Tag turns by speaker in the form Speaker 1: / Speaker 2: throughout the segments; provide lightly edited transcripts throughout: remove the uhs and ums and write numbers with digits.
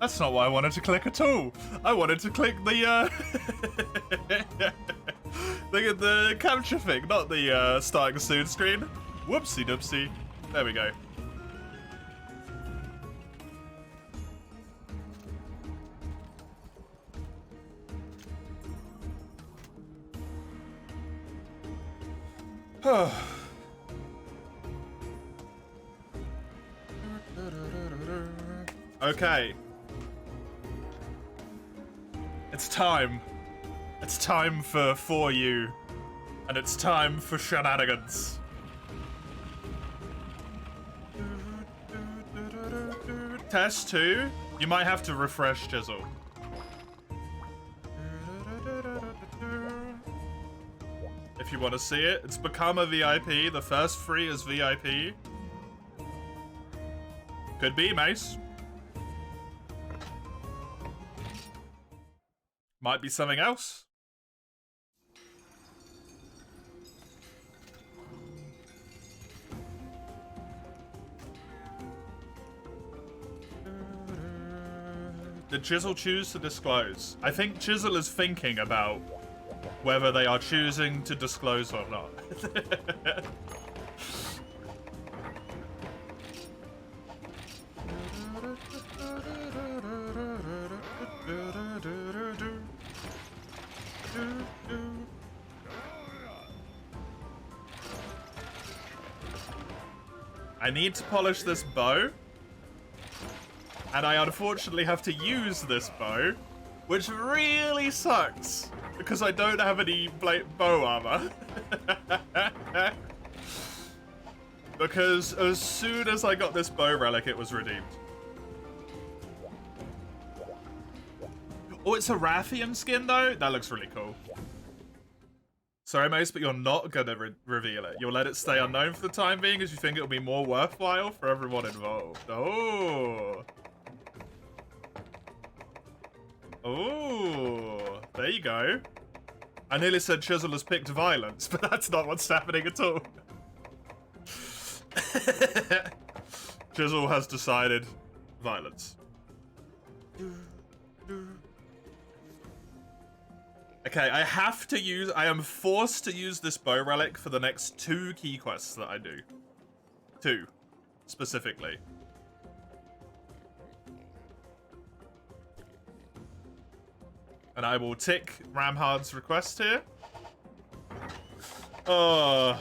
Speaker 1: That's not what I wanted to click at all. I wanted to click the, the capture thing, not the, starting soon screen. Whoopsie doopsie. There we go. Okay. It's time. It's time for 4U. And it's time for shenanigans. Test 2. You might have to refresh Chisel. If you want to see it, it's become a VIP. The first 3 is VIP. Could be, Mace. Might be something else. Did Chisel choose to disclose? I think Chisel is thinking about whether they are choosing to disclose or not. I need to polish this bow. And I unfortunately have to use this bow, which really sucks, because I don't have any bow armor. Because as soon as I got this bow relic, it was redeemed. Oh, it's a Rathian skin, though? That looks really cool. Sorry, Mace, but you're not gonna reveal it. You'll let it stay unknown for the time being, as you think it'll be more worthwhile for everyone involved. Oh. Oh, there you go. I nearly said Chisel has picked violence, but that's not what's happening at all. Chisel has decided violence. Okay, I am forced to use this bow relic for the next 2 key quests that I do. 2, specifically. And I will tick Ramhard's request here. Oh.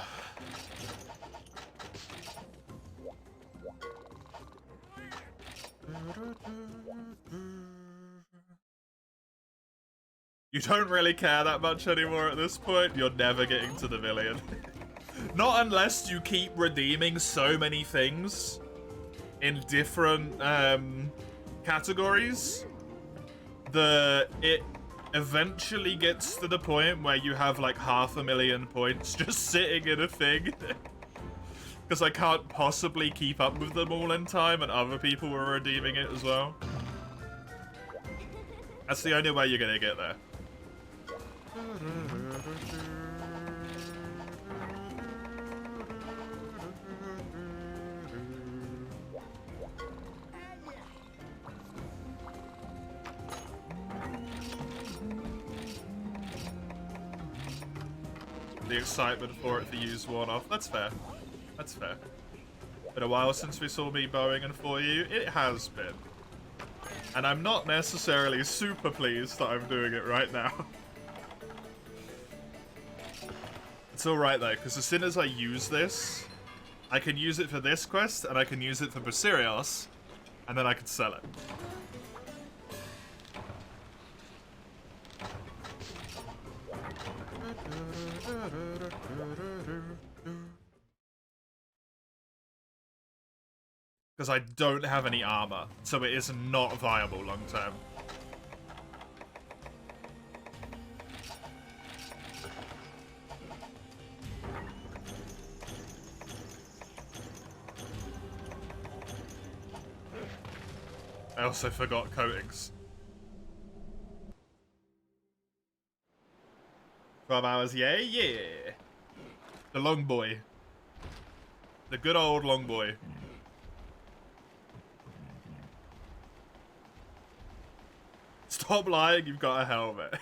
Speaker 1: You don't really care that much anymore at this point. You're never getting to the million. Not unless you keep redeeming so many things in different categories. It eventually gets to the point where you have like 500,000 points just sitting in a thing. Because I can't possibly keep up with them all in time, and other people were redeeming it as well. That's the only way you're gonna get there. The excitement for it to use worn off. That's fair. That's fair. Been a while since we saw me bowing in 4U. It has been. And I'm not necessarily super pleased that I'm doing it right now. It's alright though, because as soon as I use this, I can use it for this quest, and I can use it for Basirios, and then I can sell it. Because I don't have any armor, so it is not viable long term. I also forgot coatings. 12 hours, yeah, yeah. The long boy. The good old long boy. Stop lying, you've got a helmet.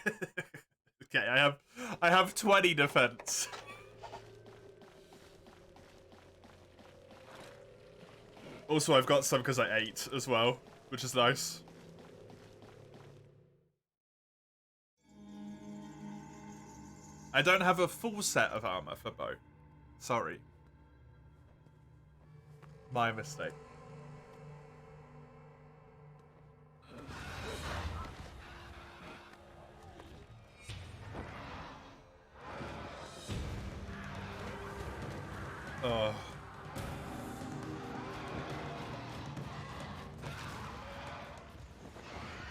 Speaker 1: Okay, I have 20 defense. Also, I've got some because I ate as well, which is nice. I don't have a full set of armor for bow. Sorry. My mistake. Oh.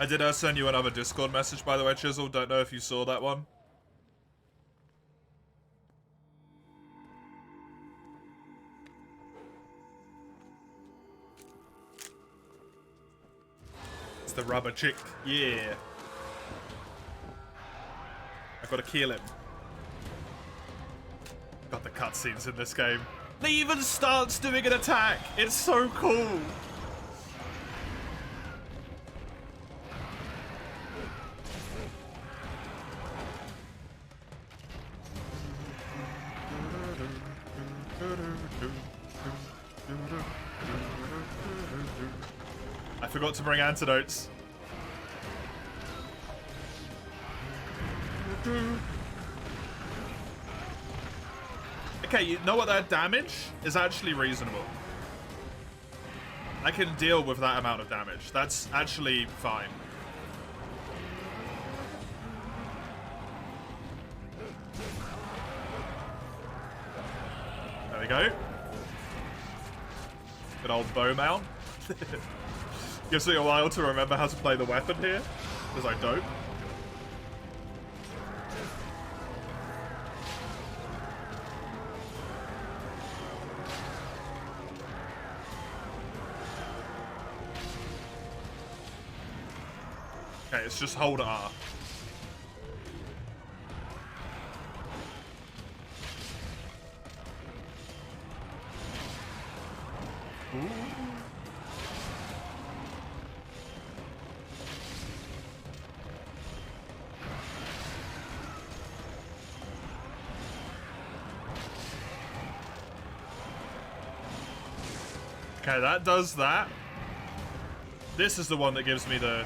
Speaker 1: I did send you another Discord message, by the way, Chisel. Don't know if you saw that one. It's the rubber chick. Yeah. I've got to kill him. Got the cutscenes in this game. They even starts doing an attack. It's so cool. I forgot to bring antidotes. Okay, you know what? That damage is actually reasonable. I can deal with that amount of damage. That's actually fine. There we go. Good old bow mount. Gives me a while to remember how to play the weapon here, because I don't. Okay, it's just hold R. Ooh. Okay, that does that. This is the one that gives me the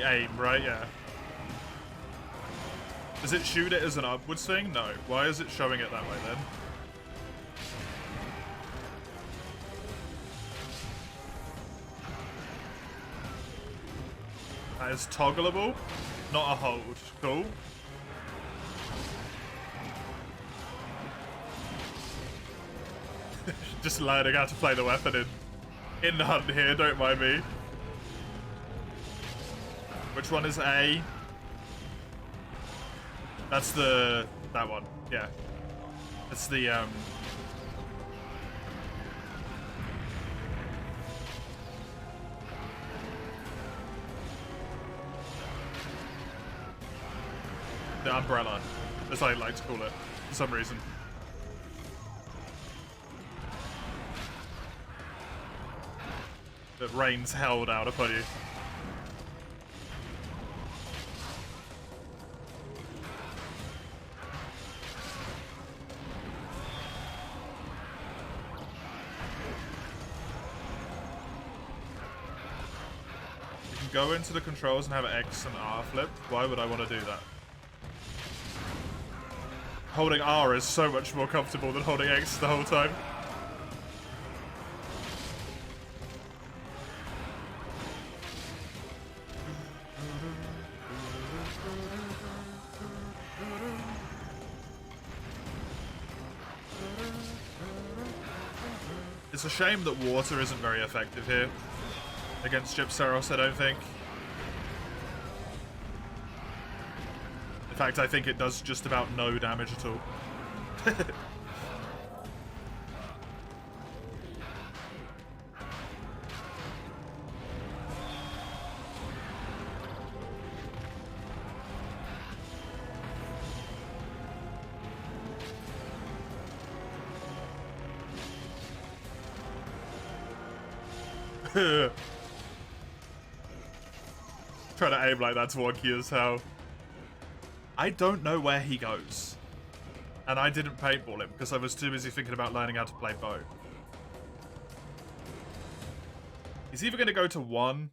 Speaker 1: aim, right? Yeah. Does it shoot it as an upwards thing? No. Why is it showing it that way then? That is toggleable, not a hold. Cool. Just learning how to play the weapon in the hunt here, don't mind me. Which one is A? That's that one, yeah. That's the, the umbrella, as I like to call it, for some reason. That rains hell down upon you. Go into the controls and have X and R flip. Why would I want to do that? Holding R is so much more comfortable than holding X the whole time. It's a shame that water isn't very effective here against Gypsaros, I don't think. In fact, I think it does just about no damage at all. Trying to aim like that's wonky as hell. I don't know where he goes. And I didn't paintball him because I was too busy thinking about learning how to play bow. He's either going to go to 1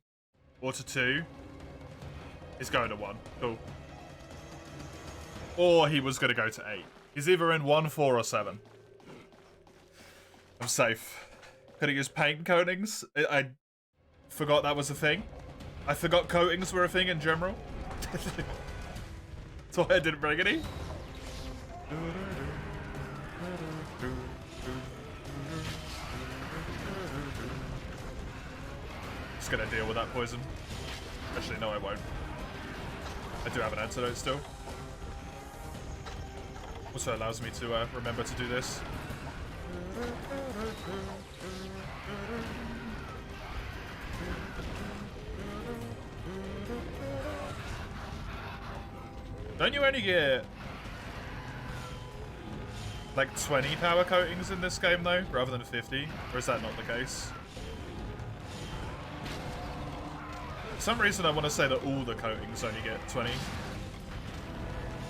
Speaker 1: or to 2. He's going to 1. Cool. Or he was going to go to 8. He's either in 1, 4, or 7. I'm safe. Could have used paint coatings. I forgot that was a thing. I forgot coatings were a thing in general. That's why I didn't bring any. Just gonna deal with that poison. Actually, no, I won't. I do have an antidote still. Also allows me to remember to do this. Don't you only get like 20 power coatings in this game though, rather than 50? Or is that not the case? For some reason I want to say that all the coatings only get 20.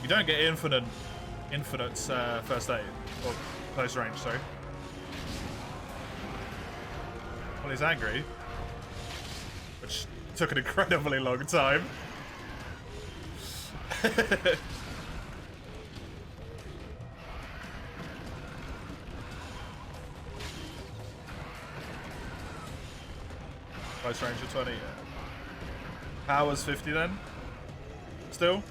Speaker 1: You don't get infinite first aid, or close range, sorry. Well, he's angry, which took an incredibly long time. Close range of 20, yeah. Power's 50 then? Still?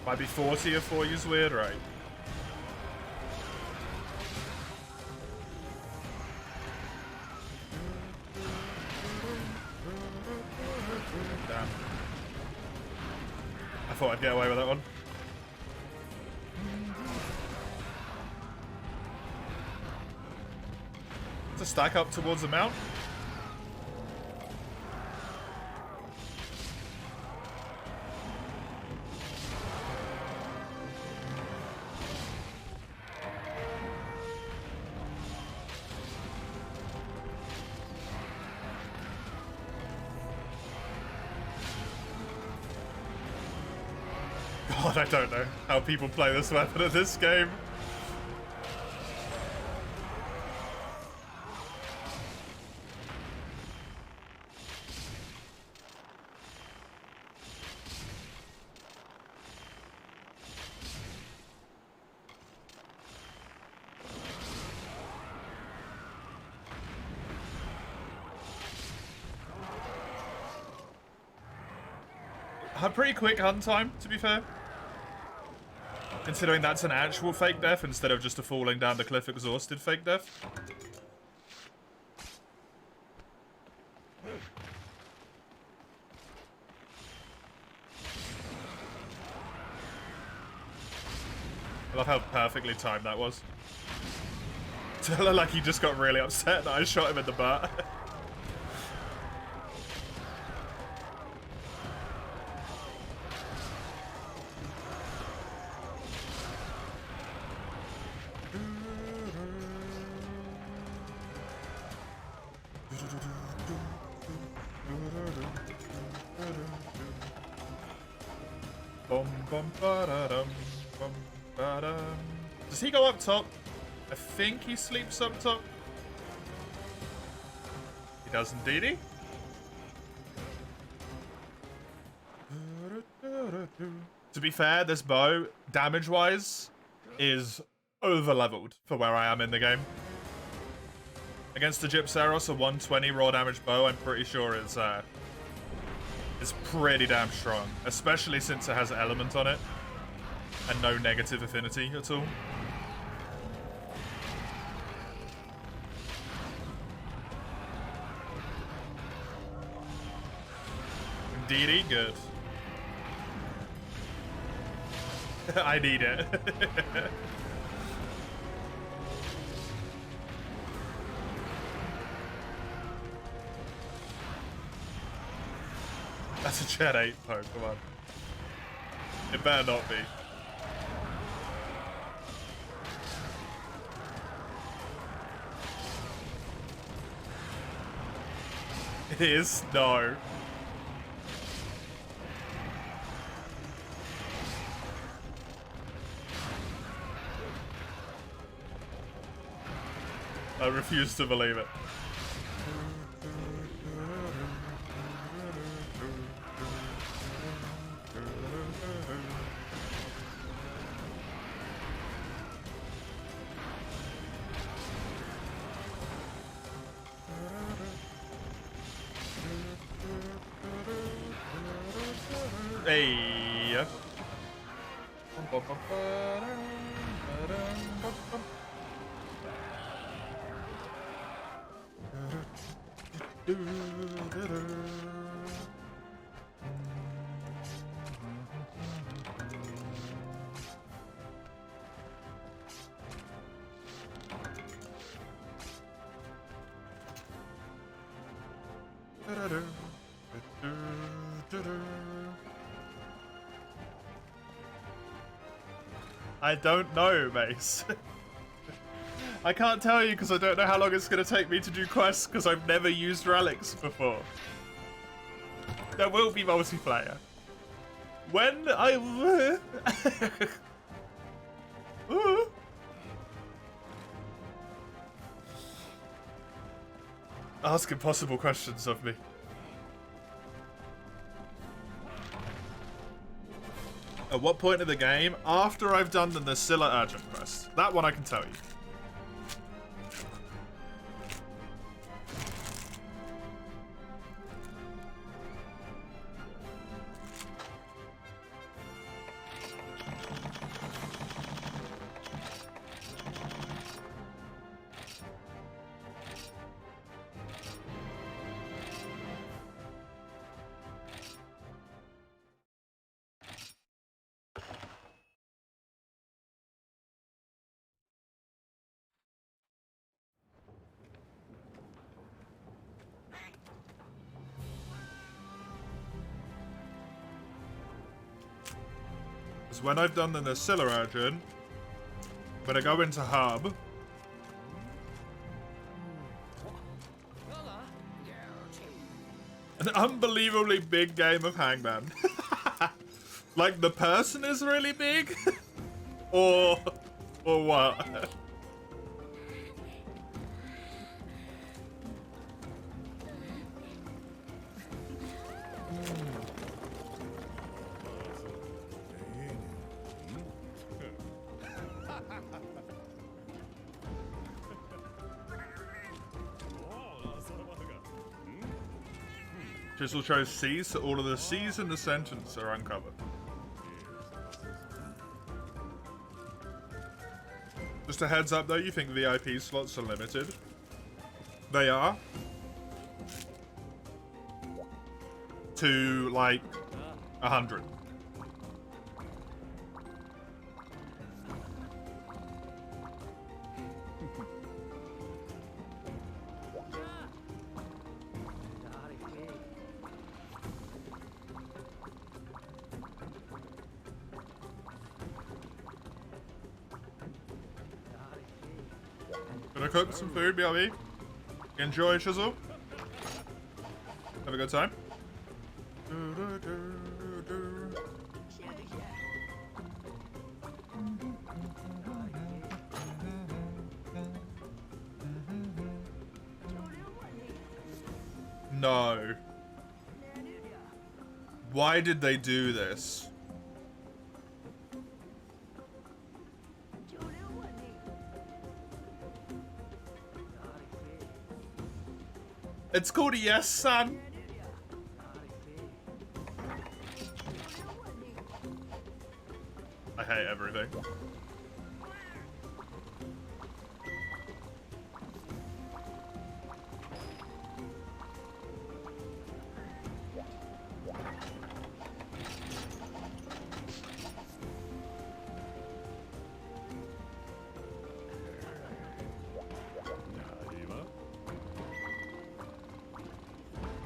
Speaker 1: Might be 40 if 4 is weird, right? Damn. I thought I'd get away with that one. To stack up towards the mount. God, I don't know how people play this weapon in this game. A pretty quick hunt time, to be fair. Considering that's an actual fake death instead of just a falling down the cliff exhausted fake death. I love how perfectly timed that was. Like he just got really upset that I shot him in the butt. Does he go up top? I think he sleeps up top. He does indeed. To be fair, this bow, damage-wise, is over-leveled for where I am in the game. Against the Gypsaros, a 120 raw damage bow, I'm pretty sure is pretty damn strong. Especially since it has element on it. And no negative affinity at all. Indeedy, good. I need it. That's a Gen 8 Pokemon. It better not be. It is? No. I refuse to believe it. Hey. I don't know, Mace. I can't tell you because I don't know how long it's going to take me to do quests because I've never used relics before. There will be multiplayer. When I... Ask impossible questions of me. At what point of the game? After I've done the Nasilla urgent quest. That one I can tell you. When I've done the Nasilla urgent, when I go into hub, an unbelievably big game of Hangman. Like the person is really big, or what? Chisel chose C's, so all of the C's in the sentence are uncovered. Just a heads up though, you think VIP slots are limited? They are. To like 100. Gonna cook some food, BRB. Enjoy, Chisel. Have a good time. No. Why did they do this? It's called a yes, son. I hate everything.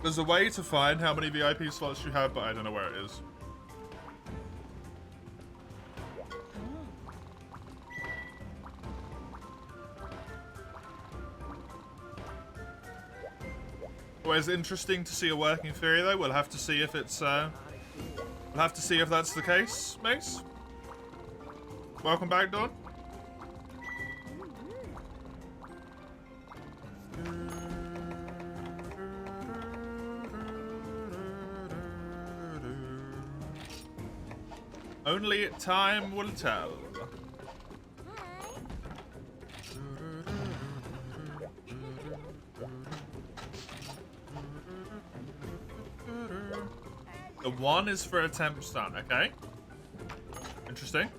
Speaker 1: There's a way to find how many VIP slots you have, but I don't know where it is. Always interesting to see a working theory, though. We'll have to see if it's, we'll have to see if that's the case, Mace. Welcome back, Dawn. Only time will tell. The 1 is for attempt stun, okay? Interesting.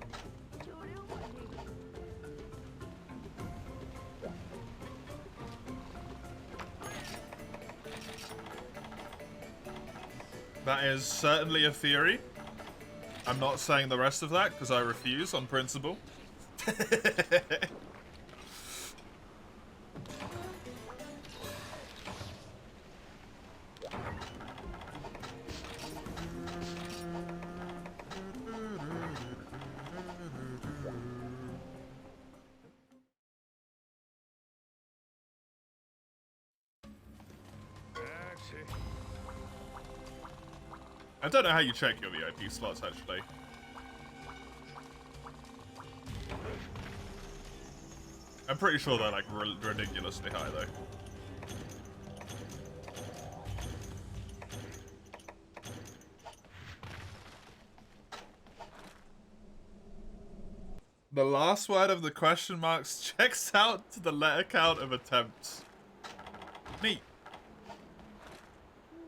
Speaker 1: That is certainly a theory. I'm not saying the rest of that because I refuse on principle. I don't know how you check your VIP slots, actually. I'm pretty sure they're, like, ridiculously high, though. The last word of the question marks checks out to the letter count of attempts. Neat.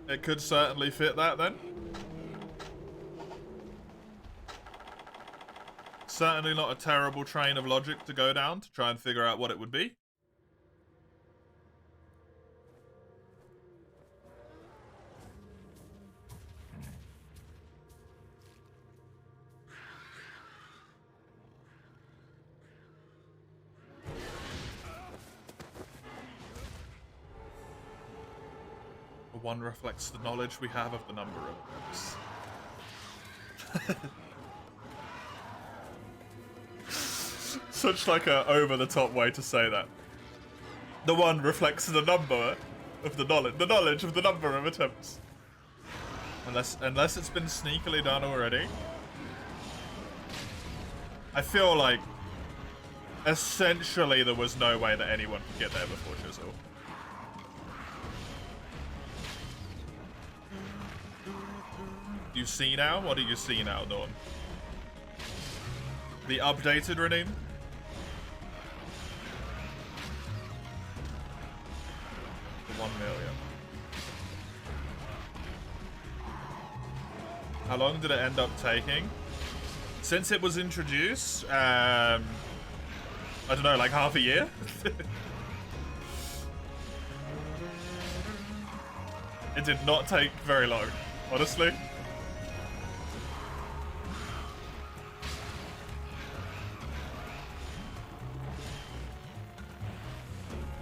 Speaker 1: It could certainly fit that, then. Certainly not a terrible train of logic to go down to try and figure out what it would be. The 1 reflects the knowledge we have of the number of books. Such like a over-the-top way to say that. The 1 reflects the number of the knowledge of the number of attempts. Unless it's been sneakily done already. I feel like essentially there was no way that anyone could get there before Chisel. You see now? What do you see now, Dawn? The updated redeem? The 1 million. How long did it end up taking? Since it was introduced, I don't know, like half a year? It did not take very long, honestly.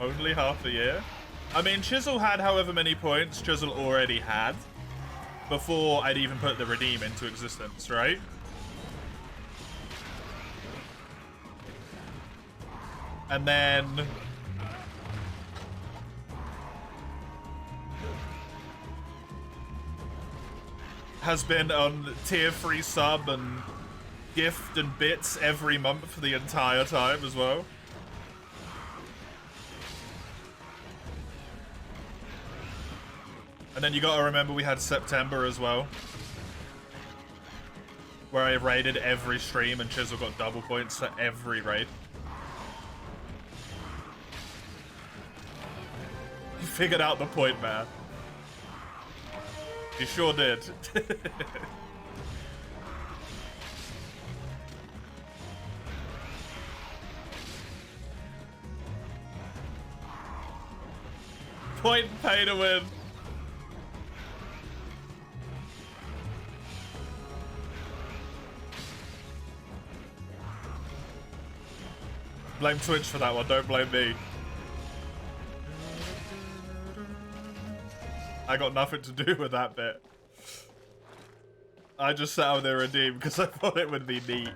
Speaker 1: Only half a year? I mean, Chisel had however many points Chisel already had before I'd even put the redeem into existence, right? And then has been on tier 3 sub and gift and bits every month for the entire time as well. And then you gotta remember we had September as well, where I raided every stream and Chisel got double points for every raid. You figured out the point, man. You sure did. Point and pay to win. Blame Twitch for that one, don't blame me. I got nothing to do with that bit. I just sat out there redeem because I thought it would be neat.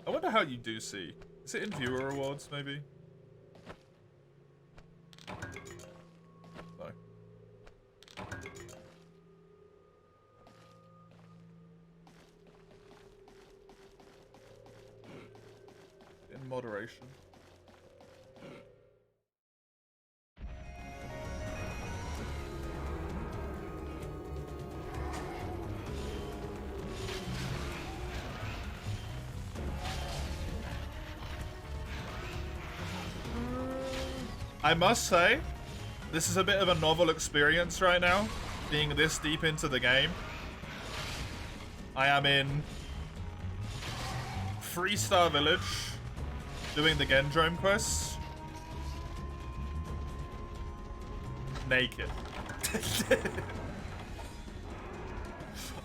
Speaker 1: I wonder how you do see. Is it in viewer rewards, maybe? No. In moderation. I must say, this is a bit of a novel experience right now, being this deep into the game. I am in 3-star village, doing the Gendrome quests. Naked.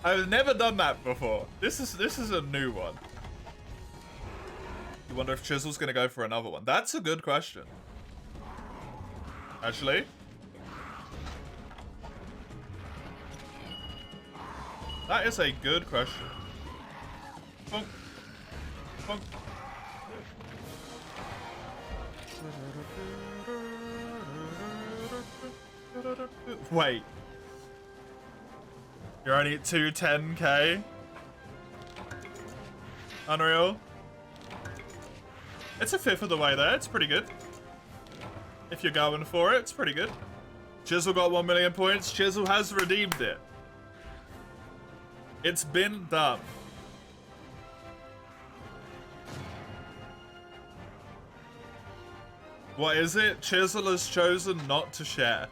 Speaker 1: I've never done that before. This is a new one. You wonder if Chisel's gonna go for another one. That's a good question. Actually, that is a good question. Bonk. Bonk. Wait. You're only at 210k? Unreal. It's a fifth of the way there. It's pretty good. If you're going for it, it's pretty good. Chisel got 1 million points. Chisel has redeemed it. It's been done. What is it? Chisel has chosen not to share.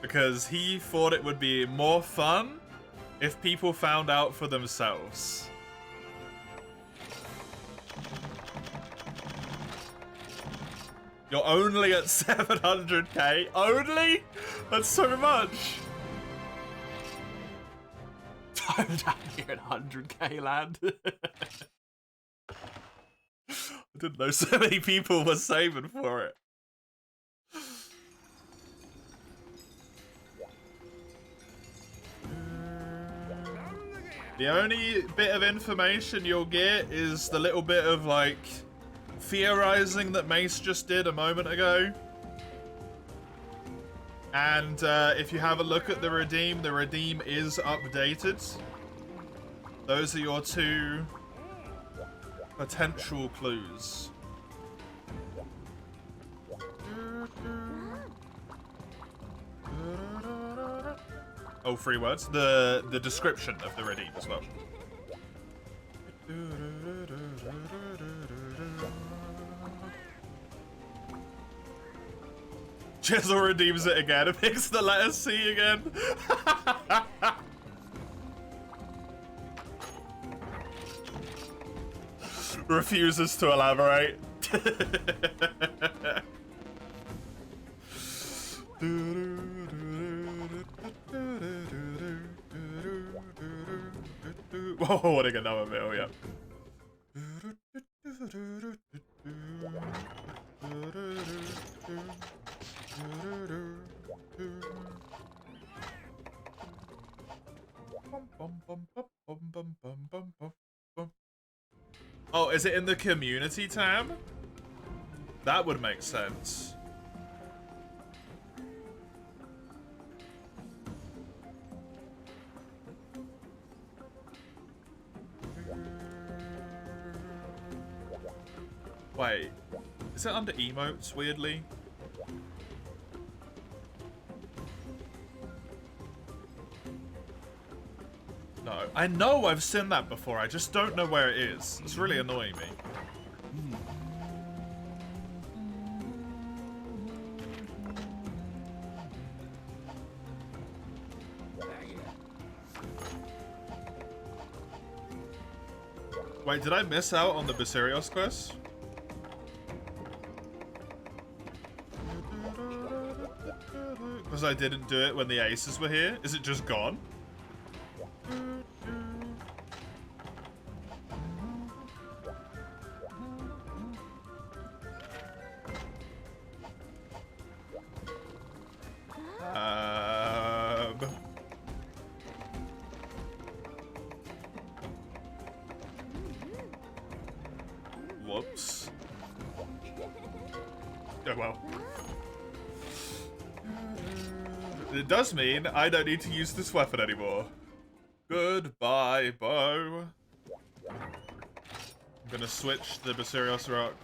Speaker 1: Because he thought it would be more fun if people found out for themselves. You're only at 700k? Only? That's so much. I'm down here at 100k land. I didn't know so many people were saving for it. The only bit of information you'll get is the little bit of, like, theorizing that Mace just did a moment ago. And if you have a look at the redeem is updated. Those are your two potential clues. Oh, 3 words. The description of the redeem as well. Chisel redeems it again and picks the letter C again. Refuses to elaborate. Whoa, what another mill, yeah. Oh, is it in the community tab? That would make sense. Wait, is it under emotes, weirdly? No, I know I've seen that before, I just don't know where it is. It's really annoying me. Wait, did I miss out on the Basirios quest? Because I didn't do it when the aces were here? Is it just gone? well. It does mean I don't need to use this weapon anymore. Goodbye, bow. I'm gonna switch the Basirios Rock.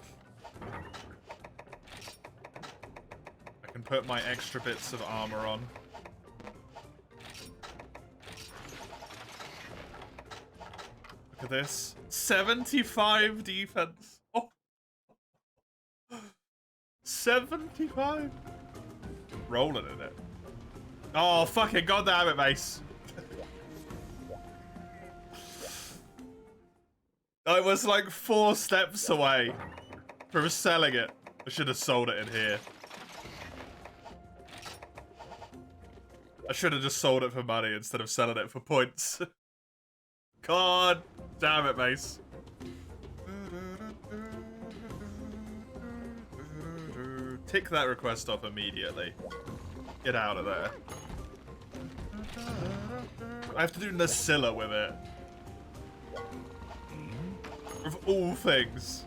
Speaker 1: I can put my extra bits of armor on. Look at this. 75 defense. Oh. 75. Rolling in it. Oh, fucking goddamn it, Mace. I was like 4 steps away from selling it. I should have sold it in here. I should have just sold it for money instead of selling it for points. God damn it, Mace. Tick that request off immediately. Get out of there. I have to do Nasilla with it. Of all things.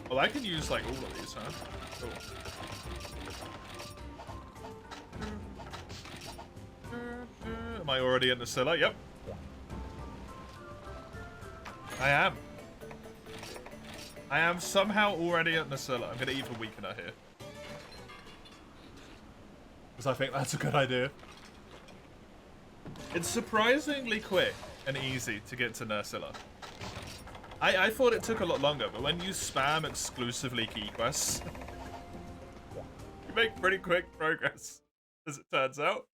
Speaker 1: Well, I can use like all of these, huh? Cool. Am I already in the cellar? Yep. I am. I am somehow already at Nasilla. I'm gonna even weaken her here. Because I think that's a good idea. It's surprisingly quick and easy to get to Nasilla. I thought it took a lot longer, but when you spam exclusively key quests, you make pretty quick progress, as it turns out.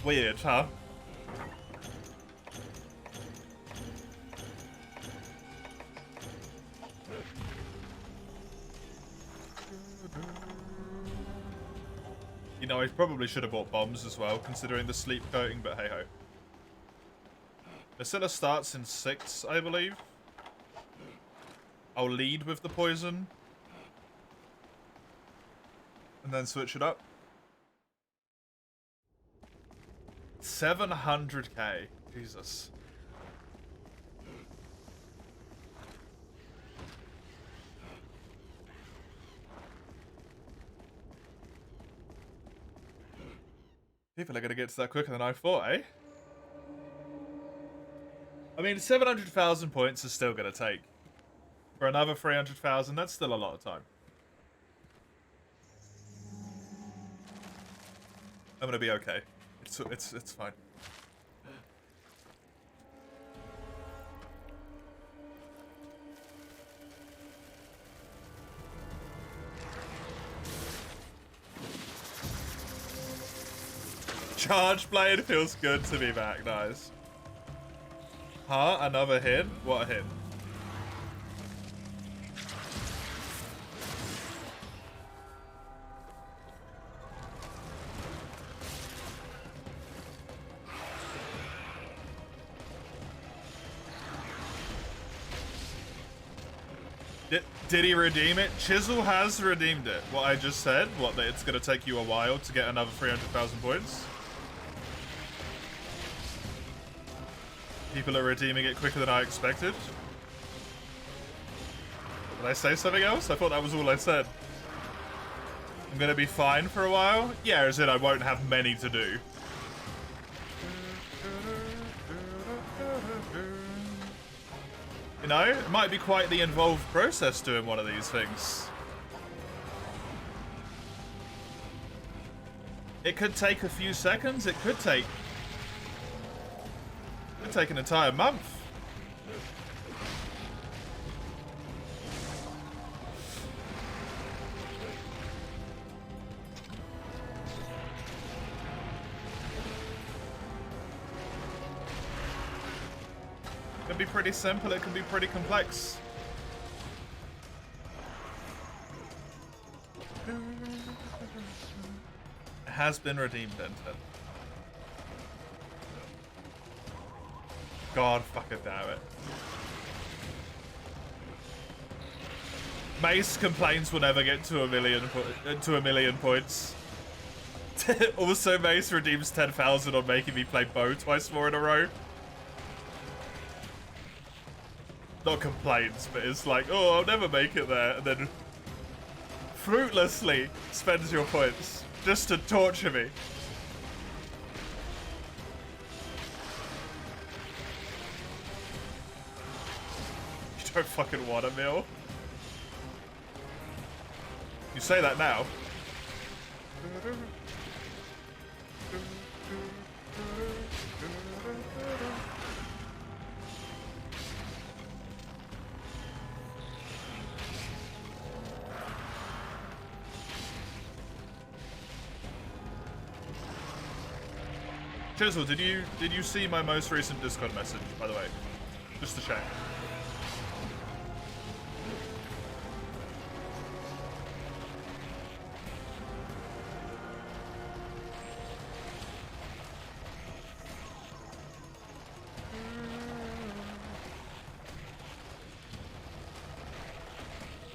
Speaker 1: Weird, huh? You know, I probably should have bought bombs as well, considering the sleep coating, but hey-ho. Nasilla starts in 6, I believe. I'll lead with the poison. And then switch it up. 700k. Jesus. People are going to get to that quicker than I thought, eh? I mean, 700,000 points is still going to take. For another 300,000, that's still a lot of time. I'm going to be okay. It's fine. Charge blade feels good to be back, nice. Huh? Another hit? What a hit. Did he redeem it? Chisel has redeemed it. What I just said? What, that it's going to take you a while to get another 300,000 points? People are redeeming it quicker than I expected. Did I say something else? I thought that was all I said. I'm going to be fine for a while? Yeah, as in I won't have many to do. You know, it might be quite the involved process doing one of these things. It could take a few seconds, it could take an entire month. It can be pretty simple, it can be pretty complex. It has been redeemed, Enten. God fucking damn it. Mace complains we'll never get to a million points. Also, Mace redeems 10,000 on making me play Bow twice more in a row. Not complains, but it's like, oh, I'll never make it there, and then fruitlessly spends your points just to torture me. You don't fucking want a meal. You say that now. Chisel, did you see my most recent Discord message, by the way? Just to check.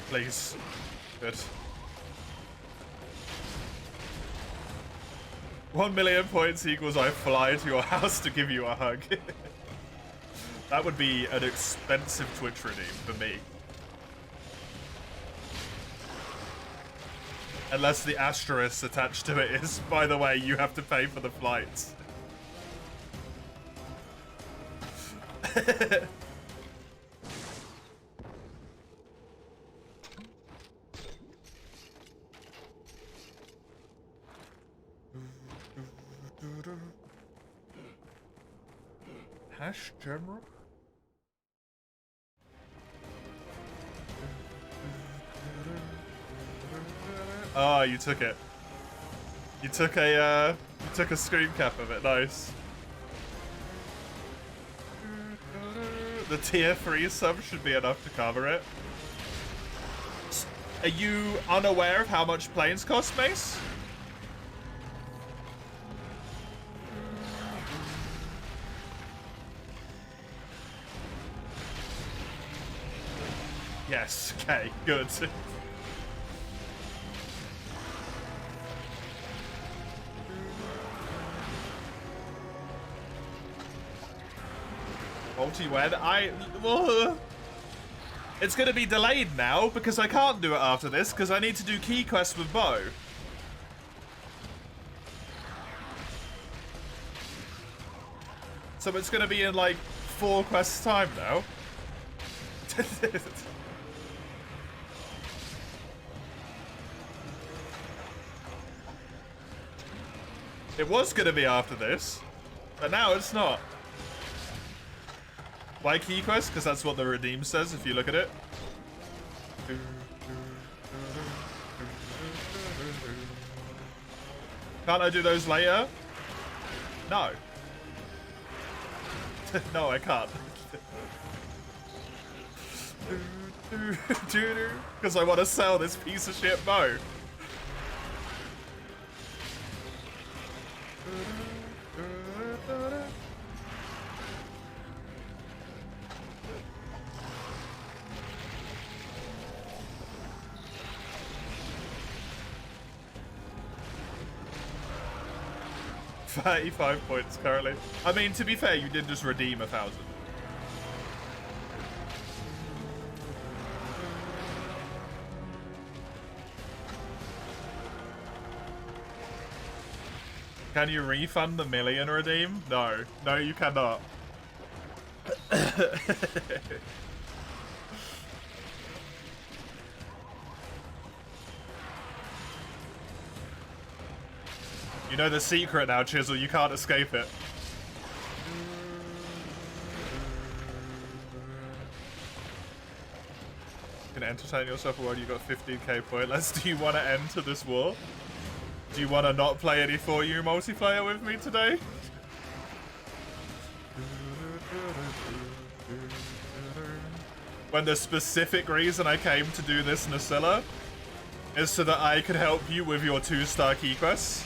Speaker 1: Please. Good. 1 million points equals I fly to your house to give you a hug. That would be an expensive Twitch redeem for me. Unless the asterisk attached to it is, by the way, you have to pay for the flights. Hash general? Oh, you took it. You took a screen cap of it. Nice. The tier 3 sub should be enough to cover it. Are you unaware of how much planes cost, Mace? Yes, okay, good. Multi-wed? It's gonna be delayed now because I can't do it after this because I need to do key quests with Bo. So it's gonna be in like 4 quests time now. It was gonna be after this, but now it's not. Why key quest? Because that's what the redeem says if you look at it. Can't I do those later? No. No, I can't. Because I want to sell this piece of shit bow. $35 points currently. I mean, to be fair, you did just redeem 1,000. Can you refund the million redeem? No. No, you cannot. You know the secret now, Chisel. You can't escape it. You can entertain yourself while you got 15k pointless. Do you want to enter this war? Do you want to not play any 4U multiplayer with me today? When the specific reason I came to do this, Nasilla, is so that I could help you with your 2-star key quests.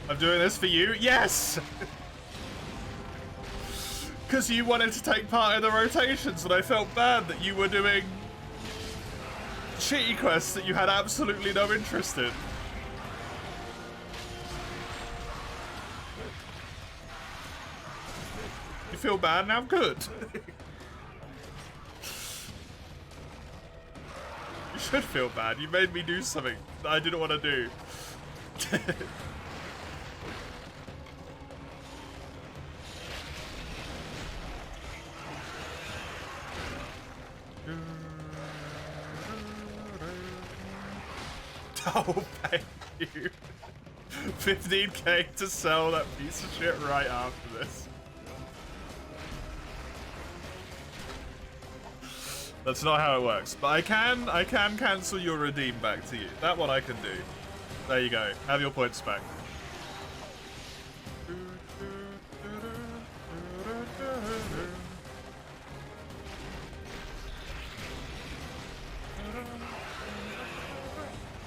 Speaker 1: I'm doing this for you. Yes! Because you wanted to take part in the rotations, and I felt bad that you were doing shitty quests that you had absolutely no interest in. You feel bad now? Good. You should feel bad. You made me do something that I didn't want to do. Oh, thank you. 15k to sell that piece of shit right after this. That's not how it works, but I can cancel your redeem back to you. That one I can do. There you go. Have your points back.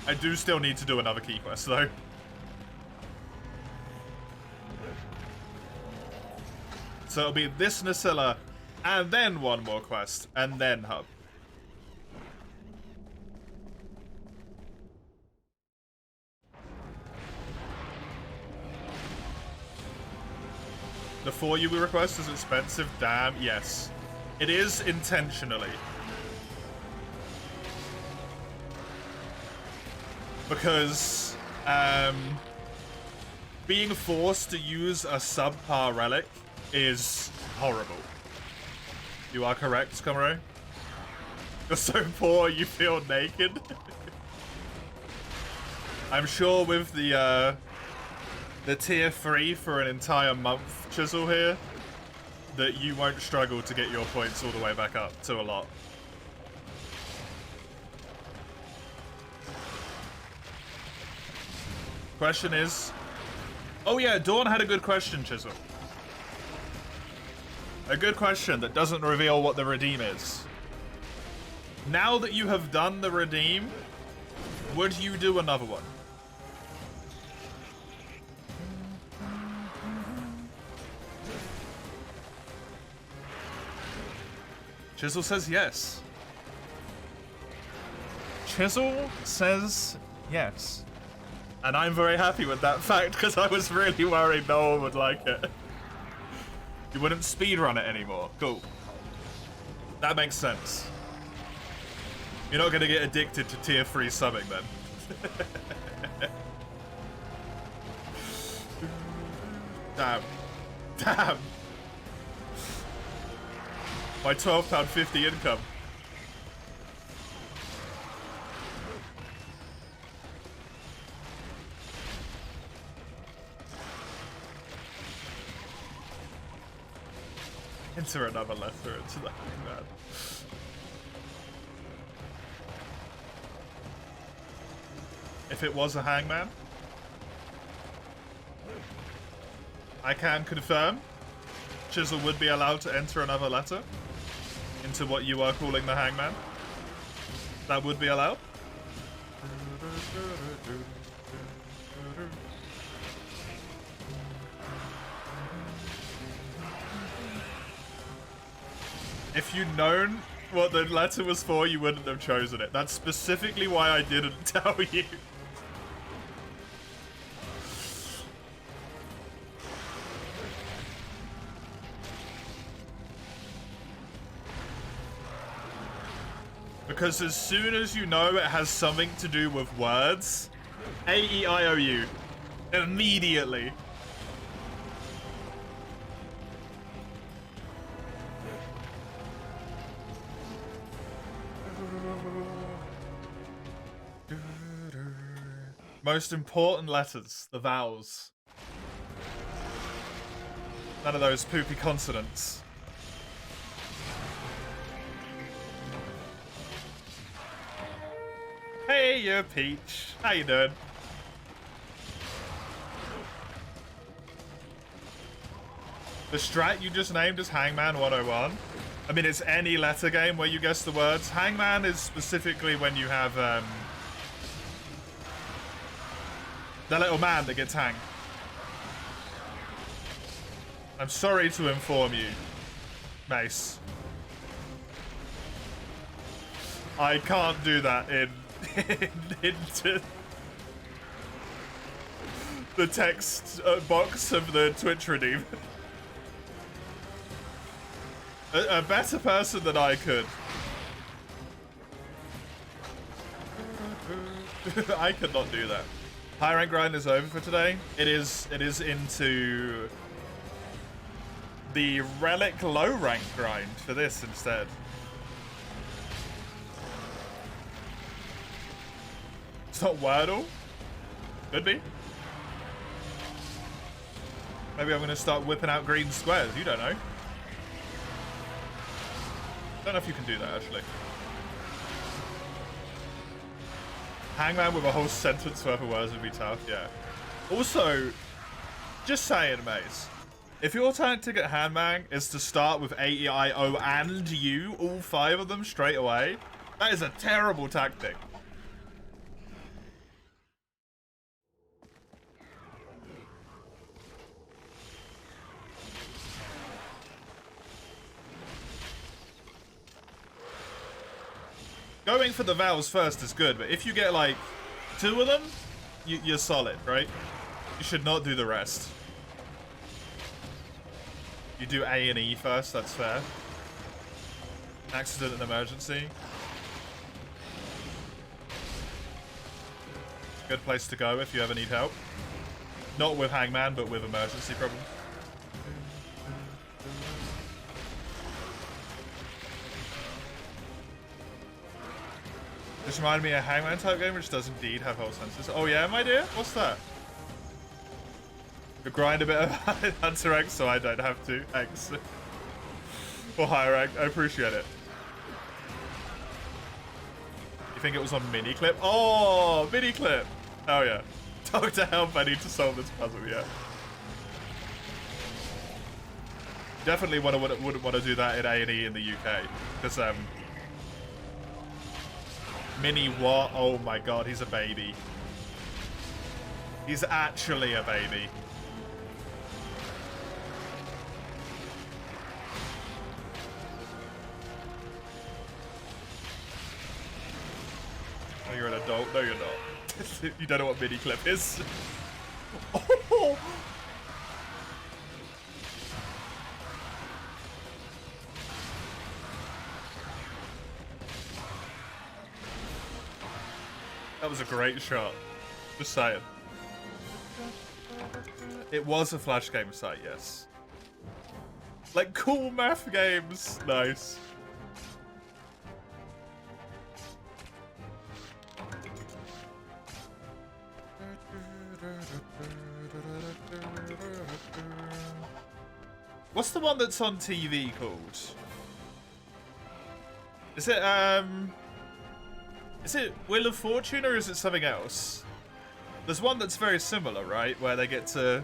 Speaker 1: I do still need to do another key quest though. So it'll be this Nacilla, and then one more quest, and then hub. The 4U request is expensive, damn, yes. It is intentionally. Because, being forced to use a subpar relic is horrible. You are correct, Comro. You're so poor you feel naked. I'm sure with the tier 3 for an entire month chisel here, that you won't struggle to get your points all the way back up to a lot. Question is... Oh yeah, Dawn had a good question, Chisel. A good question that doesn't reveal what the redeem is. Now that you have done the redeem, would you do another one? Chisel says yes. Chisel says yes. And I'm very happy with that fact, because I was really worried no one would like it. You wouldn't speedrun it anymore. Cool. That makes sense. You're not going to get addicted to tier 3 subbing then. Damn. Damn. My £12.50 income. Enter another letter into the hangman. If it was a hangman, I can confirm Chisel would be allowed to enter another letter into what you are calling the hangman. That would be allowed. If you'd known what the letter was for, you wouldn't have chosen it. That's specifically why I didn't tell you. Because as soon as you know it has something to do with words, A-E-I-O-U. Immediately. Most important letters, the vowels. None of those poopy consonants. Hey, you're Peach. How you doing? The strat you just named is Hangman 101. I mean, it's any letter game where you guess the words. Hangman is specifically when you have, the little man that gets hanged. I'm sorry to inform you, Mace. I can't do that into the text box of the Twitch redeem. A better person than I could. I could not do that. High rank grind is over for today. It is into the Relic low rank grind for this instead. It's not Wordle. Could be. Maybe I'm going to start whipping out green squares. You don't know. Don't know if you can do that, actually. Hangman with a whole sentence worth of words would be tough, yeah. Also, just saying, Maze. If your tactic at Hangman is to start with A-E-I-O and U, all 5 of them straight away, that is a terrible tactic. Going for the vowels first is good, but if you get like 2 of them, you're solid, right? You should not do the rest. You do A and E first, that's fair. Accident and emergency. Good place to go if you ever need help. Not with Hangman, but with emergency problems. This reminded me of a Hangman type game, which does indeed have whole sentences. Oh yeah, my dear? What's that? You grind a bit of Hunter X so I don't have to. X. Or higher rank. I appreciate it. You think it was on mini clip? Oh, mini clip. Oh yeah. Doctor, help! I need to solve this puzzle. Yeah. Definitely wouldn't want to do that in A&E in the UK because Mini what? Oh my god, he's a baby. He's actually a baby. Oh, you're an adult? No, you're not. You don't know what mini clip is. Oh! That was a great shot. Just saying. It was a Flash game site, yes. Like cool math games. Nice. What's the one that's on TV called? Is it Wheel of Fortune or is it something else? There's one that's very similar, right? Where they get to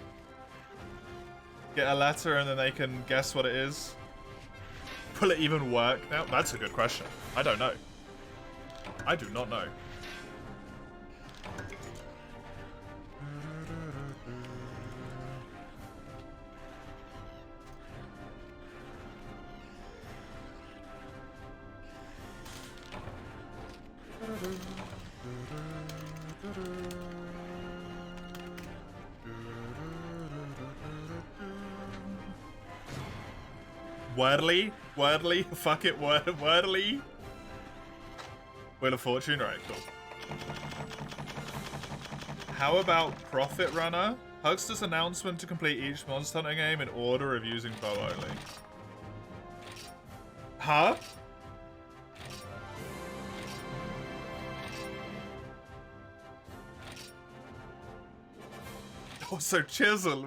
Speaker 1: get a letter and then they can guess what it is. Will it even work now? That's a good question. I don't know. I do not know. Wordly? Wordly? Fuck it, Wordly? Wheel of Fortune? Alright, cool. How about Profit Runner? Huckster's announcement to complete each Monster Hunter game in order of using bow only. Huh? Also, Chisel,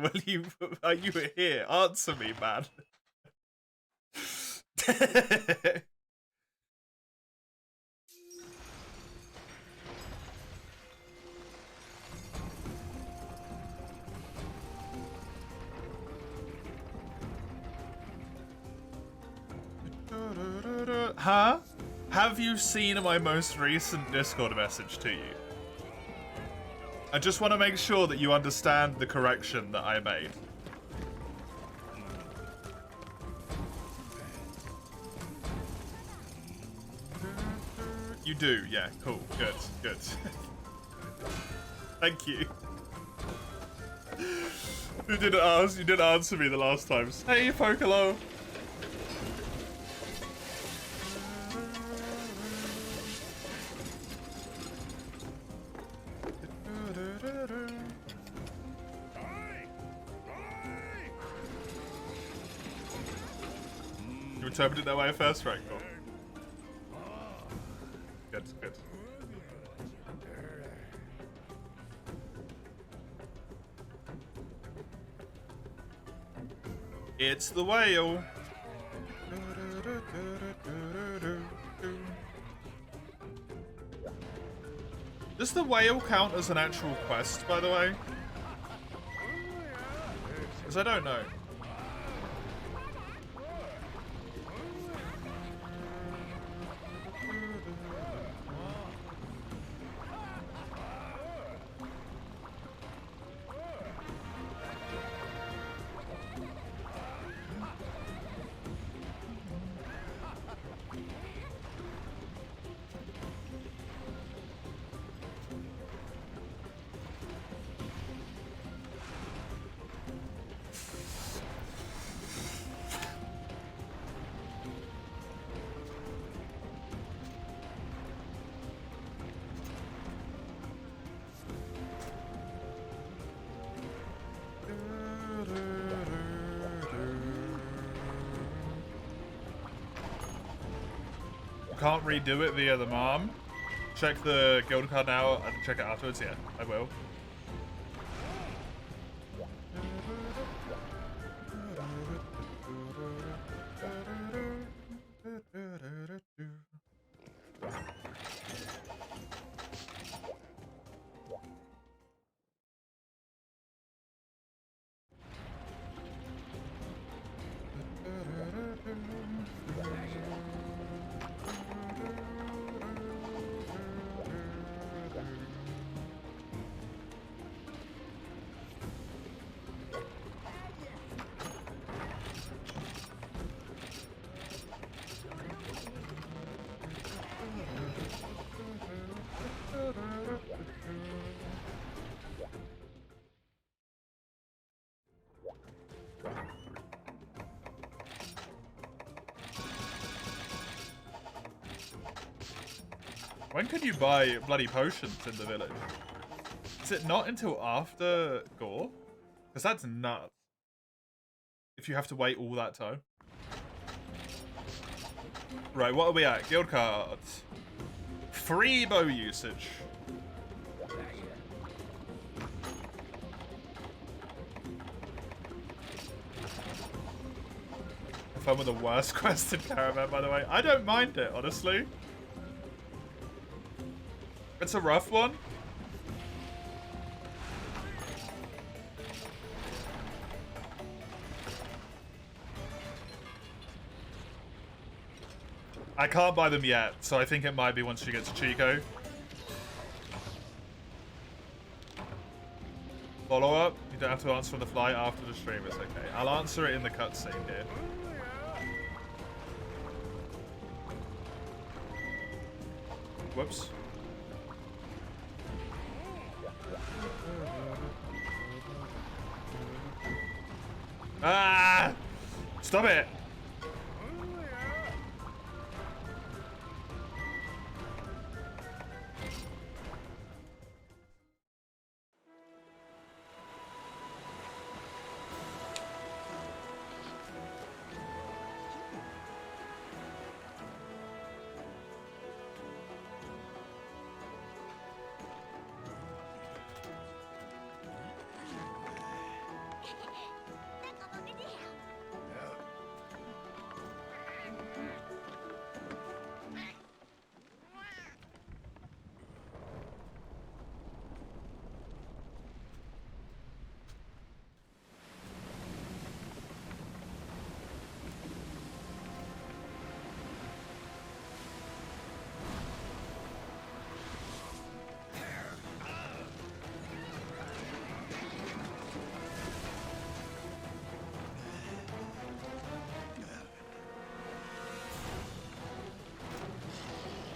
Speaker 1: are you here? Answer me, man. Huh? Have you seen my most recent Discord message to you? I just want to make sure that you understand the correction that I made. You do, yeah, cool, good, good. Thank you. You didn't answer me the last time. Hey, Focolo. You interpreted it that way at first, right? Cool. Good, good. It's the whale. Does the whale count as an actual quest, by the way? Because I don't know. Can't redo it via the mom. Check the guild card now and check it afterwards. Yeah, I will. When can you buy bloody potions in the village? Is it not until after Gore? Because that's nuts. If you have to wait all that time. Right, what are we at? Guild cards. Free bow usage. If I'm with the worst quested caravan, by the way. I don't mind it, honestly. It's a rough one. I can't buy them yet, so I think it might be once she gets Chico. Follow up? You don't have to answer on the fly after the stream, it's okay. I'll answer it in the cutscene here. Whoops. Ah! Stop it!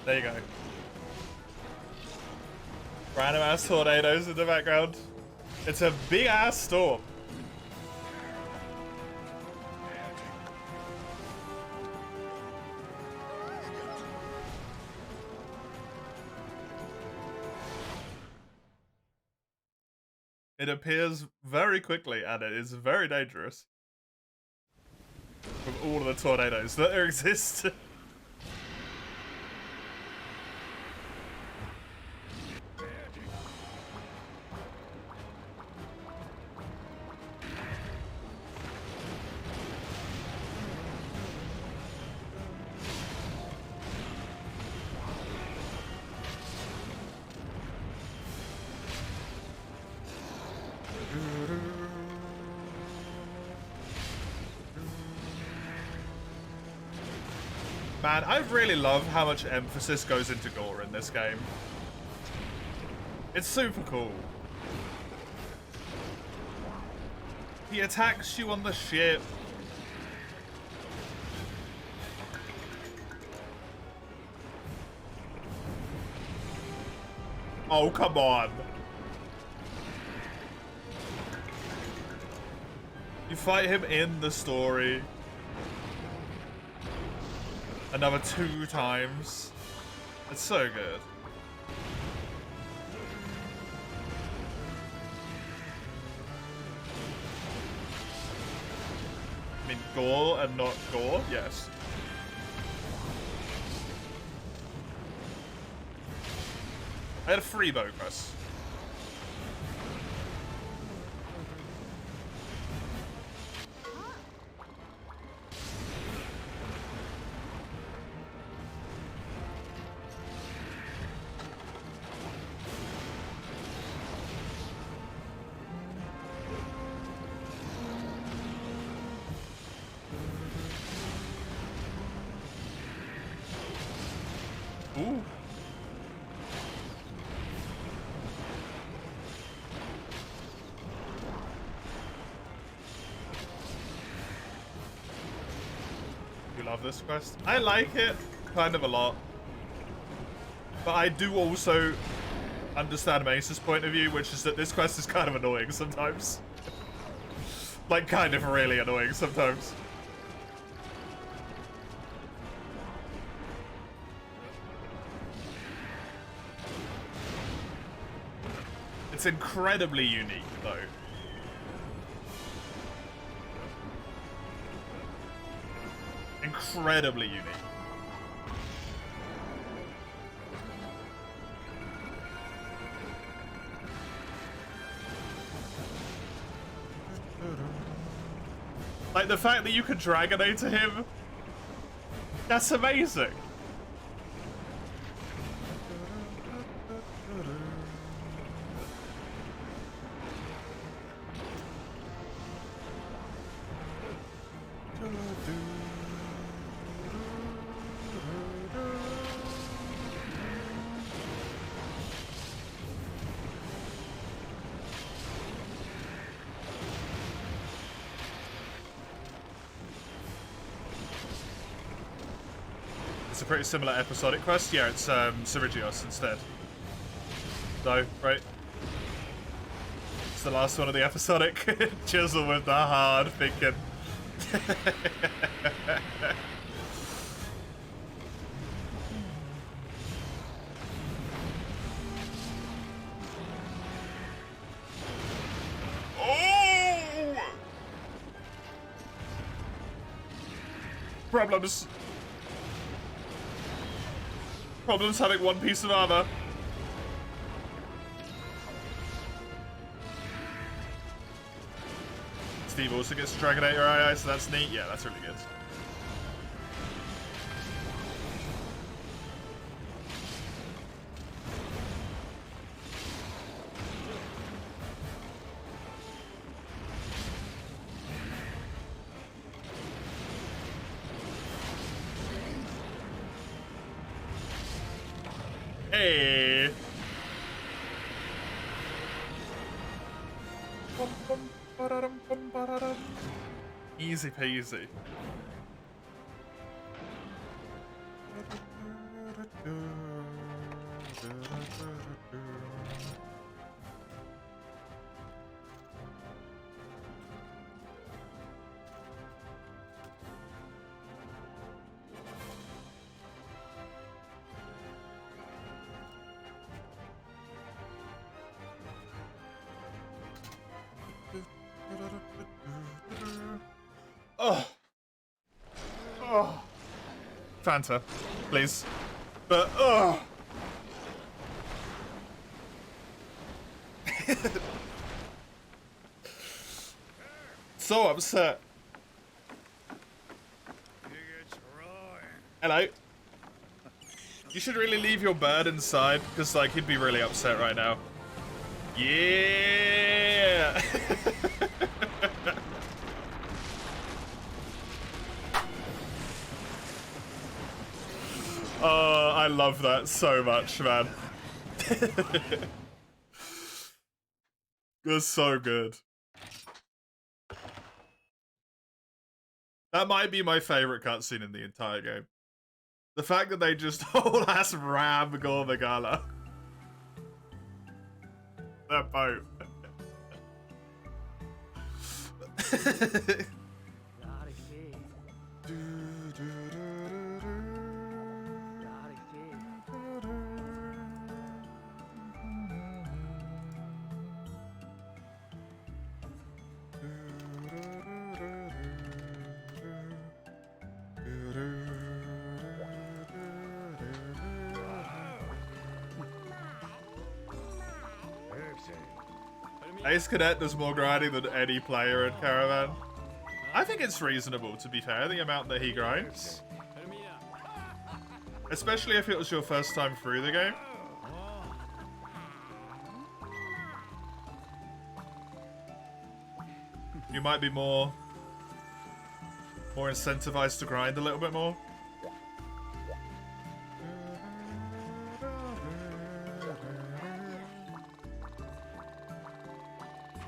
Speaker 1: There you go. Random ass tornadoes in the background. It's a big ass storm. It appears very quickly and it is very dangerous. From all of the tornadoes that exist. Man, I really love how much emphasis goes into gore in this game. It's super cool. He attacks you on the ship. Oh, come on. You fight him in the story. Another 2 times. It's so good. I mean, gore and not gore? Yes. I had a free bow quest. Ooh. You love this quest? I like it kind of a lot. But I do also understand Mace's point of view, which is that this quest is kind of annoying sometimes. Like, kind of really annoying sometimes. It's incredibly unique, though. Incredibly unique. Like, the fact that you can Dragonade to him, that's amazing. It's a pretty similar episodic quest. Yeah, it's Sirigios instead. So, right. It's the last one of the episodic. Chisel with the hard thinking. Oh! Problems. Problems having one piece of armor. Steve also gets Dragonate your eye, so that's neat. Yeah, that's really good. Hey. Easy peasy. Fanta, please. But, ugh. So upset. Hello. You should really leave your bird inside, because, like, he'd be really upset right now. Yeah! Oh, I love that so much, man. That's so good. That might be my favorite cutscene in the entire game. The fact that they just whole ass ram Gormagala. That boat. Ace Cadet does more grinding than any player in Caravan. I think it's reasonable, to be fair, the amount that he grinds. Especially if it was your first time through the game. You might be more incentivized to grind a little bit more.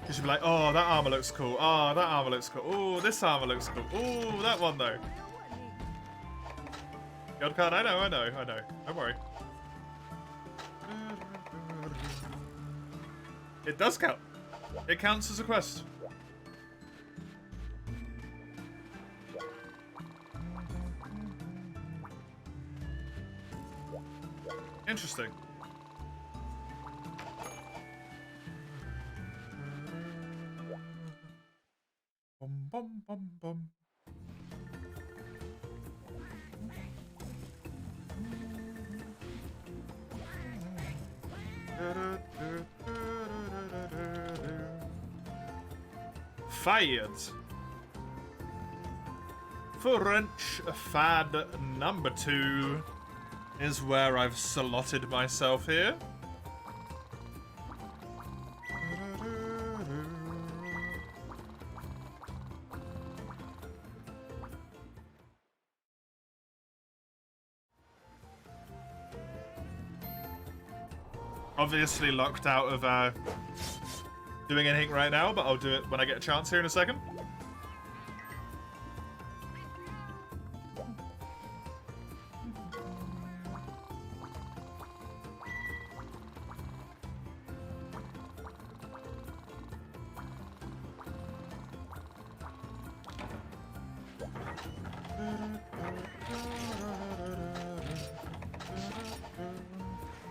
Speaker 1: You should be like, oh, that armor looks cool. Oh, that armor looks cool. Oh, this armor looks cool. Oh, that one though. God card, I know. Don't worry. It does count. It counts as a quest. Interesting. Bum, bum, bum, bum. Fired. French fad number 2 is where I've slotted myself here. Obviously locked out of doing anything right now, but I'll do it when I get a chance here in a second.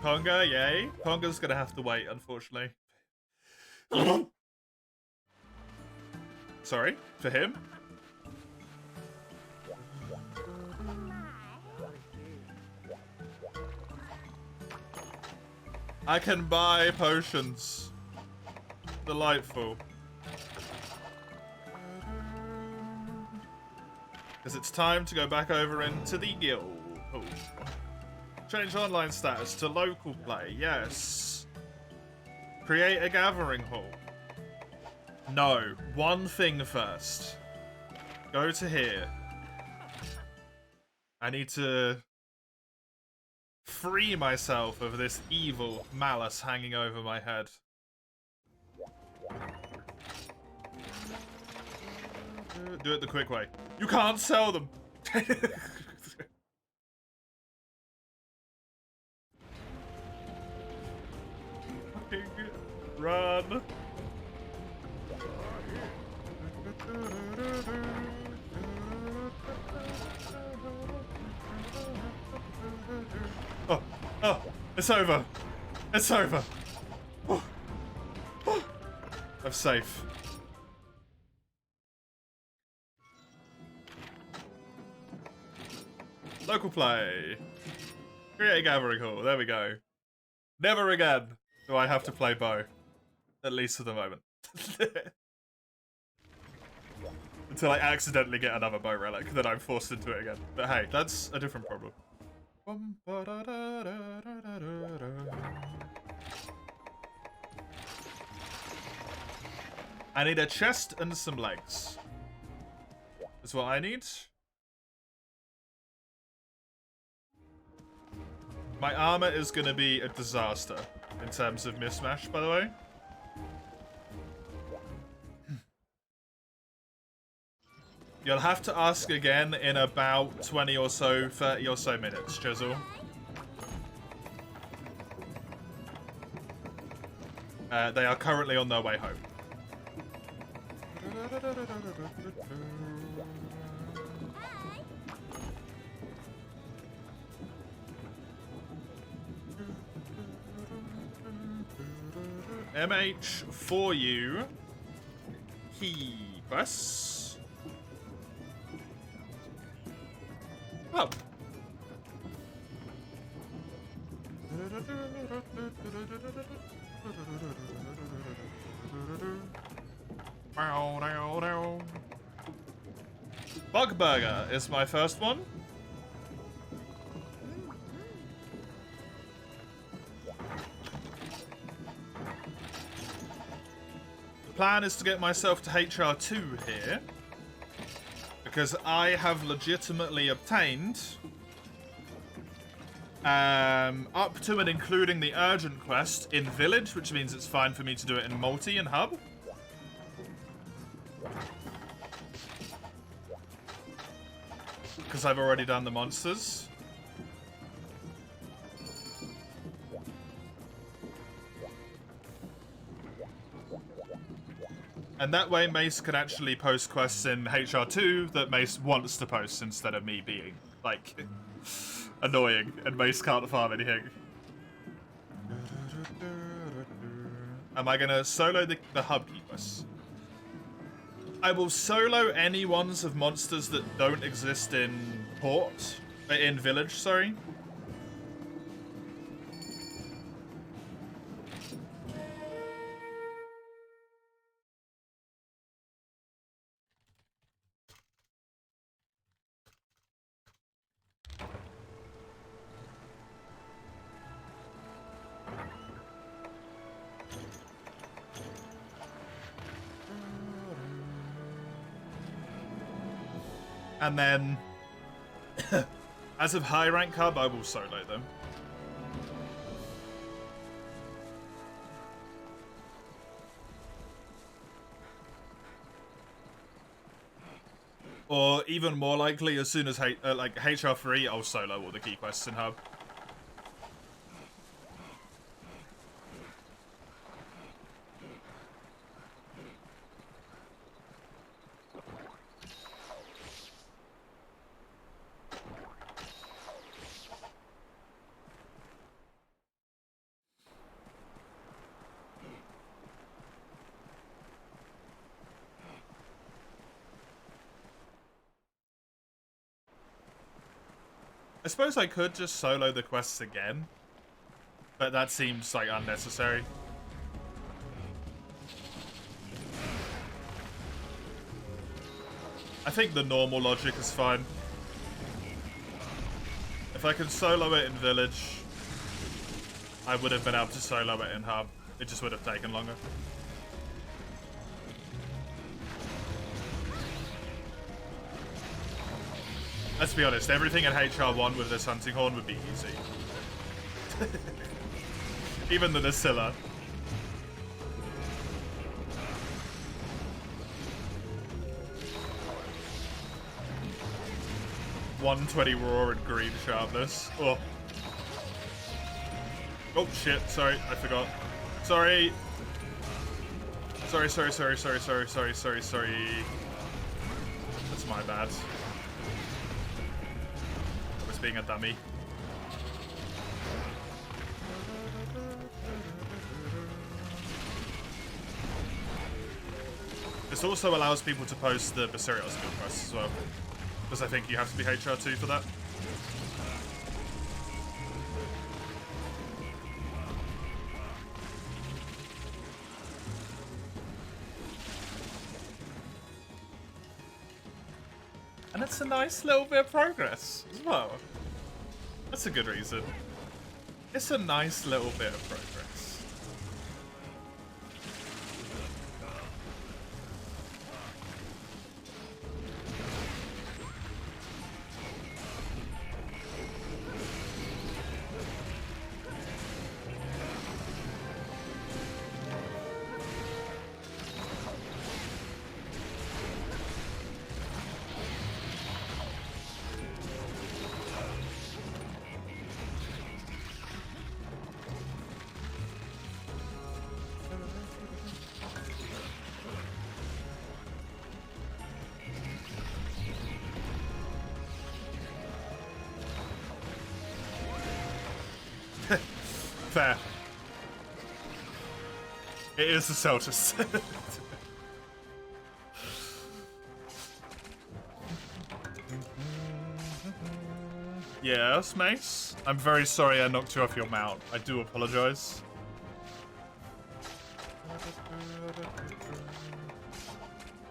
Speaker 1: Ponga, yay. Ponga's gonna have to wait, unfortunately. Sorry, for him? I can buy potions. Delightful. Because it's time to go back over into the guild. Oh. Change online status to local play, yes. Create a gathering hall. No, one thing first. Go to here. I need to free myself of this evil malice hanging over my head. Do it the quick way. You can't sell them! Run! Oh, it's over. It's over. I'm safe. Local play. Create a gathering hall. There we go. Never again do I have to play bow. At least for the moment. Until I accidentally get another bow relic, then I'm forced into it again. But hey, that's a different problem. I need a chest and some legs. That's what I need. My armor is going to be a disaster in terms of mismatch, by the way. You'll have to ask again in about 20 or so, 30 or so minutes, Chisel. They are currently on their way home. MH4U key quests. Oh. Bug Burger is my first one. The plan is to get myself to HR2 here, because I have legitimately obtained up to and including the urgent quest in Village, which means it's fine for me to do it in Multi and Hub. Because I've already done the monsters. And that way Mace can actually post quests in HR2 that Mace wants to post instead of me being, like, annoying and Mace can't farm anything. Am I gonna solo the hub key quests? I will solo any ones of monsters that don't exist in in Village, sorry. And then, as of high rank hub, I will solo them. Or even more likely, as soon as like HR3, I'll solo all the key quests in hub. I suppose I could just solo the quests again, but that seems like unnecessary. I think the normal logic is fine. If I can solo it in Village, I would have been able to solo it in Hub. It just would have taken longer. Let's be honest, everything in HR1 with this hunting horn would be easy. Even the Nasilla. 120 raw and green sharpness. Oh. Oh shit, sorry, I forgot. Sorry. Sorry. That's my bad. I was being a dummy. This also allows people to post the Basirios skill quests as well. Because I think you have to be HR2 for that. That's a nice little bit of progress as well. That's a good reason. It's a nice little bit of progress. Fair. It is the Celtus. Yes, Mace? I'm very sorry I knocked you off your mount. I do apologize.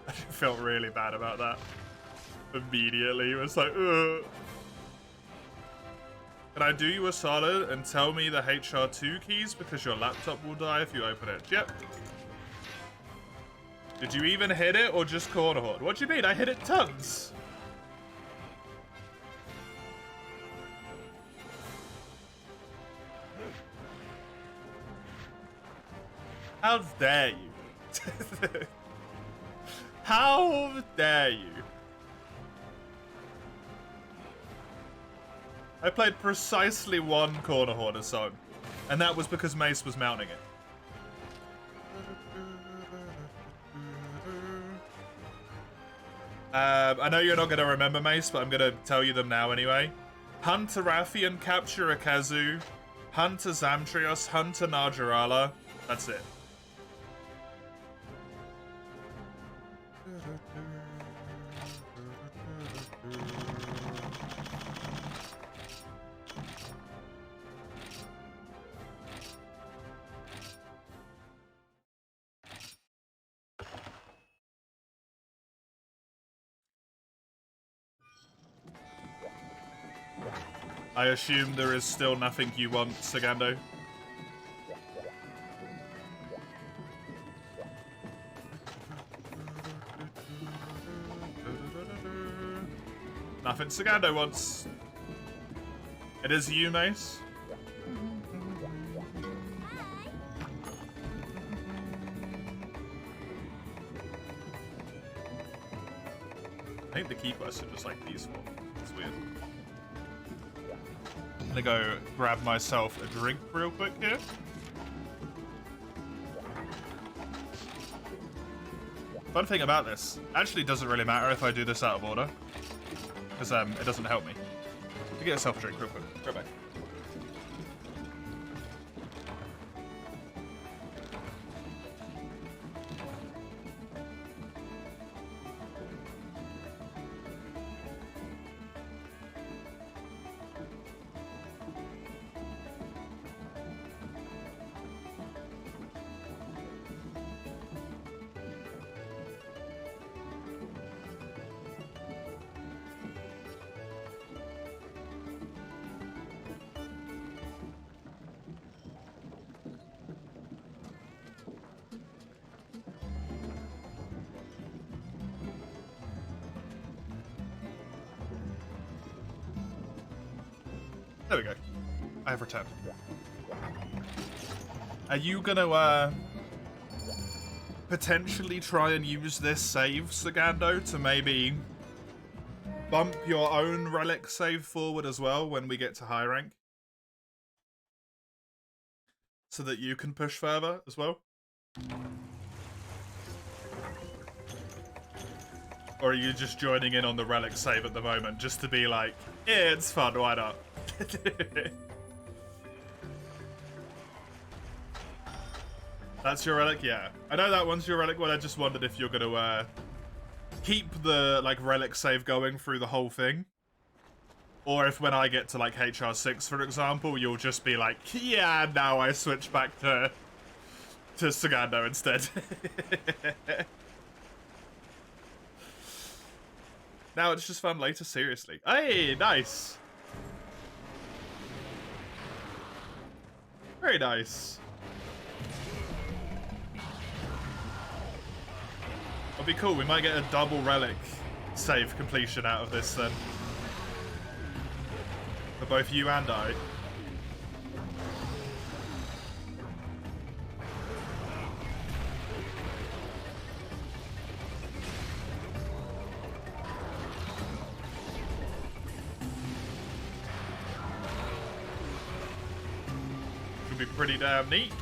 Speaker 1: I felt really bad about that. Immediately, it was like, ugh. Can I do you a solid and tell me the HR2 keys because your laptop will die if you open it? Yep. Did you even hit it or just corner horde? What do you mean? I hit it tons. How dare you? How dare you? I played precisely one corner horde song, and that was because Mace was mounting it. I know you're not going to remember Mace, but I'm going to tell you them now anyway. Hunter Rathian, Capture Akazu, Hunter Zamtrios, Hunter Najarala. That's it. I assume there is still nothing you want, Sagando. Nothing Sagando wants. It is you, Mace. I think the key quests are just like peaceful. It's weird. I'm gonna go grab myself a drink real quick here. Fun thing about this, actually doesn't really matter if I do this out of order, because it doesn't help me. Get yourself a drink real quick. Right back. There we go. I have returned. Are you gonna, potentially try and use this save, Sagando, to maybe bump your own Relic save forward as well when we get to high rank? So that you can push further as well? Or are you just joining in on the Relic save at the moment, just to be like, yeah, it's fun, why not? That's your Relic? Yeah. I know that one's your Relic one, I just wondered if you're gonna, keep the, like, Relic save going through the whole thing. Or if when I get to, like, HR6, for example, you'll just be like, yeah, now I switch back to Sagando instead. Now it's just fun later, seriously. Hey, nice. Very nice. It'll be cool. We might get a double relic save completion out of this then. For both you and I. Could be pretty damn neat.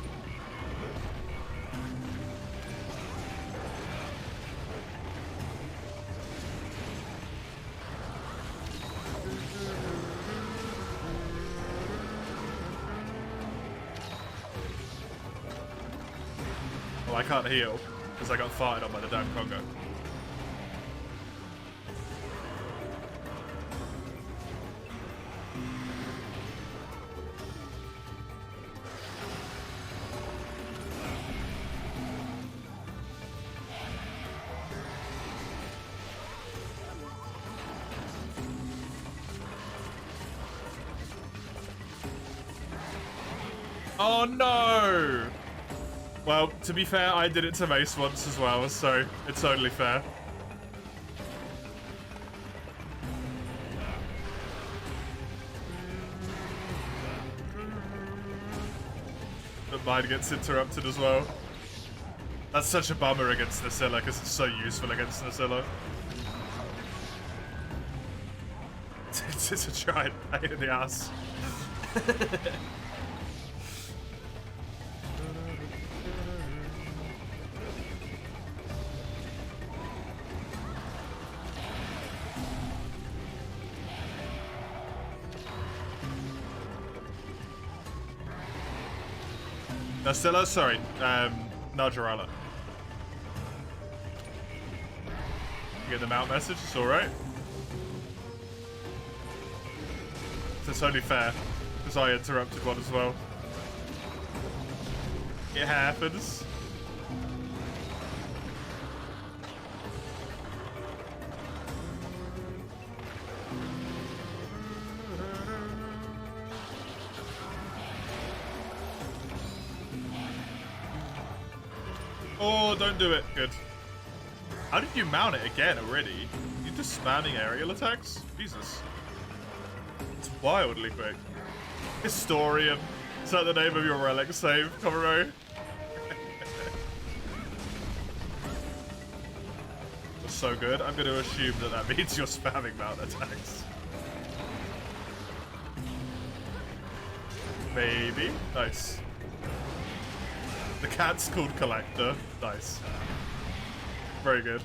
Speaker 1: Well, I can't heal because I got farted on by the damn Congo. Oh no! Well, to be fair, I did it to Mace once as well, so it's only fair. But mine gets interrupted as well. That's such a bummer against Nacilla, because it's so useful against Nacilla. It's a giant pain in the ass. Nacilla? Sorry, Najarala. You get the mount message? It's alright. It's only fair, because I interrupted one as well. It happens. Oh, don't do it. Good. How did you mount it again already? You're just spamming aerial attacks? Jesus. It's wildly quick. Historian. Is that the name of your relic save, Comero? That's so good. I'm going to assume that that means you're spamming mount attacks. Maybe. Nice. The cat's called Collector. Nice. Very good.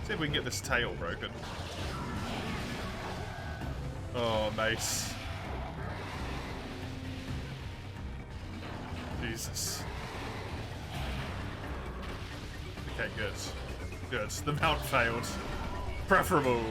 Speaker 1: See if we can get this tail broken. Oh, Mace. Jesus. Okay, good. Good. The mount failed. Preferable.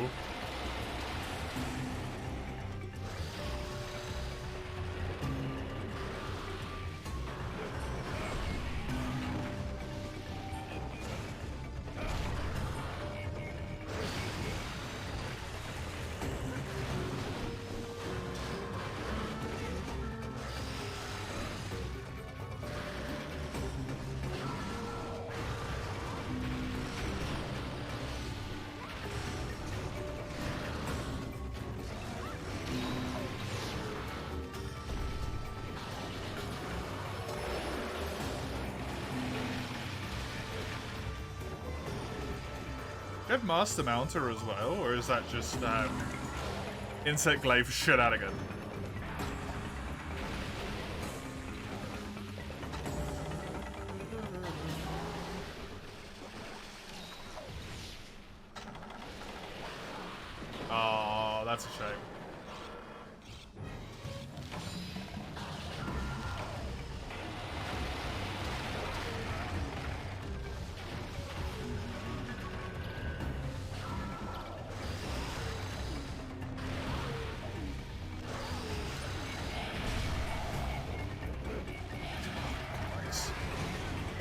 Speaker 1: Do you have Master Mounter as well, or is that just Insect Glaive shenanigan? Oh, that's a shame.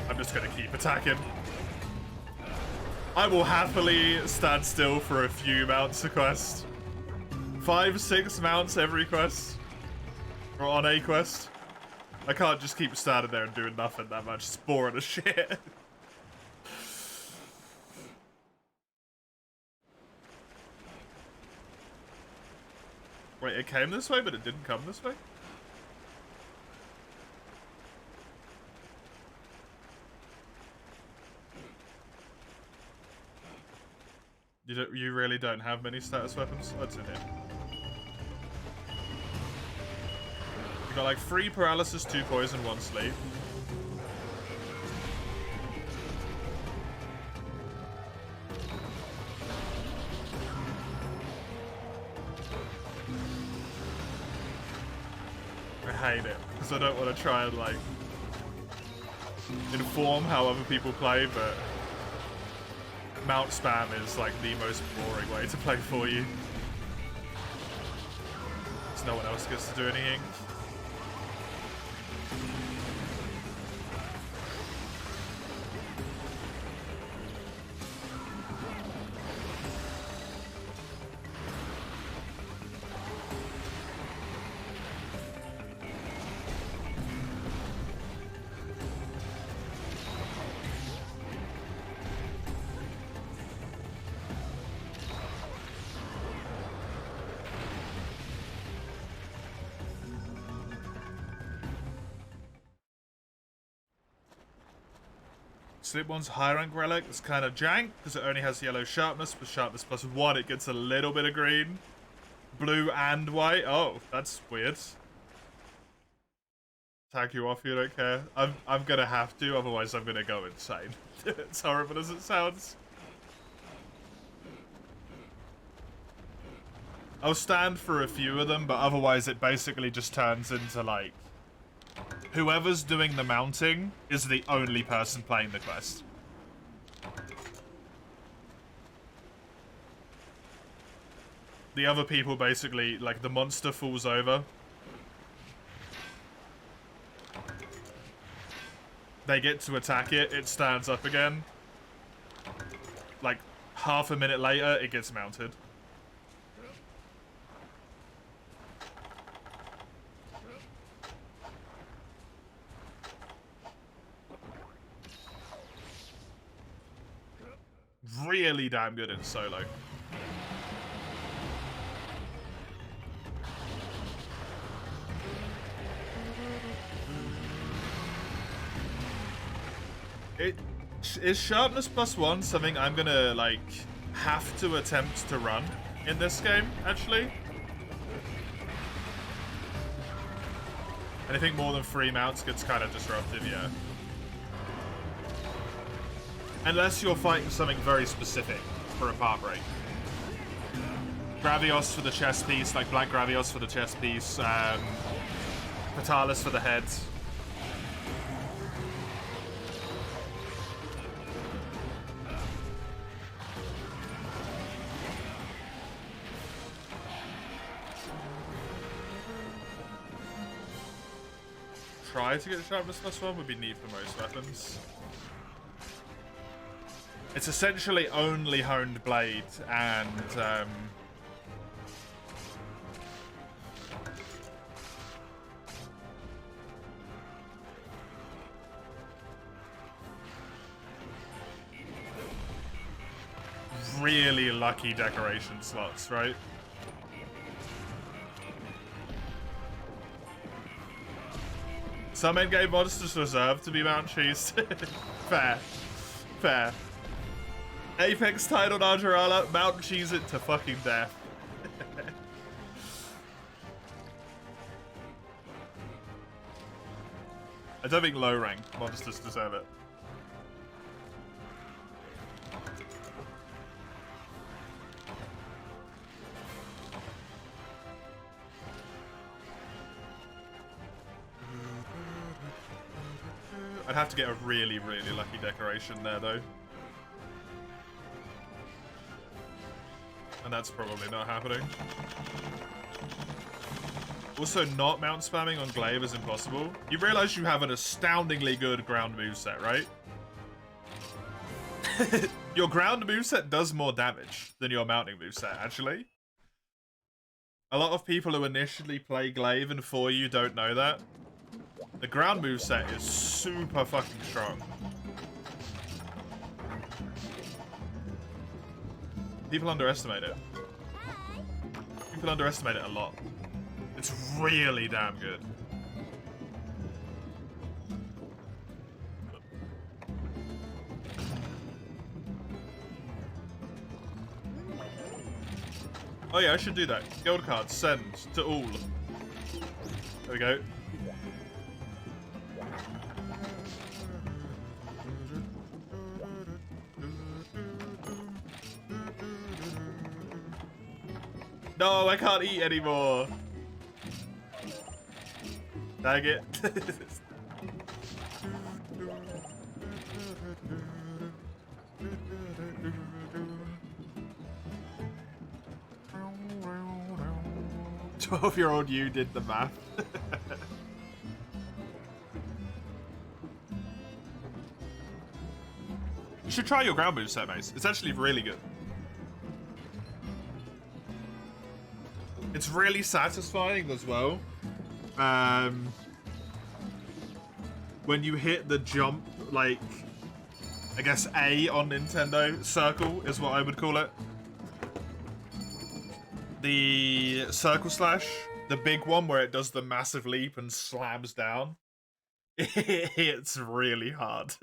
Speaker 1: I'm just gonna keep attacking. I will happily stand still for a few mounts a quest. 5, 6 mounts every quest. Or on a quest. I can't just keep standing there and doing nothing that much. It's boring as shit. Wait, it came this way, but it didn't come this way? You really don't have many status weapons? What's in here? You got like 3 paralysis, 2 poison, 1 sleep. I hate it, because I don't want to try and like inform how other people play, but mount spam is like the most boring way to play for you. Because no one else gets to do anything. Slip 1's high rank relic. It's kind of jank because it only has yellow sharpness, but sharpness plus 1 it gets a little bit of green. Blue and white. Oh, that's weird. Tag you off, you don't care. I'm gonna have to, otherwise I'm gonna go insane. It's horrible as it sounds. I'll stand for a few of them, but otherwise it basically just turns into like whoever's doing the mounting is the only person playing the quest. The other people basically, like, the monster falls over. They get to attack it, it stands up again. Like, half a minute later, it gets mounted. Really damn good in solo. Is sharpness plus 1 something I'm gonna, like, have to attempt to run in this game, actually? Anything more than 3 mounts gets kind of disruptive, yeah. Unless you're fighting something very specific for a part break. Gravios for the chest piece, like Black Gravios for the chest piece, Fatalis for the head. Try to get sharpness plus 1 would be neat for most weapons. It's essentially only honed blade and really lucky decoration slots, right? Some endgame monsters deserve to be Mount Cheese. Fair. Fair. Apex titled Argerala, Mount Cheese it to fucking death. I don't think low rank monsters deserve it. I'd have to get a really, really lucky decoration there, though. And that's probably not happening. Also, not mount spamming on Glaive is impossible. You realize you have an astoundingly good ground moveset, right? Your ground moveset does more damage than your mounting moveset, actually. A lot of people who initially play Glaive and 4U don't know that. The ground moveset is super fucking strong. People underestimate it. People underestimate it a lot. It's really damn good. Oh yeah, I should do that. Guild card, send to all. There we go. No, I can't eat anymore. Dang it. 12-year-old you did the math. You should try your ground move set, Mace. It's actually really good. It's really satisfying as well. When you hit the jump, like, I guess A on Nintendo, circle is what I would call it. The circle slash, the big one where it does the massive leap and slams down. It's really hard.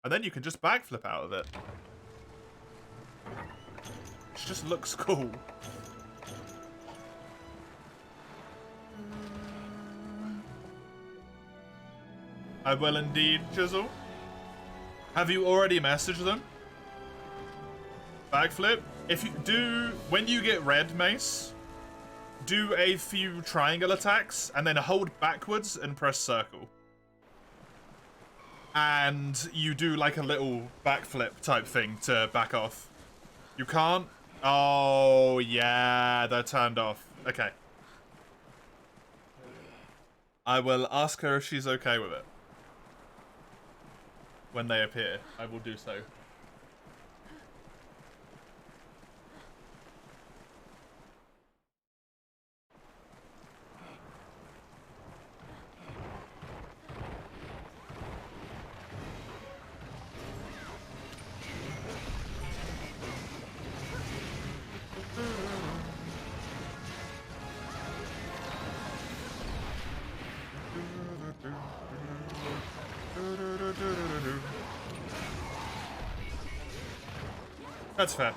Speaker 1: And then you can just backflip out of it. It just looks cool. I will indeed, Chisel. Have you already messaged them? Backflip? If you do, when you get red, Mace, do a few triangle attacks and then hold backwards and press circle. And you do like a little backflip type thing to back off. You can't? Oh, yeah, they're turned off. Okay. I will ask her if she's okay with it. When they appear, I will do so. That's fair.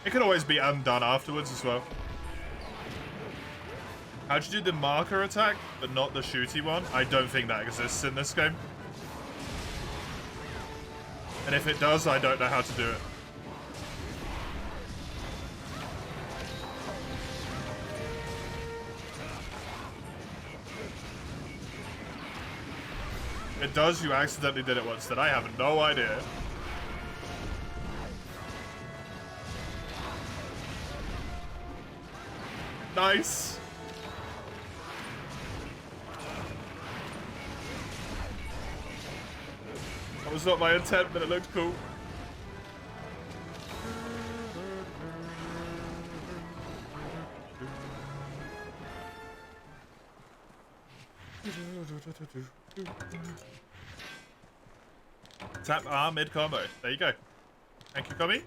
Speaker 1: It could always be undone afterwards as well. How'd you do the marker attack, but not the shooty one? I don't think that exists in this game. And if it does, I don't know how to do it. It does, you accidentally did it once, then I have no idea. Nice. That was not my intent, but it looked cool. Tap R mid combo. There you go. Thank you, Kami.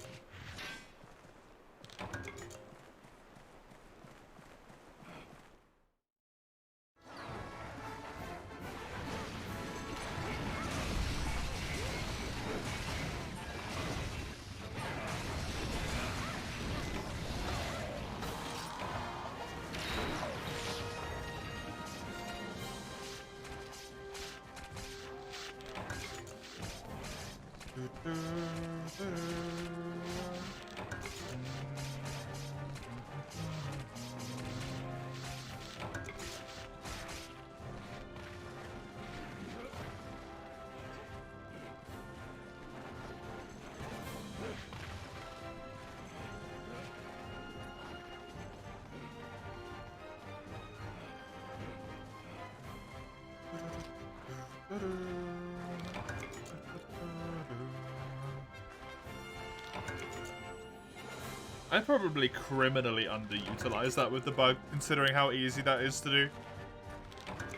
Speaker 1: I probably criminally underutilized that with the bug, considering how easy that is to do.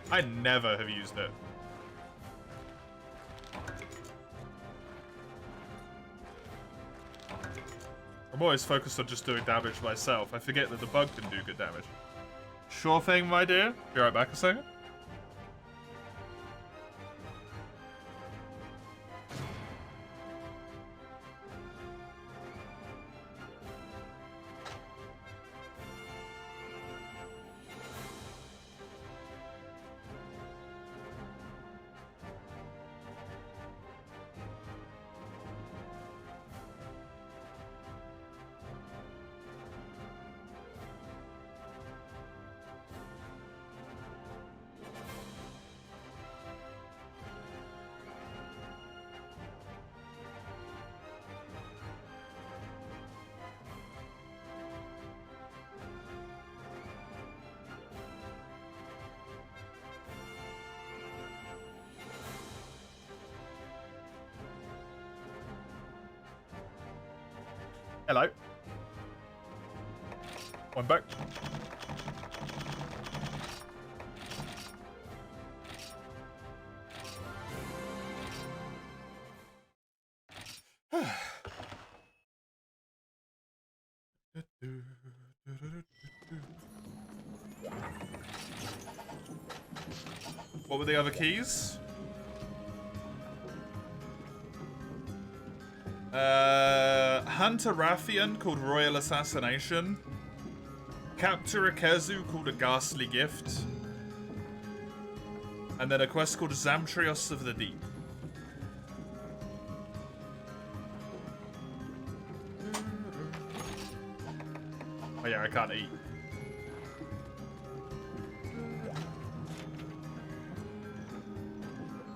Speaker 1: I never have used it. I'm always focused on just doing damage myself. I forget that the bug can do good damage. Sure thing, my dear. Be right back a second. Hello. I'm back. What were the other keys? Hunter Rathian called Royal Assassination. Capture a Kezu called A Ghastly Gift. And then a quest called Zamtrios of the Deep. Oh yeah, I can't eat.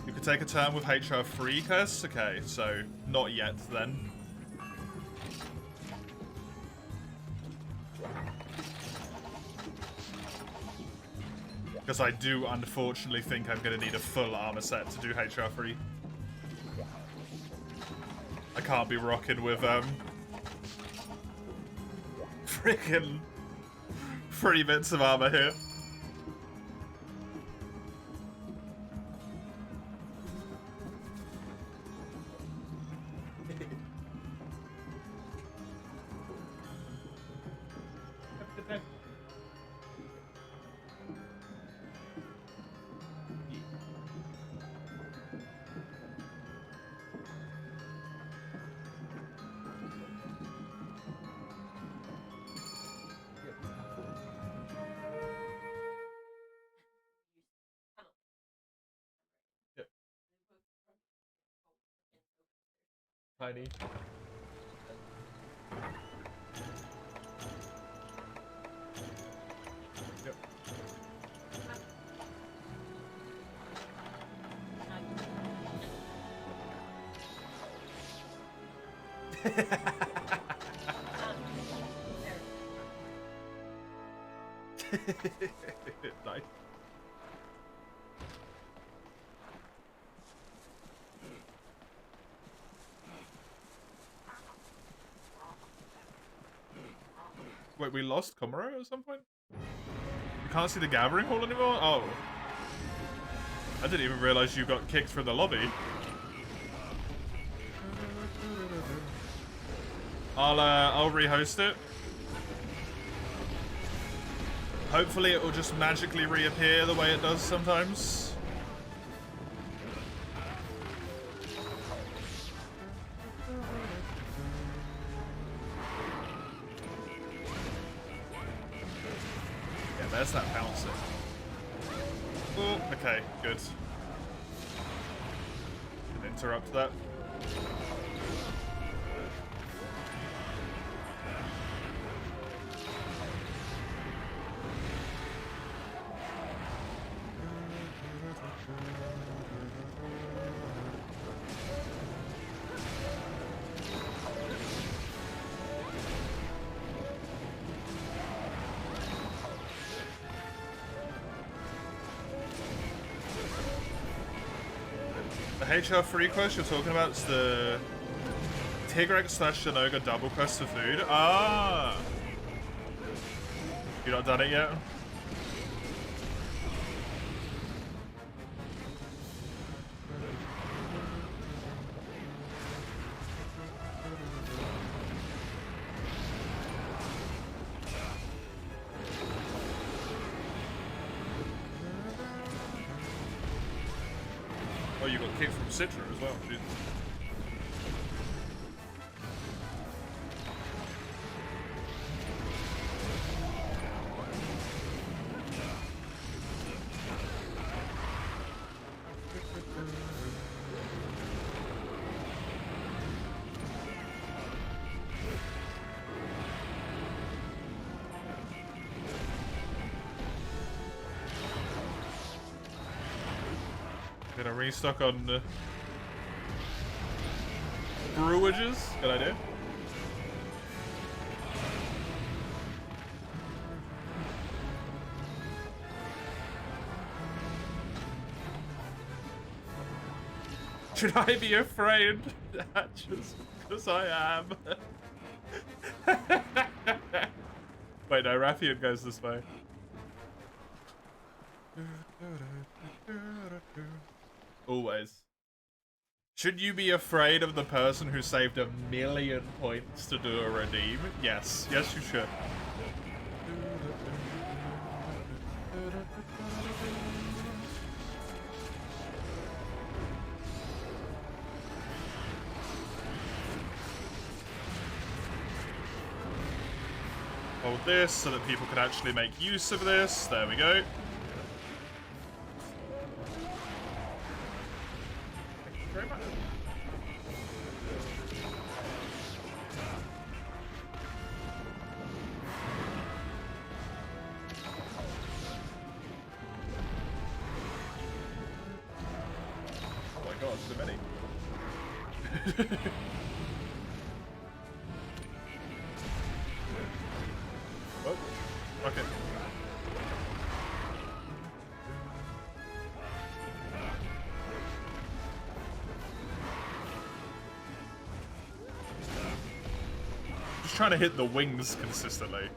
Speaker 1: You could take a turn with HR3 quests? Okay, so not yet then. Because I do unfortunately think I'm going to need a full armor set to do HR3. I can't be rocking with freaking 3 bits of armor here. Tiny. Yep. Nice. Wait, we lost Komuro at some point? You can't see the gathering hall anymore? Oh. I didn't even realize you got kicked from the lobby. I'll rehost it. Hopefully it will just magically reappear the way it does sometimes. Yeah, there's that bouncing. Oh, okay, good. Didn't interrupt that. HR3 quest you're talking about is the Tigrex slash Shinoga double quest for food? Ah! You not done it yet? Oh, you got kicked from Citra as well. Jesus. Gonna restock on brewages. Good idea. Should I be afraid? Just because I am. Wait, no, Rathian goes this way. Always. Should you be afraid of the person who saved 1,000,000 points to do a redeem? Yes. Yes, you should. Hold this so that people can actually make use of this. There we go. Oh, okay. Just trying to hit the wings consistently.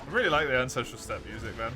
Speaker 1: I really like the ancestral step music, man.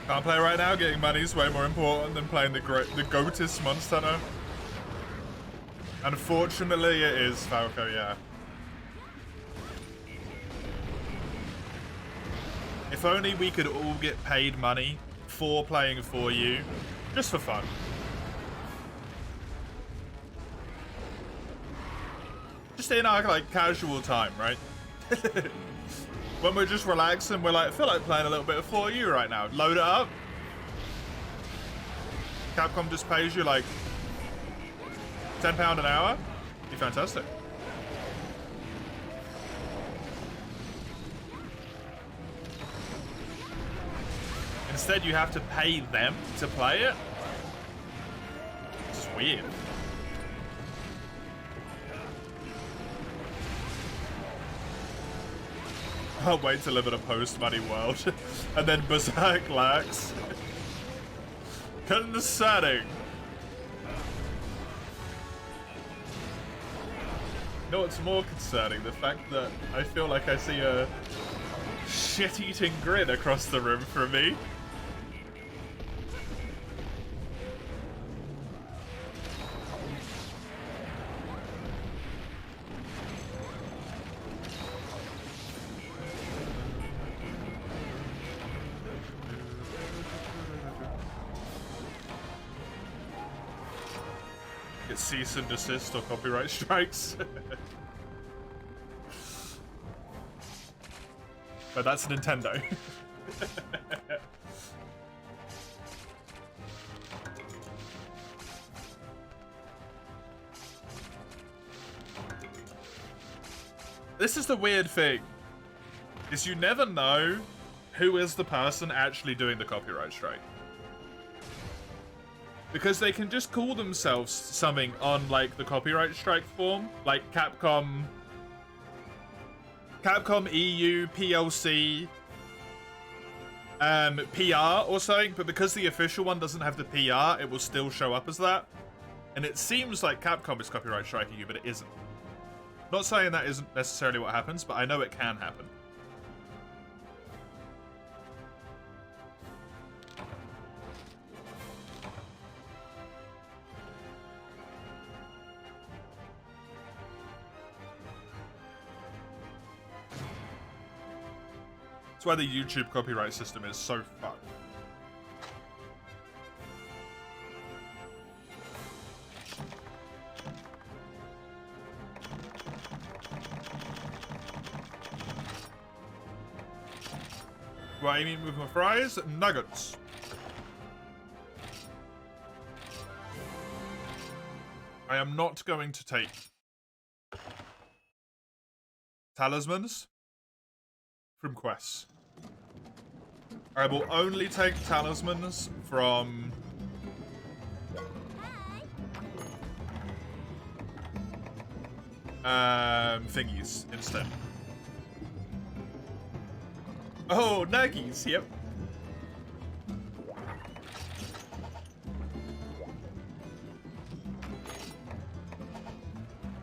Speaker 1: Can't play right now, getting money is way more important than playing the GOATest Monster Hunter. Unfortunately, it is, Falco, yeah. If only we could all get paid money for playing 4U, just for fun. Just in our, like, casual time, right? When we're just relaxing, we're like, I feel like playing a little bit of 4U right now. Load it up. Capcom just pays you like £10 an hour. Be fantastic. Instead, you have to pay them to play it. It's just weird. I'll wait to live in a post-money world. And then Berserk lacks. Concerning. You know what's more concerning? The fact that I feel like I see a shit-eating grin across the room from me. Get cease and desist or copyright strikes. But that's Nintendo. This is the weird thing, is you never know who is the person actually doing the copyright strike. Because they can just call themselves something on, like, the copyright strike form, like Capcom EU, PLC, PR or something, but because the official one doesn't have the PR, it will still show up as that. And it seems like Capcom is copyright striking you, but it isn't. Not saying that isn't necessarily what happens, but I know it can happen. That's why the YouTube copyright system is so fucked. What I mean with my fries? Nuggets. I am not going to take talismans from quests. I will only take talismans from thingies instead. Oh, nuggies, yep.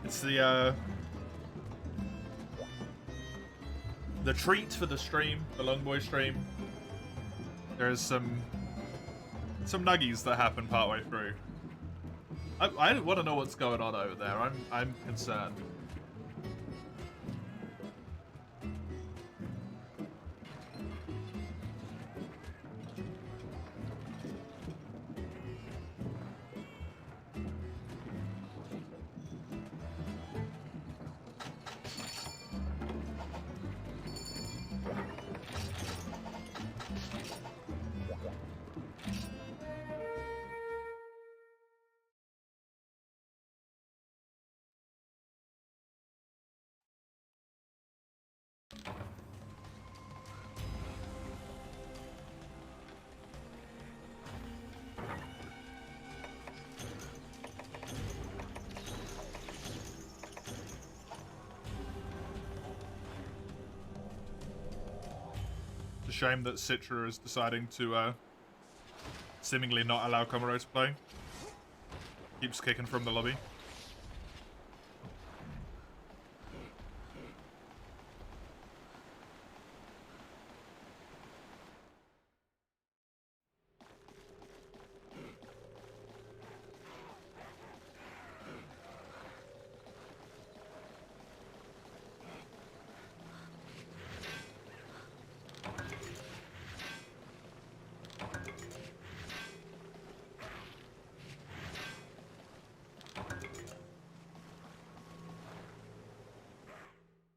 Speaker 1: It's the treat for the stream, the Longboy stream. There's some nuggies that happen partway through. I want to know what's going on over there. I'm concerned. Shame that Citra is deciding to seemingly not allow Komuro to play. Keeps kicking from the lobby.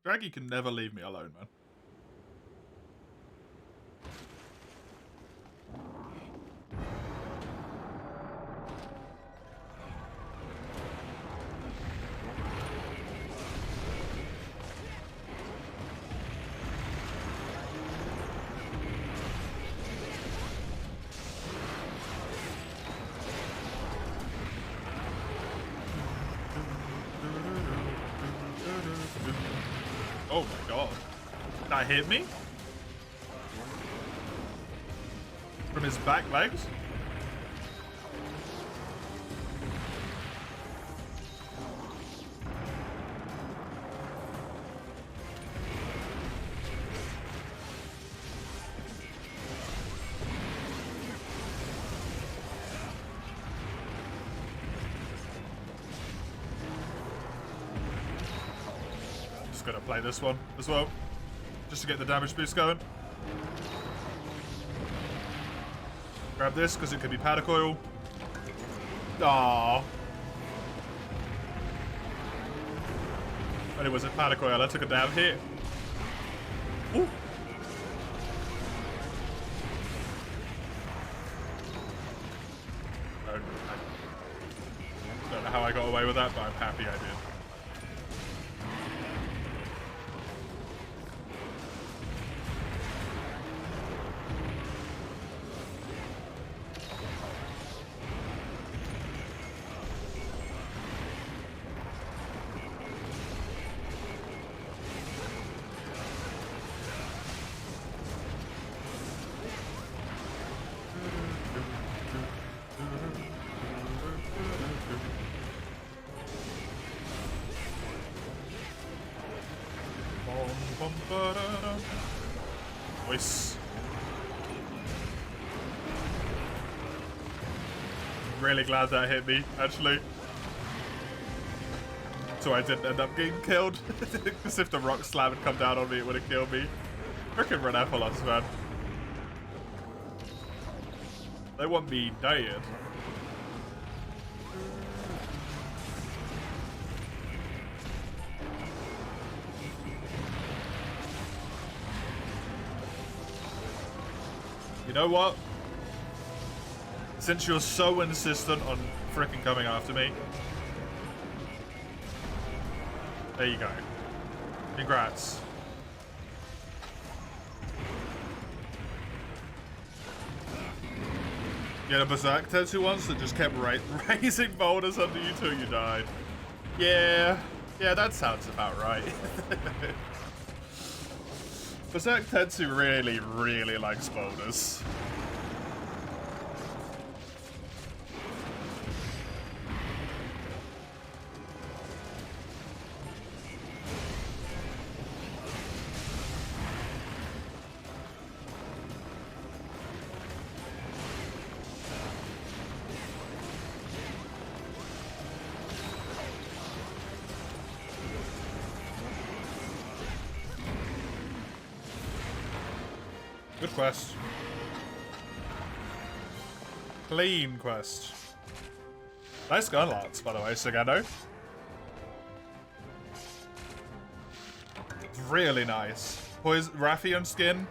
Speaker 1: Draggy can never leave me alone, man. Oh my god. That hit me? From his back legs? Gonna play this one as well, just to get the damage boost going. Grab this because it could be powder coil. Aww. And it was a panic oil. I took a damn hit. Ooh. I don't know how I got away with that, but I'm happy I did. Nice. Really glad that hit me, actually. So I didn't end up getting killed. Because if the rock slam had come down on me, it would have killed me. Frickin' Renepolos, man. They want me dead. You know what? Since you're so insistent on frickin' coming after me, there you go. Congrats. You had a Berserk Tetsu once that just kept raising boulders under you till you died. Yeah, that sounds about right. Berserk Tetsu really, really likes boulders. Good quest. Clean quest. Nice gun lots, by the way, Sagano. Really nice. Rathian skin.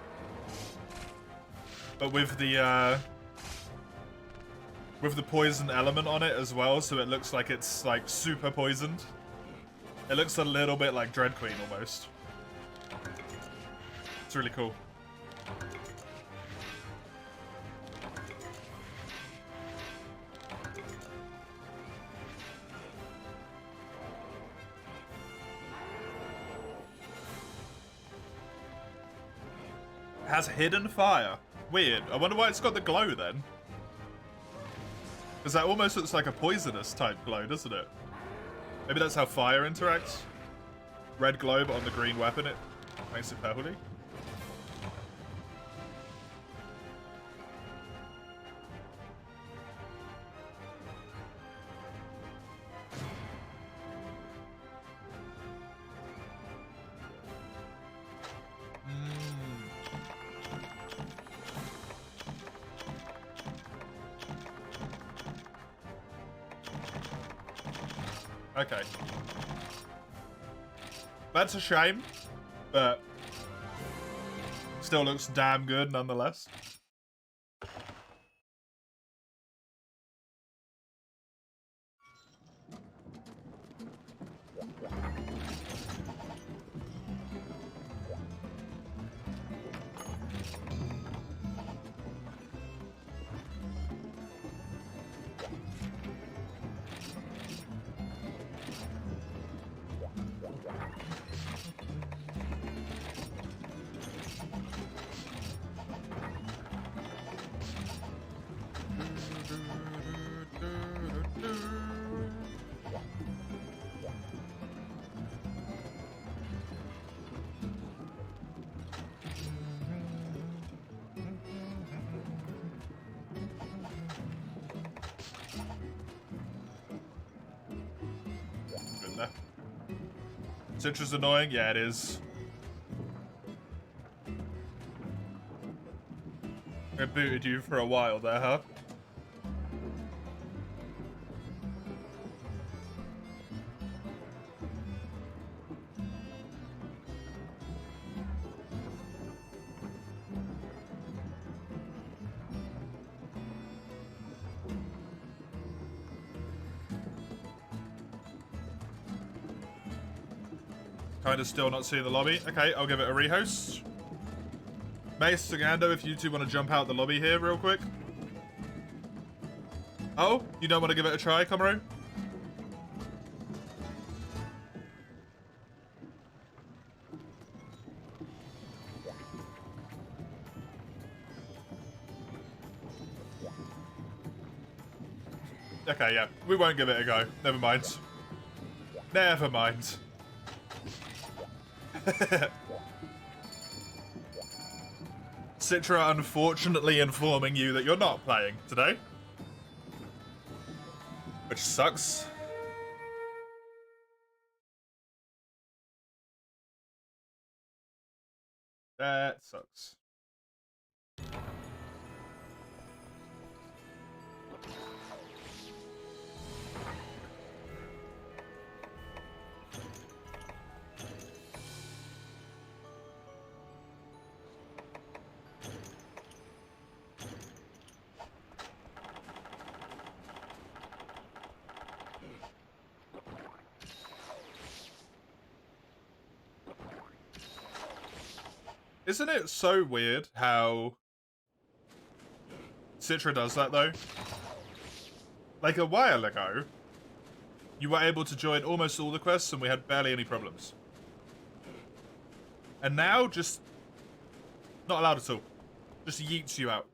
Speaker 1: But with the poison element on it as well, so it looks like it's like super poisoned. It looks a little bit like Dread Queen almost. It's really cool. Has hidden fire. Weird. I wonder why it's got the glow then. Because that almost looks like a poisonous type glow, doesn't it? Maybe that's how fire interacts. Red glow, but on the green weapon it makes it purpley. Okay. That's a shame, but still looks damn good nonetheless. Citra's annoying? Yeah, it is. I booted you for a while there, huh? Kind of still not seeing the lobby. Okay, I'll give it a rehost. Mace, Sagando, if you two want to jump out the lobby here real quick. Oh, you don't want to give it a try, Komaru? Okay, yeah. We won't give it a go. Never mind. Never mind. Citra unfortunately informing you that you're not playing today. Which sucks. That sucks. Isn't it so weird how Citra does that, though? Like, a while ago, you were able to join almost all the quests and we had barely any problems. And now, just not allowed at all. Just yeets you out.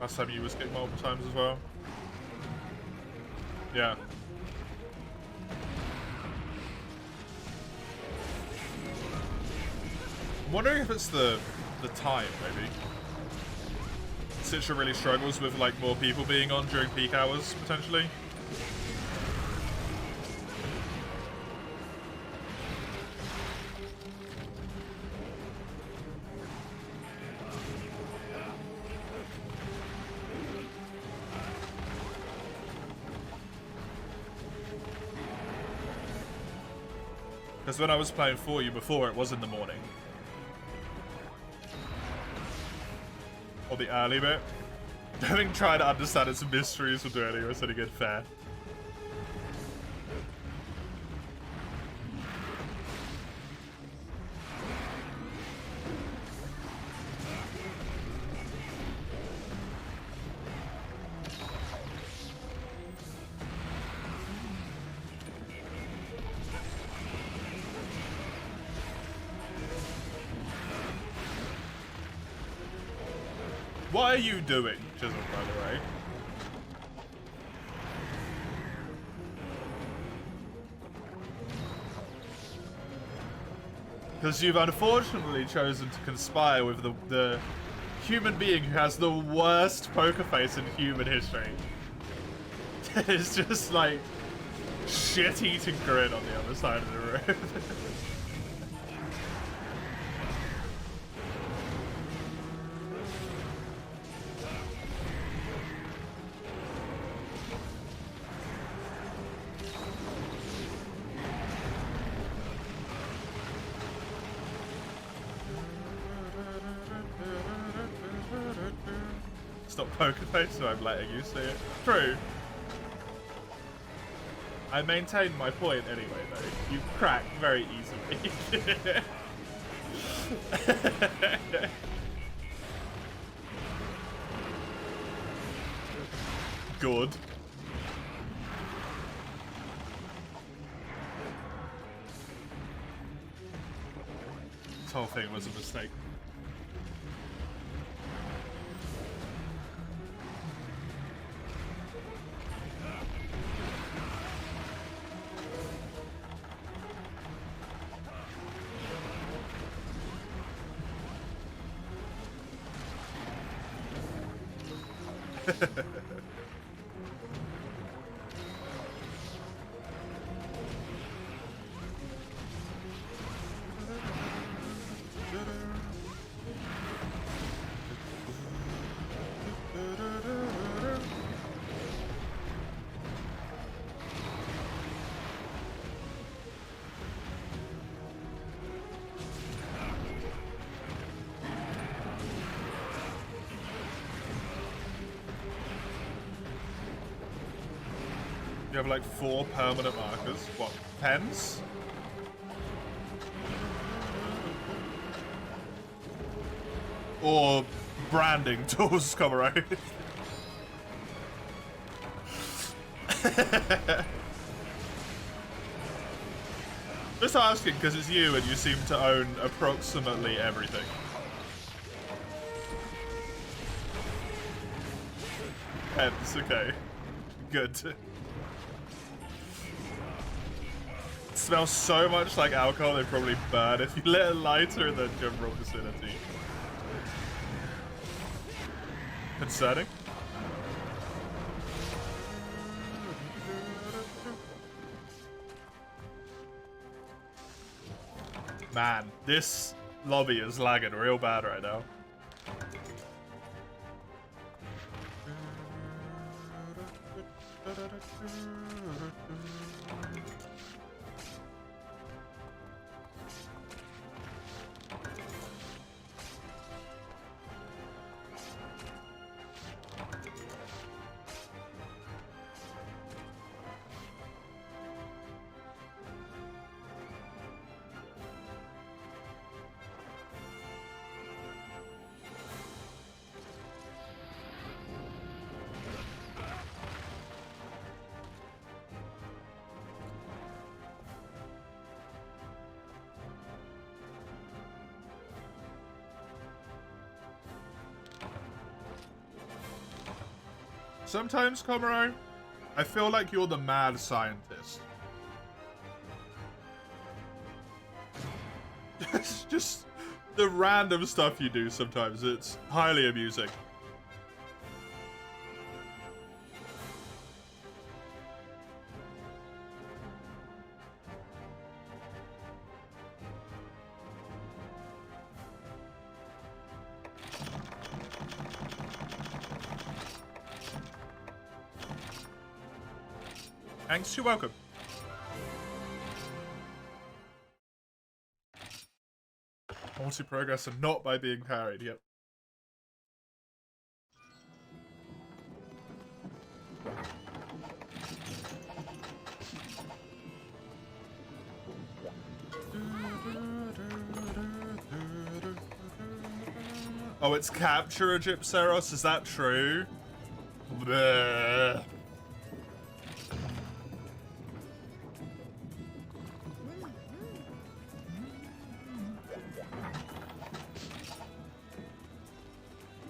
Speaker 1: Last time you was kicked multiple times as well. Yeah. I'm wondering if it's the time, maybe. Citra really struggles with, like, more people being on during peak hours, potentially. Because when I was playing for you before, it was in the morning. Or the early bit. Having tried to understand its mysteries will do any any good fair. What are you doing, Chisel, by the way? Because you've unfortunately chosen to conspire with the human being who has the worst poker face in human history. It's just like shit-eating grin on the other side of the room. Stop poker face, so I'm letting you see it. True. I maintain my point anyway, though. You crack very easily. Good. This whole thing was a mistake. You have like 4 permanent markers. What? Pens? Or branding tools, come right. Just asking because it's you and you seem to own approximately everything. Pens, okay. Good. It smells so much like alcohol, they probably burn if you lit a lighter in the general vicinity. Concerning. Man, this lobby is lagging real bad right now. Sometimes, Komuro, I feel like you're the mad scientist. Just the random stuff you do sometimes, it's highly amusing. Thanks, you're welcome. Multi-progress and not by being carried, yep. Oh, it's capture a Gypseros, is that true? Bleh.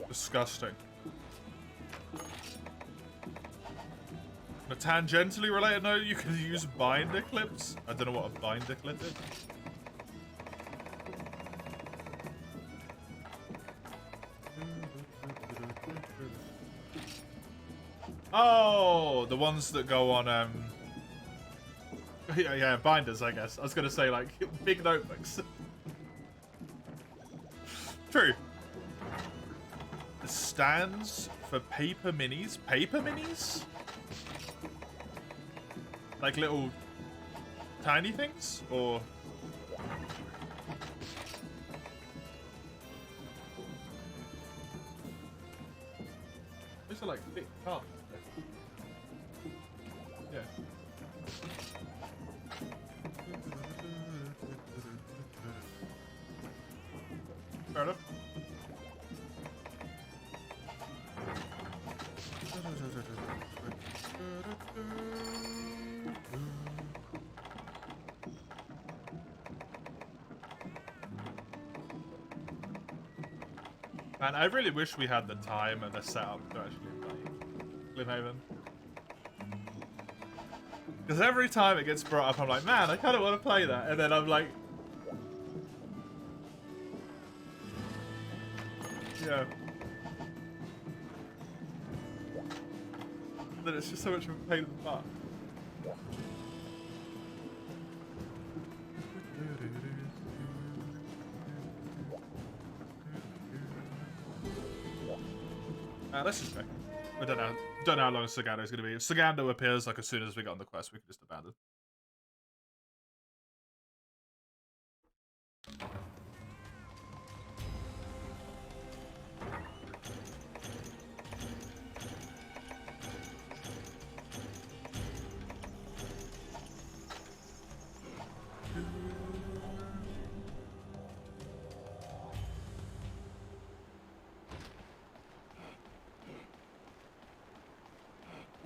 Speaker 1: Disgusting. On a tangentially related note, you can use binder clips. I don't know what a binder clip is. Oh, the ones that go on, yeah, binders, I guess. I was gonna say, like, big notebooks. True. Stands for paper minis. Paper minis? Like little tiny things? Or... these are like thick cards. Yeah. Fair enough. Man, I really wish we had the time and the setup to actually play Gloomhaven. Because every time it gets brought up, I'm like, man, I kind of want to play that. And then I'm like... yeah. And then it's just so much of a pain in the butt. Let's just check. I don't know how long Sagando is going to be. If Sagando appears like as soon as we get on the quest, we can just abandon.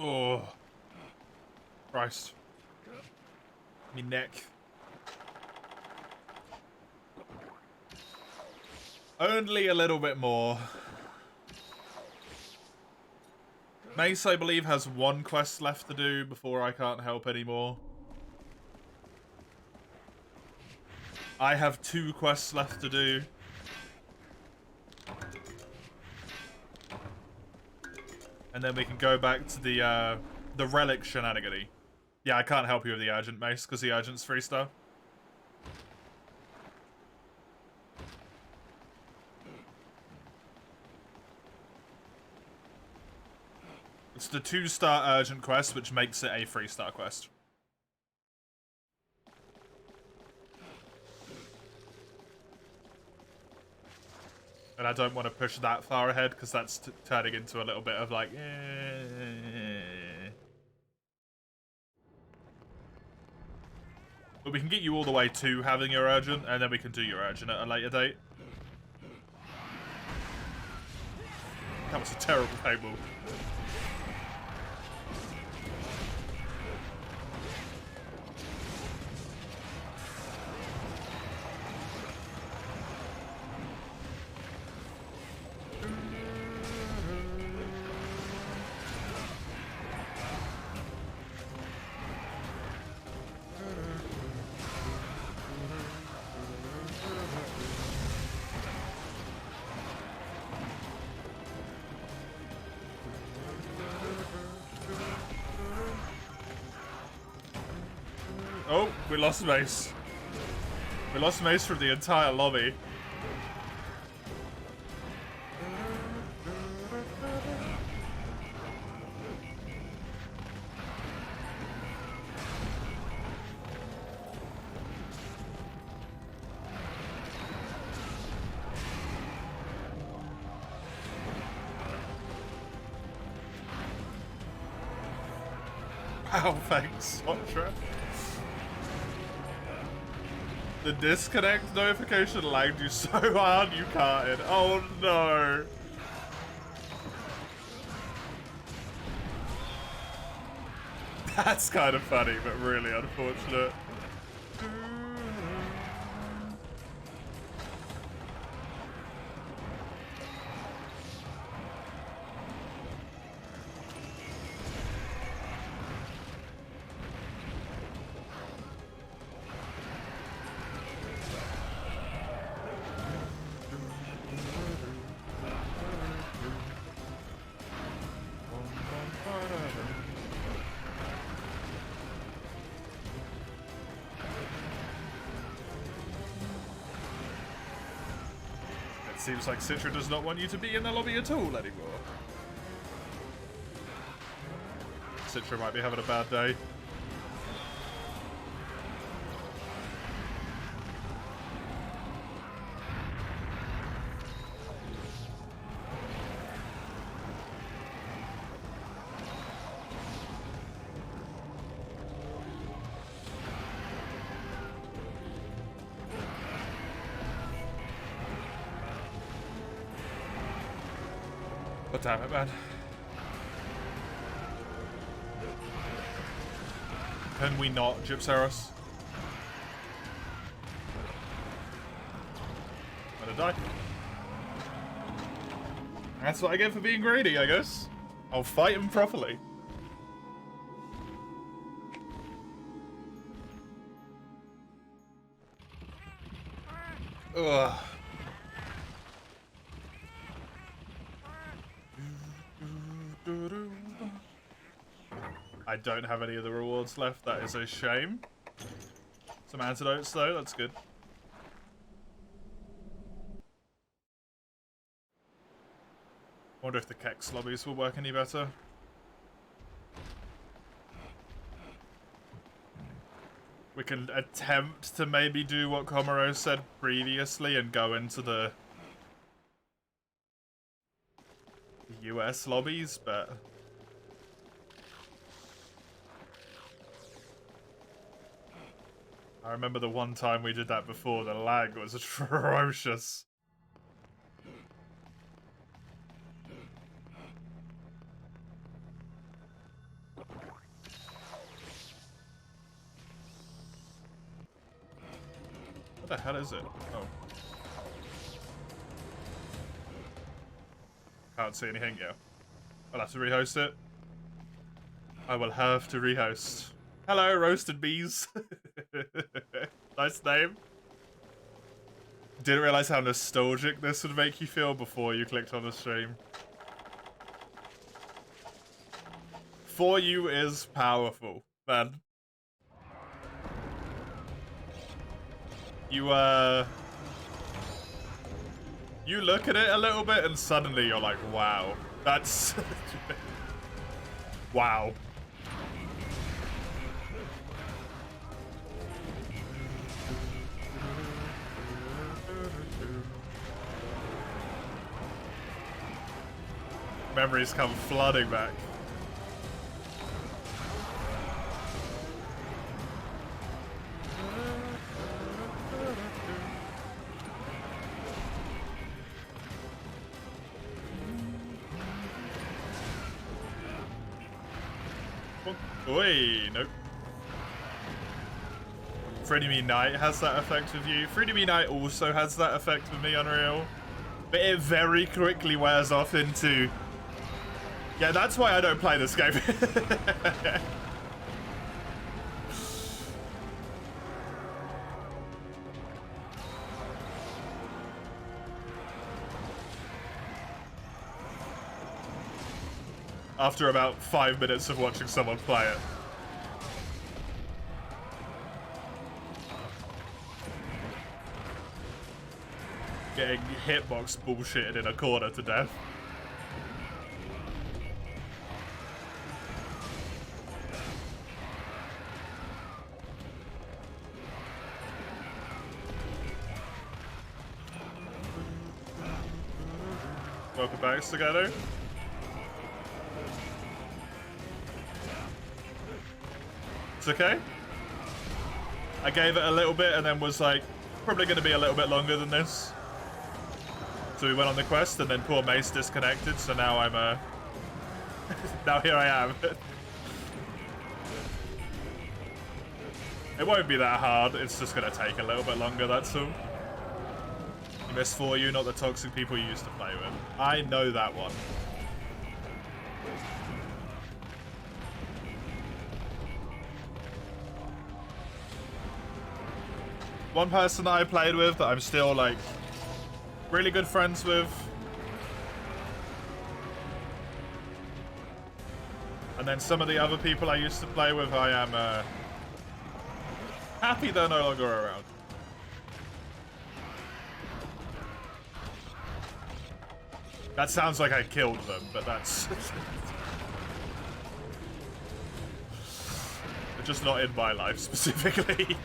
Speaker 1: Oh. Christ. Me neck. Only a little bit more. Mace, I believe, has one quest left to do before I can't help anymore. I have 2 quests left to do. And then we can go back to the Relic shenanigans. Yeah, I can't help you with the Urgent, Mace, because the Urgent's 3-star. It's the 2-star Urgent quest, which makes it a 3-star quest. And I don't want to push that far ahead, because that's turning into a little bit of like... But we can get you all the way to having your Urgent, and then we can do your Urgent at a later date. That was a terrible table. Oh, we lost Mace. We lost Mace from the entire lobby. Wow, thanks, Sotra. The disconnect notification lagged you so hard you can't. Oh no. That's kind of funny, but really unfortunate. Seems like Citra does not want you to be in the lobby at all anymore. Citra might be having a bad day. God damn it, man. Can we not Gypsaros? I'm gonna die. That's what I get for being greedy, I guess. I'll fight him properly. Ugh. I don't have any of the rewards left. That is a shame. Some antidotes, though. That's good. Wonder if the Kex lobbies will work any better. We can attempt to maybe do what Komuro said previously and go into the US lobbies, but... I remember the one time we did that before, the lag was atrocious. What the hell is it? Oh. Can't see anything yet. I'll have to rehost it. I will have to rehost. Hello, Roasted Bees. Nice name. Didn't realize how nostalgic this would make you feel before you clicked on the stream. 4U is powerful, man. You look at it a little bit and suddenly you're like, wow, that's... wow. Memories come flooding back. Oi, nope. Freddie Me Night has that effect with you. Freddie Me Night also has that effect with me, Unreal. But it very quickly wears off into... Yeah, that's why I don't play this game. After about 5 minutes of watching someone play it. Getting hitbox bullshitted in a corner to death. Welcome back together. It's okay. I gave it a little bit and then was like, probably going to be a little bit longer than this. So we went on the quest and then poor Mace disconnected, so now I'm now here I am. It won't be that hard, it's just going to take a little bit longer, that's all. MH4U, not the toxic people you used to play with. I know that one. One person that I played with that I'm still like really good friends with. And then some of the other people I used to play with, I am happy they're no longer around. That sounds like I killed them, but that's... just not in my life specifically.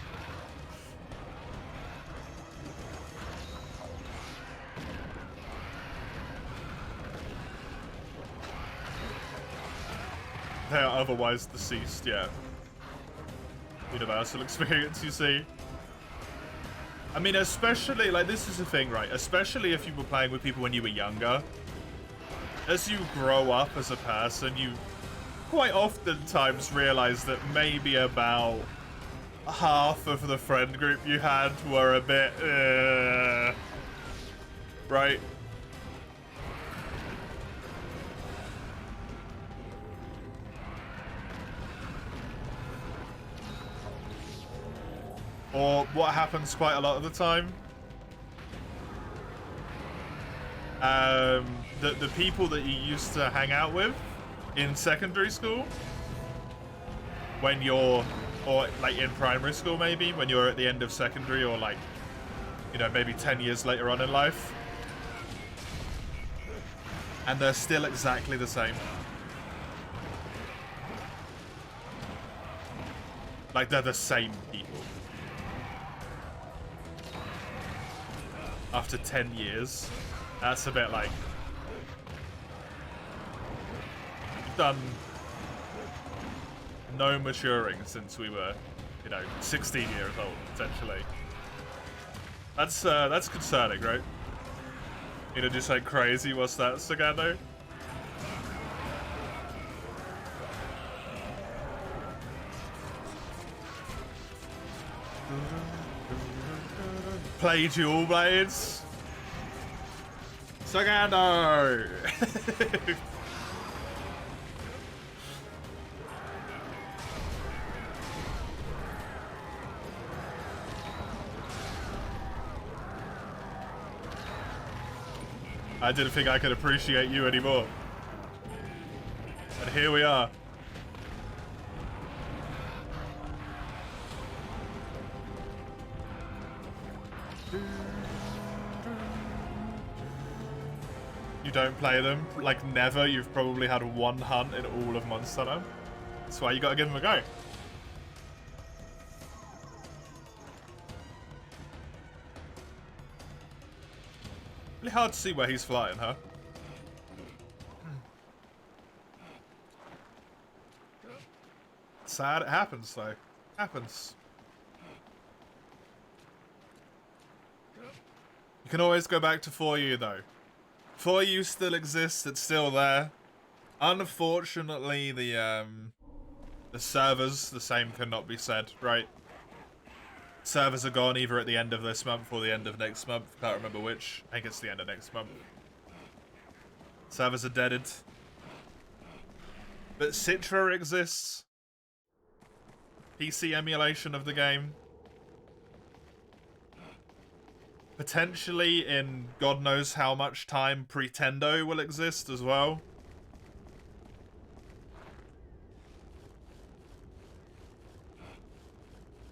Speaker 1: They are otherwise deceased, yeah. Universal experience, you see. I mean, especially, like, this is the thing, right? Especially if you were playing with people when you were younger. As you grow up as a person, you quite oftentimes realize that maybe about half of the friend group you had were a bit, right? Or what happens quite a lot of the time, the people that you used to hang out with in secondary school, when you're, or like in primary school maybe, when you're at the end of secondary, or like, you know, maybe 10 years later on in life, and they're still exactly the same. Like, they're the same people. After 10 years, that's a bit like, you've done no maturing since we were, you know, 16 years old, essentially. That's concerning, right? You know, just like crazy, what's that, Sagando? play dual blades. Sagando! I didn't think I could appreciate you anymore. And here we are. You don't play them? Like never? You've probably had one hunt in all of Monster Hunter. That's why you gotta give them a go. Really hard to see where he's flying, huh? Sad it happens, though. Happens. You can always go back to 4U, though. 4U still exists, it's still there. Unfortunately, the servers, the same cannot be said, right? Servers are gone either at the end of this month or the end of next month. Can't remember which. I think it's the end of next month. Servers are deaded. But Citra exists. PC emulation of the game. Potentially in God knows how much time Pretendo will exist as well.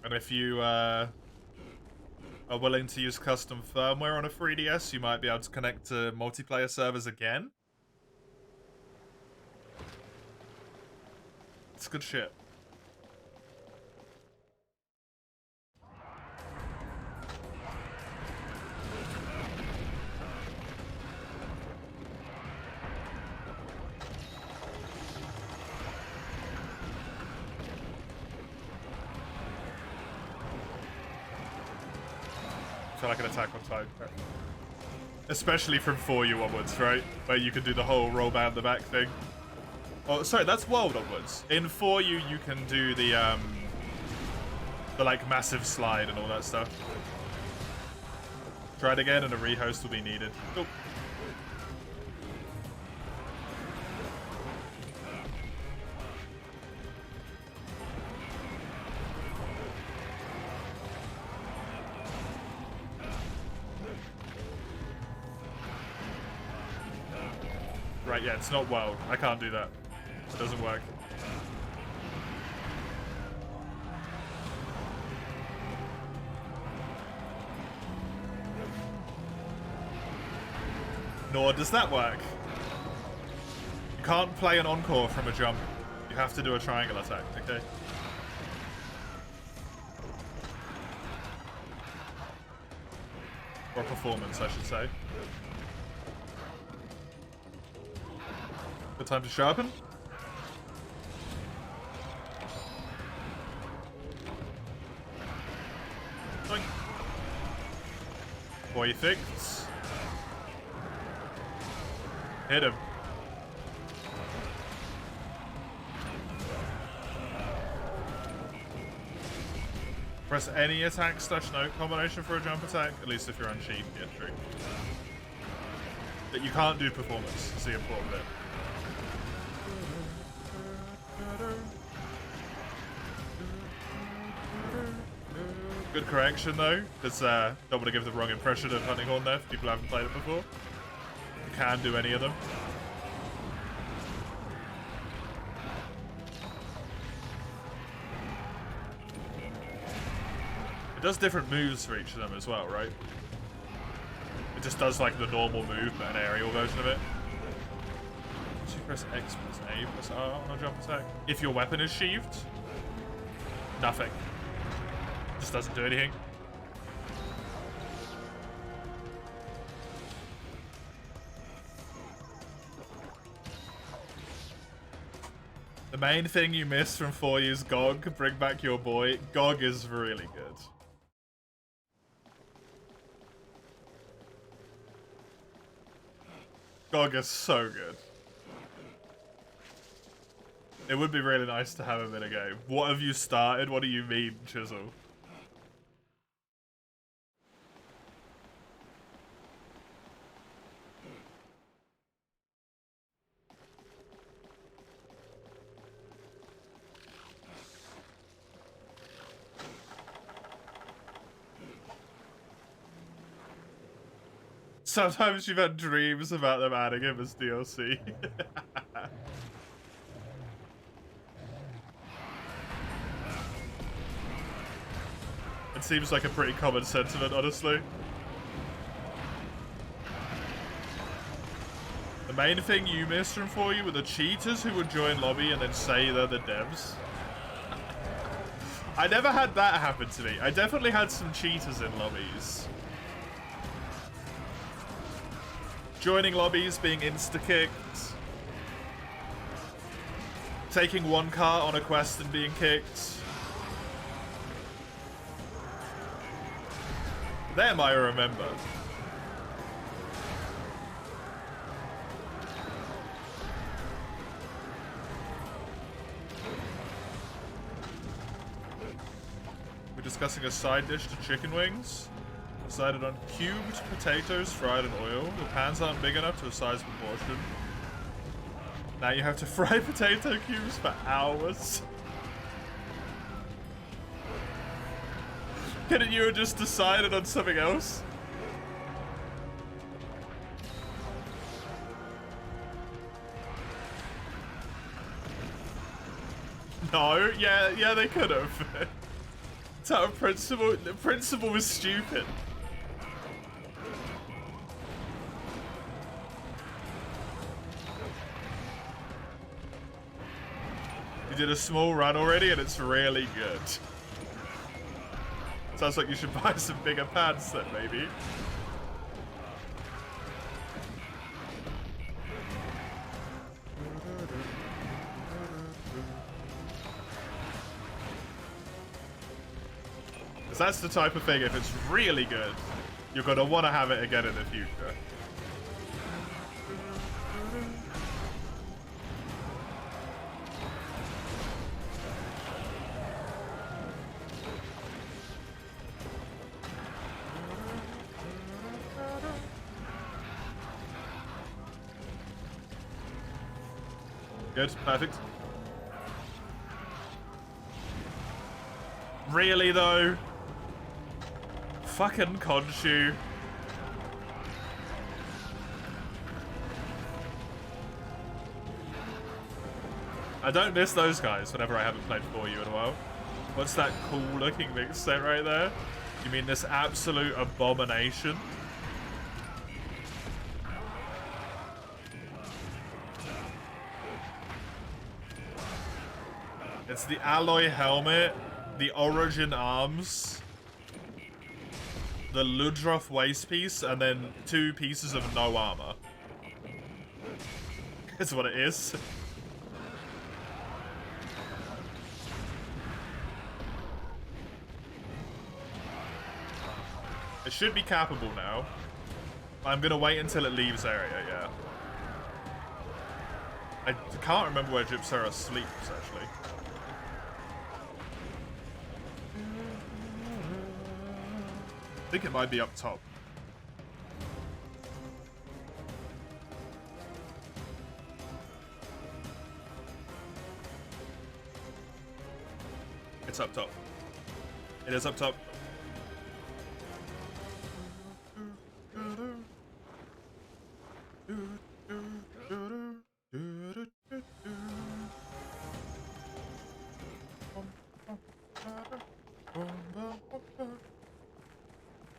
Speaker 1: And if you are willing to use custom firmware on a 3DS, you might be able to connect to multiplayer servers again. It's good shit. So I can attack on time. Especially from 4U onwards, right? Where you can do the whole roll down the back thing. Oh, sorry, that's world onwards. In 4U, you can do the like massive slide and all that stuff. Try it again, and a rehost will be needed. Cool. Right, yeah, it's not world. I can't do that. It doesn't work. Nor does that work. You can't play an encore from a jump. You have to do a triangle attack, okay? Or a performance, I should say. Good time to sharpen. Boing. Boy fix. Hit him. Press any attack / note combination for a jump attack, at least if you're unsheathed, yeah, true. But you can't do performance, is the important bit. Good correction though, because don't want to give the wrong impression of Hunting Horn there if people haven't played it before. You can do any of them. It does different moves for each of them as well, right? It just does like the normal move, but an aerial version of it. So you press X plus A plus R on a jump attack. If your weapon is sheathed, nothing. Just doesn't do anything. The main thing you miss from 4U's GOG, bring back your boy. GOG is really good. GOG is so good. It would be really nice to have him in a game. What have you started? What do you mean, Chisel? Sometimes you've had dreams about them adding him as DLC. It seems like a pretty common sentiment, honestly. The main thing you missed from 4U were the cheaters who would join lobby and then say they're the devs. I never had that happen to me. I definitely had some cheaters in lobbies. Joining lobbies, being insta-kicked. Taking one car on a quest and being kicked. Them I remember. We're discussing a side dish to chicken wings. Decided on cubed potatoes fried in oil. The pans aren't big enough to a size proportion. Now you have to fry potato cubes for hours. Couldn't you have just decided on something else? No, yeah, they could have. It's out of principle. The principle was stupid. You did a small run already and it's really good. Sounds like you should buy some bigger pants then, maybe. Because that's the type of thing, if it's really good, you're going to want to have it again in the future. Good, perfect. Really though? Fucking Khonshu. I don't miss those guys whenever I haven't played 4U in a while. What's that cool looking mix set right there? You mean this absolute abomination? It's the alloy helmet, the origin arms, the Ludroth waist piece, and then 2 pieces of no armor. That's what it is. It should be cappable now. I'm gonna wait until it leaves area, yeah. I can't remember where Gypsera sleeps, actually. I think it might be up top. It's up top. It is up top.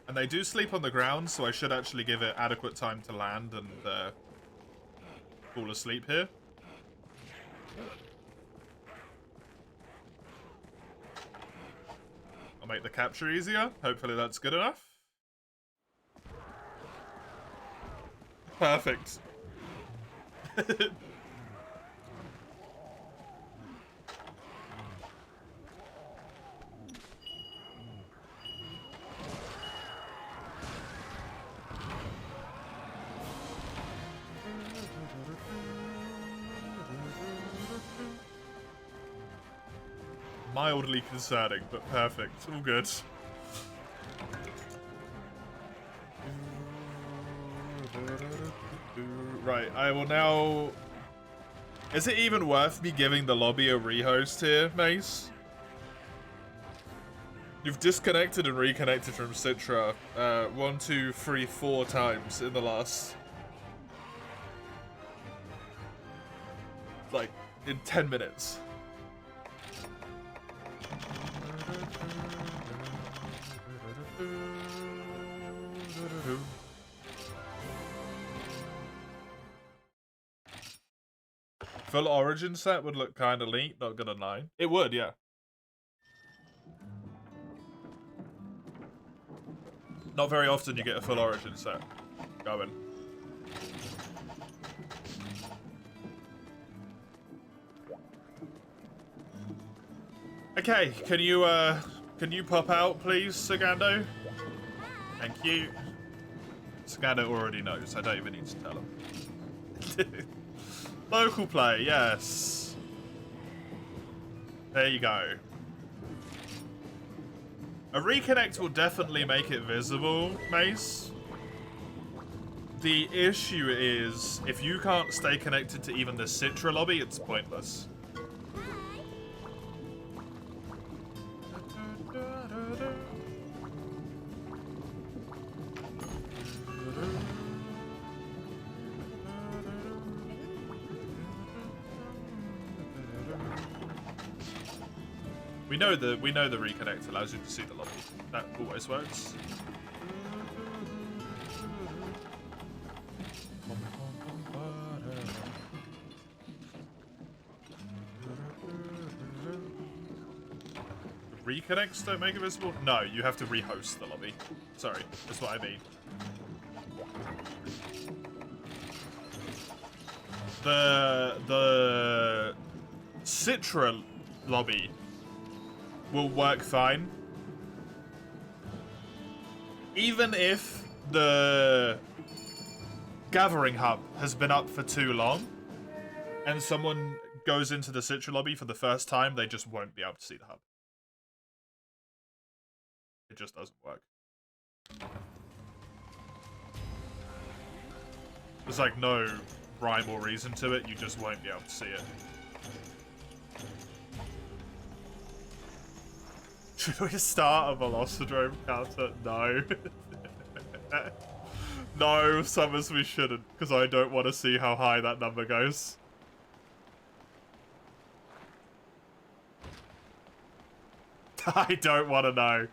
Speaker 1: And they do sleep on the ground, so I should actually give it adequate time to land and fall asleep here. I'll make the capture easier. Hopefully that's good enough. Perfect. Mildly concerning, but perfect. All good. Right, I will now... Is it even worth me giving the lobby a rehost here, Mace? You've disconnected and reconnected from Citra 1, 2, 3, 4 times in the last... like, in 10 minutes. Full origin set would look kinda neat, not gonna lie. It would, yeah. Not very often you get a full origin set going. Okay, can you pop out, please, Sagando? Thank you. Sagando already knows, I don't even need to tell him. Local play, yes. There you go. A reconnect will definitely make it visible, Mace. The issue is, if you can't stay connected to even the Citra lobby, it's pointless. We know the reconnect allows you to see the lobby. That always works. The reconnects don't make it visible? No, you have to rehost the lobby. Sorry, that's what I mean. The Citra lobby will work fine. Even if the gathering hub has been up for too long and someone goes into the Citra lobby for the first time, they just won't be able to see the hub. It just doesn't work. There's like no rhyme or reason to it, you just won't be able to see it. Should we start a Velocidrome counter? No. No, Summers, we shouldn't, because I don't want to see how high that number goes. I don't want to know.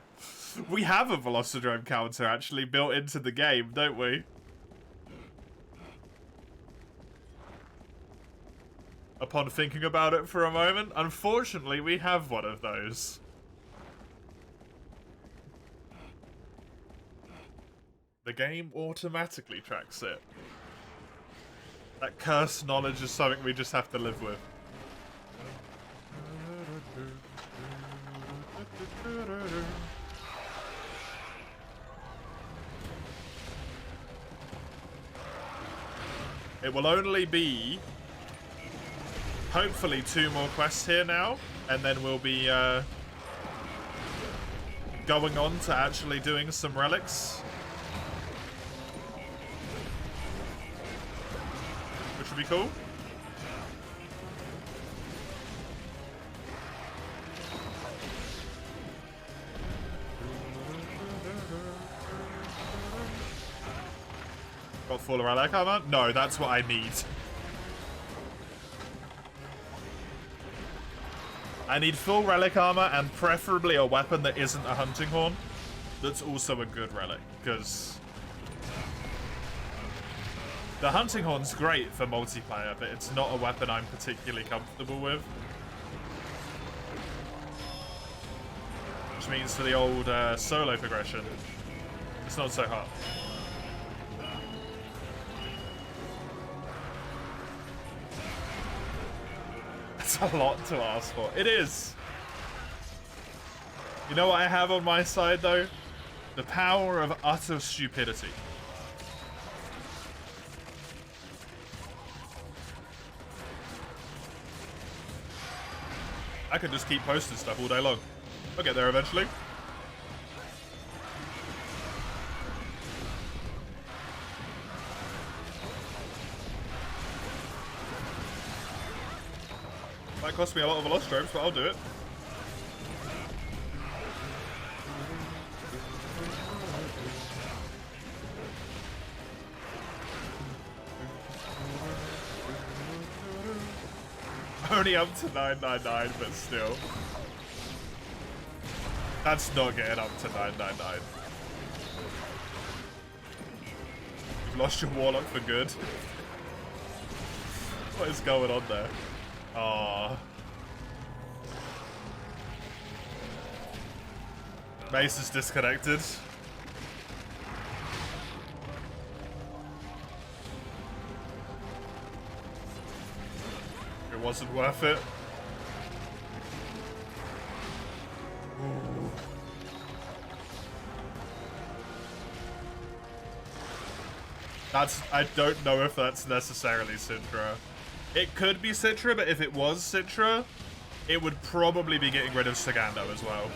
Speaker 1: We have a Velocidrome counter actually built into the game, don't we? Upon thinking about it for a moment, unfortunately we have one of those. The game automatically tracks it. That cursed knowledge is something we just have to live with. It will only be, hopefully, 2 more quests here now, and then we'll be going on to actually doing some relics. Which would be cool. Got full relic armor? No, that's what I need. I need full relic armor and preferably a weapon that isn't a hunting horn. That's also a good relic, because the hunting horn's great for multiplayer, but it's not a weapon I'm particularly comfortable with. Which means for the old solo progression, it's not so hot. That's a lot to ask for. It is. You know what I have on my side, though? The power of utter stupidity. I could just keep posting stuff all day long. I'll get there eventually. Might cost me a lot of Velociraptors, but I'll do it. Only up to 999, but still. That's not getting up to 999. You've lost your Warlock for good. What is going on there? Aww. Mace is disconnected. It wasn't worth it. Ooh. I don't know if that's necessarily Citra. It could be Citra, but if it was Citra, it would probably be getting rid of Sagando as well.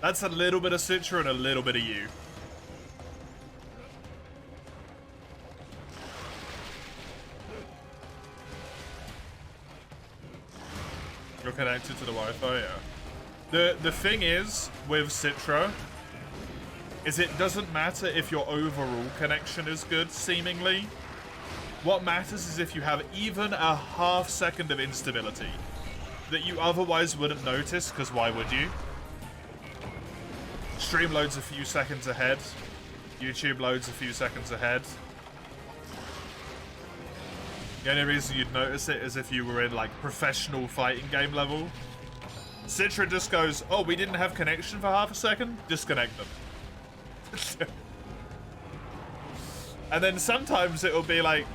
Speaker 1: That's a little bit of Citra and a little bit of you. You're connected to the Wi-Fi, yeah. The thing is, with Citra, is it doesn't matter if your overall connection is good, seemingly. What matters is if you have even a half second of instability that you otherwise wouldn't notice, because why would you? Stream loads a few seconds ahead. YouTube loads a few seconds ahead. The only reason you'd notice it is if you were in, like, professional fighting game level. Citra just goes, oh, we didn't have connection for half a second? Disconnect them. And then sometimes it'll be like,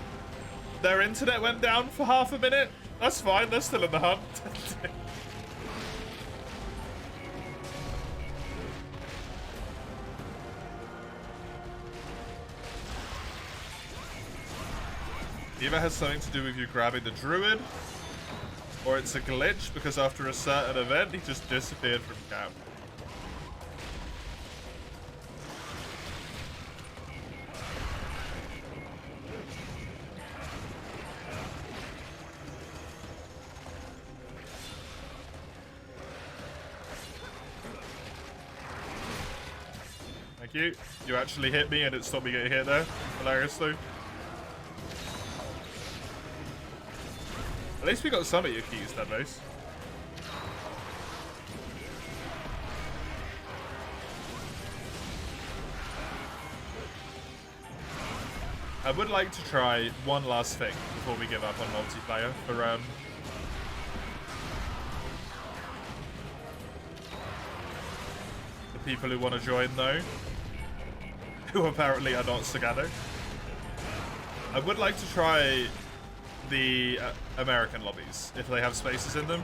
Speaker 1: their internet went down for half a minute. That's fine, they're still in the hunt. Either has something to do with you grabbing the druid, or it's a glitch because after a certain event, he just disappeared from camp. Thank you. You actually hit me and it stopped me getting hit there. Hilariously. At least we got some of your keys, then, Mace. I would like to try one last thing before we give up on multiplayer for the people who want to join, though, who apparently are not Sagado. I would like to try the American lobbies, if they have spaces in them.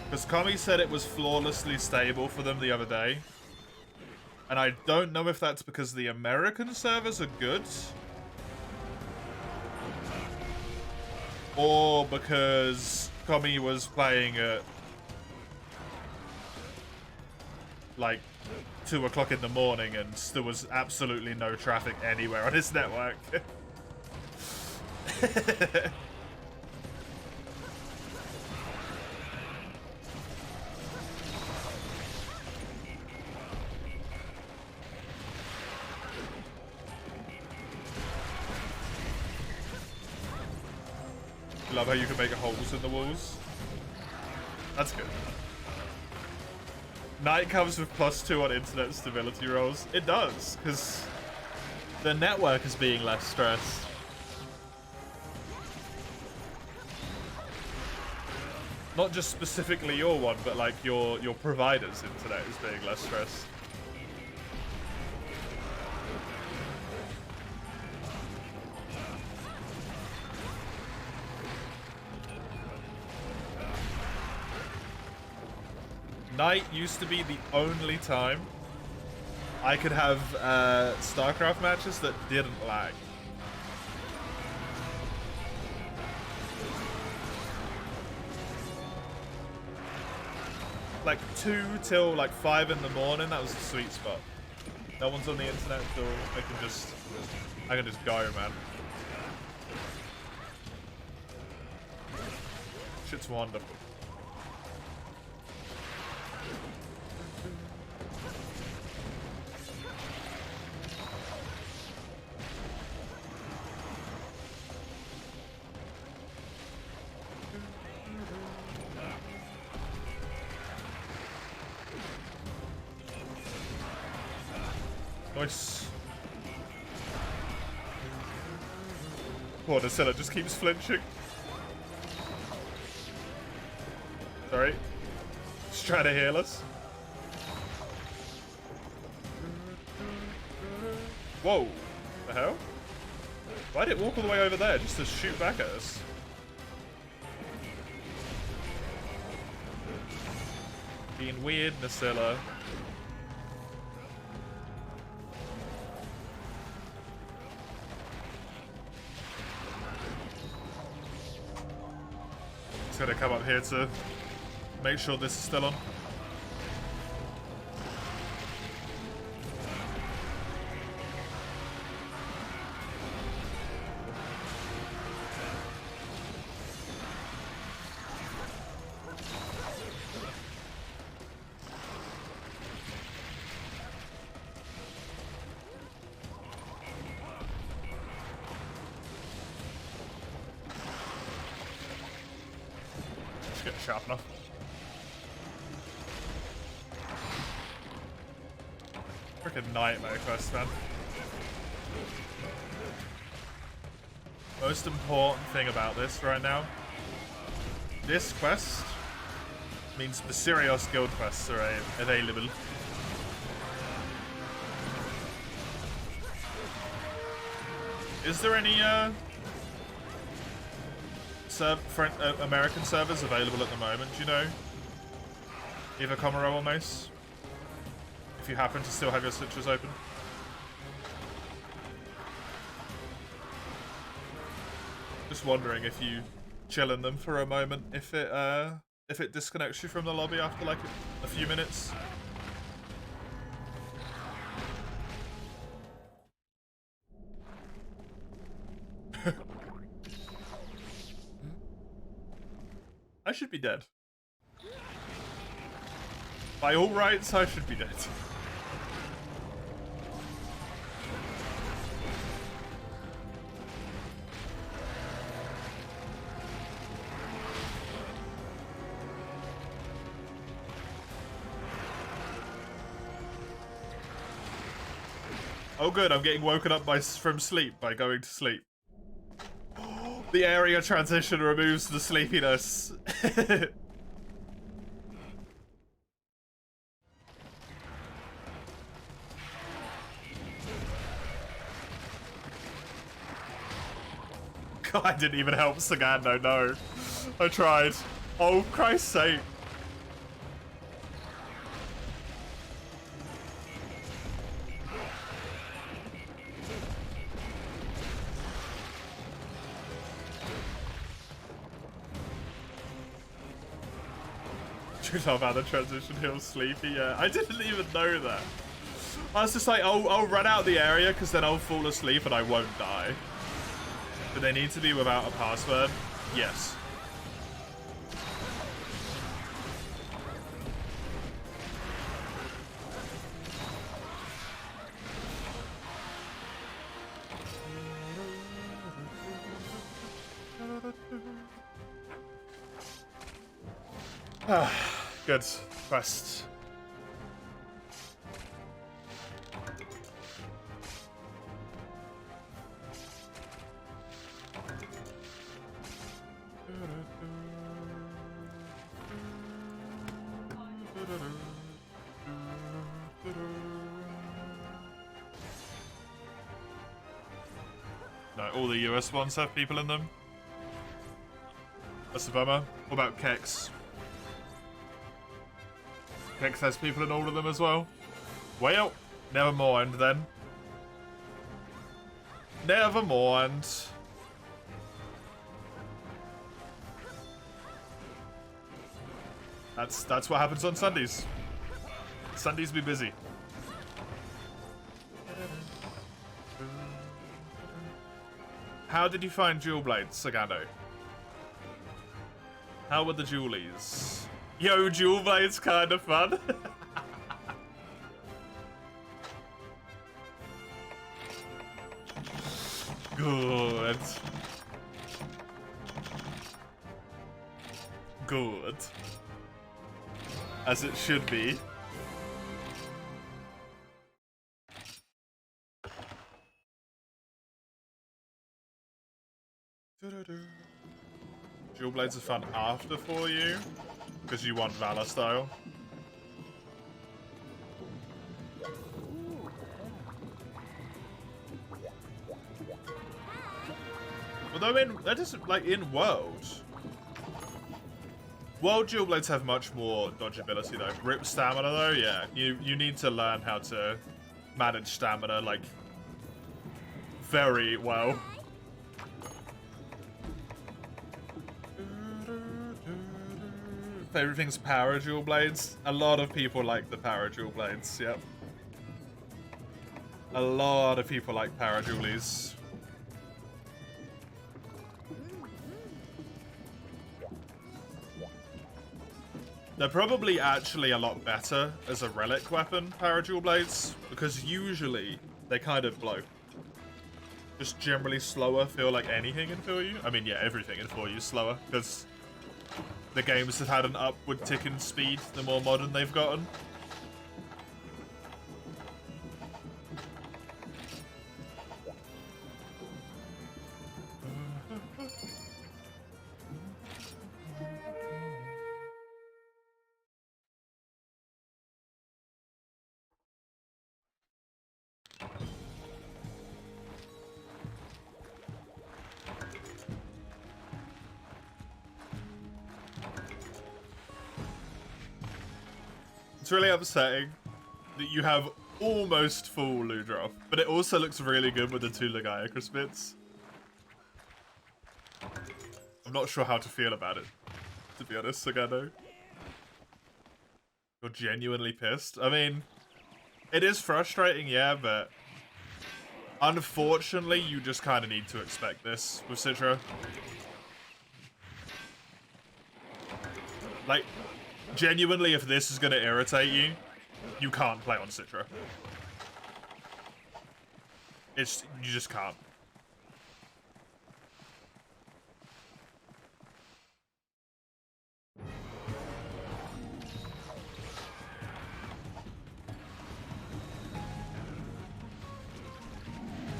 Speaker 1: Because Kami said it was flawlessly stable for them the other day. And I don't know if that's because the American servers are good, or because Kami was playing at like 2 o'clock in the morning and there was absolutely no traffic anywhere on his network. Love how you can make holes in the walls. That's good. Night comes with +2 on internet stability rolls. It does, because the network is being less stressed. Not just specifically your one, but like your provider's internet is being less stressed. Night used to be the only time I could have StarCraft matches that didn't lag. Like 2 till like 5 in the morning, that was the sweet spot. No one's on the internet, so I can just go, man. Shit's wonderful. Nice. Poor Nacilla just keeps flinching. Sorry. Just trying to heal us. Whoa. The hell? Why did it walk all the way over there just to shoot back at us? Being weird, Nacilla. Just gonna come up here to make sure this is still on. Get sharp enough. Freaking nightmare quest, man. Most important thing about this right now. This quest means the Sirius guild quests are available. Is there any American servers available at the moment, do you know? Either Comoro or Mace? If you happen to still have your switches open. Just wondering if you chill in them for a moment, if it disconnects you from the lobby after like a few minutes. I should be dead. By all rights, I should be dead. Oh good, I'm getting woken up from sleep by going to sleep. The area transition removes the sleepiness. God, I didn't even help Sagando, no. I tried. Oh, Christ's sake. You love how the transition heals sleepy, yeah. I didn't even know that. I was just like, I'll run out the area because then I'll fall asleep and I won't die. But they need to be without a password? Yes. Good. Quest. No, all the US ones have people in them. That's a bummer. What about Kex? Kex has people in all of them as well. Well, never mind then. Never mind. That's what happens on Sundays. Sundays be busy. How did you find Jewel Blades, Sagando? How were the Jewelies? Yo, Jewel Blades kind of fun. Good. Good. As it should be. dual blades are fun after 4U, because you want Valor style. Although that is like in World dual blades have much more dodgeability though. Rip stamina though, yeah. You need to learn how to manage stamina like very well. Favorite thing's power dual blades. A lot of people like the power dual blades. Yep. A lot of people like power dualies. They're probably actually a lot better as a relic weapon, power dual blades, because usually they kind of blow. Just generally slower, feel like anything in 4U. I mean, yeah, everything in 4U is slower, because the games have had an upward tick in speed the more modern they've gotten. It's really upsetting that you have almost full Ludroth, but it also looks really good with the 2 Legaia bits. I'm not sure how to feel about it, to be honest, Sagano. You're genuinely pissed? I mean, it is frustrating, yeah, but unfortunately, you just kind of need to expect this with Citra. Like, genuinely, if this is going to irritate you, you can't play on Citra. You just can't.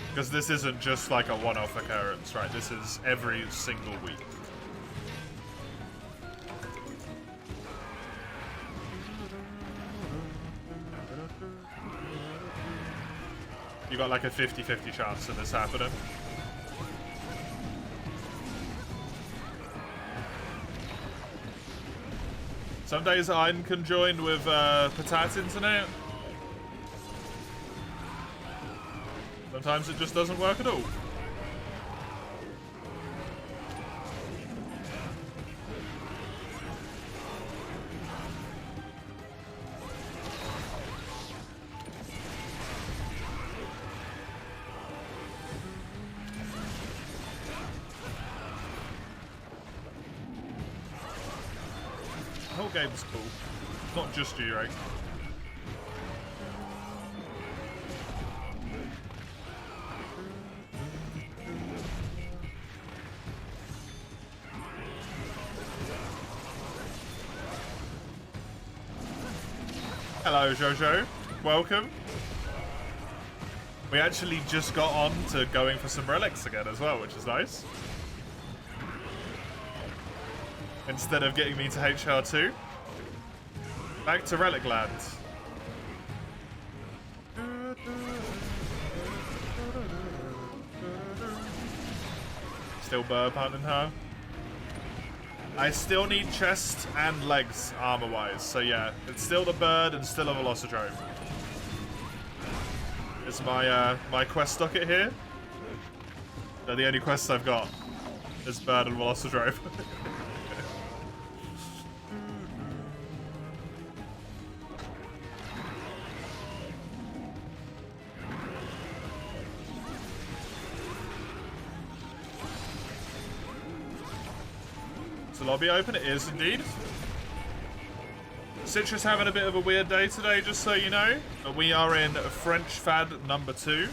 Speaker 1: Because this isn't just like a one-off occurrence, right? This is every single week. You got like a 50-50 chance of this happening. Some days I'm conjoined with Patat internet. Sometimes it just doesn't work at all. The whole game's cool. Not just you, right? Hello, Jojo. Welcome. We actually just got on to going for some relics again as well, which is nice. Instead of getting me to HR2. Back to Relic Land. Still burp hunting her. I still need chest and legs armor-wise, so yeah, it's still the bird and still a Velocidrome. It's my my quest docket here. They're the only quests I've got. Is bird and Velocidrome. The lobby open? It is indeed. Citra's having a bit of a weird day today, just so you know. But we are in French Fad number 2.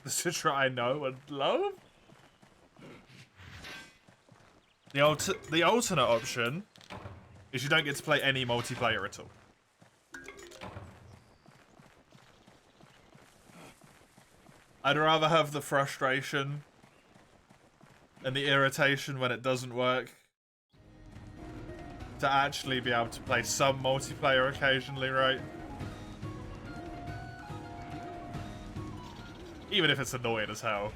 Speaker 1: to try know and love. The alternate option is you don't get to play any multiplayer at all. I'd rather have the frustration and the irritation when it doesn't work to actually be able to play some multiplayer occasionally, right? Even if it's annoying as hell.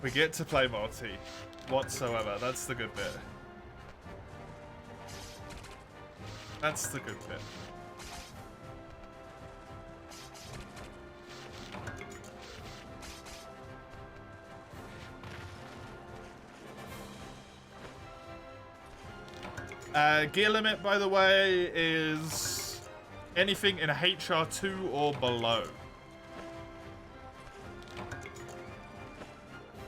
Speaker 1: We get to play multi whatsoever. That's the good bit. That's the good bit. Gear limit, by the way, is anything in HR2 or below.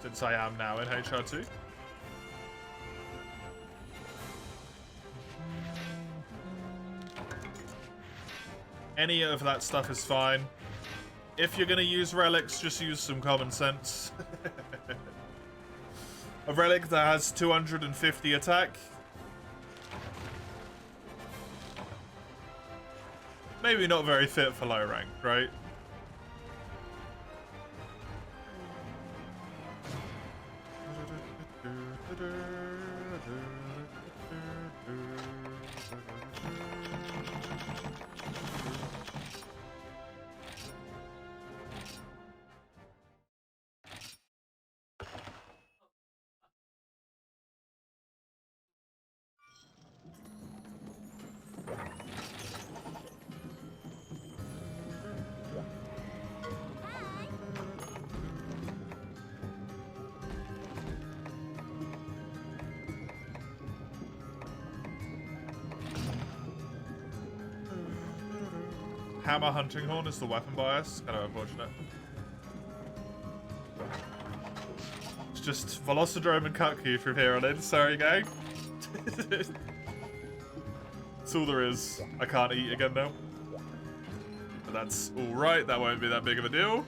Speaker 1: Since I am now in HR2. Any of that stuff is fine. If you're going to use relics, just use some common sense. A relic that has 250 attack. Maybe not very fit for low rank, right? Hammer Hunting Horn is the weapon bias. Kind of unfortunate. It's just Velocidrome and Kutku from here on in. Sorry, gang. That's all there is. I can't eat again now. But that's alright. That won't be that big of a deal.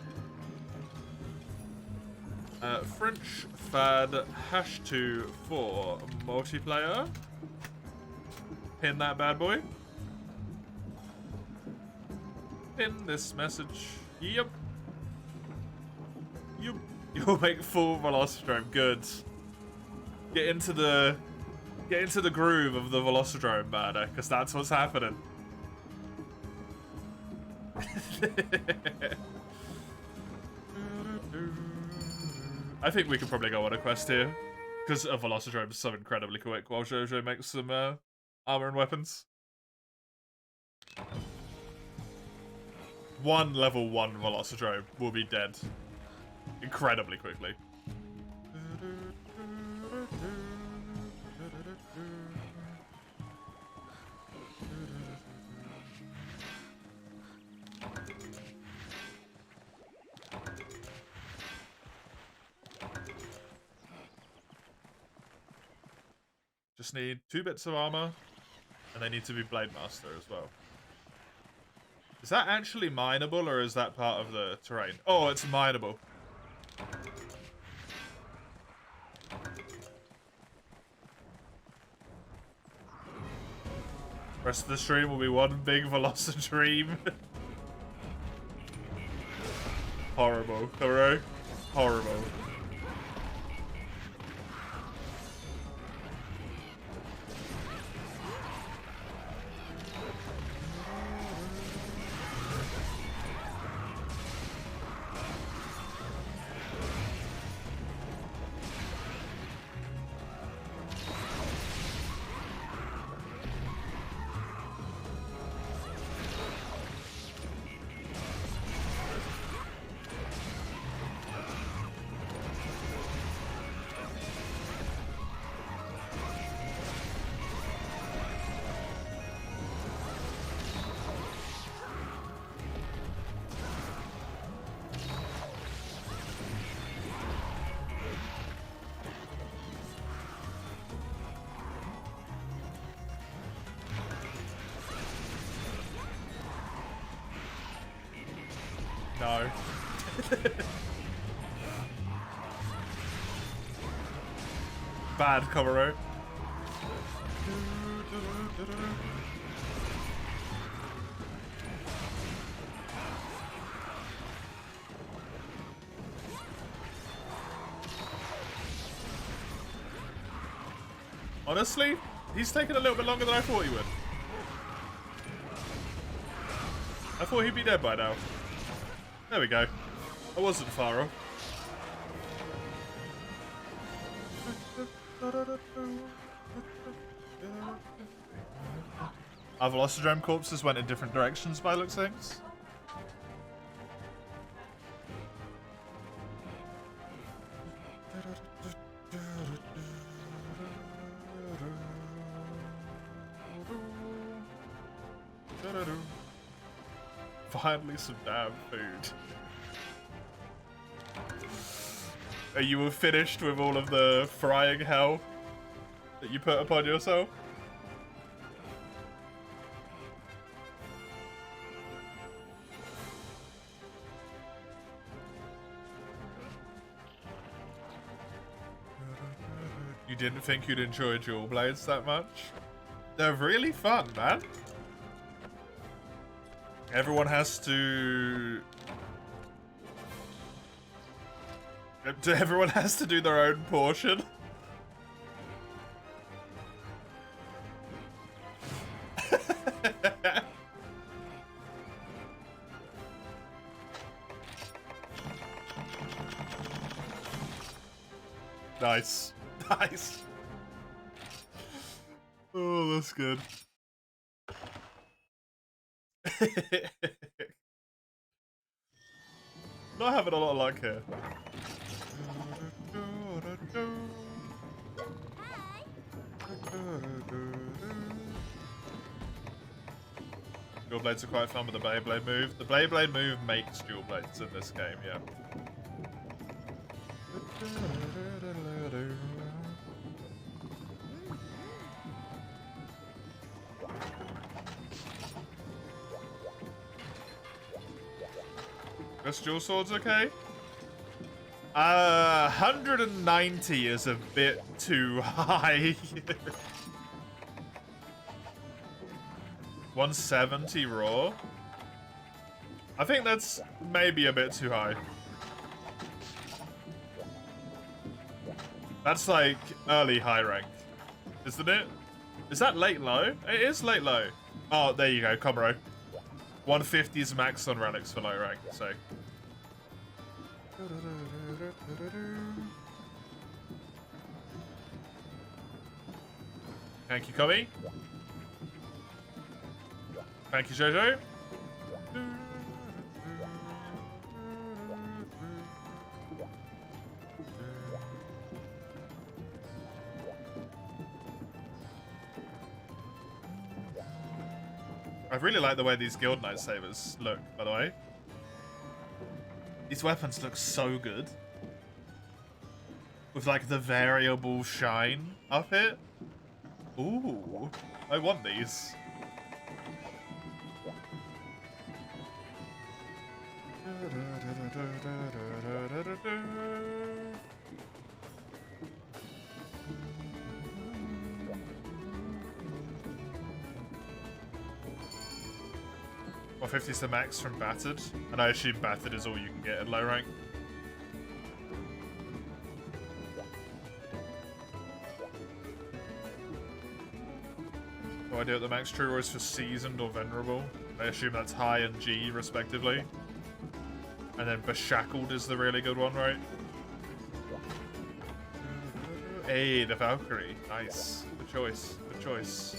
Speaker 1: French Fad #2 for multiplayer. Pin that bad boy. In this message. Yep. You'll make full Velocidrome. Good. Get into the groove of the Velocidrome, man, because that's what's happening. I think we can probably go on a quest here, because a Velocidrome is so incredibly quick while Jojo makes some armor and weapons. One level 1 Velocidrome will be dead incredibly quickly. Just need 2 bits of armor, and they need to be Blade Master as well. Is that actually mineable, or is that part of the terrain? Oh, it's mineable. Rest of the stream will be one big Velocidream. Horrible. Alright? Horrible. no. Bad, Komaro. Honestly, he's taken a little bit longer than I thought he would. I thought he'd be dead by now. There we go. I wasn't far off. Our Velocidrome corpses went in different directions by looks of things. Finally some damn food. Are you finished with all of the frying hell that you put upon yourself? You didn't think you'd enjoy dual blades that much? They're really fun, man. Everyone has to... Everyone has to do their own portion. Nice. Nice. Oh, that's good. Not having a lot of luck here. Dual blades are quite fun with the Beyblade move. The Beyblade move makes dual blades in this game, yeah. This dual sword's okay? 190 is a bit too high. 170 raw? I think that's maybe a bit too high. That's like early high rank, isn't it? Is that late low? It is late low. Oh, there you go, Komaro. 150 is max on relics for low rank, so. Thank you, Kobe. Thank you, Jojo. I really like the way these Guild Knight Sabers look, by the way. These weapons look so good. With like the variable shine up it. Ooh, I want these. Well, 50 is the max from Battered, and I assume Battered is all you can get at low rank. No idea what the max true is for Seasoned or Venerable. I assume that's High and G, respectively. And then Beshackled is the really good one, right? Hey, the Valkyrie. Nice. Good choice. Good choice.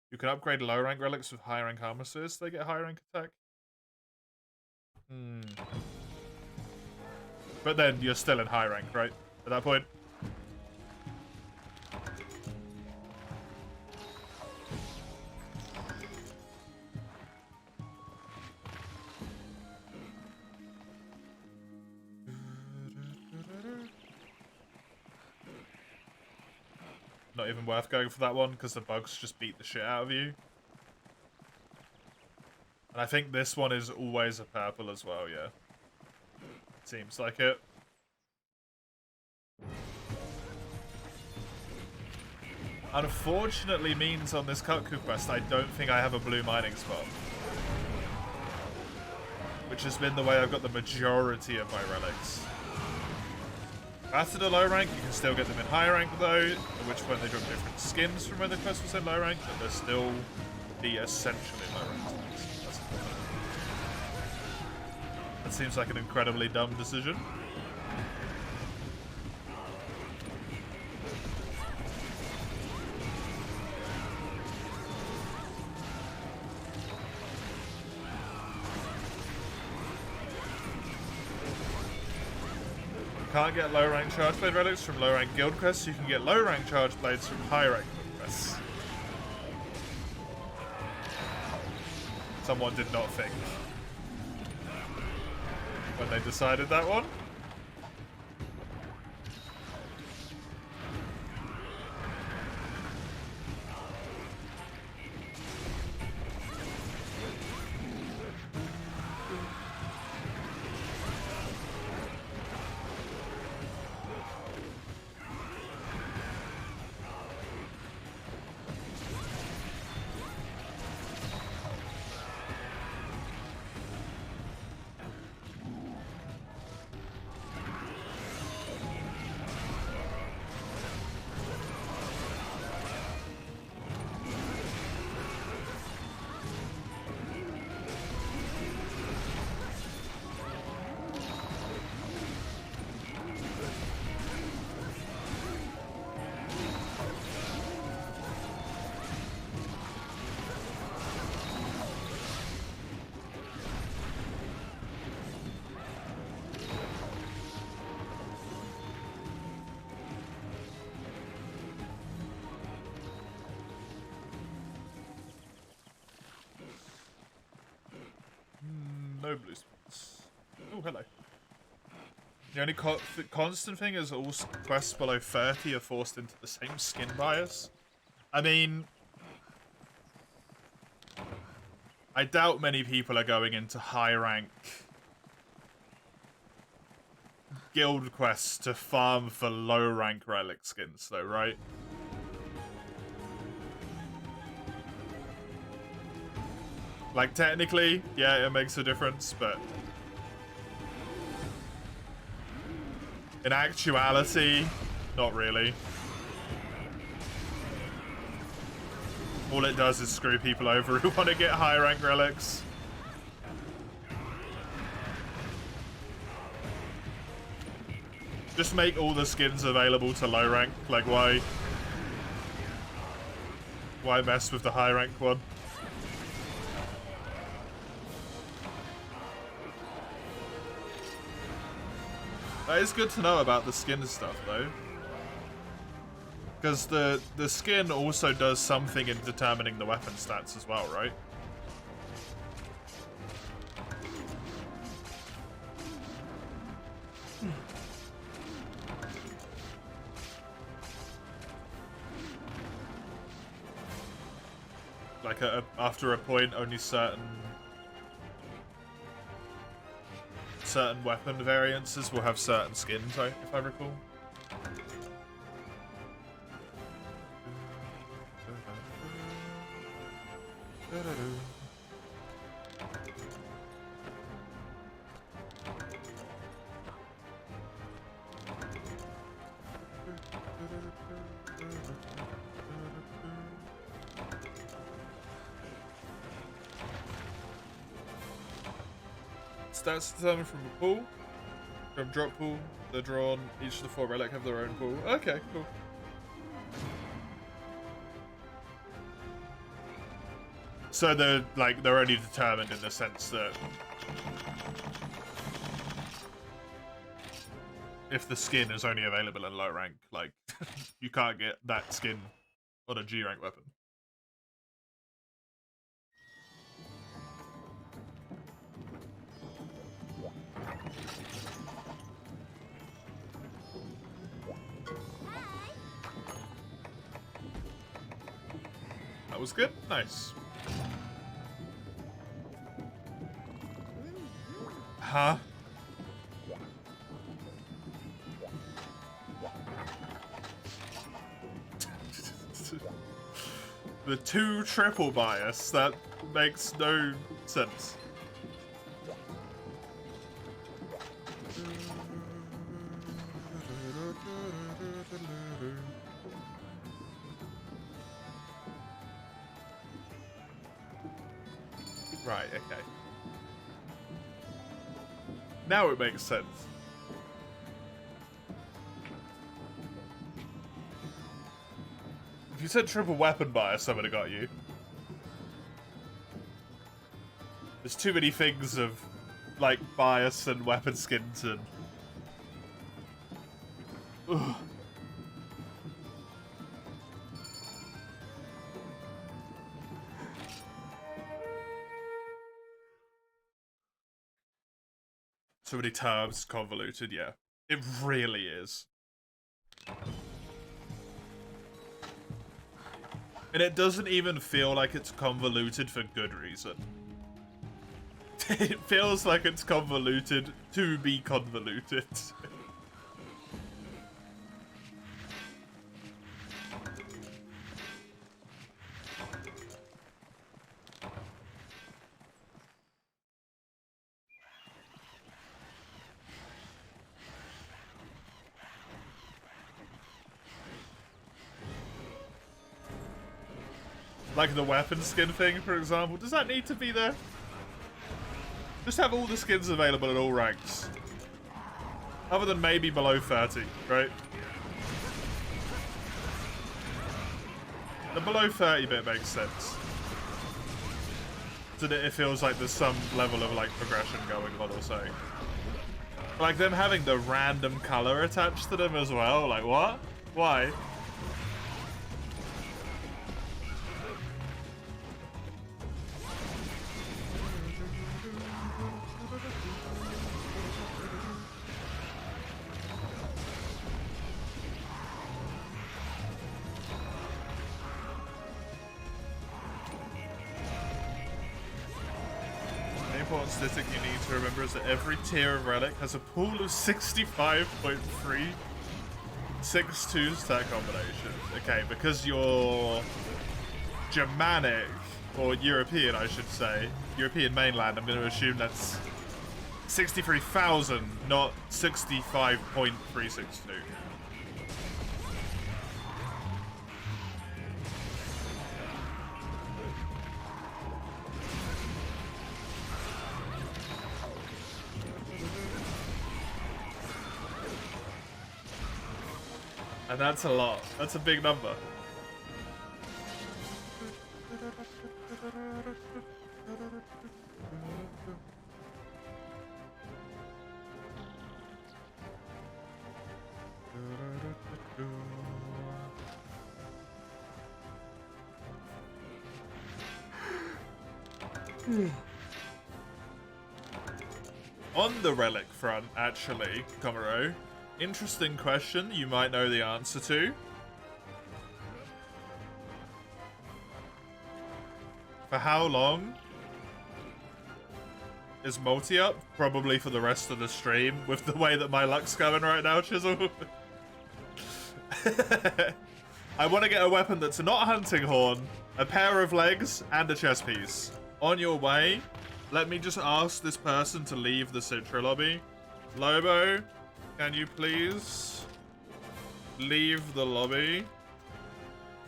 Speaker 1: You can upgrade low rank relics with high rank armor, so they get high rank attack. But then you're still in high rank, right? At that point. Not even worth going for that one because the bugs just beat the shit out of you. And I think this one is always a purple as well, yeah. Seems like it. Unfortunately means on this Kutku quest, I don't think I have a blue mining spot. Which has been the way I've got the majority of my relics. After the low rank, you can still get them in high rank though, at which point they drop different skins from when the quest was in low rank, but they're still the essentially low rank skins. That seems like an incredibly dumb decision. Can't get low rank charge blade relics from low rank guild quests, you can get low rank charge blades from high rank quests. Someone did not think when they decided that one. No blue spots. Oh, hello. The only constant thing is all quests below 30 are forced into the same skin bias. I mean, I doubt many people are going into high rank guild quests to farm for low rank relic skins though, right? Like, technically, yeah, it makes a difference, but in actuality, not really. All it does is screw people over who want to get high rank relics. Just make all the skins available to low rank. Like, why mess with the high rank one? That is good to know about the skin stuff, though. Because the skin also does something in determining the weapon stats as well, right? Like, after a point, only certain weapon variances will have certain skins, if I recall. Stats determined from a pool. From drop pool, they're drawn. Each of the 4 relic have their own pool. Okay, cool. So they're only determined in the sense that if the skin is only available in low rank, like you can't get that skin on a G rank weapon. That was good. Nice. Huh? The 2 triple bias, that makes no sense. Right, okay. Now it makes sense. If you said triple weapon bias, I would have got you. There's too many things of, like, bias and weapon skins and... Ugh. So many terms, convoluted, yeah. It really is. And it doesn't even feel like it's convoluted for good reason. It feels like it's convoluted to be convoluted. Like the weapon skin thing, for example. Does that need to be there? Just have all the skins available at all ranks. Other than maybe below 30, right? The below 30 bit makes sense. So that it feels like there's some level of like progression going on or something. Like them having the random color attached to them as well. Like what? Why? Statistic you need to remember is that every tier of Relic has a pool of 65.3 6-2 stat combinations. Okay, because you're Germanic, or European I should say, European mainland, I'm going to assume that's 63,000, not 65.362. And that's a lot. That's a big number. On the Relic front, actually, Komuro, interesting question you might know the answer to. For how long is multi up? Probably for the rest of the stream, with the way that my luck's going right now, Chisel. I want to get a weapon that's not a hunting horn, a pair of legs, and a chest piece. On your way, let me just ask this person to leave the Citra lobby. Lobo, can you please leave the lobby?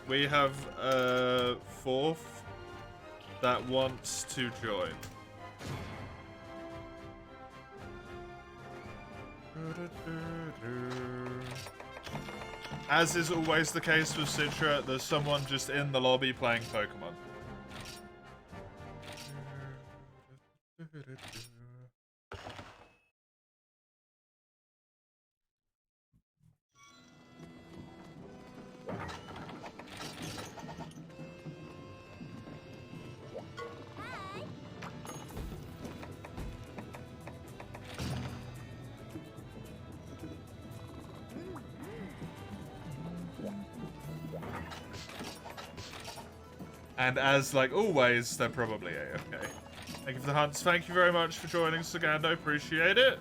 Speaker 1: We have a fourth that wants to join. As is always the case with Citra, there's someone just in the lobby playing Pokemon. And as, like, always, they're probably AFK. Thank you for the hunts. Thank you very much for joining, Sagando. Appreciate it.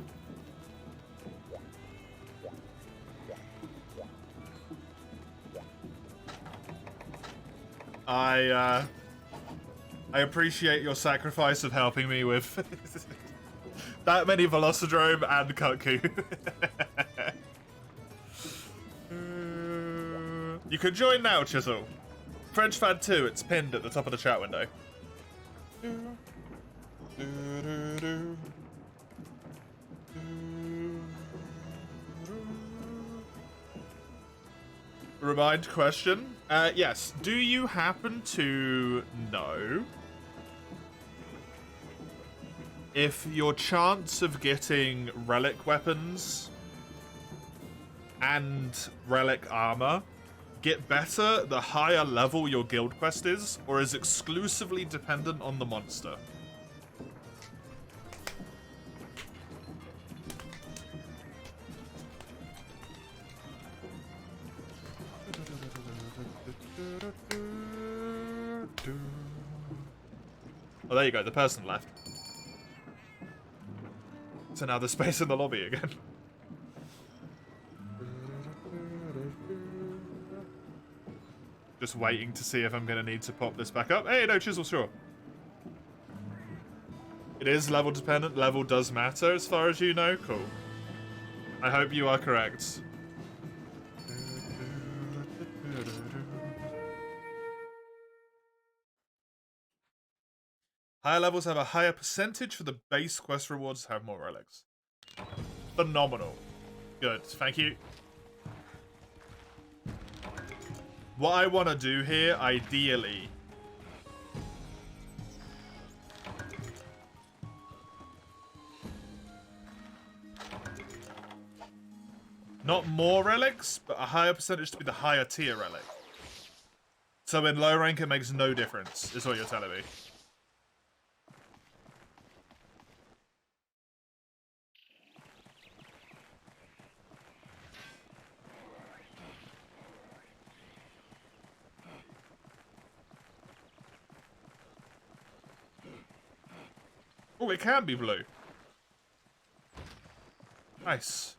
Speaker 1: I appreciate your sacrifice of helping me with that many Velocidrome and Kutku. You can join now, Chisel. French Fan 2, it's pinned at the top of the chat window. Remind question. Yes. Do you happen to know if your chance of getting relic weapons and relic armor get better the higher level your guild quest is, or is exclusively dependent on the monster? Oh, there you go, the person left. So now there's space in the lobby again. Just waiting to see if I'm going to need to pop this back up. Hey, no, Chisel, sure. It is level dependent. Level does matter as far as you know. Cool. I hope you are correct. Higher levels have a higher percentage for the base quest rewards to have more relics. Phenomenal. Good. Thank you. What I want to do here, ideally, not more relics, but a higher percentage to be the higher tier relic. So in low rank, it makes no difference, is what you're telling me. Oh, it can be blue. Nice.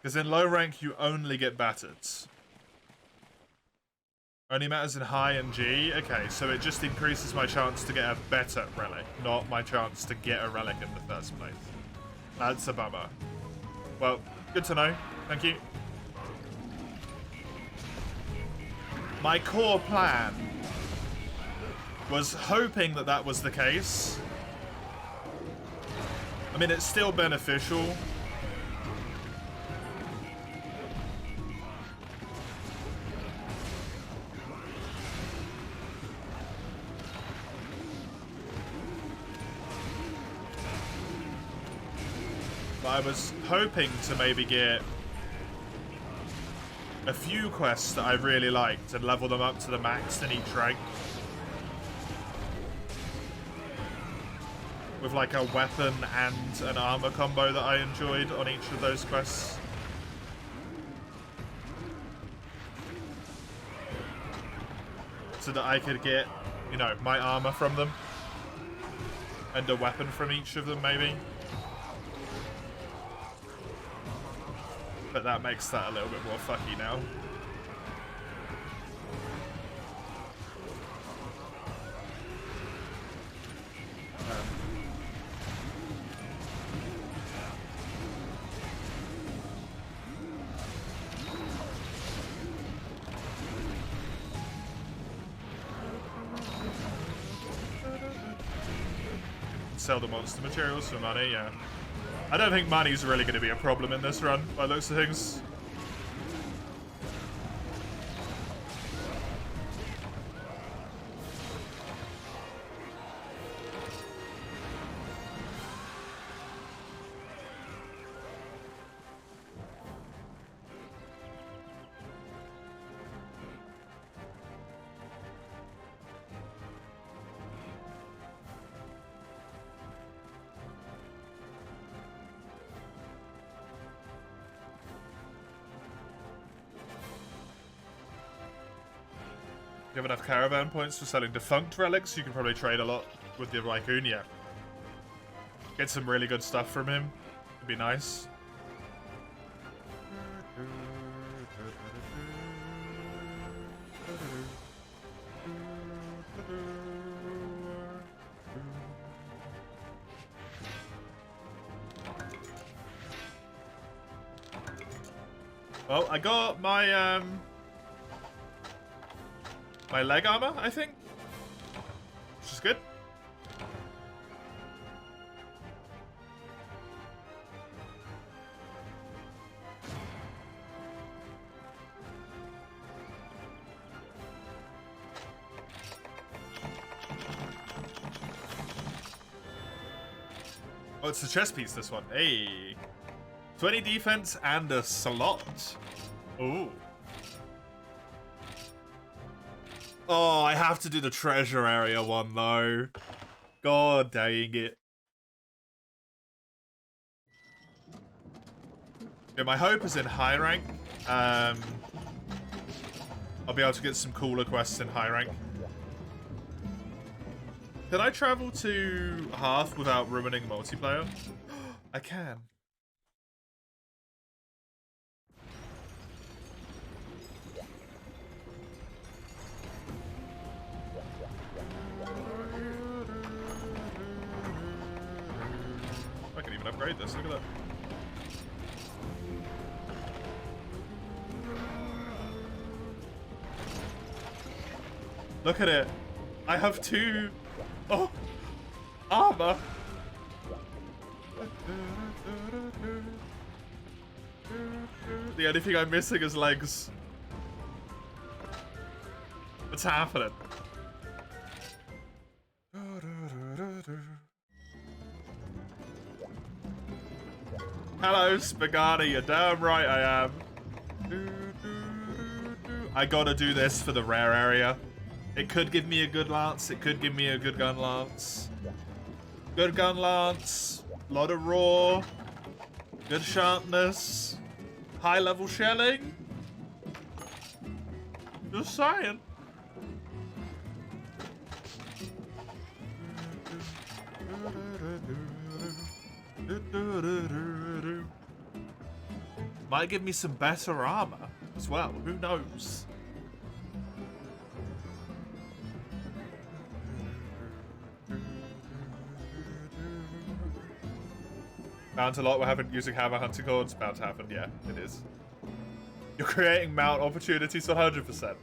Speaker 1: Because in low rank, you only get battered. Only matters in high and G? Okay, so it just increases my chance to get a better relic, not my chance to get a relic in the first place. That's a bummer. Well, good to know. Thank you. My core plan was hoping that that was the case. I mean, it's still beneficial. But I was hoping to maybe get a few quests that I really liked and level them up to the max in each rank. With like a weapon and an armor combo that I enjoyed on each of those quests. So that I could get, you know, my armor from them. And a weapon from each of them, maybe. But that makes that a little bit more fucky now. Sell the monster materials for money, yeah. I don't think money's really going to be a problem in this run, by the looks of things. You have enough caravan points for selling defunct relics. You can probably trade a lot with the Raikkoon, yeah. Get some really good stuff from him. It'd be nice. Well, I got my my leg armor, I think, which is good. Oh, it's the chest piece, this one. Hey. 20 defense and a slot. Ooh. Oh, I have to do the treasure area one, though. God dang it. Yeah, my hope is in high rank. I'll be able to get some cooler quests in high rank. Can I travel to half without ruining multiplayer? I can. I can even upgrade this, look at that. Look at it. I have 2... Oh! Armor! The only thing I'm missing is legs. What's happening? Hello, Spaghetti. You're damn right I am. I gotta do this for the rare area. It could give me a good lance. It could give me a good gun lance. Good gun lance. A lot of raw. Good sharpness. High level shelling. Just saying. Might give me some better armor as well. Who knows? Mount a lot, we're using hammer hunting horns. Bound to happen, yeah, it is. You're creating mount opportunities 100%.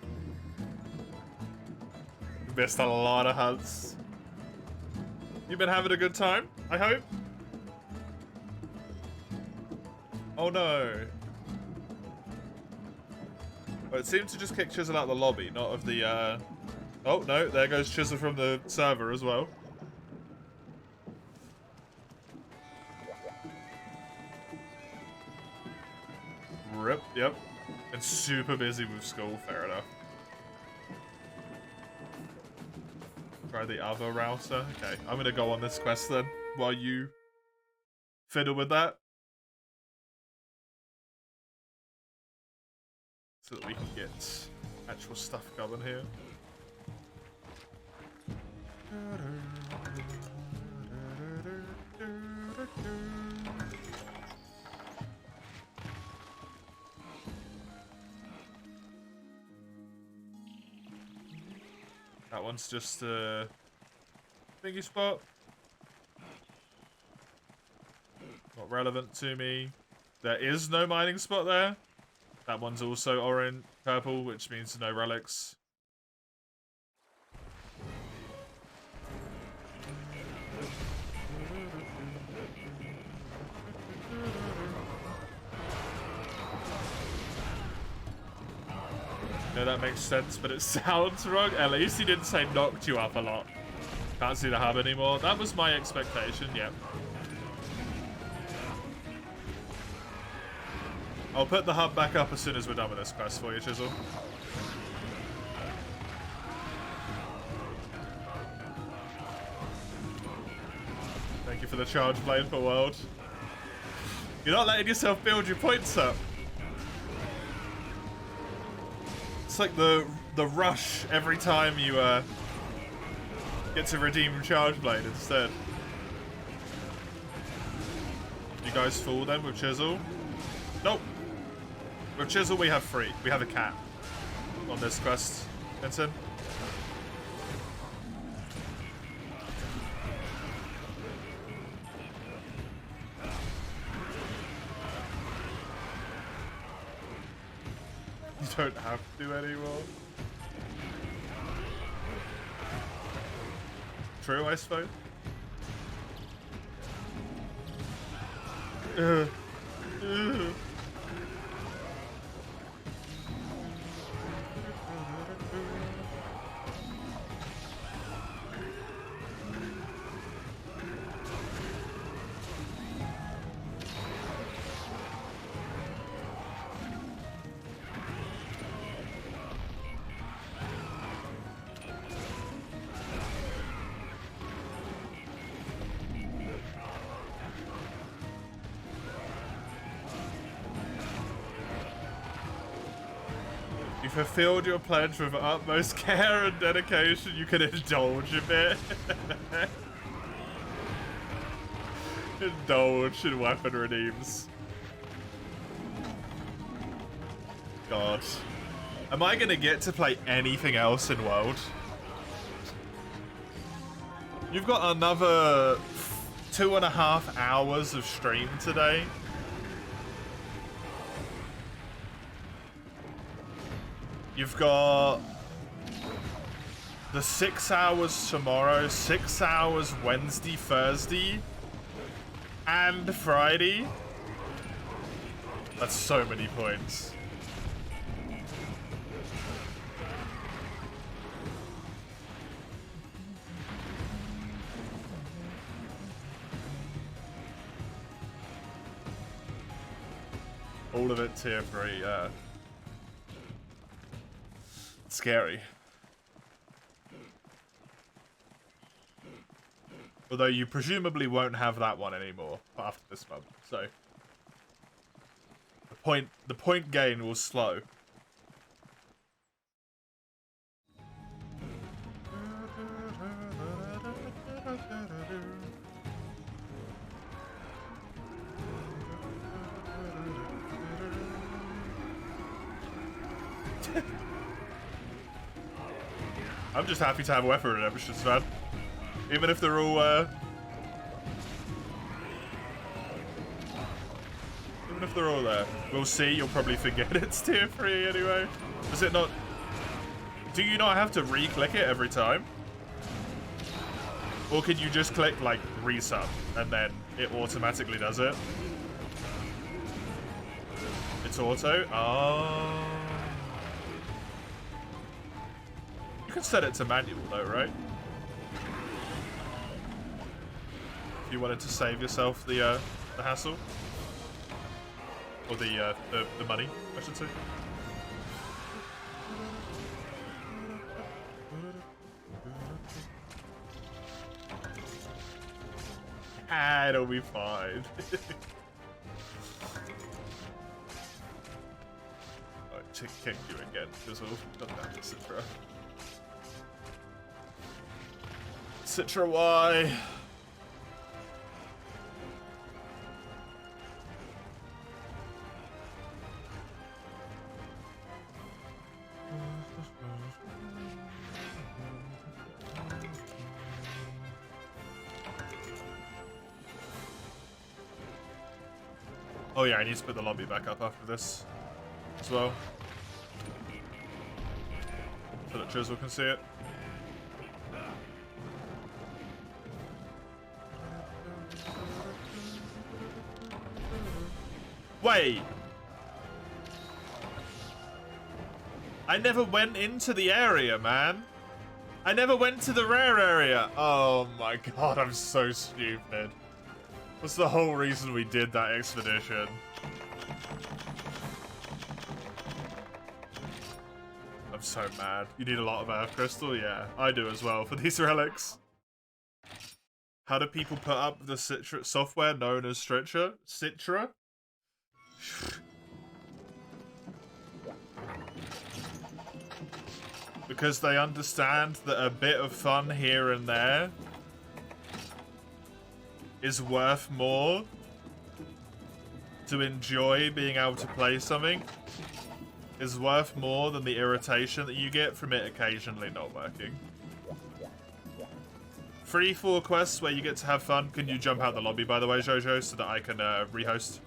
Speaker 1: You missed a lot of hunts. You've been having a good time, I hope? Oh no. Well, it seemed to just kick Chisel out of the lobby, not of the, Oh no, there goes Chisel from the server as well. Rip, yep. And super busy with school, fair enough. Try the other router. Okay, I'm gonna go on this quest then, while you fiddle with that. So that we can get actual stuff going here. That one's just a thingy spot. Not relevant to me. There is no mining spot there. That one's also orange, purple, which means no relics. No, that makes sense, but it sounds wrong. At least he didn't say knocked you up a lot. Can't see the hub anymore. That was my expectation, yep. I'll put the hub back up as soon as we're done with this quest for you, Chisel. Thank you for the charge blade for world. You're not letting yourself build your points up. It's like the the rush every time you get to redeem Charge Blade instead. You guys fool then with Chisel? Nope. With Chisel we have 3. We have a cat on this quest, Vincent. You don't have to anymore. True, I suppose. You fulfilled your pledge with utmost care and dedication. You can indulge a bit. Indulge in weapon redeems. God. Am I gonna get to play anything else in World? You've got another 2.5 hours of stream today. You've got the 6 hours tomorrow, 6 hours Wednesday, Thursday, and Friday. That's so many points. All of it tier 3, yeah. Scary. Although you presumably won't have that one anymore after this month, so the point gain will slow. I'm just happy to have weapon redemptions, man. Even if they're all, even if they're all there. We'll see, you'll probably forget it's tier 3 anyway. Does it not... Do you not have to re-click it every time? Or can you just click, like, resub, and then it automatically does it? It's auto? Oh... You can set it to manual though, right? If you wanted to save yourself the hassle. Or the money, I should say. Ah, it'll be fine. Alright, kick you again, because we'll come down to Citra. Citra Y. Oh yeah, I need to put the lobby back up after this as well, so that Chisel can see it. Wait! I never went into the area, man. I never went to the rare area. Oh my god, I'm so stupid. What's the whole reason we did that expedition? I'm so mad. You need a lot of Earth Crystal? Yeah, I do as well for these relics. How do people put up the Citra software known as Citra? Citra? Because they understand that a bit of fun here and there is worth more to enjoy being able to play something, is worth more than the irritation that you get from it occasionally not working. 3-4 quests where you get to have fun. Can you jump out the lobby, by the way, Jojo, so that I can rehost?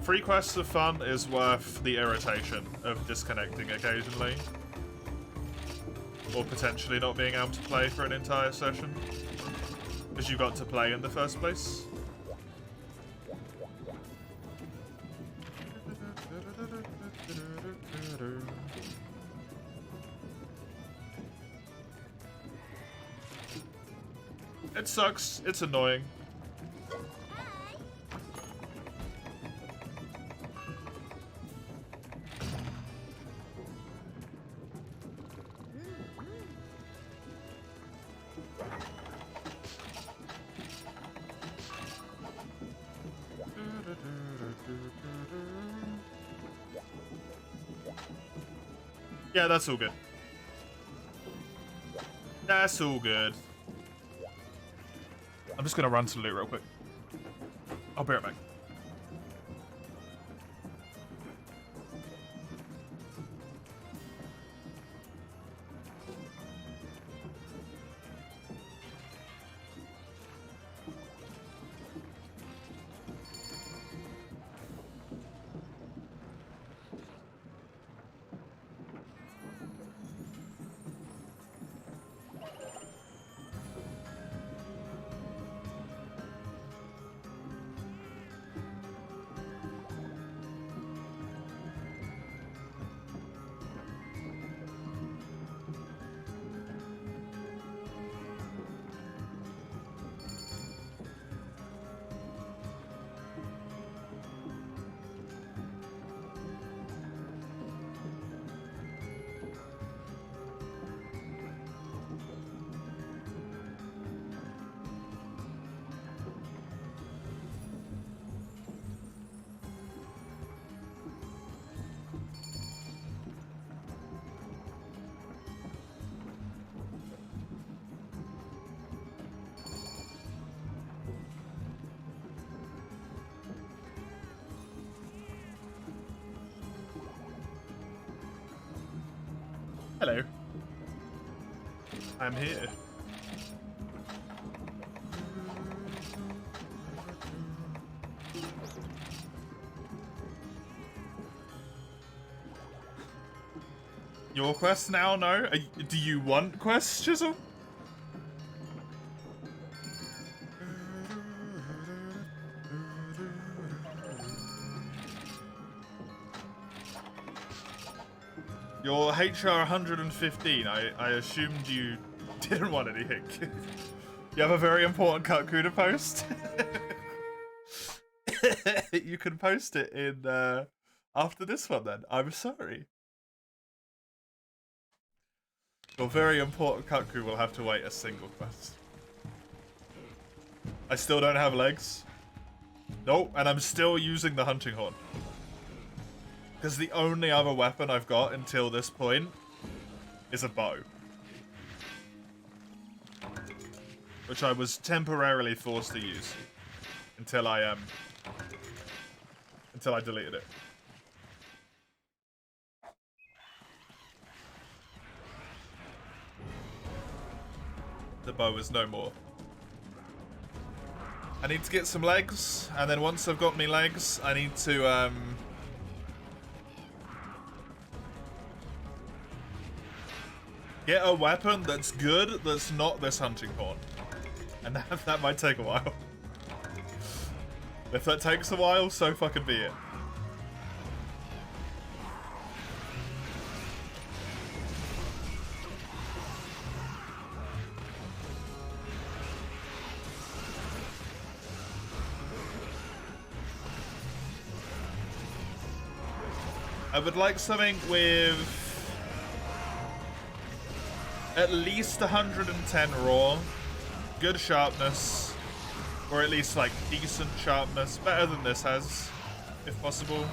Speaker 1: Free quests of fun is worth the irritation of disconnecting occasionally. Or potentially not being able to play for an entire session. Because you got to play in the first place. It sucks. It's annoying. Yeah, that's all good. That's all good. I'm just gonna run to loot real quick. I'll be right back. Hello. I'm here. Your quest now? No? Do you want quests, Chisel? Your HR 115, I assumed you didn't want anything. You have a very important Kutku to post. You can post it in after this one then. I'm sorry. Your very important Kutku will have to wait a single quest. I still don't have legs. Nope, and I'm still using the hunting horn. Because the only other weapon I've got until this point is a bow. Which I was temporarily forced to use. Until I deleted it. The bow is no more. I need to get some legs, and then once I've got me legs, I need to get a weapon that's good, that's not this hunting horn. And that might take a while. If that takes a while, so fucking be it. I would like something with at least 110 raw, good sharpness, Or at least, like, decent sharpness. Better than this has, if possible.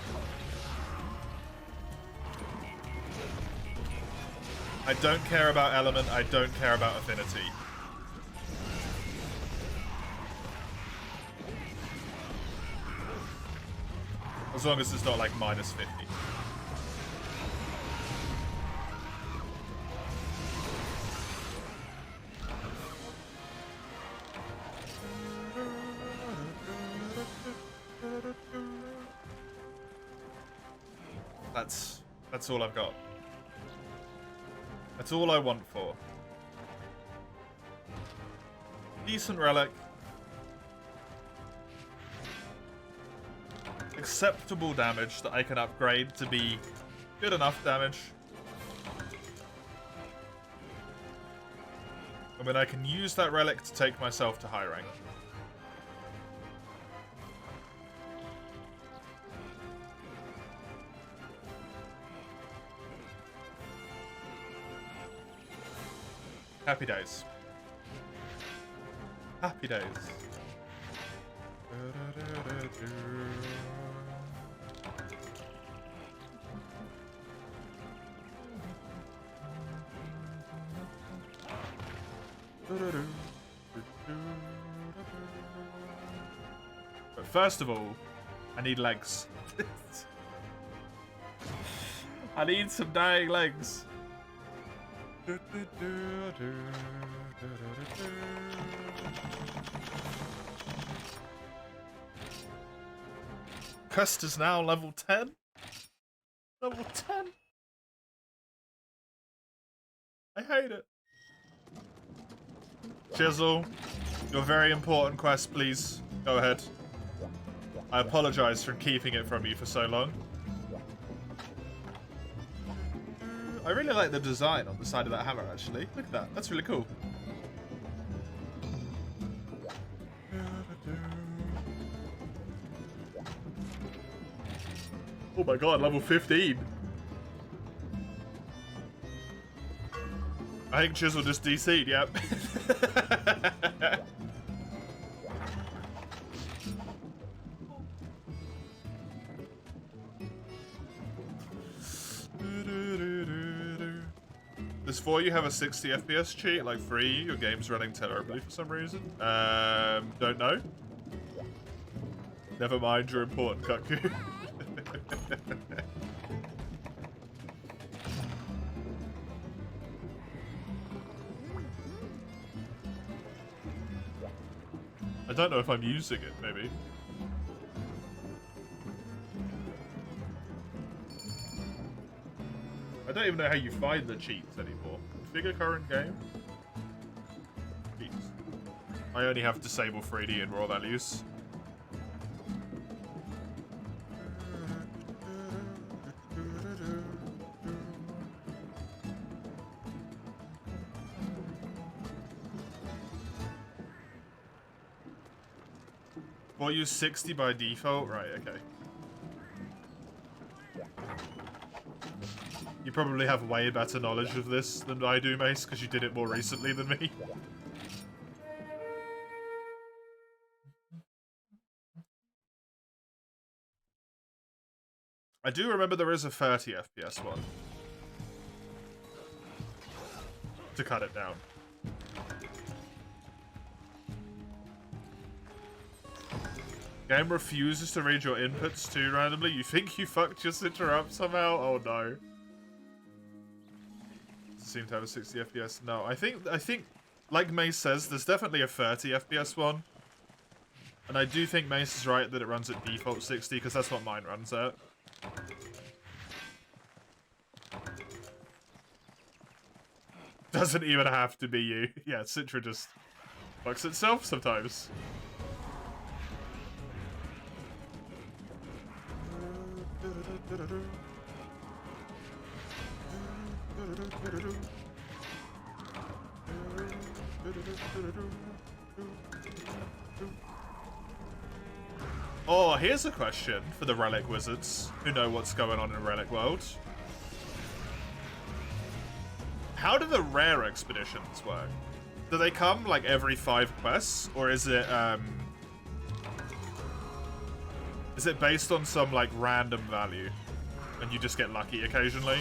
Speaker 1: I don't care about element, I don't care about affinity. As long as it's not, like, minus 50. That's all I've got. That's all I want for. Decent relic. Acceptable damage that I can upgrade to be good enough damage. I mean, I can use that relic to take myself to high rank. Happy days. Happy days. But first of all, I need legs. I need some dying legs. Quest is now level 10? Level 10? I hate it. Chisel, your very important quest, please. Go ahead. I apologize for keeping it from you for so long. I really like the design on the side of that hammer, actually. Look at that. That's really cool. Oh my god, level 15. I think Chisel just DC'd, yep. Does 4U have a 60 FPS cheat? Like 3U, your game's running terribly for some reason? Don't know. Never mind your important cuckoo. I don't know if I'm using it, maybe. I don't even know how you find the cheats anymore. Configure current game? Cheats. I only have disable 3D and raw values. Well, use 60 by default? Right, okay. You probably have way better knowledge of this than I do, Mace, because you did it more recently than me. I do remember there is a 30 FPS one. To cut it down. Game refuses to read your inputs too randomly. You think you fucked your sitter up somehow? Oh no. Does it seem to have a 60 FPS? No, I think, like Mace says, there's definitely a 30 FPS one. And I do think Mace is right that it runs at default 60, because that's what mine runs at. Doesn't even have to be you. Yeah, Citra just fucks itself sometimes. Oh, here's a question for the Relic Wizards who know what's going on in Relic World. How do the rare expeditions work? Do they come like every 5 quests, or is it Is it based on some, like, random value? And you just get lucky occasionally?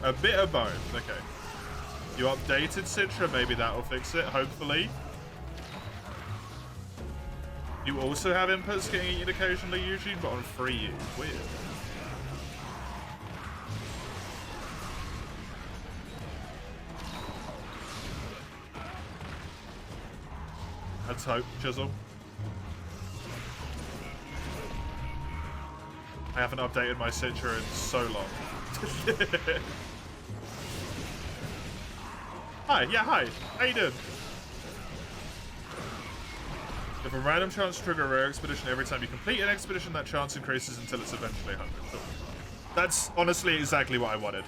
Speaker 1: A bit of both. Okay. You updated Citra, maybe that'll fix it, hopefully. You also have inputs getting eaten occasionally, usually, but on free use. Weird. Let's hope, Chisel. I haven't updated my Citra in so long. Hi, yeah, hi. How you doing? If a random chance to trigger a rare expedition every time you complete an expedition, that chance increases until it's eventually 100. Cool. That's honestly exactly what I wanted.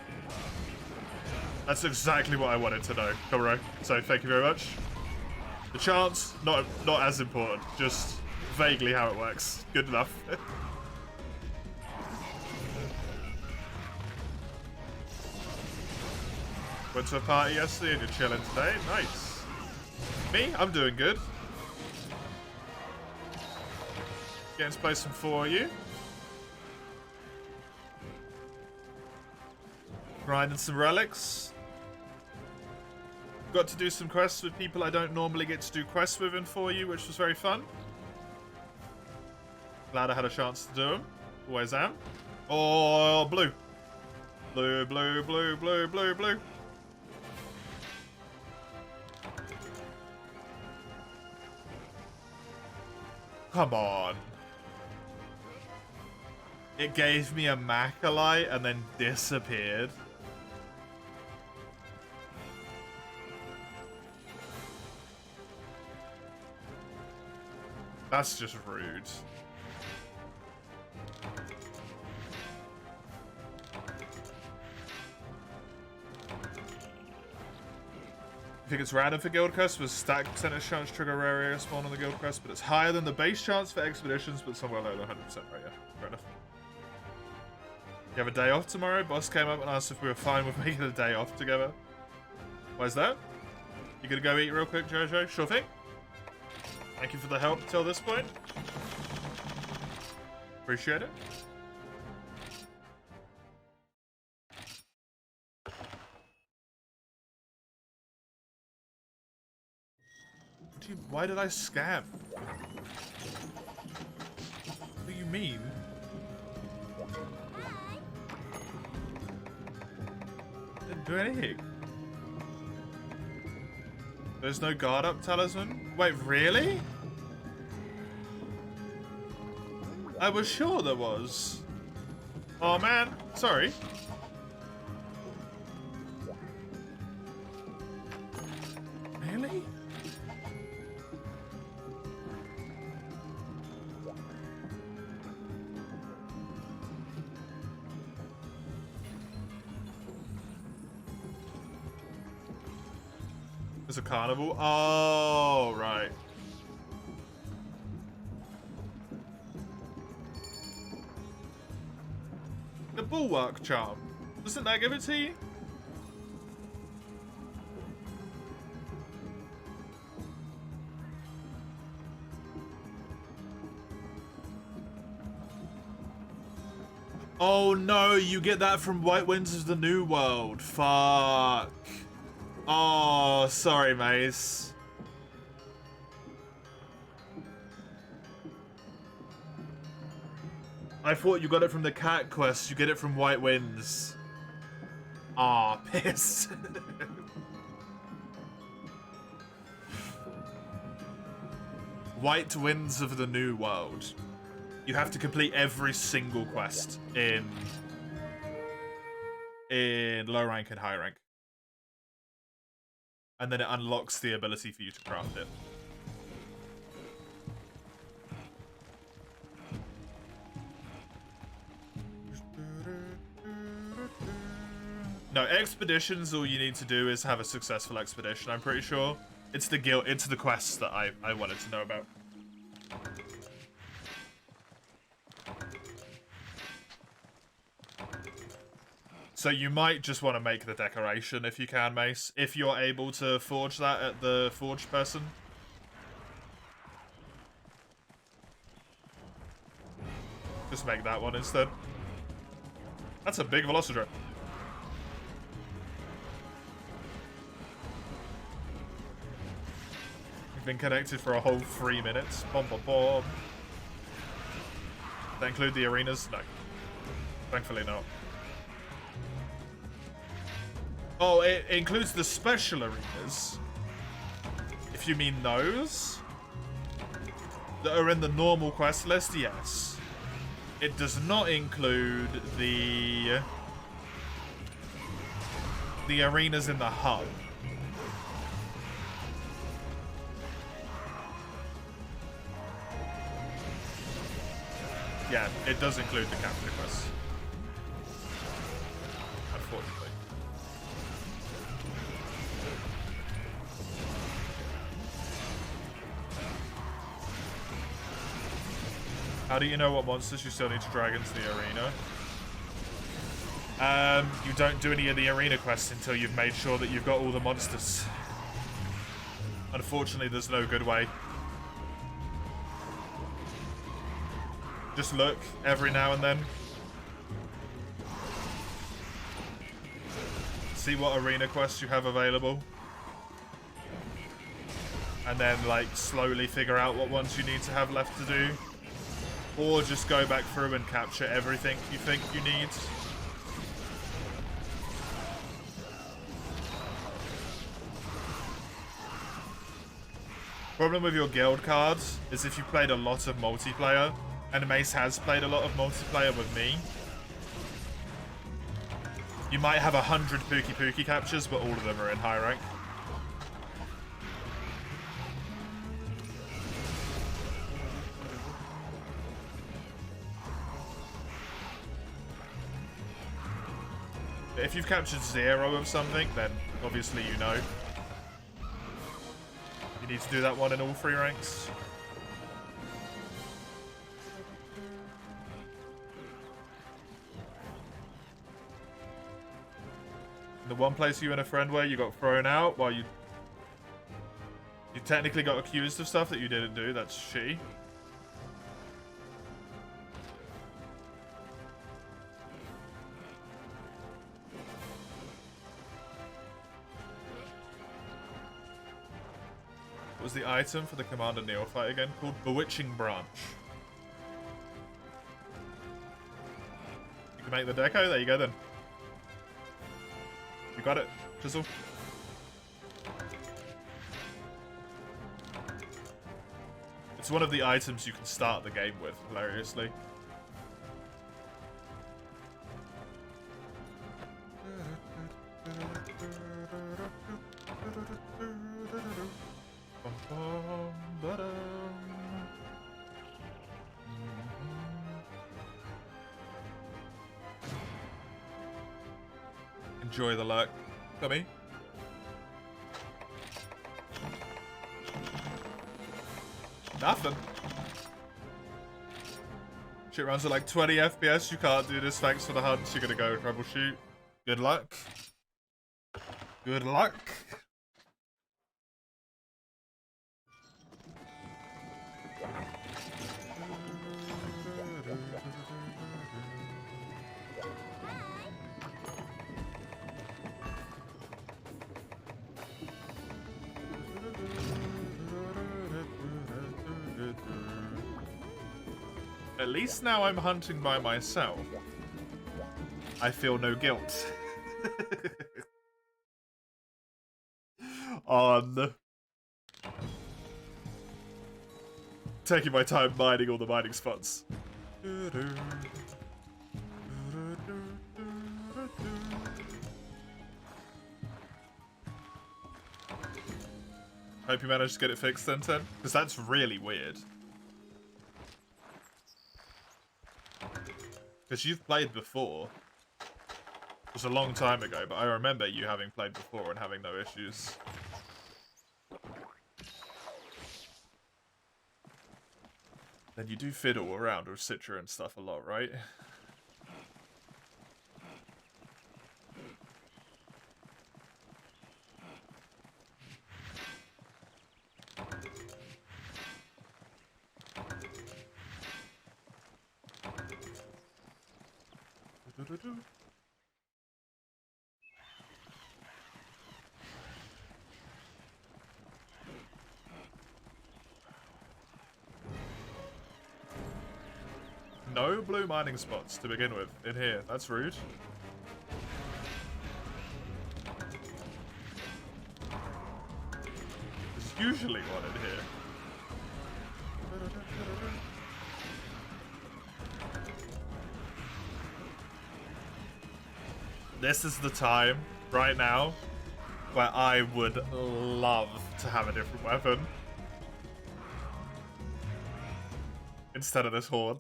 Speaker 1: That's exactly what I wanted to know, Komuro. So thank you very much. The chance, not as important, just vaguely how it works. Good enough. Went to a party yesterday and you're chilling today. Nice. Me? I'm doing good. Getting to play some 4U. Grinding some relics. Got to do some quests with people I don't normally get to do quests with in 4U, which was very fun. Glad I had a chance to do them. Always am. Oh, blue. Blue, blue, blue, blue, blue, blue. Come on. It gave me a Macalite and then disappeared. That's just rude. I think it's random for guild quests with stack percentage chance to trigger a rare area spawn on the guild quest, but it's higher than the base chance for expeditions, but somewhere lower than 100%. Right, yeah, fair enough. You have a day off tomorrow? Boss came up and asked if we were fine with making a day off together. Why's that? You gonna go eat real quick, Jojo? Sure thing. Thank you for the help till this point. Appreciate it. Why did I scam? What do you mean? Didn't do anything. There's no guard up talisman? Wait, really? I was sure there was. Oh man, sorry. Really? There's a carnival? Oh, right. The bulwark charm. Doesn't that give it to you? Oh no, you get that from White Winds of the New World. Fuck. Oh, sorry, Mace. I thought you got it from the cat quest. You get it from White Winds. Ah, piss. White Winds of the New World. You have to complete every single quest in low rank and high rank. And then it unlocks the ability for you to craft it. No, expeditions, all you need to do is have a successful expedition, I'm pretty sure. It's the guild, it's the quests that I wanted to know about. So you might just want to make the decoration if you can, Mace. If you're able to forge that at the forge person. Just make that one instead. That's a big Velocidrome. We've been connected for a whole 3 minutes. Bom bom bom. Does that include the arenas? No. Thankfully not. Oh, it includes the special arenas. If you mean those that are in the normal quest list, yes. It does not include the arenas in the hub. Yeah, it does include the capture quests. Unfortunately. How do you know what monsters you still need to drag into the arena? You don't do any of the arena quests until you've made sure that you've got all the monsters. Unfortunately, there's no good way. Just look every now and then. See what arena quests you have available. And then, like, slowly figure out what ones you need to have left to do. Or just go back through and capture everything you think you need. Problem with your guild cards is if you played a lot of multiplayer, and Mace has played a lot of multiplayer with me, you might have 100 Pookie captures, but all of them are in high rank. If you've captured 0 of something, then obviously you know. You need to do that one in all 3 ranks. The one place you and a friend were, you got thrown out while you technically got accused of stuff that you didn't do. That's shitty. What was the item for the Commander Neophyte again? Called Bewitching Branch. You can make the deco? There you go then. You got it, Chisel. It's one of the items you can start the game with, hilariously. Enjoy the luck. Dummy. Nothing. Shit runs at like 20 FPS. You can't do this. Thanks for the hunts. You're gonna go troubleshoot. Good luck. Good luck. At least now I'm hunting by myself. I feel no guilt. On taking my time mining all the mining spots. Hope you managed to get it fixed then, Ten. Because that's really weird. Because you've played before. It was a long time ago, but I remember you having played before and having no issues. Then you do fiddle around with Citra and stuff a lot, right? No blue mining spots to begin with in here. That's rude. There's usually one in here. This is the time, right now, where I would love to have a different weapon. Instead of this horn.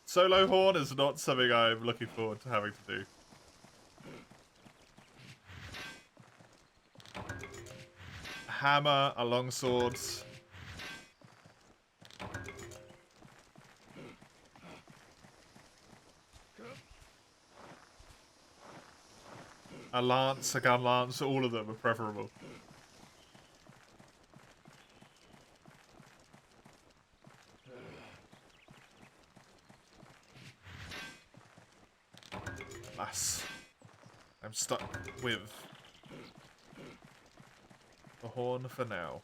Speaker 1: Solo horn is not something I'm looking forward to having to do. A hammer, a longsword. A lance, a gun lance, all of them are preferable. Alas, I'm stuck with the horn for now.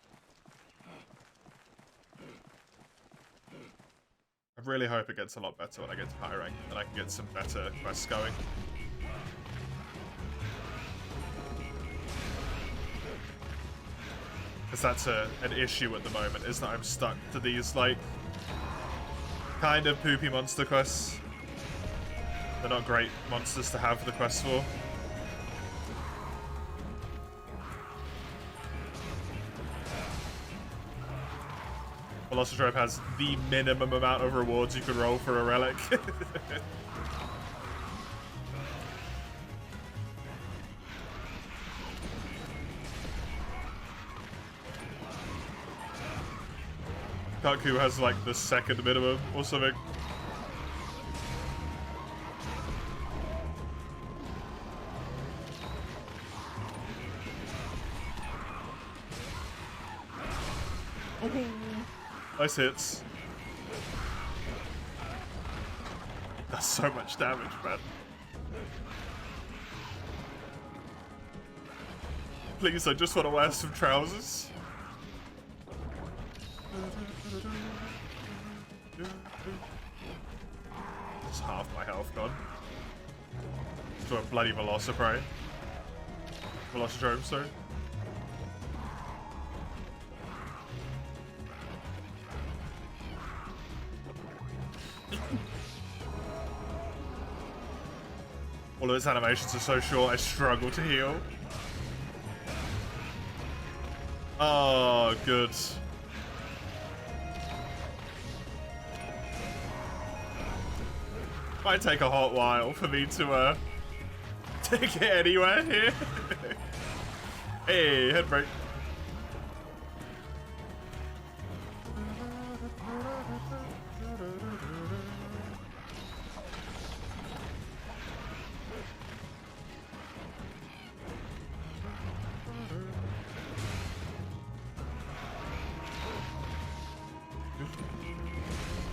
Speaker 1: I really hope it gets a lot better when I get to high rank and I can get some better quests going. Because that's an issue at the moment, is that I'm stuck to these, like, kind of poopy monster quests. They're not great monsters to have the quests for. Velocitrope has the minimum amount of rewards you could roll for a relic. Kaku has like the second minimum or something. Nice hits. That's so much damage, man. Please, I just want to wear some trousers. Just half my health gone. To a bloody Velociprey. Velocidrome, sorry. All of its animations are so short, I struggle to heal. Oh, good. Might take a hot while for me to get anywhere here. Hey, head break.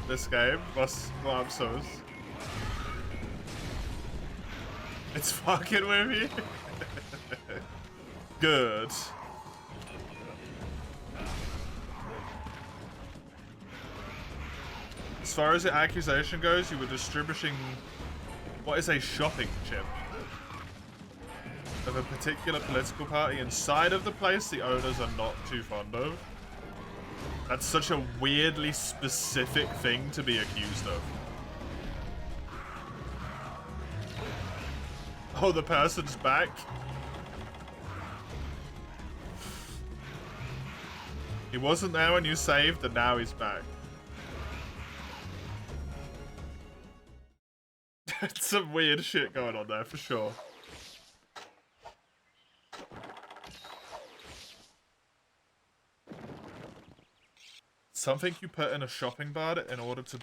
Speaker 1: This game was Lamsos. It's fucking with you. Good. As far as the accusation goes, you were distributing what is a shopping chip of a particular political party inside of the place the owners are not too fond of. That's such a weirdly specific thing to be accused of. Oh, the person's back. He wasn't there when you saved, and now he's back. It's some weird shit going on there, for sure. Something you put in a shopping bag in order to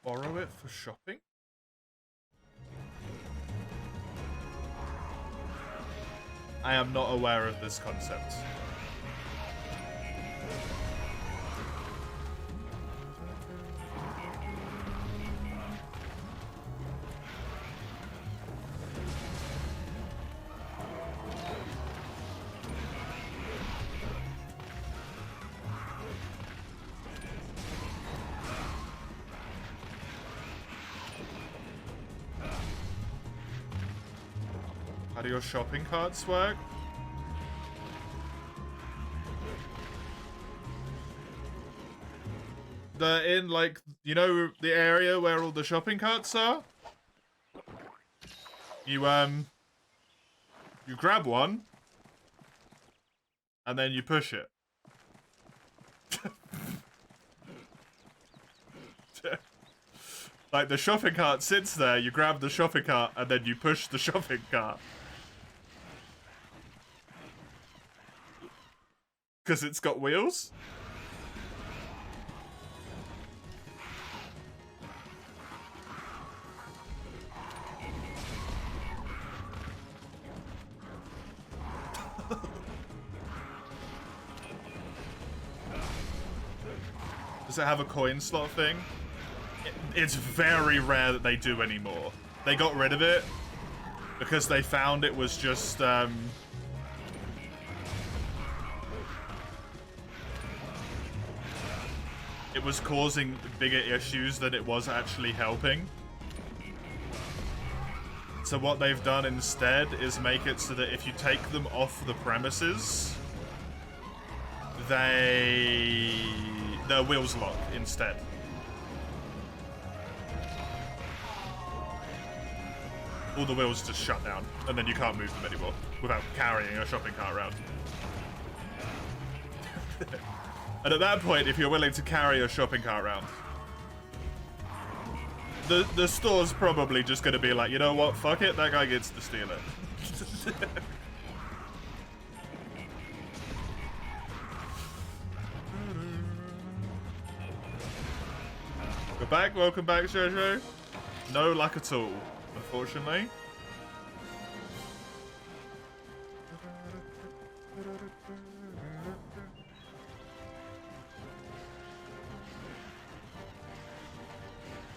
Speaker 1: borrow it for shopping? I am not aware of this concept. How do your shopping carts work? They're in, like, you know, the area where all the shopping carts are? You grab one, and then you push it. Like, the shopping cart sits there, you grab the shopping cart, and then you push the shopping cart. Because it's got wheels? Does it have a coin slot thing? It's very rare that they do anymore. They got rid of it because they found it was just, it was causing bigger issues than it was actually helping. So what they've done instead is make it so that if you take them off the premises, their wheels lock instead. All the wheels just shut down, and then you can't move them anymore without carrying a shopping cart around. And at that point, if you're willing to carry a shopping cart around, the store's probably just going to be like, you know what, fuck it, that guy gets to steal it. We're back, welcome back, Jojo. No luck at all, unfortunately.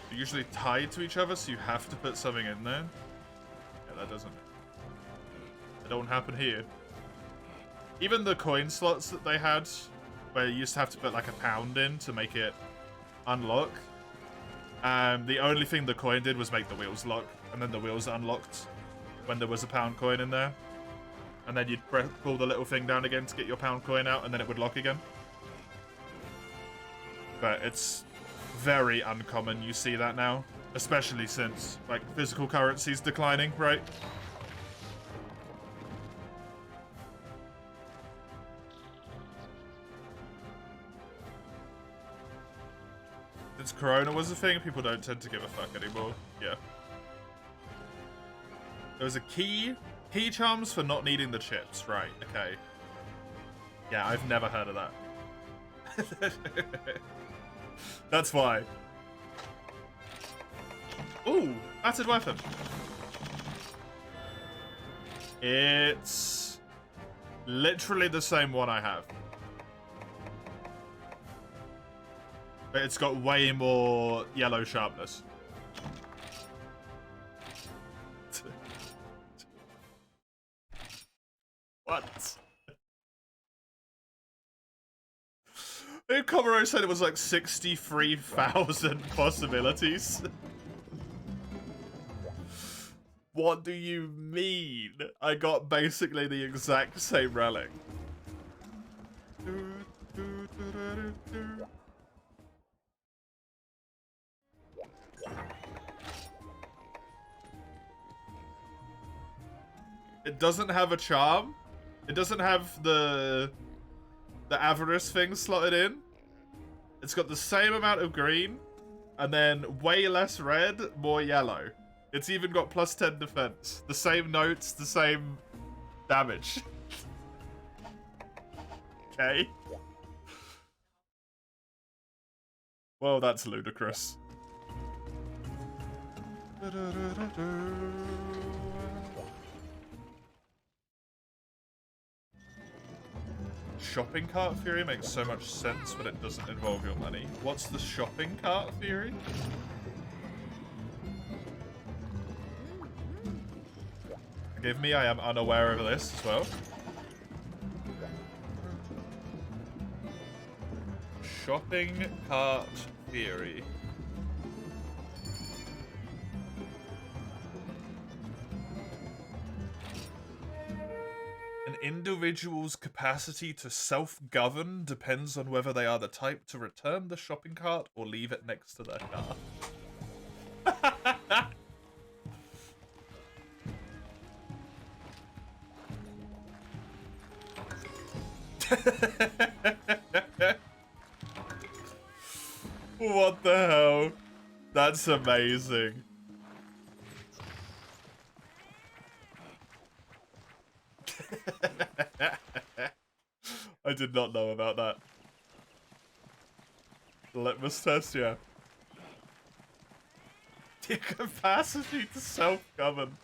Speaker 1: They're usually tied to each other, so you have to put something in there. Yeah, that don't happen here. Even the coin slots that they had, where you used to have to put like a pound in to make it unlock, the only thing the coin did was make the wheels lock, and then the wheels unlocked when there was a pound coin in there. And then you'd pull the little thing down again to get your pound coin out, and then it would lock again. But it's very uncommon you see that now, especially since, like, physical currency's declining, right? Since Corona was a thing, people don't tend to give a fuck anymore. Yeah. There was a key charms for not needing the chips, right? Okay. Yeah, I've never heard of that. That's why. Ooh, acid weapon. It's literally the same one I have. But it's got way more yellow sharpness. What? I think Komuro said it was like 63,000 possibilities. What do you mean? I got basically the exact same relic. It doesn't have a charm. It doesn't have the avarice thing slotted in. It's got the same amount of green, and then way less red, more yellow. It's even got plus 10 defense. The same notes, the same damage. Okay. Well, that's ludicrous. Shopping cart theory makes so much sense, but it doesn't involve your money. What's the shopping cart theory? Forgive me, I am unaware of this as well. Shopping cart theory. individual's capacity to self-govern depends on whether they are the type to return the shopping cart or leave it next to their car. What the hell? That's amazing. I did not know about that. The litmus test, yeah. The capacity to self-govern.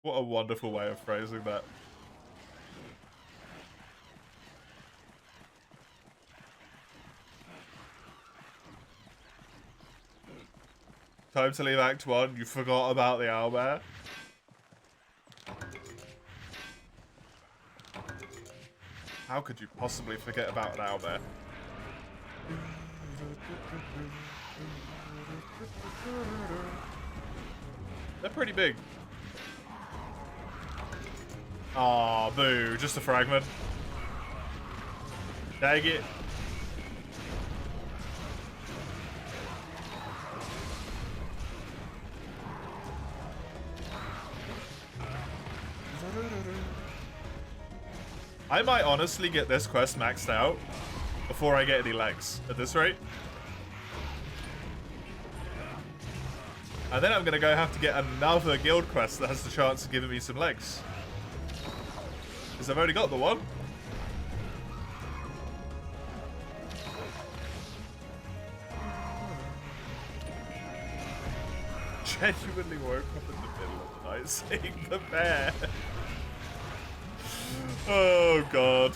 Speaker 1: What a wonderful way of phrasing that. Time to leave Act 1. You forgot about the owlbear. How could you possibly forget about an owlbear? They're pretty big. Aw, boo. Just a fragment. Dang it. I might honestly get this quest maxed out before I get any legs at this rate. And then I'm gonna go have to get another guild quest that has the chance of giving me some legs. Because I've only got the one. Genuinely woke up in the middle of the night seeing the bear. Oh god.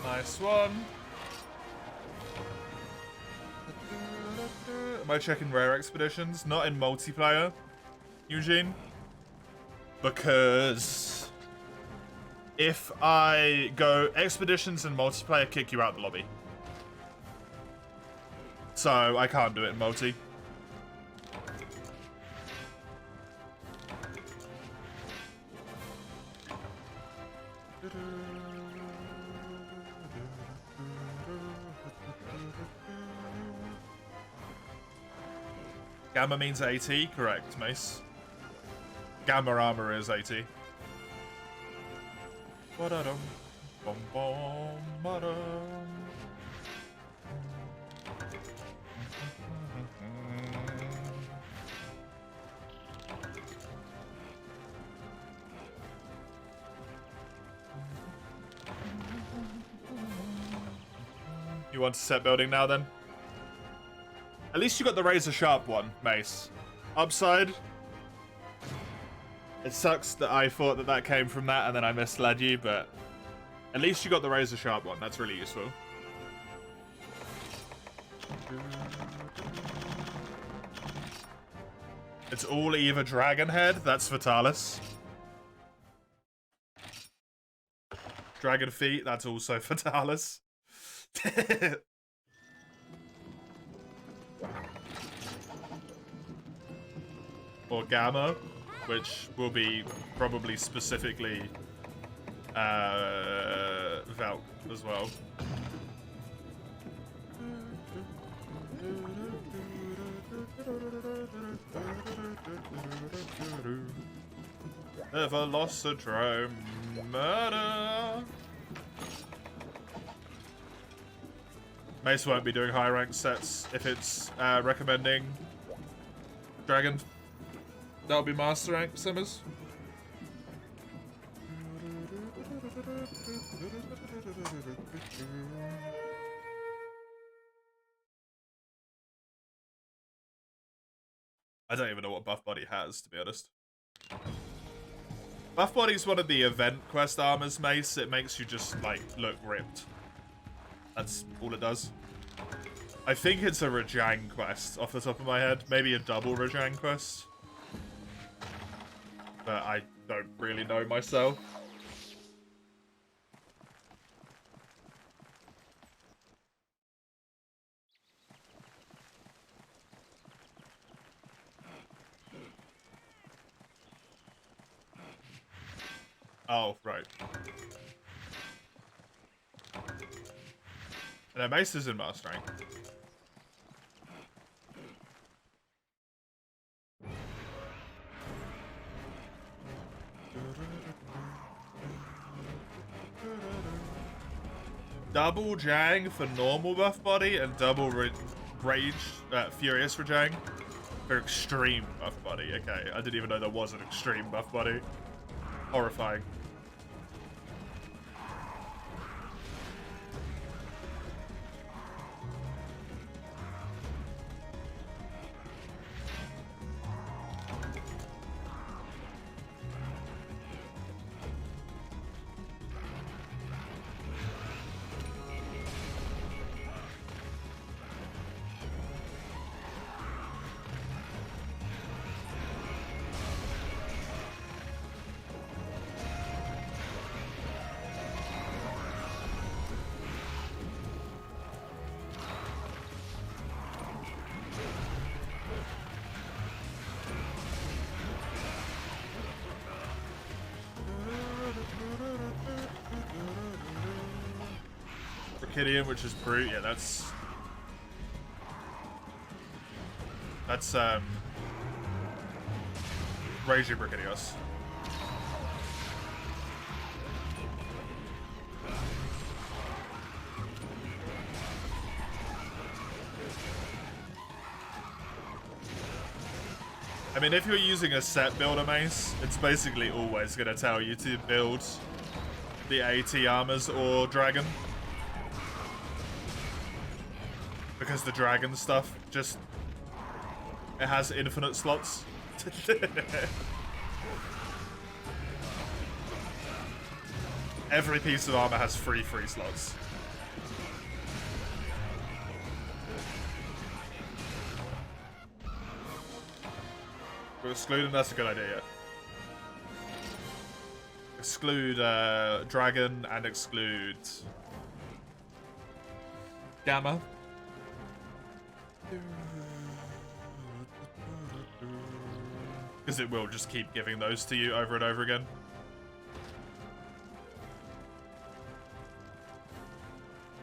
Speaker 1: Nice one. Am I checking rare expeditions? Not in multiplayer, Eugene. Because if I go expeditions and multiplayer, kick you out the lobby. So I can't do it in multi. Gamma means AT, correct, Mace. Gamma armor is AT. You want to set building now then? At least you got the razor sharp one, Mace. Upside. It sucks that I thought that that came from that and then I misled you, but at least you got the razor sharp one. That's really useful. It's all either Dragon Head, that's Fatalis. Dragon Feet, that's also Fatalis. Or Gamma, which will be probably specifically Valk as well. Velocitron murder. Mace won't be doing high rank sets if it's recommending Dragon. That'll be master rank simmers. I don't even know what buff body has, to be honest. Buff body's one of the event quest armors, Mace. It makes you just, like, look ripped. That's all it does. I think it's a Rajang quest, off the top of my head. Maybe a double Rajang quest. But I don't really know myself. Oh, right. No, Mace is in mastering. Double Jang for normal buff body and double Furious Rajang for extreme buff body. Okay, I didn't even know there was an extreme buff body. Horrifying. Which is brute. Yeah, that's Raging Brigadios. I mean, if you're using a set builder, Mace, it's basically always going to tell you to build the AT armors or dragon. Because the dragon stuff just... it has infinite slots. Every piece of armor has free slots. We're excluding, that's a good idea. Exclude dragon and exclude Gamma. Because it will just keep giving those to you over and over again.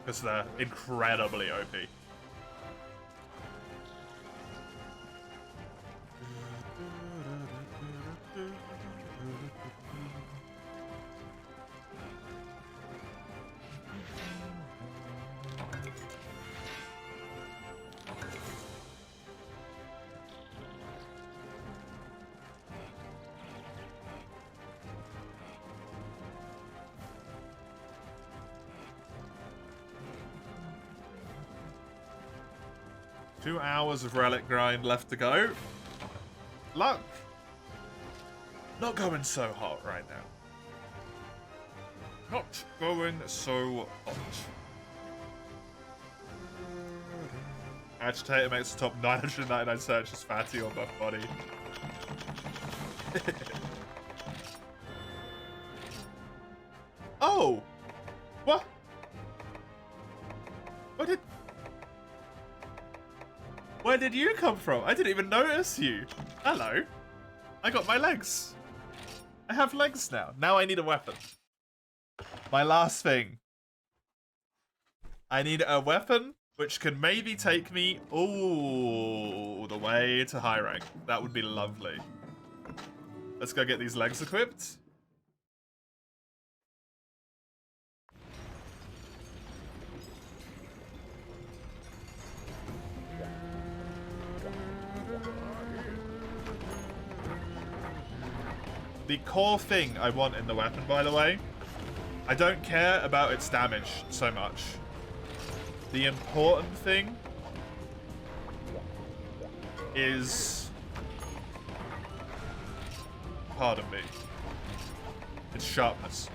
Speaker 1: Because they're incredibly OP. Two hours of Relic grind left to go. Luck. Not going so hot right now. Not going so hot. Agitator makes the top 999 searches fatty on buff body. Oh! What? What did... Where did you come from? I didn't even notice you. Hello. I got my legs. I have legs now. Now I need a weapon. My last thing. I need a weapon which can maybe take me all the way to high rank. That would be lovely. Let's go get these legs equipped. The core thing I want in the weapon, by the way, I don't care about its damage so much. The important thing is Pardon me. It's sharpness.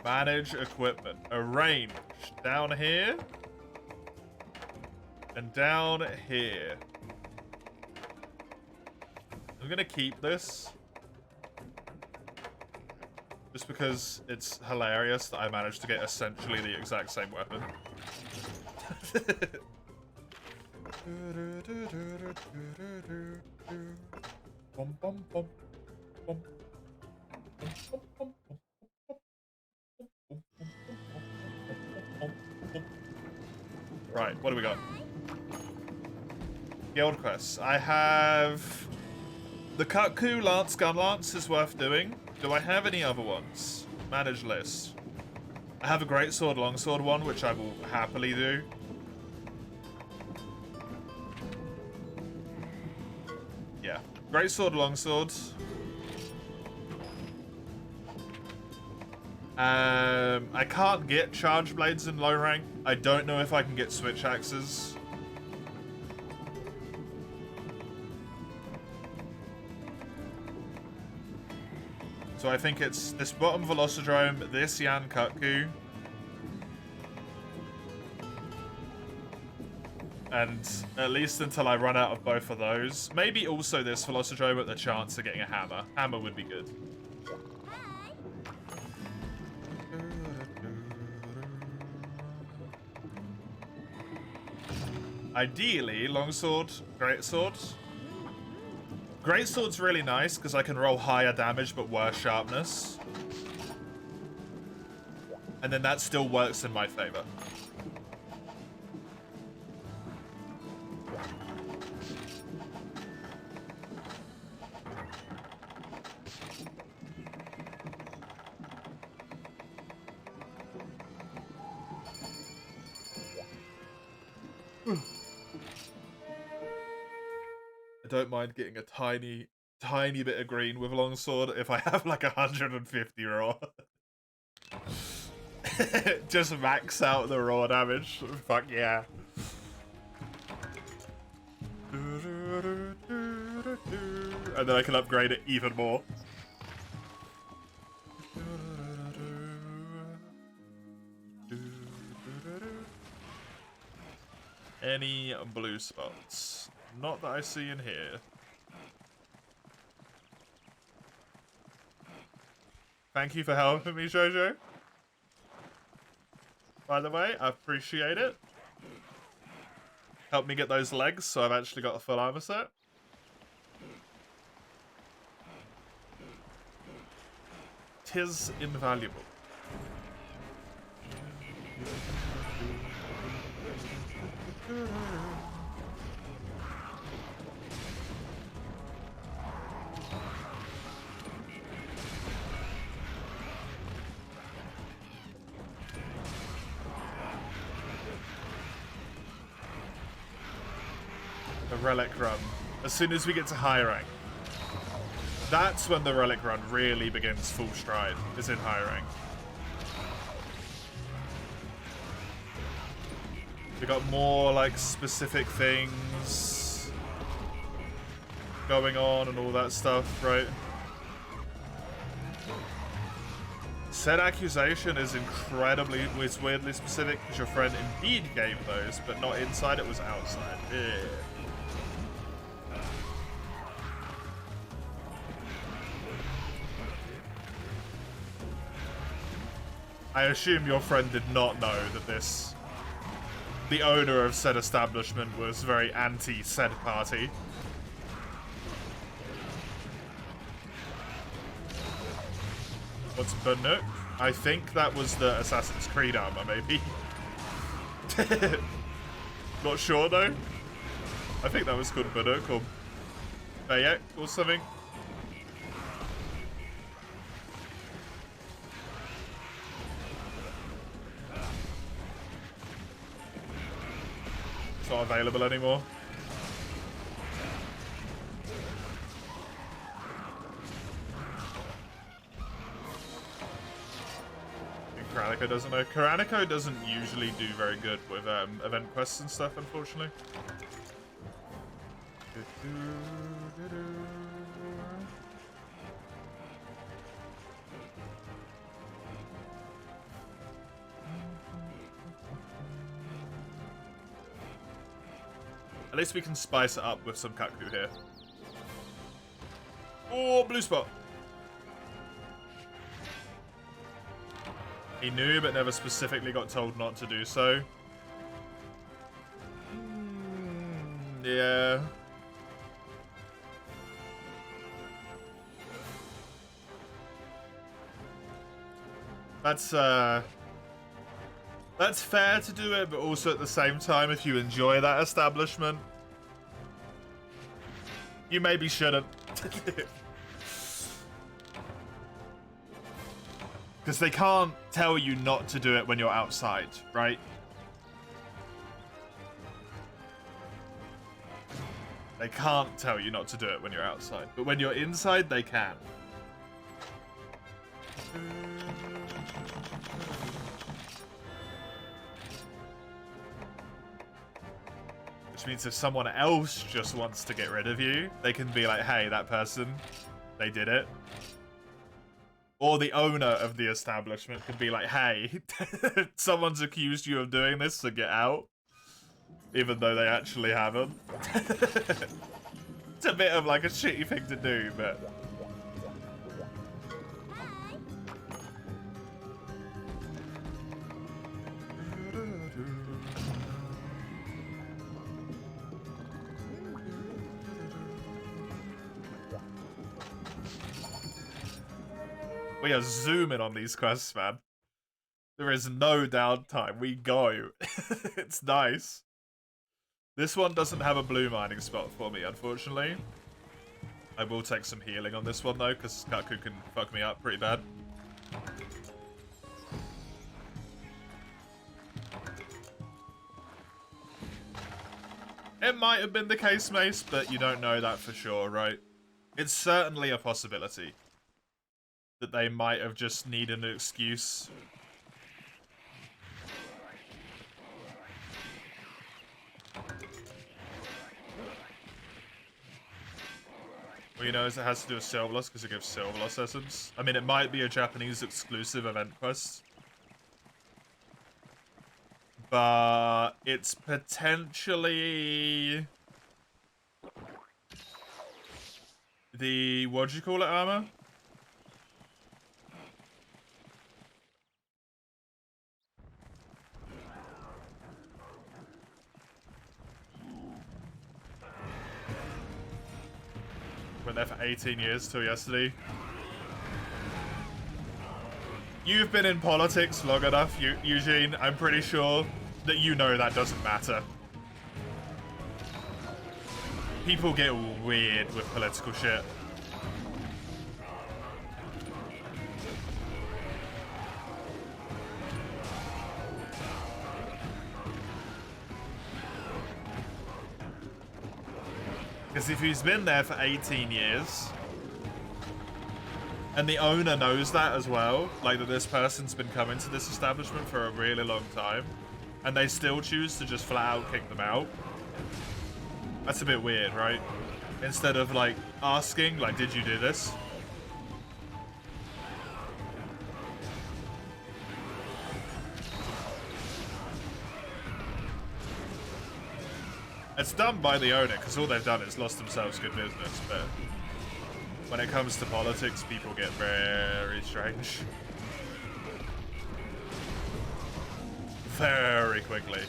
Speaker 1: Manage equipment. Arrange. Down here. And down here. I'm gonna keep this. Just because it's hilarious that I managed to get essentially the exact same weapon. Right, what do we got? Guild quests. I have... The Kutku Lance Gun Lance is worth doing. Do I have any other ones? Manage list. I have a Greatsword Longsword one, which I will happily do. Yeah. Greatsword Longsword. I can't get Charge Blades in low rank. I don't know if I can get Switch Axes. So I think it's this bottom Velocidrome, this Yan Kutku. And at least until I run out of both of those. Maybe also this Velocidrome at the chance of getting a hammer. Hammer would be good. Ideally, Longsword, Greatsword. Greatsword's really nice because I can roll higher damage but worse sharpness. And then that still works in my favor. I don't mind getting a tiny bit of green with Longsword if I have like 150 raw. Just max out the raw damage. Fuck yeah. And then I can upgrade it even more. Any blue spots? Not that I see in here. Thank you for helping me, Jojo. By the way, I appreciate it. Helped me get those legs, so I've actually got a full armor set. Tis invaluable. The Relic run. As soon as we get to high rank. That's when the Relic run really begins full stride, is in high rank. We got more like specific things going on and all that stuff, right? Said accusation is it's weirdly specific because your friend indeed gave those, but not inside, it was outside. Yeah. I assume your friend did not know that the owner of said establishment was very anti said party. What's Bannock? I think that was the Assassin's Creed armor, maybe. Not sure though. I think that was called Bannock or Bayek or something. It's not available anymore. Karanico doesn't know. Karanico doesn't usually do very good with event quests and stuff, unfortunately. At least we can spice it up with some Kaku here. Oh, blue spot. He knew, but never specifically got told not to do so. Yeah. That's fair to do it, but also at the same time, if you enjoy that establishment, you maybe shouldn't. Because they can't tell you not to do it when you're outside, right? They can't tell you not to do it when you're outside. But when you're inside, they can. Which means if someone else just wants to get rid of you, they can be like, hey, that person, they did it. Or the owner of the establishment could be like, hey, someone's accused you of doing this, so get out. Even though they actually haven't. It's a bit of like a shitty thing to do, but... We are zooming on these quests, man. There is no downtime. We go. It's nice. This one doesn't have a blue mining spot for me, unfortunately. I will take some healing on this one, though, because Kaku can fuck me up pretty bad. It might have been the case, Mace, but you don't know that for sure, right? It's certainly a possibility that they might have just needed an excuse. Well, you know, it has to do with Silver Loss because it gives Silver Loss essence. I mean, it might be a Japanese exclusive event quest. But it's potentially the, what do you call it, armor? Went there for 18 years till yesterday. You've been in politics long enough, Eugene. I'm pretty sure that you know that doesn't matter. People get weird with political shit. Because if he's been there for 18 years, and the owner knows that as well, like that this person's been coming to this establishment for a really long time, and they still choose to just flat out kick them out, that's a bit weird, right? Instead of like asking, like, did you do this? It's done by the owner, because all they've done is lost themselves good business, but when it comes to politics, people get very strange. Very quickly.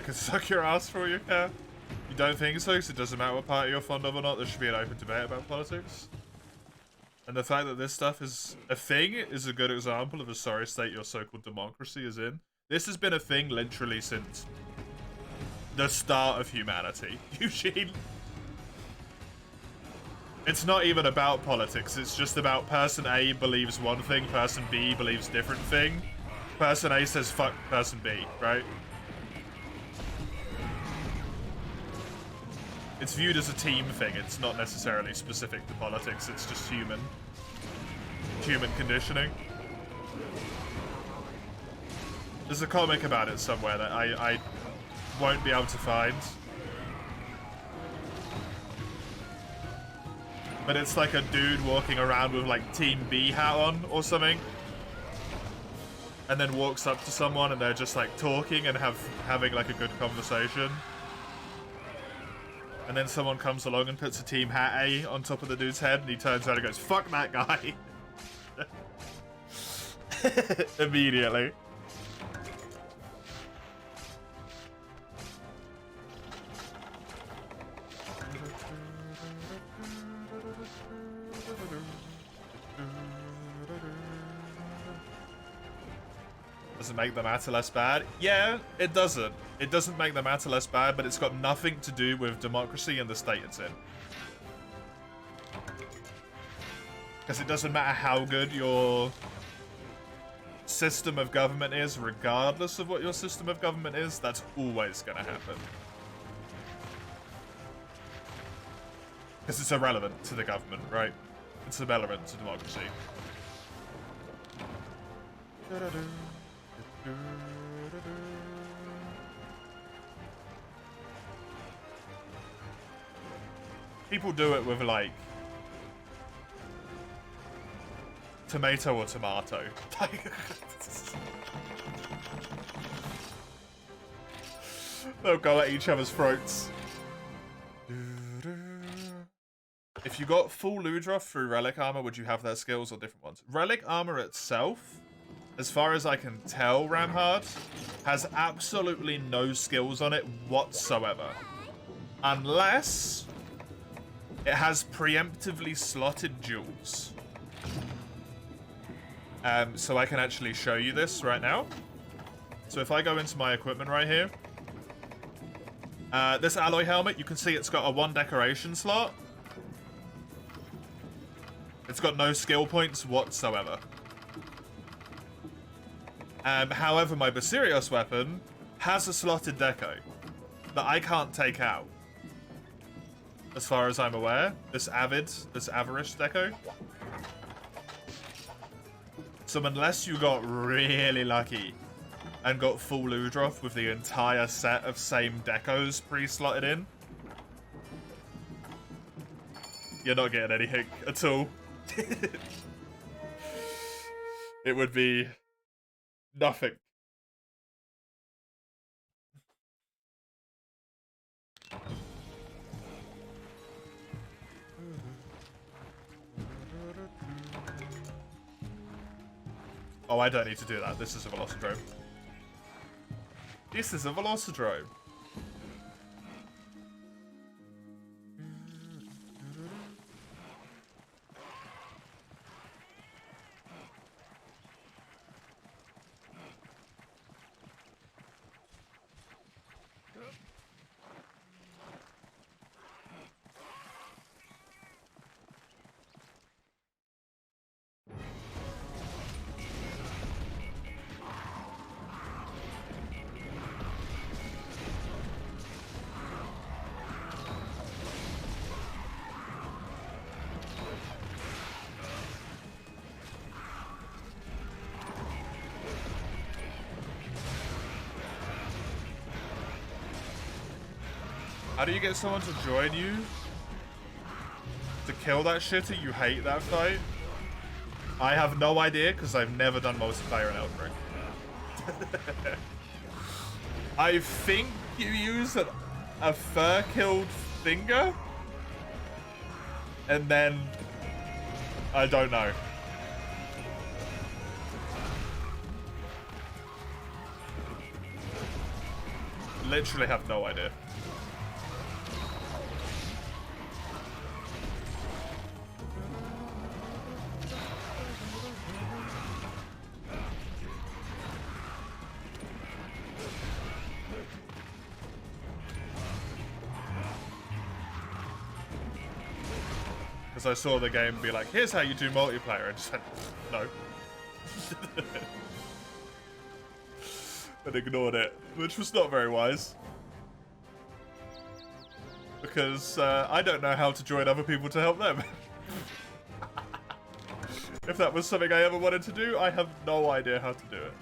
Speaker 1: can suck your ass for all you care. You don't think so, because it doesn't matter what party you're fond of or not. There should be an open debate about politics. And the fact that this stuff is a thing is a good example of a sorry state your so-called democracy is in. This has been a thing literally since the start of humanity, Eugene. It's not even about politics, it's just about person A believes one thing, person B believes different thing. Person A says fuck person B, right? It's viewed as a team thing, it's not necessarily specific to politics, it's just human conditioning. There's a comic about it somewhere that I won't be able to find. But it's like a dude walking around with like Team B hat on or something. And then walks up to someone and they're just like talking and having like a good conversation. And then someone comes along and puts a Team Hat A on top of the dude's head and he turns around and goes, fuck that guy. Immediately. Does it make the matter less bad? Yeah, it doesn't. It doesn't make the matter less bad, but it's got nothing to do with democracy and the state it's in. Because it doesn't matter how good your system of government is, regardless of what your system of government is, that's always going to happen. Because it's irrelevant to the government, right? It's irrelevant to democracy. People do it with like tomato or tomato. They'll go at each other's throats. If you got full Ludroth through Relic armor, would you have their skills or different ones? Relic armor itself, as far as I can tell, Ramhard, has absolutely no skills on it whatsoever. Unless it has preemptively slotted jewels. So I can actually show you this right now. So if I go into my equipment right here, this alloy helmet, you can see it's got a 1 decoration slot. It's got no skill points whatsoever. However, my Basirios weapon has a slotted deco that I can't take out. As far as I'm aware, this Avarice deco. So unless you got really lucky and got full Ludroth with the entire set of same decos pre-slotted in, you're not getting anything at all. It would be nothing. Oh, I don't need to do that. This is a Velocidrome. This is a Velocidrome. How do you get someone to join you? To kill that shitter? You hate that fight? I have no idea, because I've never done multiplayer in Elden Ring. I think you use a fur-killed finger? And then... I don't know. literally have no idea. Because I saw the game be like, here's how you do multiplayer. I just said, no. And ignored it, which was not very wise. Because I don't know how to join other people to help them. If that was something I ever wanted to do, I have no idea how to do it.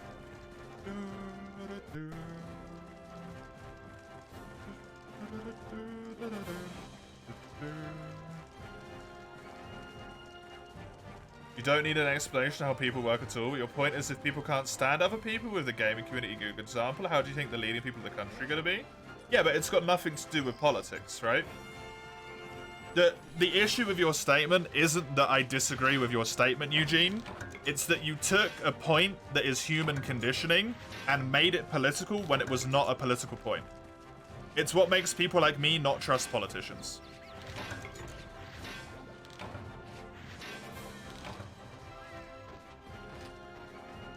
Speaker 1: You don't need an explanation of how people work at all. Your point is if people can't stand other people with the gaming community, good example, how do you think the leading people in the country are going to be? Yeah, but it's got nothing to do with politics, right? The issue with your statement isn't that I disagree with your statement, Eugene. It's that you took a point that is human conditioning and made it political when it was not a political point. It's what makes people like me not trust politicians.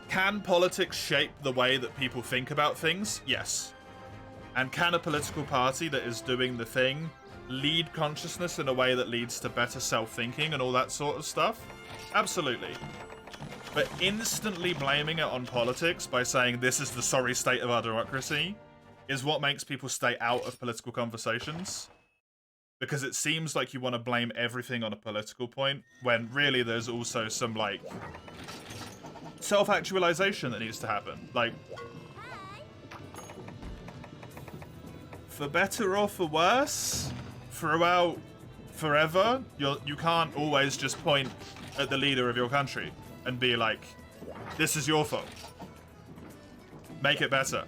Speaker 1: Can politics shape the way that people think about things? Yes. And can a political party that is doing the thing lead consciousness in a way that leads to better self-thinking and all that sort of stuff? Absolutely. But instantly blaming it on politics by saying this is the sorry state of our democracy is what makes people stay out of political conversations. Because it seems like you want to blame everything on a political point, when really there's also some, like, self-actualization that needs to happen. Like, for better or for worse, throughout forever, you can't always just point at the leader of your country and be like, this is your fault. Make it better.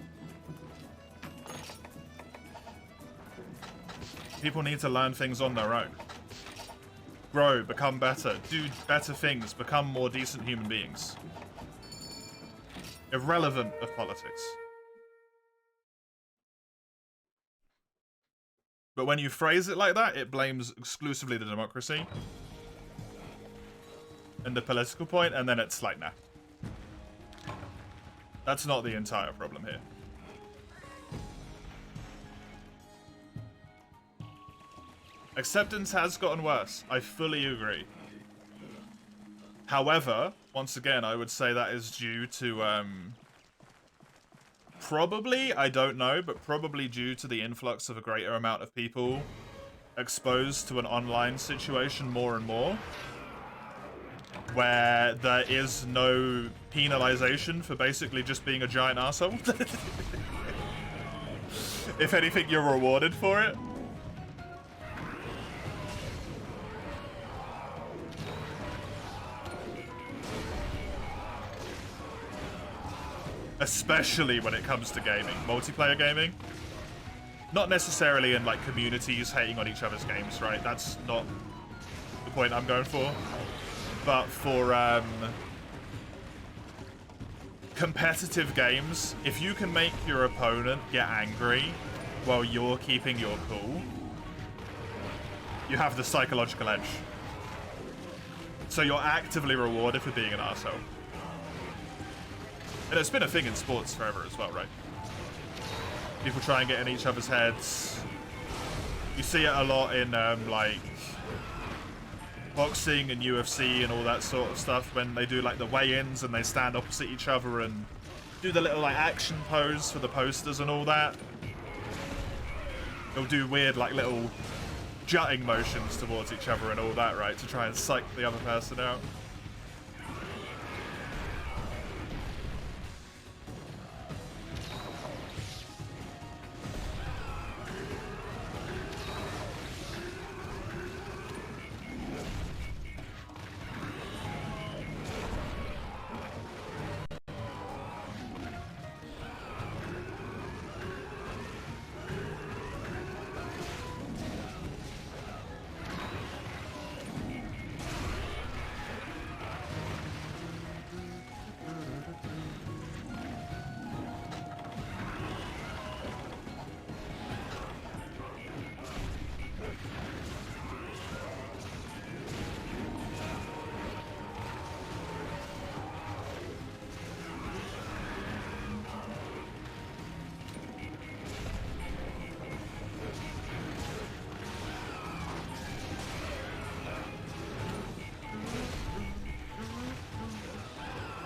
Speaker 1: People need to learn things on their own. Grow, become better, do better things, become more decent human beings. Irrelevant of politics. But when you phrase it like that, it blames exclusively the democracy and the political point, and then it's like, nah. That's not the entire problem here. Acceptance has gotten worse. I fully agree. However, once again, I would say that is due to, probably, I don't know, but probably due to the influx of a greater amount of people exposed to an online situation more and more, where there is no penalization for basically just being a giant arsehole. If anything, you're rewarded for it. Especially when it comes to gaming, multiplayer gaming. Not necessarily in like communities hating on each other's games, right? That's not the point I'm going for. But for competitive games, if you can make your opponent get angry while you're keeping your cool, you have the psychological edge. So you're actively rewarded for being an arsehole. And it's been a thing in sports forever as well, right? People try and get in each other's heads. You see it a lot in, like, boxing and UFC and all that sort of stuff, when they do, like, the weigh-ins and they stand opposite each other and do the little, like, action pose for the posters and all that. They'll do weird, like, little jutting motions towards each other and all that, right? To try and psych the other person out.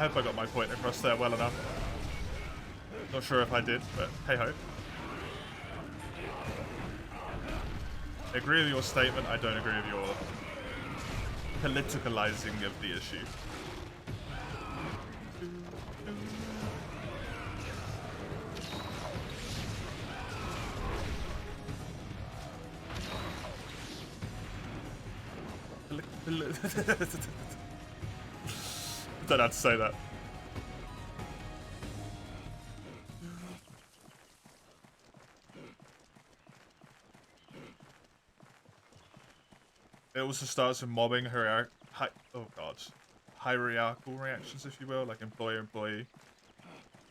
Speaker 1: I hope I got my point across there well enough. Not sure if I did, but hey ho. I agree with your statement. I don't agree with your politicalizing of the issue. Don't have to say that. It also starts with mobbing hierarchical reactions, if you will, like employer-employee.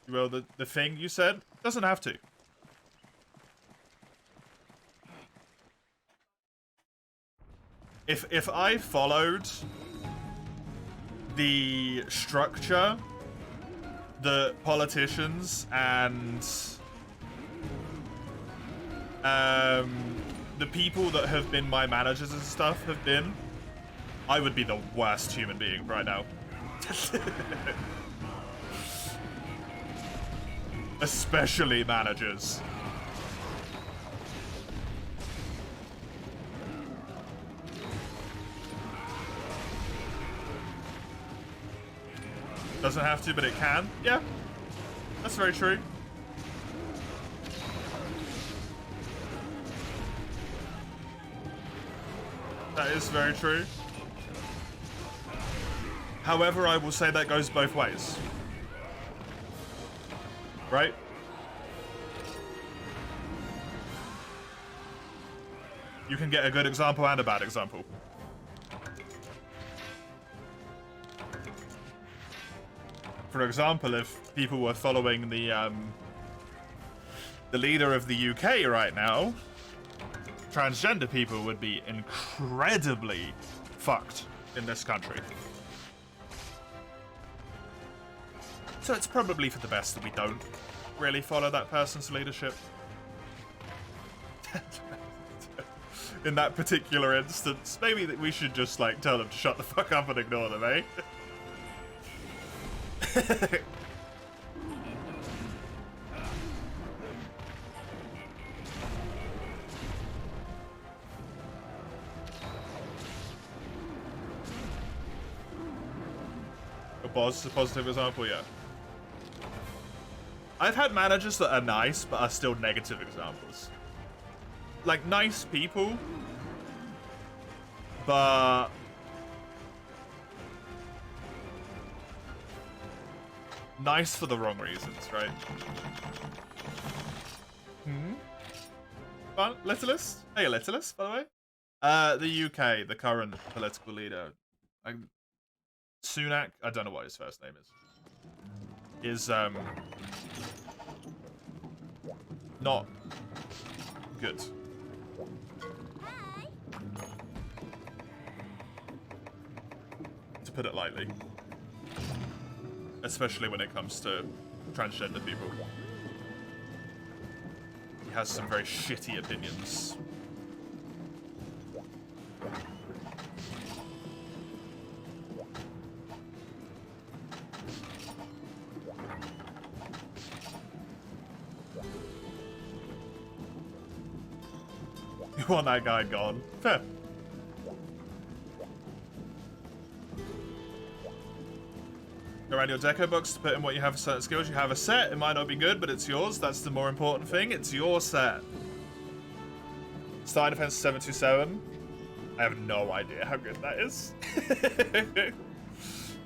Speaker 1: You will, the thing you said doesn't have to. If I followed the structure that politicians and the people that have been my managers and stuff have been, I would be the worst human being right now. Especially managers. Doesn't have to, but it can. Yeah, that's very true. That is very true. However, I will say that goes both ways. Right? You can get a good example and a bad example. For example, if people were following the leader of the UK right now, transgender people would be incredibly fucked in this country. So it's probably for the best that we don't really follow that person's leadership. In that particular instance, maybe that we should just like tell them to shut the fuck up and ignore them, eh? A positive example, yeah. I've had managers that are nice, but are still negative examples. Like, nice people, but nice for the wrong reasons, right? Fun? Littlest? Hey, Littlest, by the way. The UK, the current political leader, Sunak, I don't know what his first name is not good. To put it lightly. Especially when it comes to transgender people. He has some very shitty opinions. You want that guy gone? Fair. Go around your deco box to put in what you have for certain skills. You have a set. It might not be good, but it's yours. That's the more important thing. It's your set. Starting defense 727. I have no idea how good that is.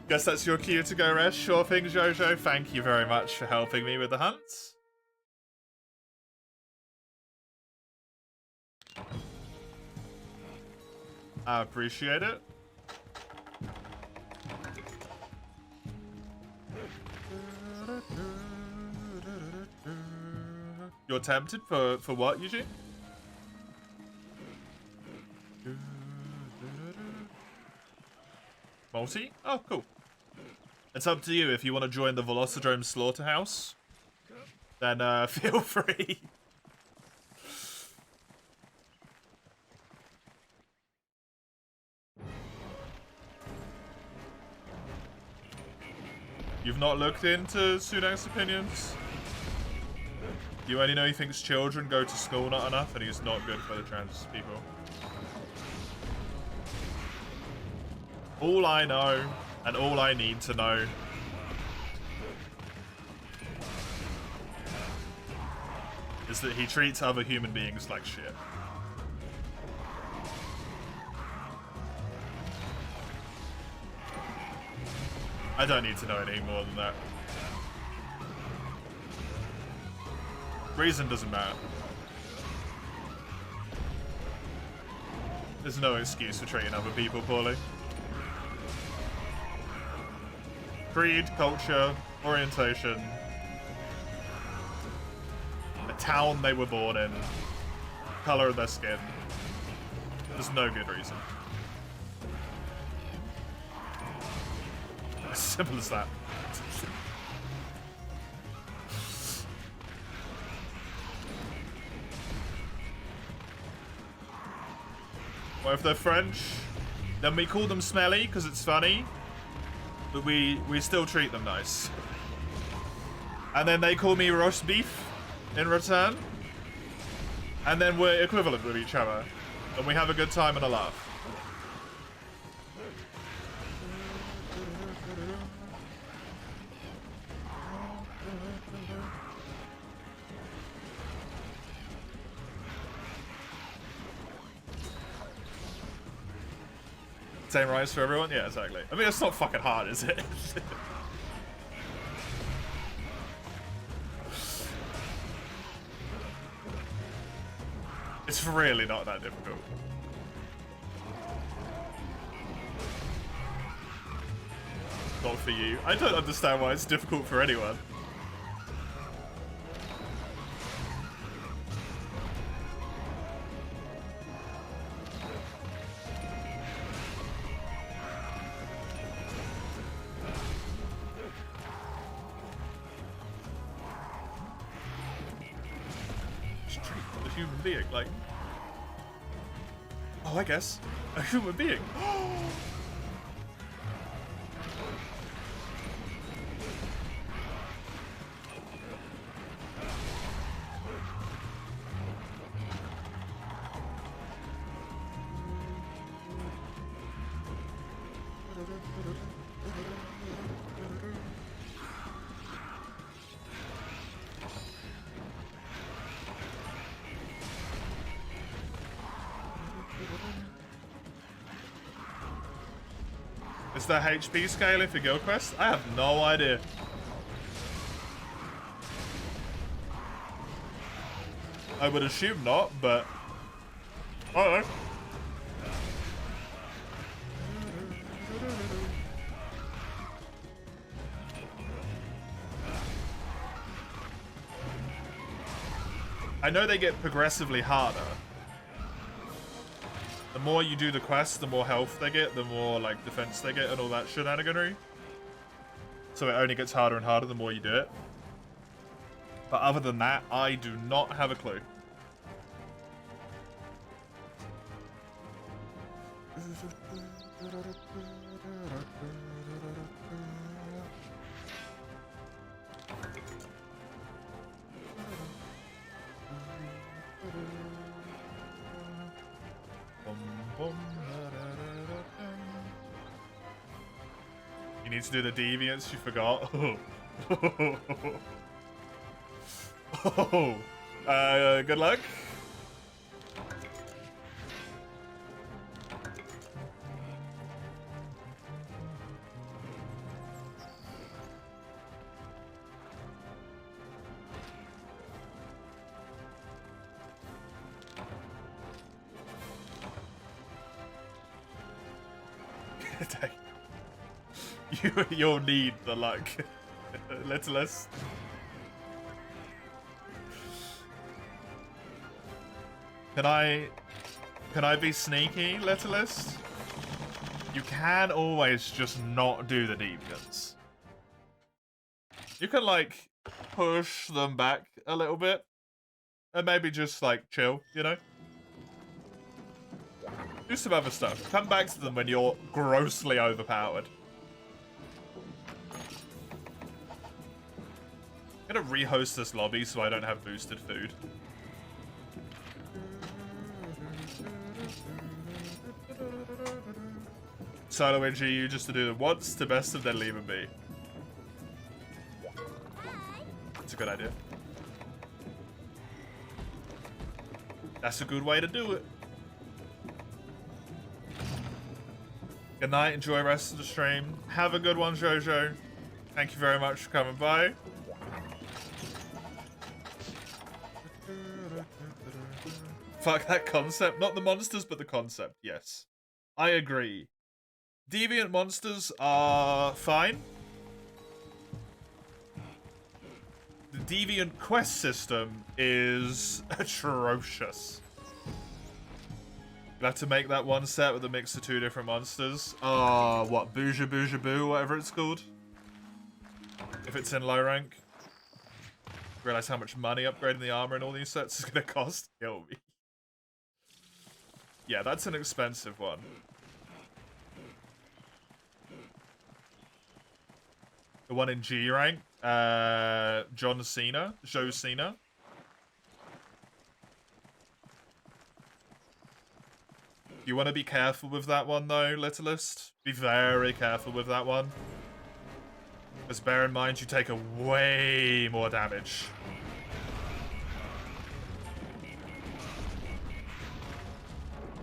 Speaker 1: Guess that's your cue to go rest. Sure thing, Jojo. Thank you very much for helping me with the hunts. I appreciate it. You're tempted for what, Eugene? Multi? Oh, cool. It's up to you. If you want to join the Velocidrome Slaughterhouse, then feel free. You've not looked into Sunak's opinions? You only know he thinks children go to school not enough and he's not good for the trans people. All I know, and all I need to know, is that he treats other human beings like shit. I don't need to know any more than that. Reason doesn't matter. There's no excuse for treating other people poorly. Creed, culture, orientation, the town they were born in, color of their skin. There's no good reason. As simple as that. Well, if they're French, then we call them smelly because it's funny, but we still treat them nice. And then they call me roast beef in return, and then we're equivalent with each other, and we have a good time and a laugh. Same rice for everyone? Yeah, exactly. I mean, it's not fucking hard, is it? It's really not that difficult. Not for you. I don't understand why it's difficult for anyone. Human being, like, oh, I guess a human being. Is there HP scaling for Guild Quest? I have no idea. I would assume not, but I don't know. I know they get progressively harder. The more you do the quest, the more health they get, the more like defense they get and all that shenaniganry. So it only gets harder and harder the more you do it. But other than that, I do not have a clue. You need to do the deviants, you forgot. Good luck. You'll need the luck. Littlest. Can I be sneaky, Littlest? You can always just not do the deviants. You can like push them back a little bit and maybe just like chill, you know? Do some other stuff. Come back to them when you're grossly overpowered. I'm gonna rehost this lobby so I don't have boosted food. Solo NGU just to do the once to best of then leave and be. That's a good idea. That's a good way to do it. Good night. Enjoy the rest of the stream. Have a good one, Jojo. Thank you very much for coming by. Fuck that concept. Not the monsters, but the concept. Yes. I agree. Deviant monsters are fine. The Deviant quest system is atrocious. You'll have to make that one set with a mix of 2 different monsters. What? Bouja Bouja Boo, whatever it's called. If it's in low rank. Realize how much money upgrading the armor in all these sets is going to cost? Kill me. Yeah, that's an expensive one. The one in G rank, John Cena, Joe Cena. You want to be careful with that one though, Littlest. Be very careful with that one. Because bear in mind you take a way more damage.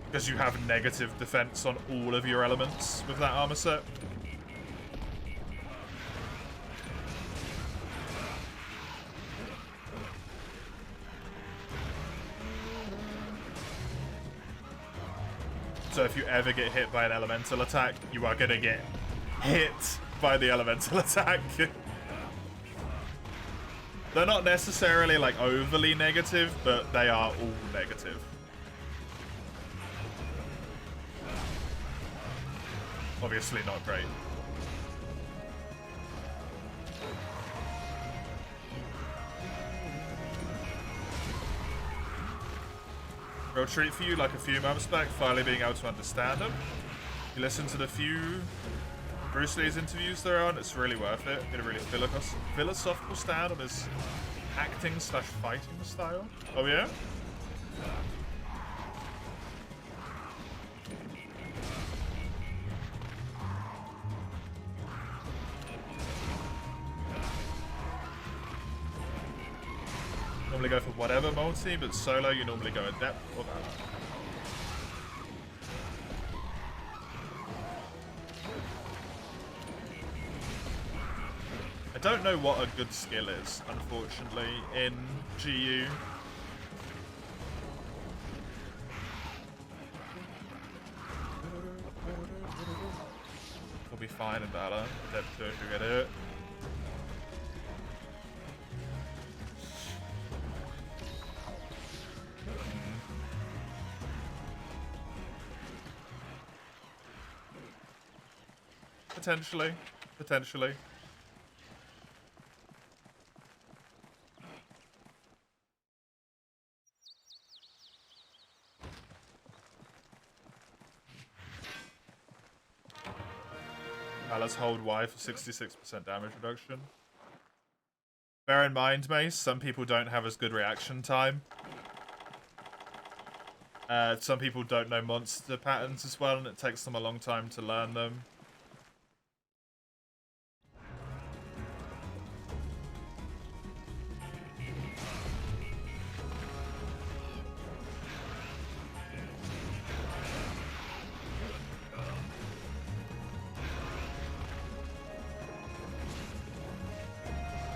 Speaker 1: Because you have negative defense on all of your elements with that armor set. So if you ever get hit by an elemental attack, you are gonna get hit by the elemental attack. They're not necessarily like overly negative, but they are all negative. Obviously not great. Real treat for you, like a few months back, finally being able to understand them. You listen to the few Bruce Lee's interviews they're on, it's really worth it. Get a really philosophical stand on his acting/fighting style. Oh yeah? Normally go for whatever multi, but solo you normally go adept or valor. I don't know what a good skill is, unfortunately, in GU. We'll be fine in valor. Adept if you get it. Potentially. Potentially. Now let's hold Y for 66% damage reduction. Bear in mind, Mace, some people don't have as good reaction time. Some people don't know monster patterns as well, and it takes them a long time to learn them.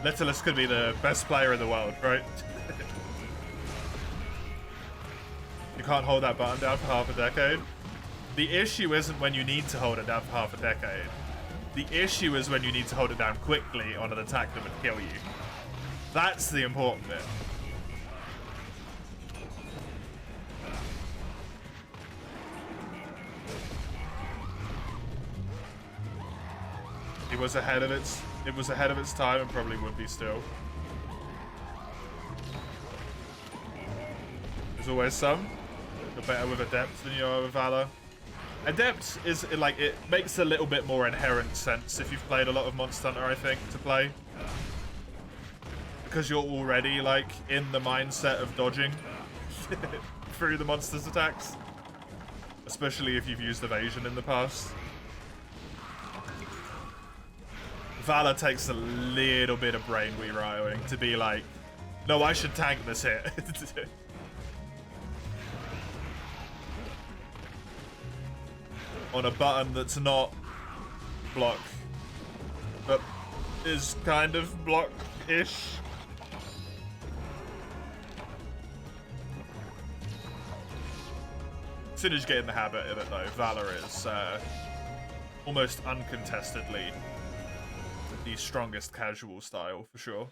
Speaker 1: Littlest could be the best player in the world, right? You can't hold that button down for half a decade. The issue isn't when you need to hold it down for half a decade. The issue is when you need to hold it down quickly on an attack that would kill you. That's the important bit. It was ahead of its time and probably would be still. There's always some. You're better with Adept than you are with Valor. Adept is like, it makes a little bit more inherent sense if you've played a lot of Monster Hunter, I think, to play. because you're already, like, in the mindset of dodging through the monster's attacks. Especially if you've used evasion in the past. Valor takes a little bit of brain rewiring to be like, no, I should tank this hit. On a button that's not block, but is kind of block-ish. As soon as you get in the habit of it, though, Valor is almost uncontestedly the strongest casual style, for sure.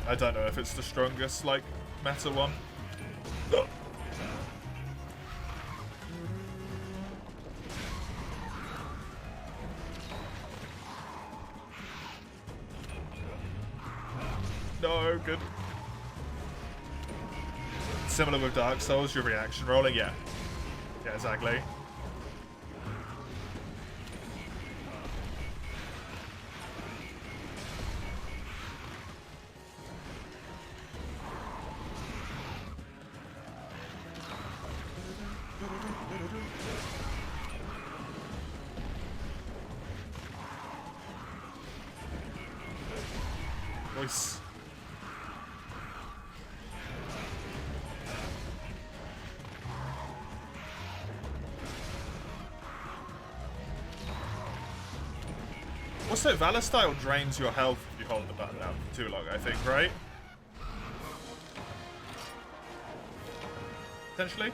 Speaker 1: I don't know if it's the strongest, like, meta one. No, good. Similar with Dark Souls, your reaction rolling, yeah. Yeah, exactly. Nice. Also, Valor style drains your health if you hold the button down for too long, I think, right? Potentially.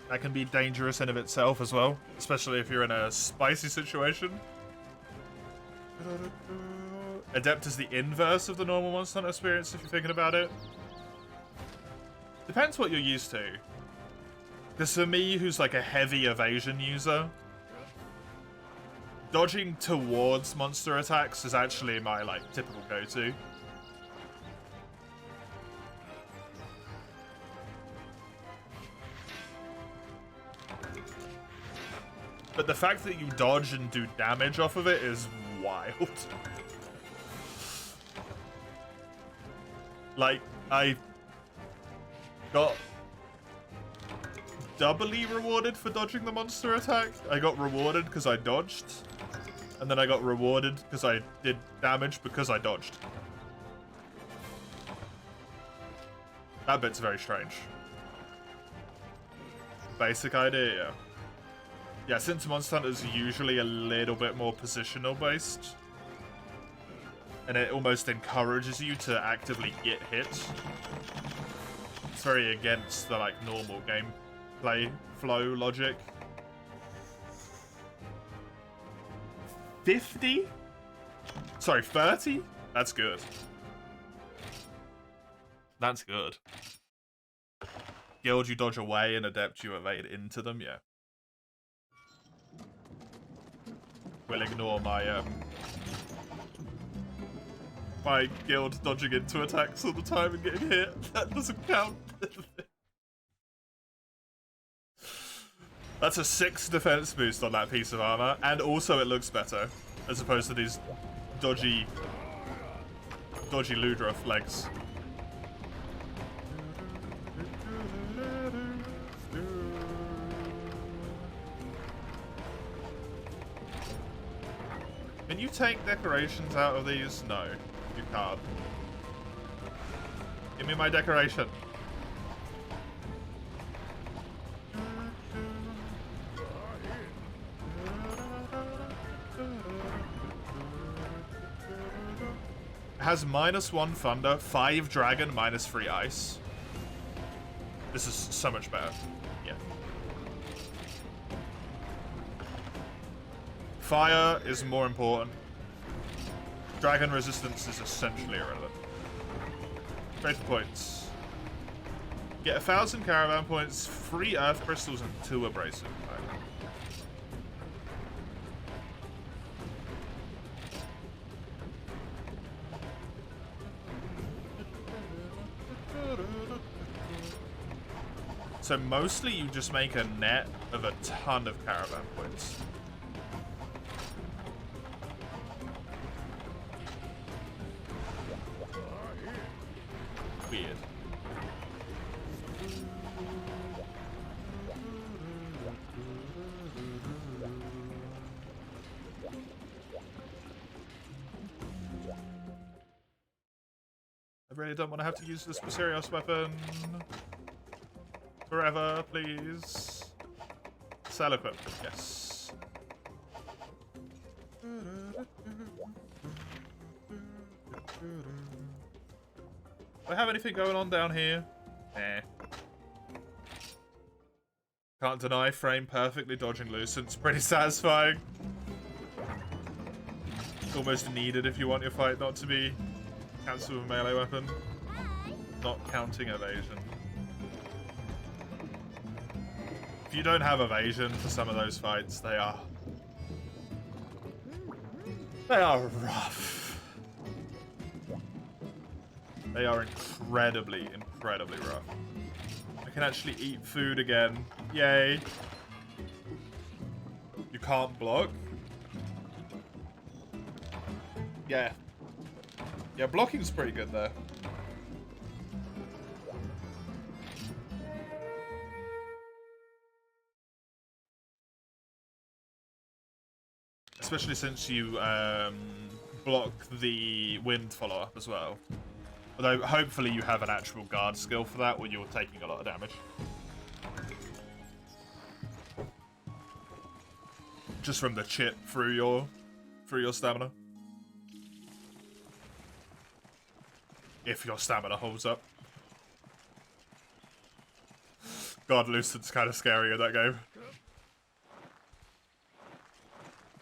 Speaker 1: That can be dangerous in of itself as well, especially if you're in a spicy situation. Adept is the inverse of the normal Monster Hunter experience if you're thinking about it. Depends what you're used to. Because for me, who's like a heavy evasion user, dodging towards monster attacks is actually my, like, typical go-to. But the fact that you dodge and do damage off of it is wild. Like, I got doubly rewarded for dodging the monster attack. I got rewarded because I dodged. And then I got rewarded because I did damage because I dodged. That bit's very strange. Basic idea, yeah. Yeah, since Monster Hunter is usually a little bit more positional based, and it almost encourages you to actively get hit, it's very against the, like, normal gameplay flow logic. 50? Sorry, 30? That's good. That's good. Guild, you dodge away, and Adept, you evade into them, yeah. We'll ignore my, my guild dodging into attacks all the time and getting hit. That doesn't count. That's a 6 defense boost on that piece of armor, and also it looks better, as opposed to these dodgy Ludroth legs. Can you take decorations out of these? No, you can't. Give me my decoration. It has -1 thunder, 5 dragon, -3 ice. This is so much better. Yeah. Fire is more important. Dragon resistance is essentially irrelevant. Trade points. Get 1,000 caravan points, 3 earth crystals, and 2 abrasive. So mostly you just make a net of a ton of caravan points. Weird. I really don't want to have to use this Mysterious weapon. Forever, please. Sell equipment, yes. Do I have anything going on down here? Eh. Can't deny frame perfectly dodging Lucent's pretty satisfying. It's almost needed if you want your fight not to be cancelled with a melee weapon. Not counting evasion. If you don't have evasion for some of those fights, they are rough. They are incredibly rough. I can actually eat food again. Yay. You can't block? Yeah. Yeah, blocking's pretty good there. Especially since you block the wind follow-up as well. Although, hopefully you have an actual guard skill for that, or you're taking a lot of damage. Just from the chip through your stamina. If your stamina holds up. God, Lucent's kind of scary in that game.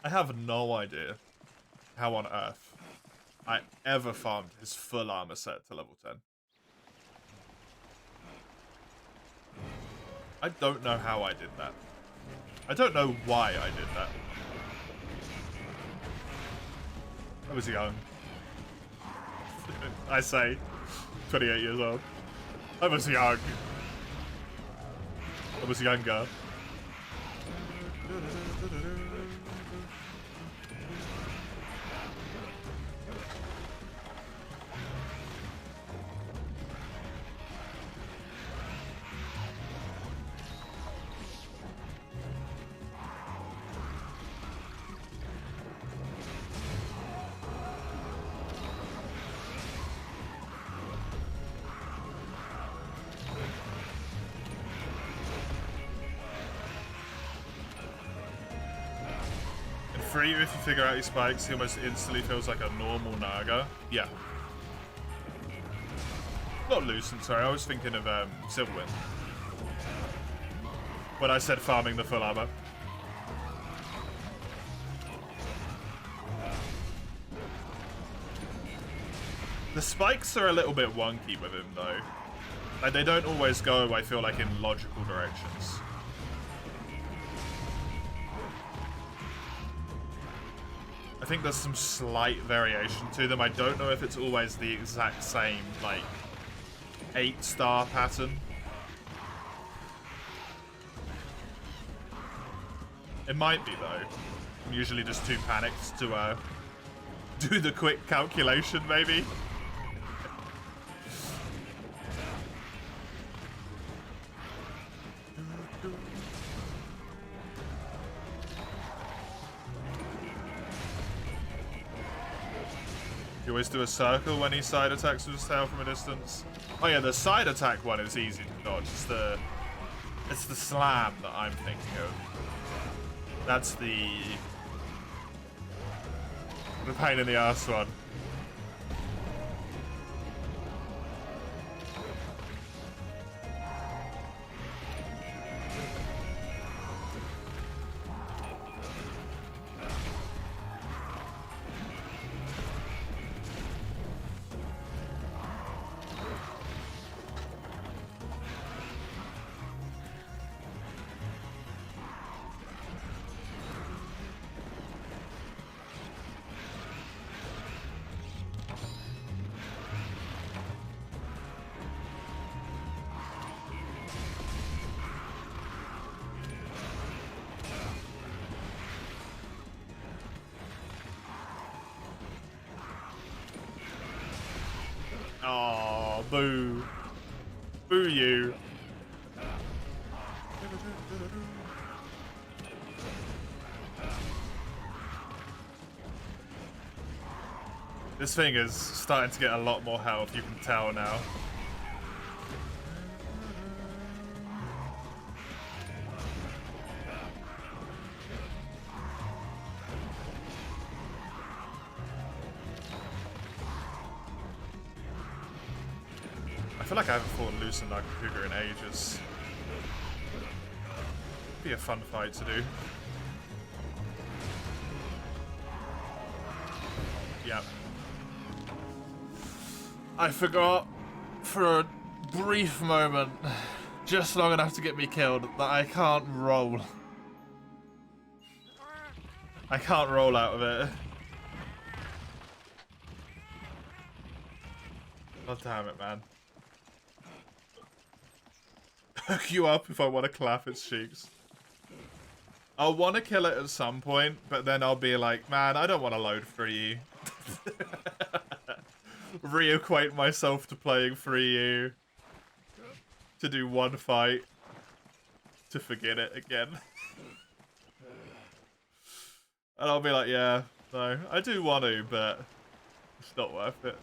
Speaker 1: I have no idea how on earth I ever farmed his full armor set to level 10. I don't know how I did that. I don't know why I did that. I was young. I say, 28 years old. I was young. I was younger. Free, if you figure out your spikes, he almost instantly feels like a normal Naga. Yeah. Not Lucent, sorry, I was thinking of Silverwind. When I said farming the full armor. The spikes are a little bit wonky with him though. Like, they don't always go, I feel like, in logical directions. I think there's some slight variation to them. I don't know if it's always the exact same, like, 8-star pattern. It might be, though. I'm usually just too panicked to do the quick calculation, maybe. You always do a circle when he side attacks with his tail from a distance. Oh yeah, the side attack one is easy to dodge. It's the slam that I'm thinking of. That's the pain in the ass one. Boo. Boo you. This thing is starting to get a lot more health, you can tell now. I feel like I haven't fought Lucen like a cougar in ages. Be a fun fight to do. Yep. I forgot for a brief moment, just long enough to get me killed, that I can't roll. I can't roll out of it. God damn it, man. Hook you up if I want to clap its cheeks. I'll want to kill it at some point, but then I'll be like, man, I don't want to load 3U. Reacquaint myself to playing 3U. To do one fight. To forget it again. And I'll be like, yeah, no, I do want to, but it's not worth it.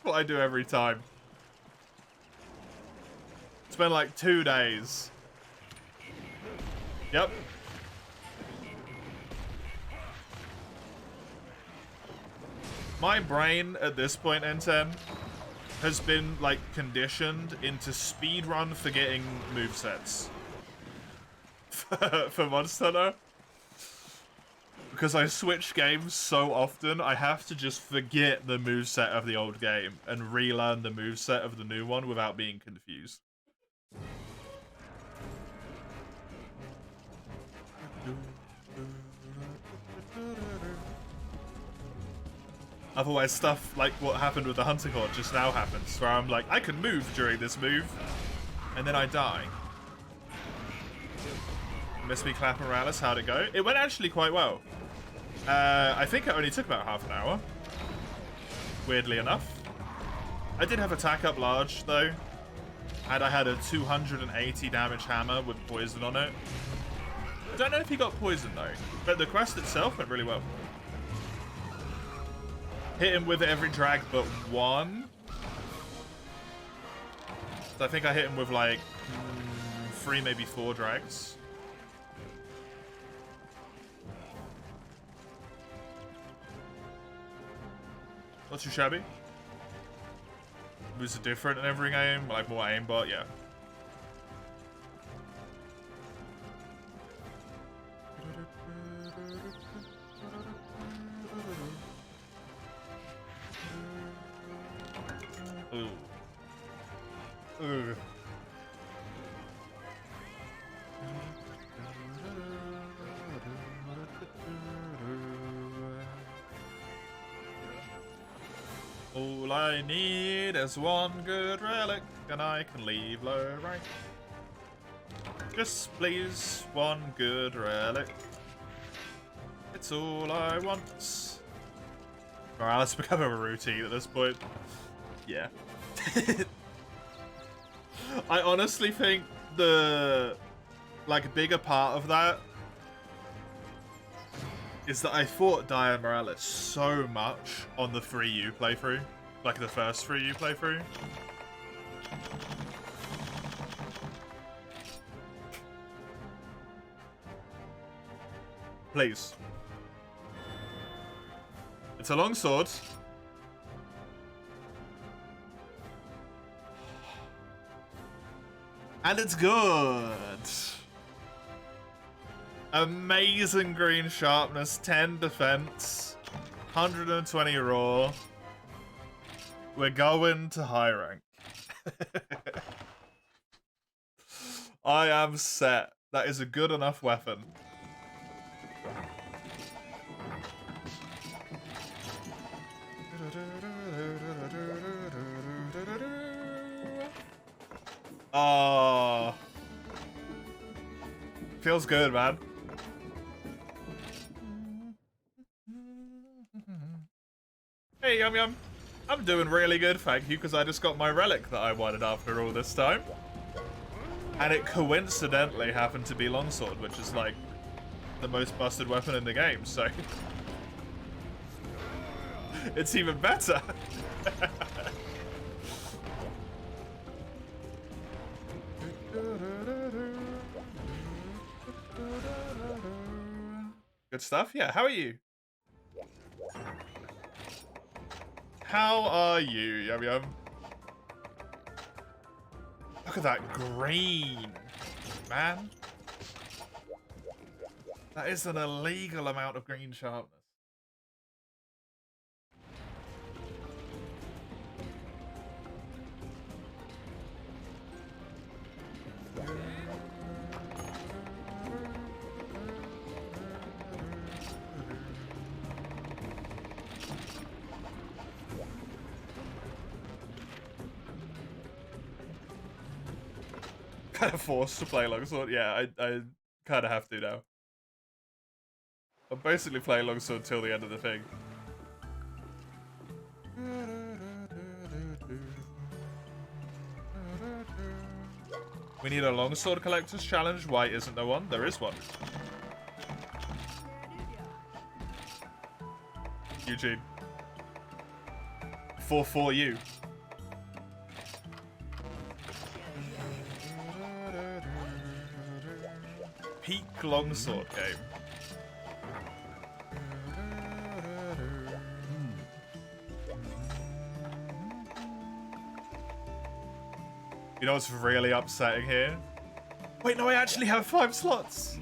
Speaker 1: What I do every time. It's been like 2 days. Yep. My brain at this point, N10, has been like conditioned into speedrun forgetting movesets. For Monster Hunter. Because I switch games so often, I have to just forget the moveset of the old game and relearn the moveset of the new one without being confused. Otherwise, stuff like what happened with the Hunting Horde just now happens, where I'm like, I can move during this move, and then I die. Miss me clap Morales, how'd it go? It went actually quite well. I think it only took about half an hour. Weirdly enough. I did have attack up large, though. And I had a 280 damage hammer with poison on it. I don't know if he got poisoned, though. But the quest itself went really well. Hit him with every drag but one. So I think I hit him with like 3, maybe 4 drags. Not too shabby. Moves are different in every game, like more aimbot, yeah. Ooh. Ooh. All I need is one good relic, and I can leave low rank. Just please, one good relic. It's all I want. Alright, let's become a routine at this point. Yeah. I honestly think the bigger part of that is that I fought Diane Morales so much on the 3U playthrough. Like the first 3U playthrough. Please. It's a long sword. And it's good. Amazing green sharpness, 10 defense, 120 raw. We're going to high rank. I am set. That is a good enough weapon. Oh. Feels good, man. Hey, Yum Yum. I'm doing really good, thank you, because I just got my relic that I wanted after all this time. And it coincidentally happened to be longsword, which is like the most busted weapon in the game, so it's even better. Good stuff. Yeah, how are you? How are you, Yum Yum? Look at that green, man. That is an illegal amount of green sharpness. Kind of forced to play longsword. Yeah, I kind of have to now. I'm basically playing longsword till the end of the thing. We need a longsword collector's challenge. Why isn't there one? There is one. Eugene. 4-4-U. Peak longsword game. You know what's really upsetting here? Wait, no, I actually have 5 slots.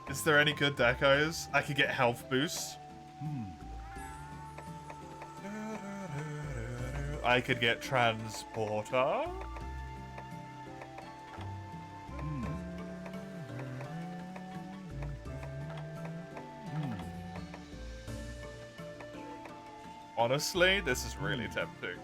Speaker 1: Is there any good decos? I could get health boost. I could get transporter. Honestly, this is really tempting.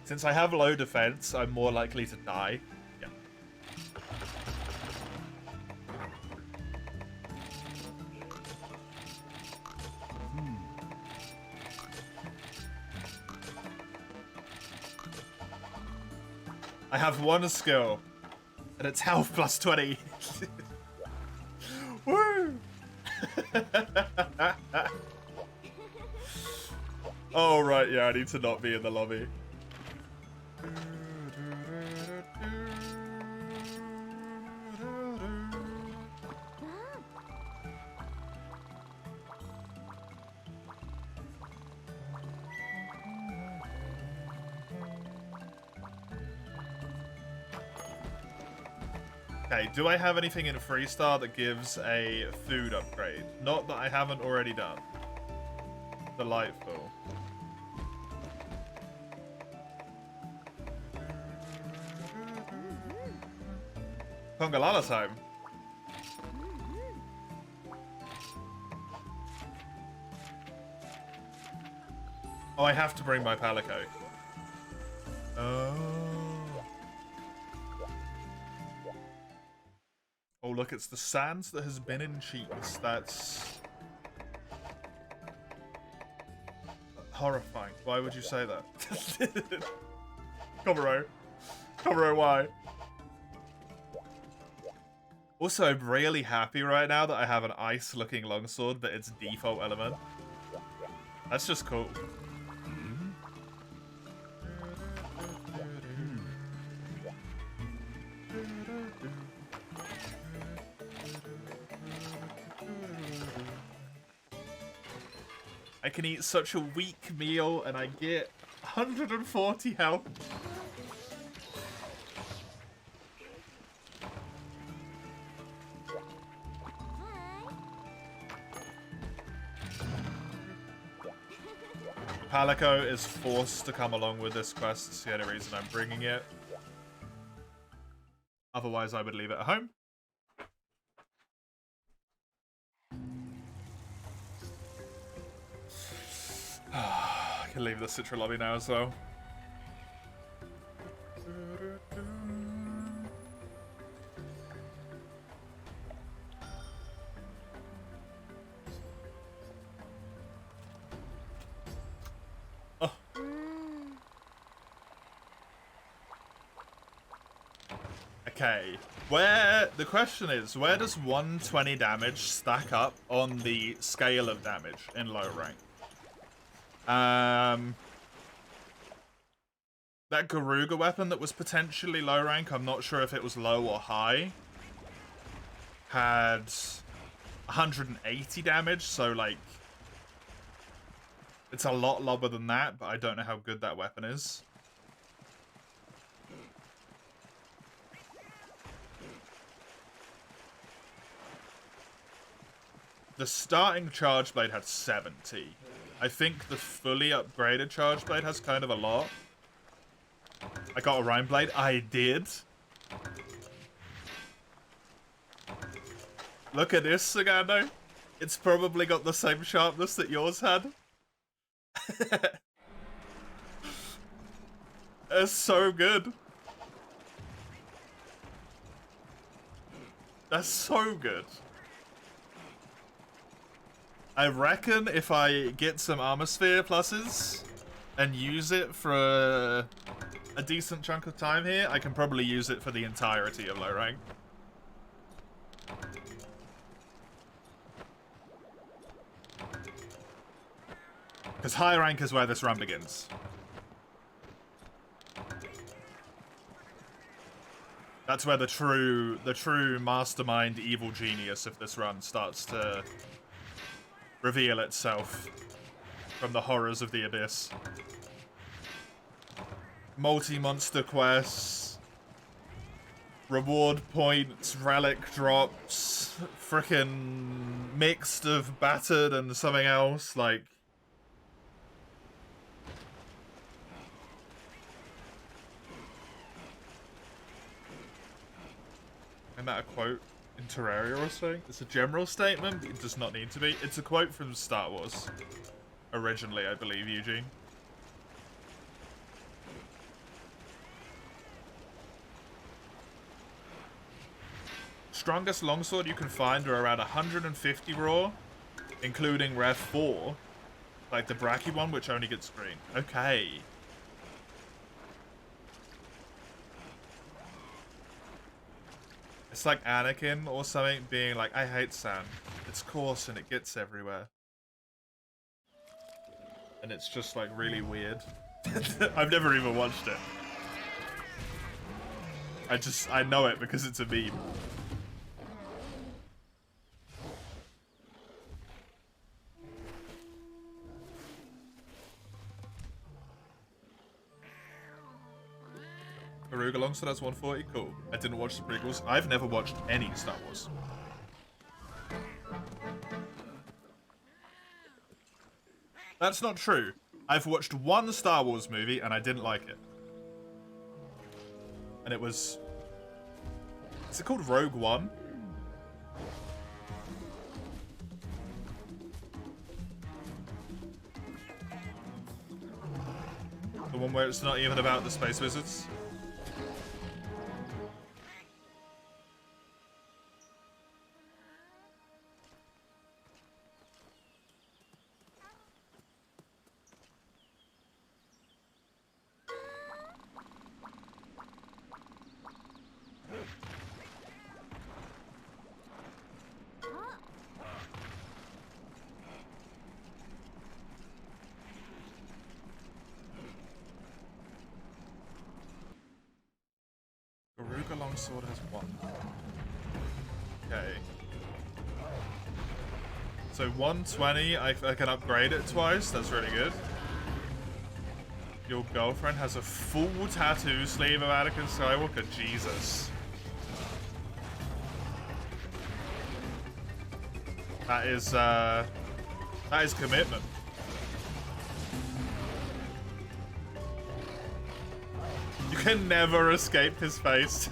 Speaker 1: Since I have low defense, I'm more likely to die. Yeah. I have one skill, and it's health plus 20. Woo! Oh, right, yeah, I need to not be in the lobby. Okay, do I have anything in Freestar that gives a food upgrade? Not that I haven't already done. Delightful. Congalala time. Oh, I have to bring my Palico. Oh. Oh, look, it's the sands that has been in cheeks. That's horrifying. Why would you say that? Comro. Comro, why? Also, I'm really happy right now that I have an ice-looking longsword, but its default element. That's just cool. I can eat such a weak meal and I get 140 health. Palico is forced to come along with this quest. It's the only reason I'm bringing it. Otherwise, I would leave it at home. I can leave the Citra lobby now as well. Oh. Okay, the question is, where does 120 damage stack up on the scale of damage in low rank? That Garuga weapon that was potentially low rank, I'm not sure if it was low or high, had 180 damage, so like, it's a lot lower than that, but I don't know how good that weapon is. The starting Charge Blade had 70. I think the fully upgraded Charge Blade has kind of a lot. I got a Rhyme Blade. I did. Look at this, Sagando. It's probably got the same sharpness that yours had. It's so good. That's so good. I reckon if I get some Armor Sphere pluses and use it for a decent chunk of time here, I can probably use it for the entirety of low rank. Because high rank is where this run begins. That's where the true mastermind evil genius of this run starts to reveal itself from the horrors of the abyss. Multi-monster quests, reward points, relic drops, frickin' mixed of battered and something else, like... Isn't that a quote in Terraria or something? It's a general statement, but it does not need to be. It's a quote from Star Wars. Originally, I believe, Eugene. Strongest longsword you can find are around 150 raw, including Rev 4. Like the Bracky one, which only gets green. Okay. It's like Anakin or something being like, I hate sand. It's coarse and it gets everywhere. And it's just like really weird. I've never even watched it. I know it because it's a meme. Aruga Longsword has 140, cool. I didn't watch the prequels. I've never watched any Star Wars. That's not true. I've watched one Star Wars movie and I didn't like it. And it was... Is it called Rogue One? The one where it's not even about the space wizards? Garuga Longsword has one. Okay. So 120, I can upgrade it twice. That's really good. Your girlfriend has a full tattoo sleeve of Anakin Skywalker. Jesus. That is commitment. You can never escape his face.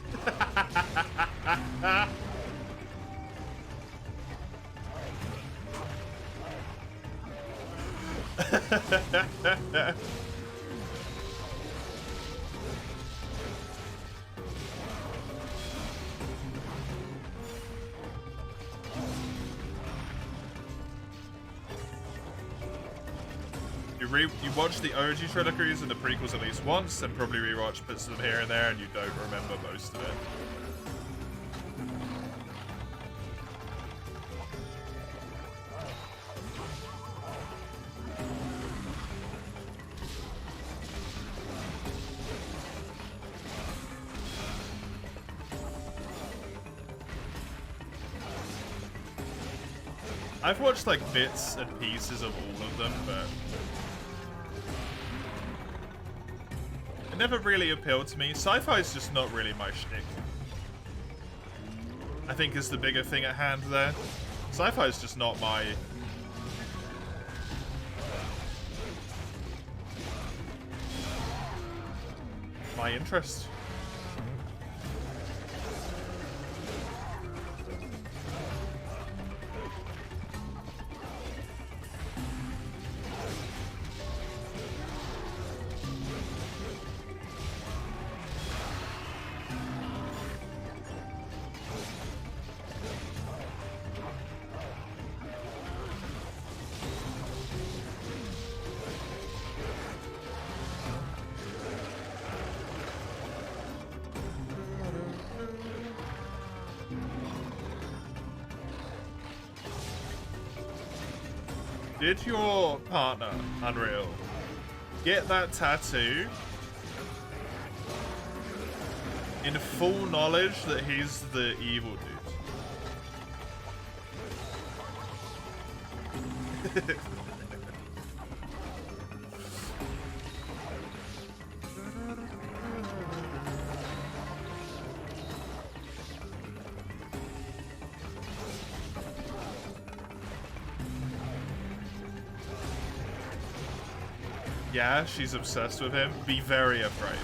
Speaker 1: You watch the OG trilogies and the prequels at least once, and probably rewatch bits of them here and there, and you don't remember most of it. I've watched like bits and pieces of all of them, but it never really appealed to me. Sci-fi is just not really my shtick. I think is the bigger thing at hand there. Sci-fi is just not my interest. Did your partner, Unreal, get that tattoo in full knowledge that he's the evil dude? Yeah, she's obsessed with him. Be very afraid.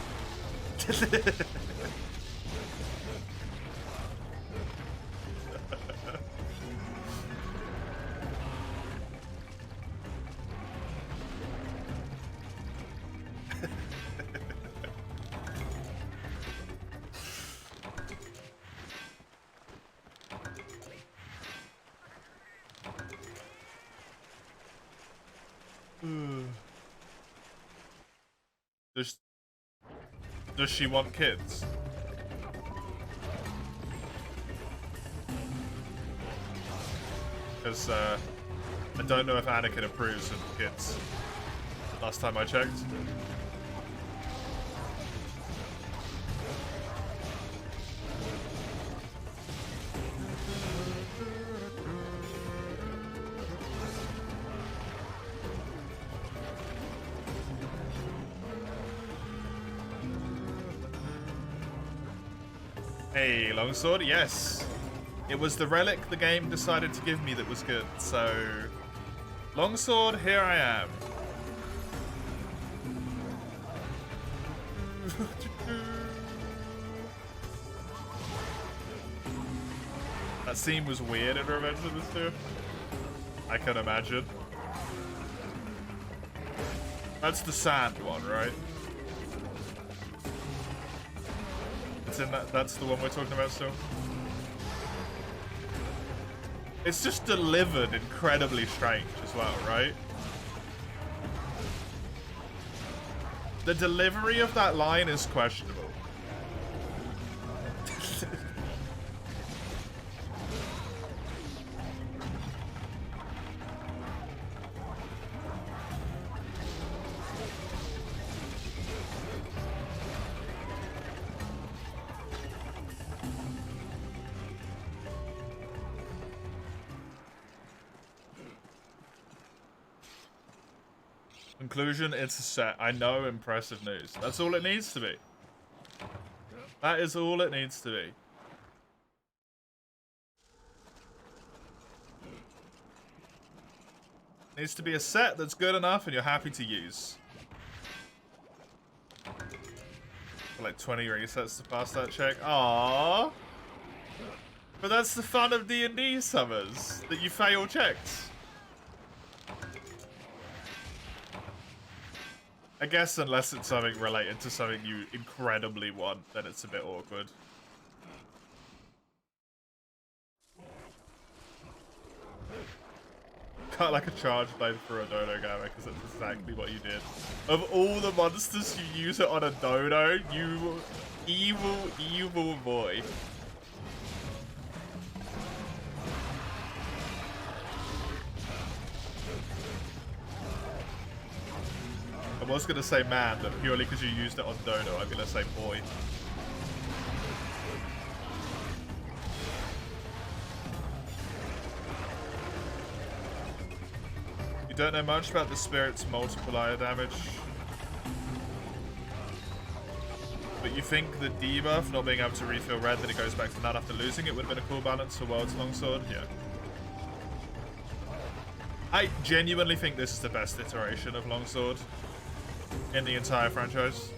Speaker 1: Does she want kids? Because I don't know if Anakin approves of kids. Last time I checked. Hey, Longsword, yes. It was the Relic the game decided to give me that was good, so... Longsword, here I am. That scene was weird in Revenge of the Sith. I can imagine. That's the sand one, right? That's the one we're talking about still. It's just delivered incredibly strange as well, right? The delivery of that line is questionable. Conclusion, it's a set. I know, impressive news. That's all it needs to be. That is all it needs to be. It needs to be a set that's good enough and you're happy to use. Like 20 resets to pass that check. Aww. But that's the fun of D&D summers, that you fail checks. I guess unless it's something related to something you incredibly want, then it's a bit awkward. Cut like a charge blade for a dodo gamma, because that's exactly what you did. Of all the monsters you use it on a dodo, you evil, evil boy. I was gonna say man, but purely because you used it on dodo, I'm gonna say boy. You don't know much about the spirit's multiplier damage, but you think the debuff, not being able to refill red, that it goes back to none after losing it, would have been a cool balance for World's Longsword? Yeah. I genuinely think this is the best iteration of Longsword in the entire franchise.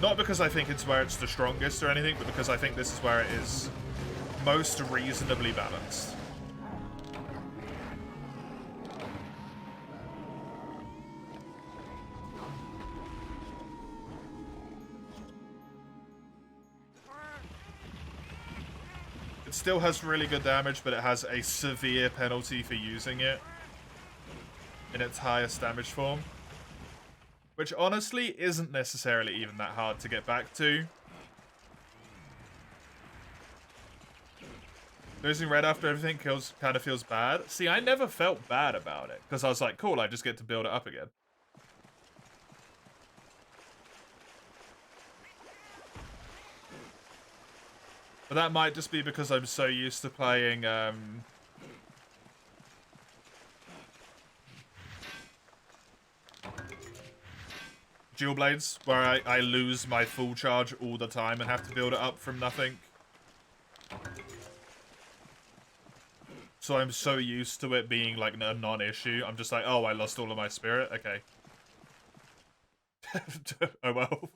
Speaker 1: Not because I think it's where it's the strongest or anything, but because I think this is where it is most reasonably balanced. It still has really good damage, but it has a severe penalty for using it in its highest damage form. Which honestly isn't necessarily even that hard to get back to. Losing red after everything kills kind of feels bad. See, I never felt bad about it, because I was like, cool, I just get to build it up again. But that might just be because I'm so used to playing, Dual Blades, where I lose my full charge all the time and have to build it up from nothing. So I'm so used to it being like a non-issue. I'm just like, oh, I lost all of my spirit? Okay. Oh well.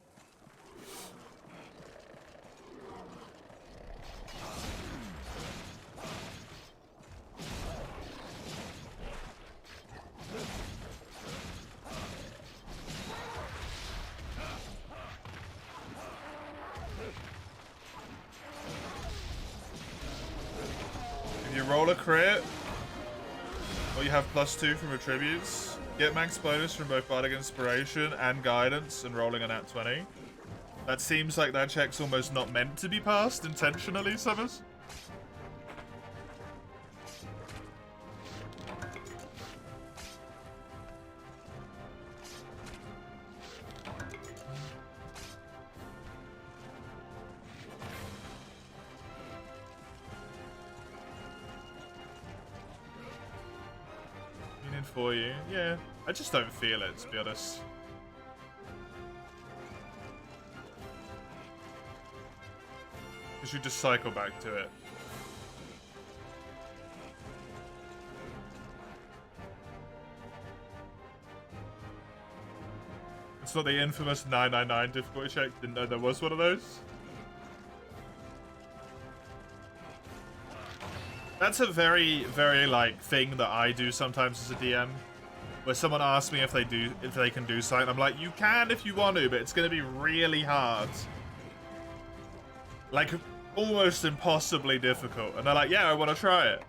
Speaker 1: If you roll a crit, or you have +2 from attributes, get max bonus from both Bardic Inspiration and Guidance and rolling a nat 20. That seems like that check's almost not meant to be passed intentionally, Summers. For you. Yeah, I just don't feel it, to be honest. Because you just cycle back to it. It's not the infamous 999 difficulty check. Didn't know there was one of those. That's a very, very, like, thing that I do sometimes as a DM. Where someone asks me if they can do something. I'm like, you can if you want to, but it's going to be really hard. Like, almost impossibly difficult. And they're like, yeah, I want to try it.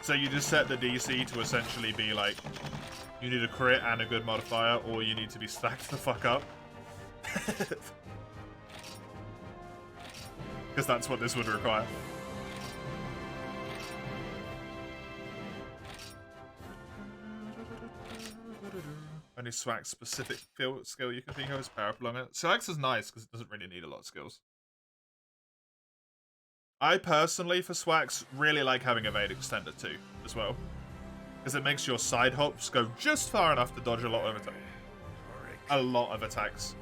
Speaker 1: So you just set the DC to essentially be like, you need a crit and a good modifier, or you need to be stacked the fuck up. Because that's what this would require. Only Swag specific skill you can think of is Power Up Longer. Swag's is nice because it doesn't really need a lot of skills. I personally, for Swags, really like having Evade Extender too, as well. Because it makes your side hops go just far enough to dodge a lot of attacks. A lot of attacks.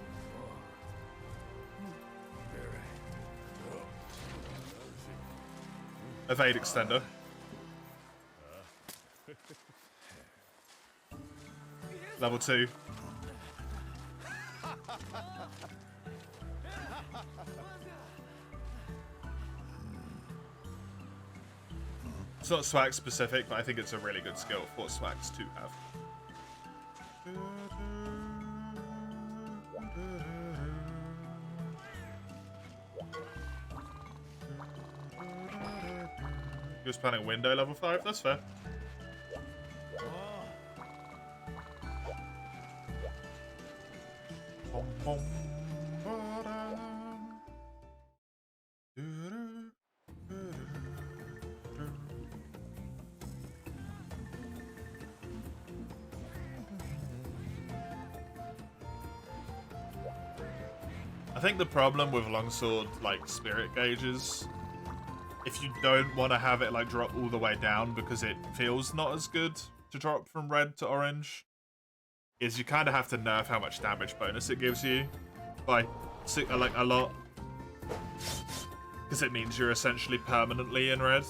Speaker 1: Evade Extender. Level 2. It's not Swag specific, but I think it's a really good skill for Swags to have. was planning window level 5. That's fair. I think the problem with longsword, like, spirit gauges, if you don't want to have it, like, drop all the way down because it feels not as good to drop from red to orange, is you kind of have to nerf how much damage bonus it gives you by, like, a lot. Because it means you're essentially permanently in red.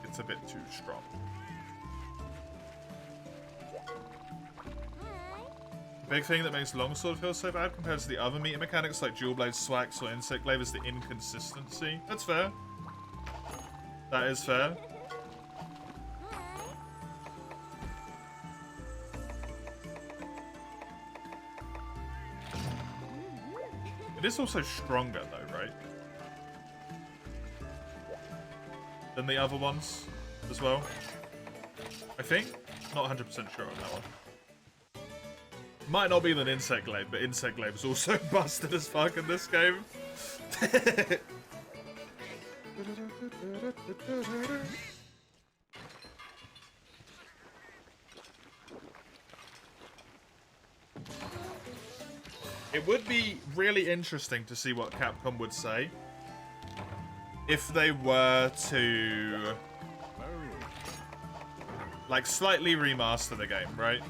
Speaker 1: It's a bit too strong. Big thing that makes longsword feel so bad compared to the other meter mechanics like dual blade, swax, or insect glaive is the inconsistency. That's fair. That is fair. It is also stronger though, right? Than the other ones as well. I think. Not 100% sure on that one. Might not be than insect glaive, but insect glaive is also busted as fuck in this game. It would be really interesting to see what Capcom would say if they were to, like, slightly remaster the game, right?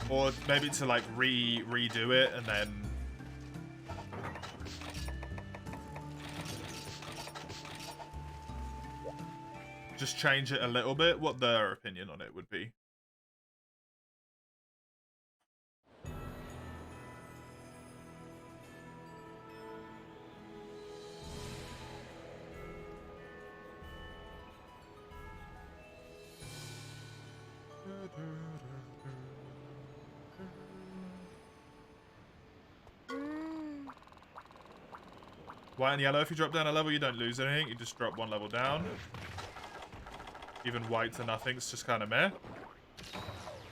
Speaker 1: Or maybe to, like, redo it and then just change it a little bit, what their opinion on it would be. White and yellow, if you drop down a level, you don't lose anything. You just drop one level down. Even white to nothing, it's just kind of meh.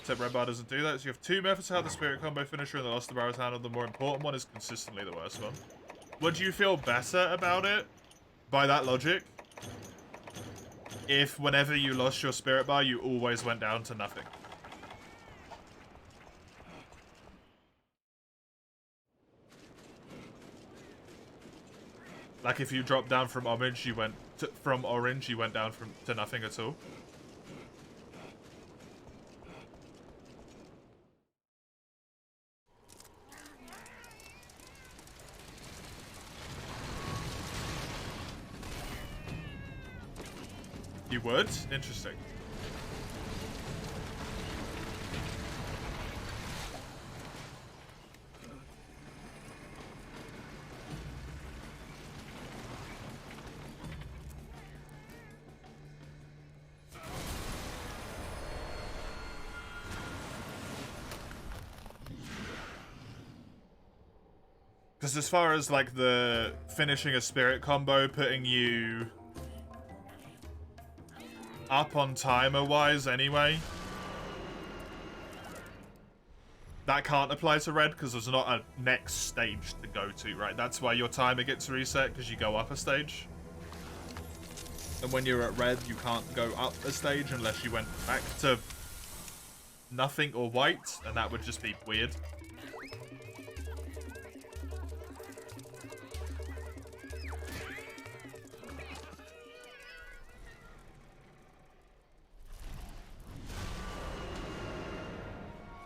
Speaker 1: Except red bar doesn't do that. So you have two methods to how the spirit combo finisher and the lost the bar is handled. The more important one is consistently the worst one. Would you feel better about it, by that logic, if whenever you lost your spirit bar, you always went down to nothing? Like if you dropped down from orange, you went down to nothing at all. You would? Interesting. Because as far as, like, the finishing a spirit combo, putting you up on timer-wise anyway, that can't apply to red because there's not a next stage to go to, right? That's why your timer gets reset, because you go up a stage. And when you're at red, you can't go up a stage unless you went back to nothing or white, and that would just be weird.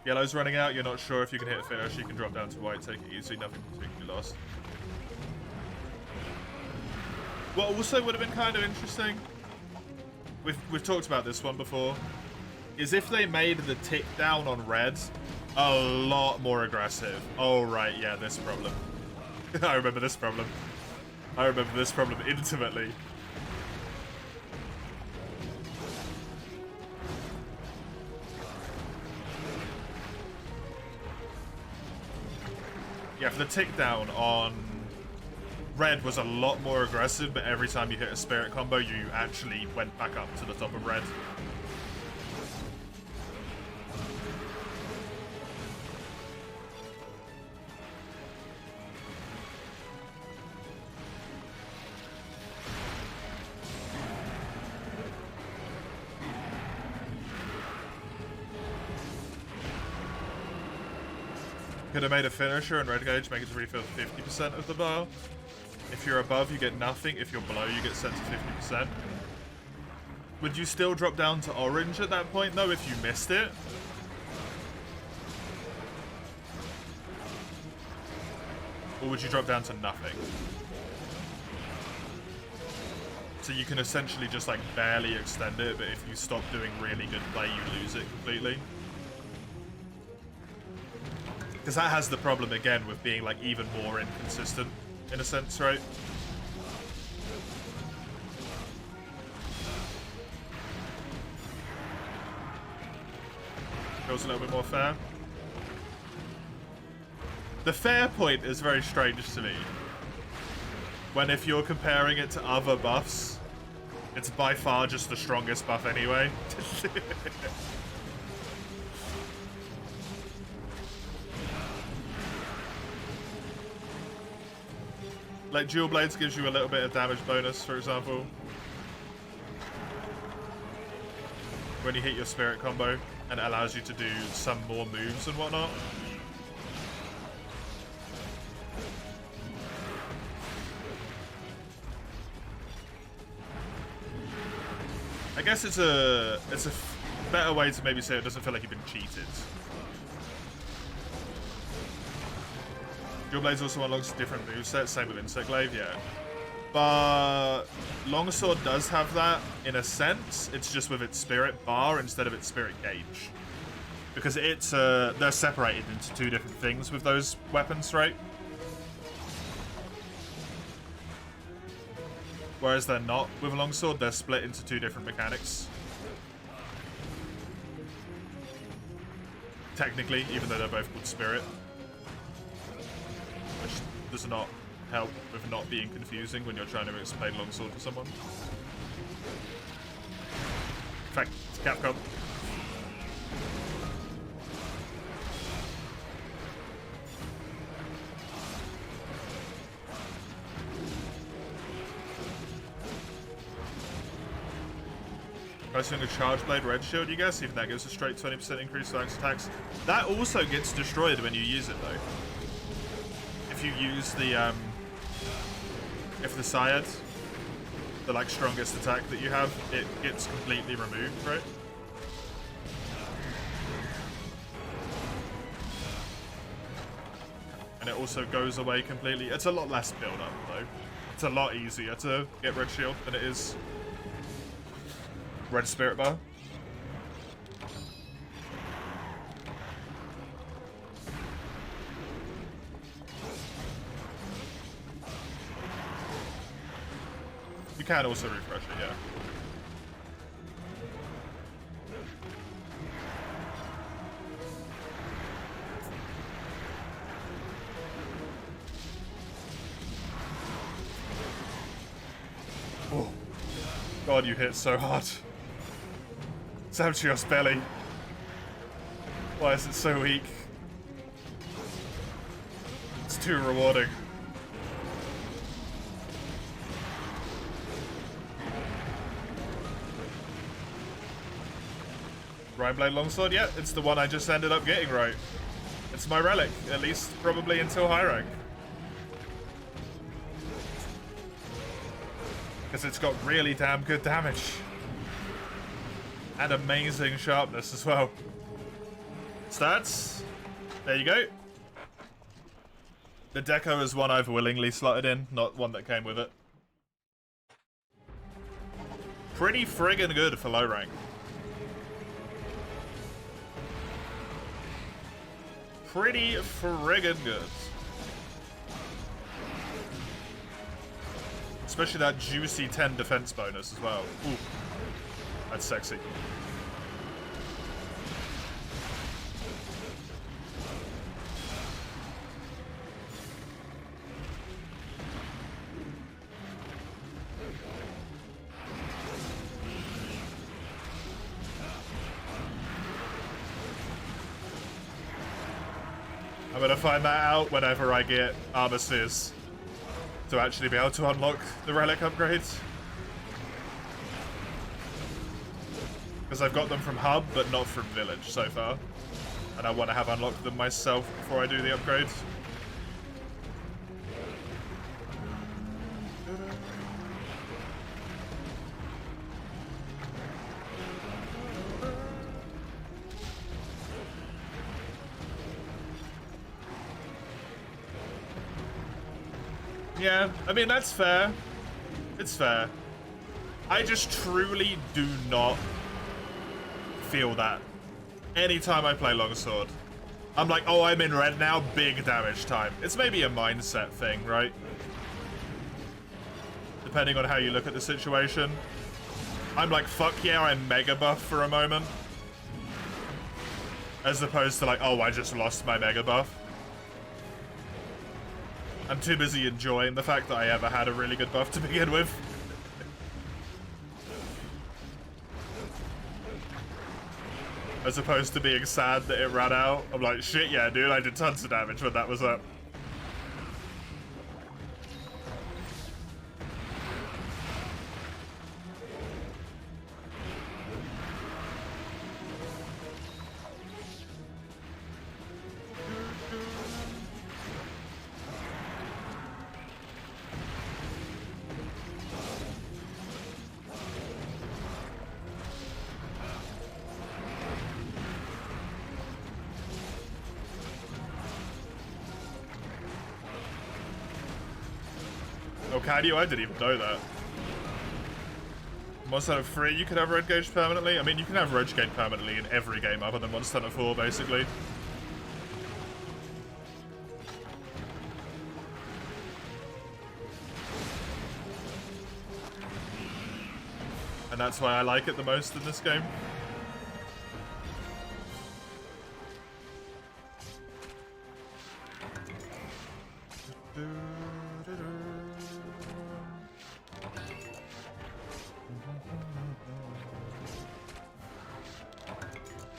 Speaker 1: Yellow's running out, you're not sure if you can hit a finish, you can drop down to white, take it easy, nothing particularly lost. What also would have been kind of interesting, we've talked about this one before, is if they made the tick down on red a lot more aggressive. Oh, right, yeah, this problem. I remember this problem. I remember this problem intimately. Yeah, for the tick down on red was a lot more aggressive, but every time you hit a spirit combo, you actually went back up to the top of red. Could have made a finisher and red gauge, make it to refill 50% of the bar. If you're above, you get nothing. If you're below, you get sent to 50%. Would you still drop down to orange at that point, though, if you missed it? Or would you drop down to nothing? So you can essentially just, like, barely extend it, but if you stop doing really good play, you lose it completely. Because that has the problem, again, with being, like, even more inconsistent, in a sense, right? Feels a little bit more fair. The fair point is very strange to me. When if you're comparing it to other buffs, it's by far just the strongest buff anyway. Like, Dual Blades gives you a little bit of damage bonus, for example. When you hit your spirit combo, and it allows you to do some more moves and whatnot. I guess it's a better way to maybe say it doesn't feel like you've been cheated. Dual Blades also unlocks different movesets, same with Insect Glaive, yeah. But Longsword does have that in a sense. It's just with its Spirit Bar instead of its Spirit Gauge. Because it's they're separated into two different things with those weapons, right? Whereas they're not with a Longsword, they're split into two different mechanics. Technically, even though they're both called Spirit. Which does not help with not being confusing when you're trying to explain Longsword to someone. In fact, it's Capcom. Pressing a Charge Blade Red Shield, you guess? Even that gives a straight 20% increase to axe attacks. That also gets destroyed when you use it, though. If you use the, if the Syed, the, like, strongest attack that you have, it gets completely removed, right? And it also goes away completely. It's a lot less build-up, though. It's a lot easier to get Red Shield than it is Red Spirit Bar. You can also refresh it, yeah. Oh. God, you hit so hard. Samchios belly. Why is it so weak? It's too rewarding. Blade Longsword? Yeah, it's the one I just ended up getting right. It's my relic, at least probably until high rank. Because it's got really damn good damage. And amazing sharpness as well. Stats. There you go. The deco is one I've willingly slotted in, not one that came with it. Pretty friggin' good for low rank. pretty friggin' good. Especially that juicy 10 defense bonus as well. Ooh, that's sexy. I'm gonna find that out whenever I get Armistice to actually be able to unlock the Relic upgrades. Because I've got them from Hub, but not from Village so far. And I want to have unlocked them myself before I do the upgrades. Yeah, I mean, that's fair. It's fair. I just truly do not feel that anytime I play Longsword. I'm like, oh, I'm in red now, big damage time. It's maybe a mindset thing, right? Depending on how you look at the situation. I'm like, fuck yeah, I'm mega buff for a moment. As opposed to like, oh, I just lost my mega buff. I'm too busy enjoying the fact that I ever had a really good buff to begin with. As opposed to being sad that it ran out. I'm like, shit, yeah, dude, I did tons of damage when that was up. Oh, can you? I didn't even know that. Monster Hunter 3, you can have red gauge permanently? I mean, you can have red gauge permanently in every game other than Monster Hunter 4, basically. And that's why I like it the most in this game.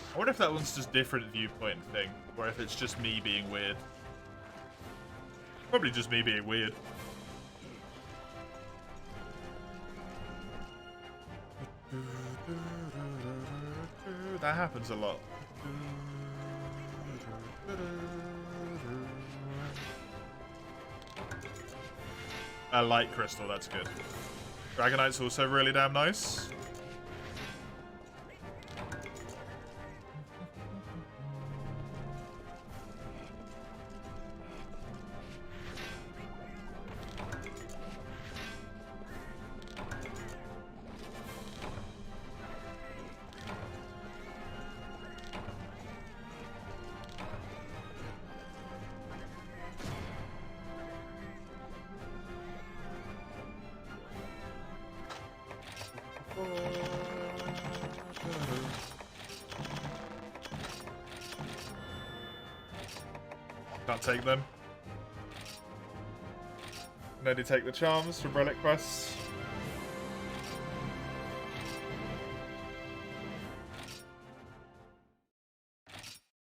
Speaker 1: I wonder if that one's just different viewpoint thing, or if it's just me being weird. Probably just me being weird. That happens a lot. Light crystal, that's good. Dragonite's also really damn nice. Can't take them. Can only take the charms from Relic quests.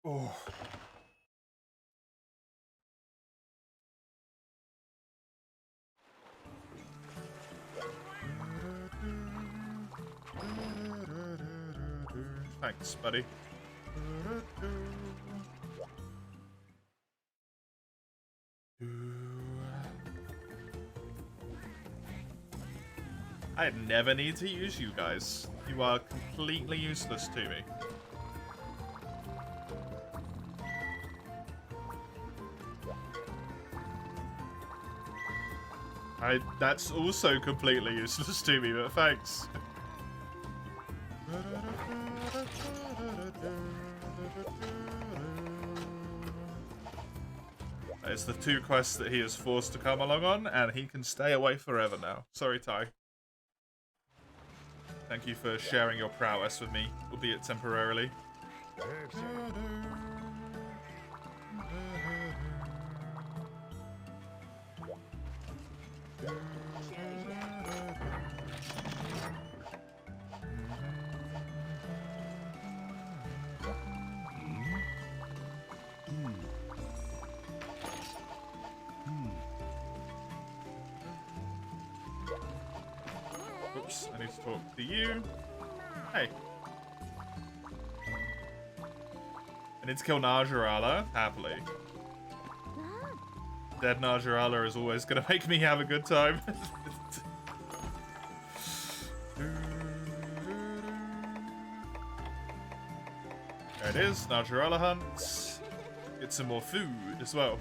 Speaker 1: Oh. Thanks, buddy. I never need to use you guys. You are completely useless to me. That's also completely useless to me, but thanks. It's the 2 quests that he is forced to come along on, and he can stay away forever now. Sorry, Ty. Thank you for sharing your prowess with me, albeit temporarily. Oops, I need to talk to you. Hey. I need to kill Najarala, happily. Dead Najarala is always gonna make me have a good time. There it is, Najarala hunts. Get some more food as well.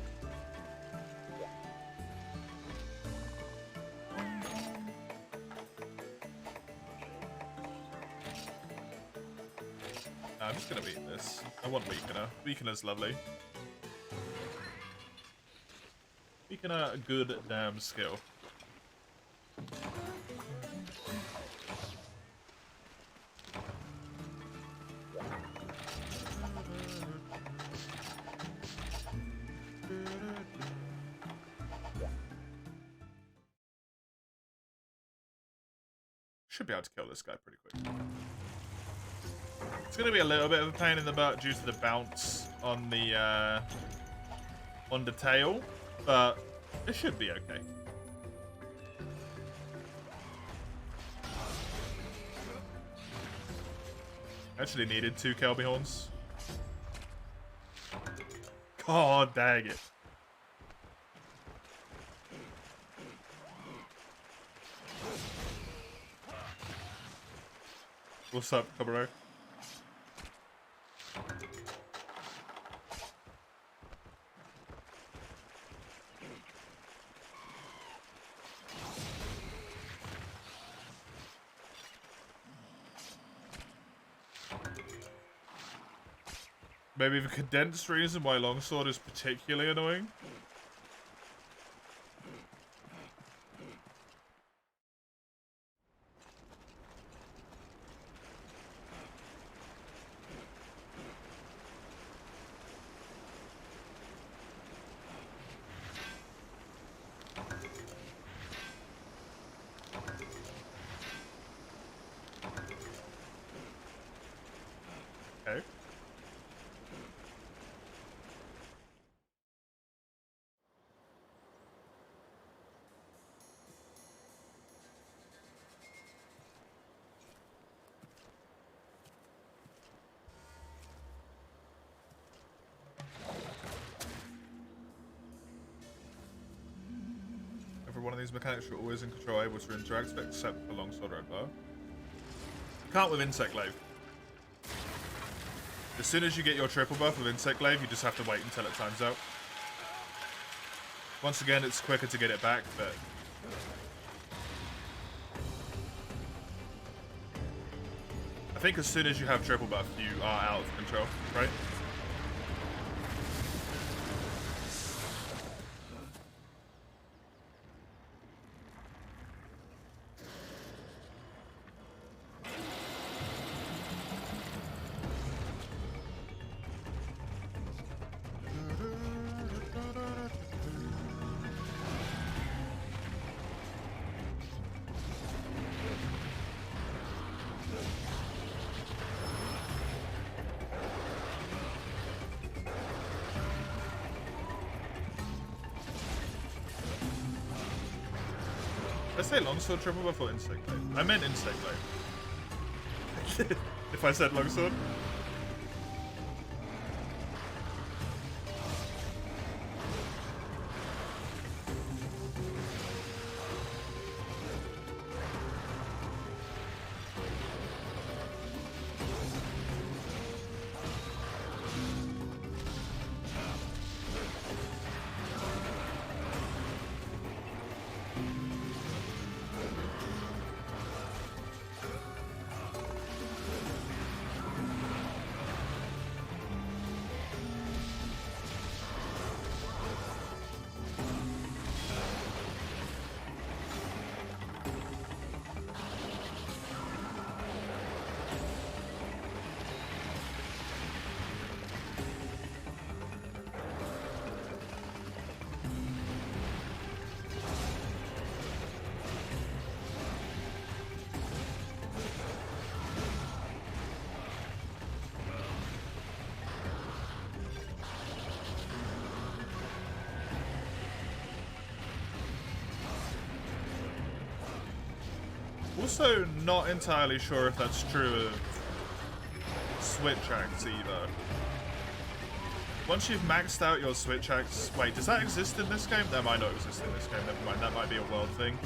Speaker 1: I'm just gonna beat this. I want Weakener. Weakener's lovely. Weakener, a good damn skill. Should be able to kill this guy pretty quick. It's gonna be a little bit of a pain in the butt due to the bounce on the tail, but it should be okay. Actually needed 2 Kelby horns. God dang it. What's up, Cabrero? Maybe the condensed reason why Longsword is particularly annoying. Okay. Every one of these mechanics are always in control, able to interact with except for Longsword Red Bar. Can't with Insect Glaive. As soon as you get your triple buff with Insect Glaive, you just have to wait until it times out. Once again, it's quicker to get it back, but... I think as soon as you have triple buff, you are out of control, right? Did I say Longsword triple buff or Insect Glaive? I meant Insect Glaive. If I said Longsword. Also, not entirely sure if that's true of switch acts either. Once you've maxed out your switch acts... Wait, does that exist in this game? That might not exist in this game, never mind. That might be a world thing.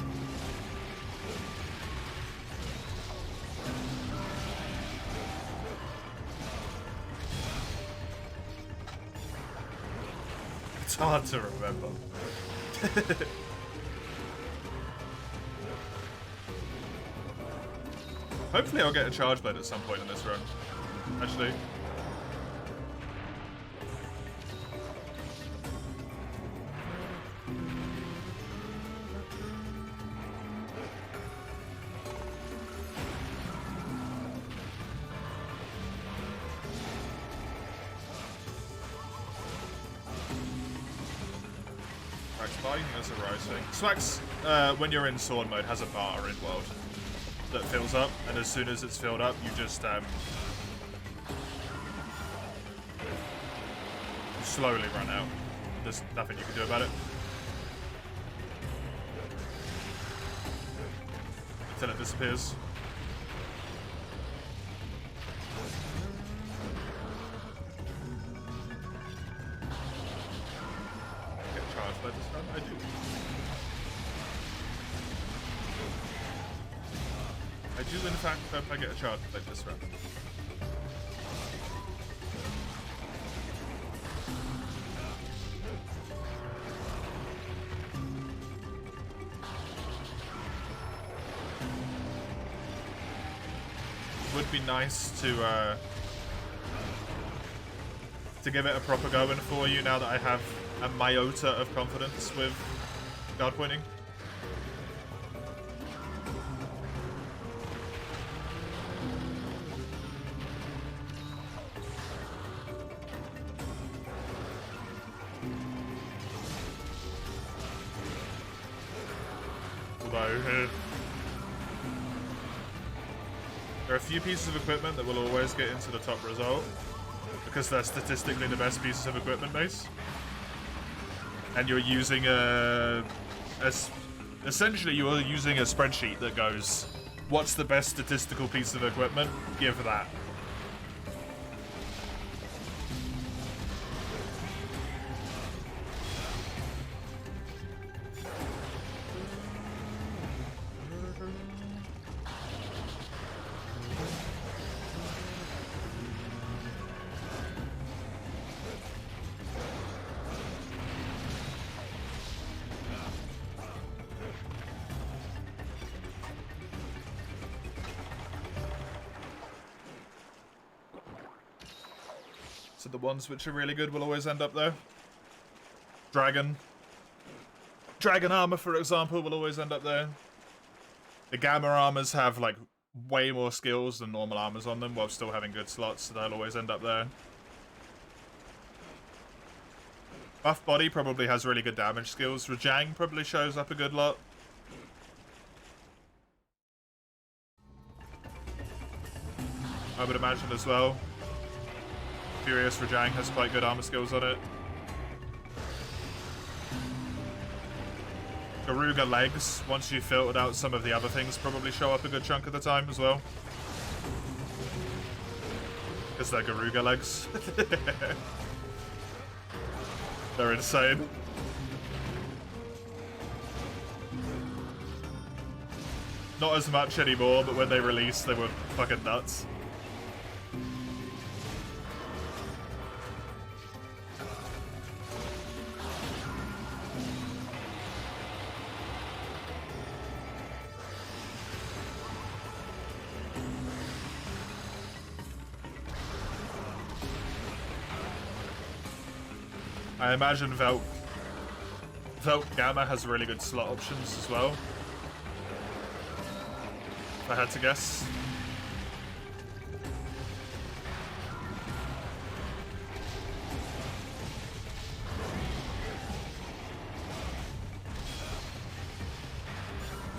Speaker 1: It's hard to remember. Hopefully I'll get a charge blade at some point in this run. Actually. Swax, when you're in sword mode, has a bar in world that fills up, and as soon as it's filled up, you just slowly run out. There's nothing you can do about it. Until it disappears. Get charged by this run? I do. I do, in fact, hope I get a charge like this run. Would be nice to give it a proper going for you now that I have a iota of confidence with guard pointing. There are a few pieces of equipment that will always get into the top result because they're statistically the best pieces of equipment base, and you're using essentially you are using a spreadsheet that goes, what's the best statistical piece of equipment? Give that. So the ones which are really good will always end up there. Dragon armor, for example, will always end up there. The gamma armors have like way more skills than normal armors on them while still having good slots, so they'll always end up there. Buff body probably has really good damage skills. Rajang probably shows up a good lot. I would imagine as well. Furious Rajang has quite good armor skills on it. Garuga legs, once you've filtered out some of the other things, probably show up a good chunk of the time as well. Because they're Garuga legs. They're insane. Not as much anymore, but when they released, they were fucking nuts. I imagine Velk Gamma has really good slot options as well. If I had to guess.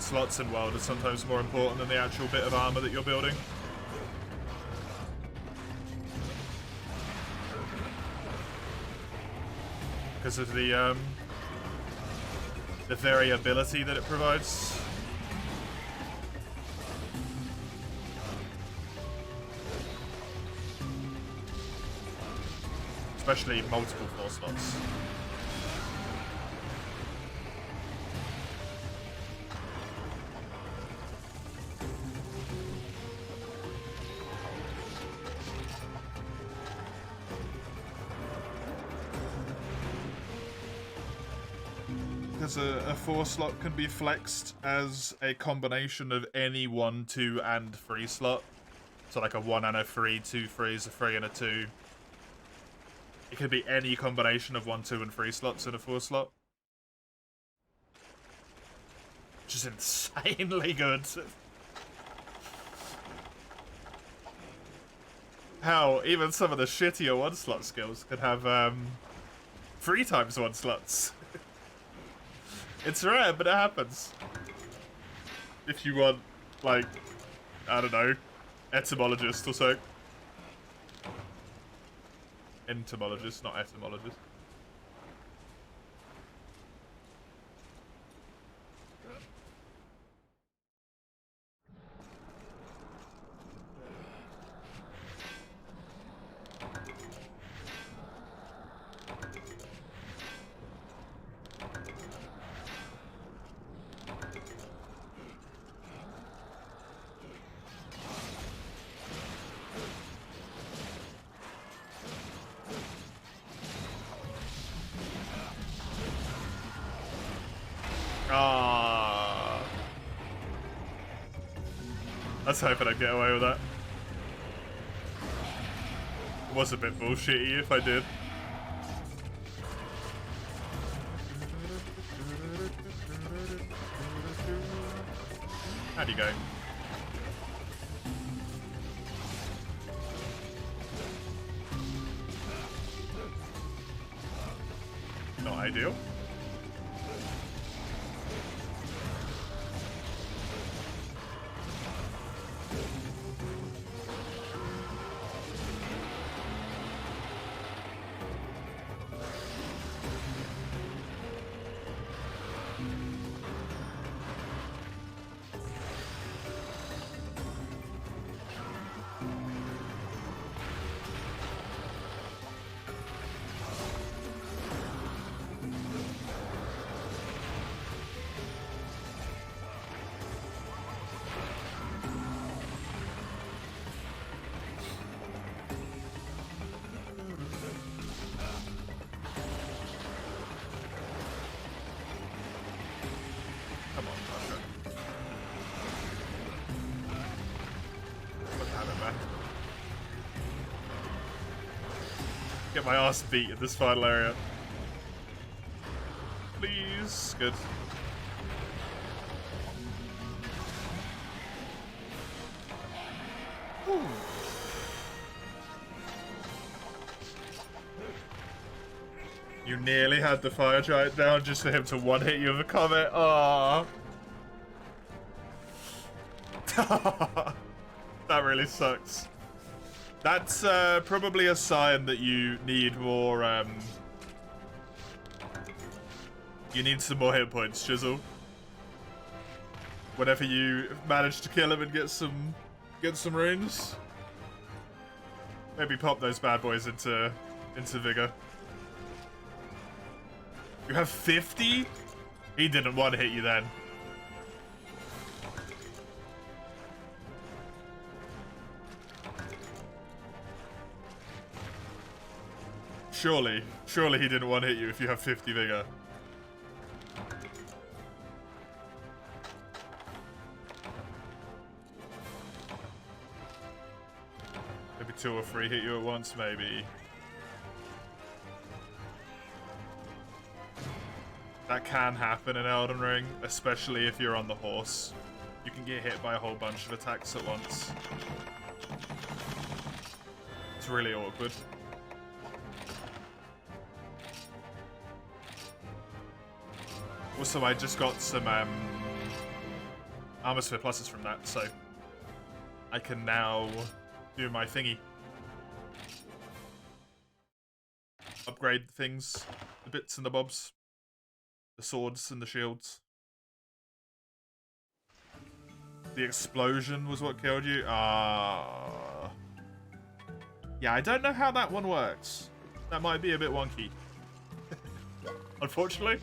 Speaker 1: Slots in World are sometimes more important than the actual bit of armor that you're building. Because of the variability that it provides. especially multiple 4 slots. Because a 4 slot can be flexed as a combination of any 1, 2, and 3 slot. So like a 1 and a 3, 2 3s, a 3 and a 2. It could be any combination of 1, 2, and 3 slots in a 4 slot. Which is insanely good. Hell, even some of the shittier 1 slot skills could have 3 times 1 slots. It's rare, but it happens. If you want, like, I don't know, etymologist or so. Entomologist, not etymologist. Ah, I was hoping I'd get away with that. It was a bit bullshitty if I did. How'd you go? Not ideal. Get my ass beat in this final area. Please. Good. Whew. You nearly had the fire giant down just for him to one-hit you with a comet. Aww. That really sucks. That's probably a sign that you need more, you need some more hit points, Chisel. Whenever you manage to kill him and get some runes, maybe pop those bad boys into vigor. You have 50? He didn't want to hit you then. Surely he didn't want to hit you if you have 50 vigor. Maybe 2 or 3 hit you at once, maybe. That can happen in Elden Ring, especially if you're on the horse. You can get hit by a whole bunch of attacks at once. It's really awkward. Also, I just got some armor sphere pluses from that, so I can now do my thingy. Upgrade things, the bits and the bobs, the swords and the shields. The explosion was what killed you? Ah. Yeah, I don't know how that one works. That might be a bit wonky. Unfortunately.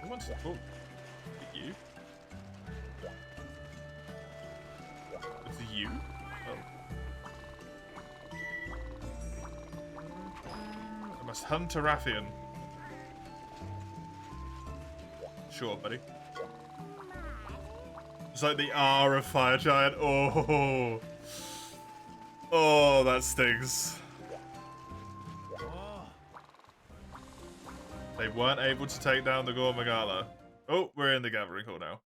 Speaker 1: Who wants to talk? You? It's you? Oh. I must hunt a Rathian. Sure, buddy. It's like the R of Fire Giant. Oh. Oh, that stings. They weren't able to take down the Gormagala. Oh, we're in the Gathering Hall now.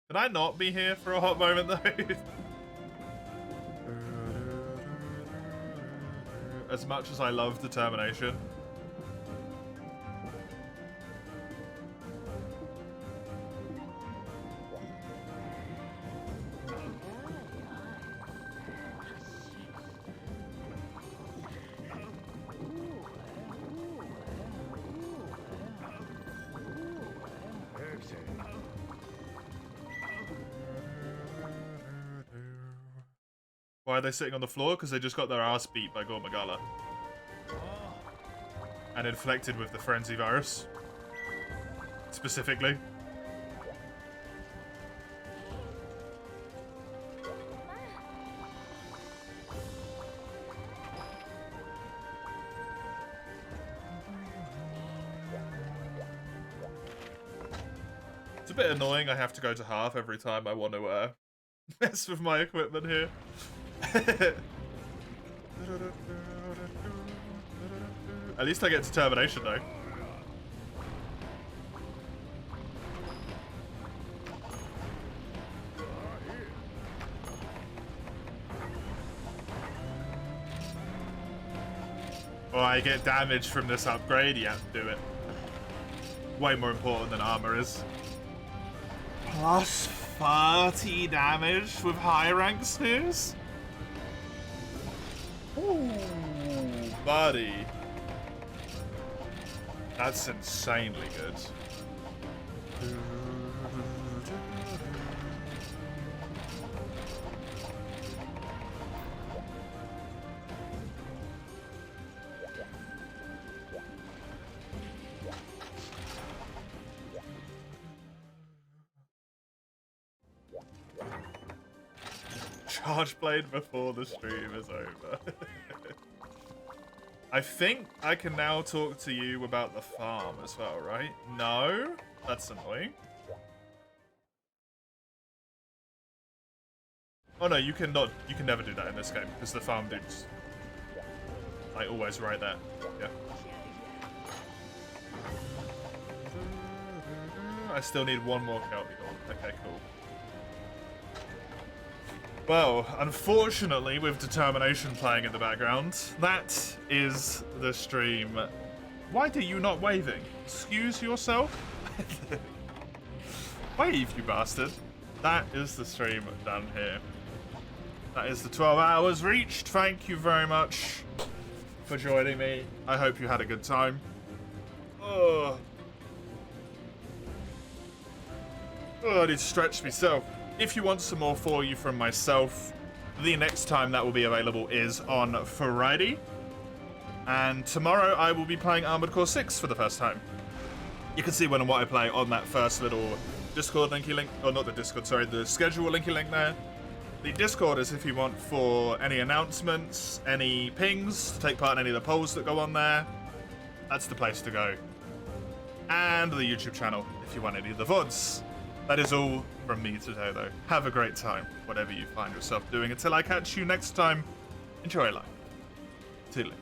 Speaker 1: Can I not be here for a hot moment, though? As much as I love determination. Why are they sitting on the floor? Because they just got their ass beat by Gormagala. And infected with the Frenzy virus. Specifically. It's a bit annoying I have to go to half every time I want to mess with my equipment here. At least I get determination though. Or I get damage from this upgrade, yeah, do it. Way more important than armor is. Plus 30 damage with high rank spears? Ooh, buddy. That's insanely good. Charge blade before the stream is over. I think I can now talk to you about the farm as well, right? No? That's annoying. Oh no, you can never do that in this game, because the farm dude's like always right there. Yeah. I still need one more Kelpie Golem. Okay, cool. Well, unfortunately, with determination playing in the background, that is the stream. Why are you not waving? Excuse yourself? Wave, you bastard. That is the stream done here. That is the 12 hours reached. Thank you very much for joining me. I hope you had a good time. Oh, I need to stretch myself. If you want some more for you from myself, the next time that will be available is on Friday. And tomorrow I will be playing Armored Core 6 for the first time. You can see when and what I play on that first little Discord linky link. Or not the Discord, sorry, the schedule linky link there. The Discord is if you want for any announcements, any pings, to take part in any of the polls that go on there. That's the place to go. And the YouTube channel if you want any of the VODs. That is all from me today, though. Have a great time, whatever you find yourself doing. Until I catch you next time, enjoy life. Toodaloo.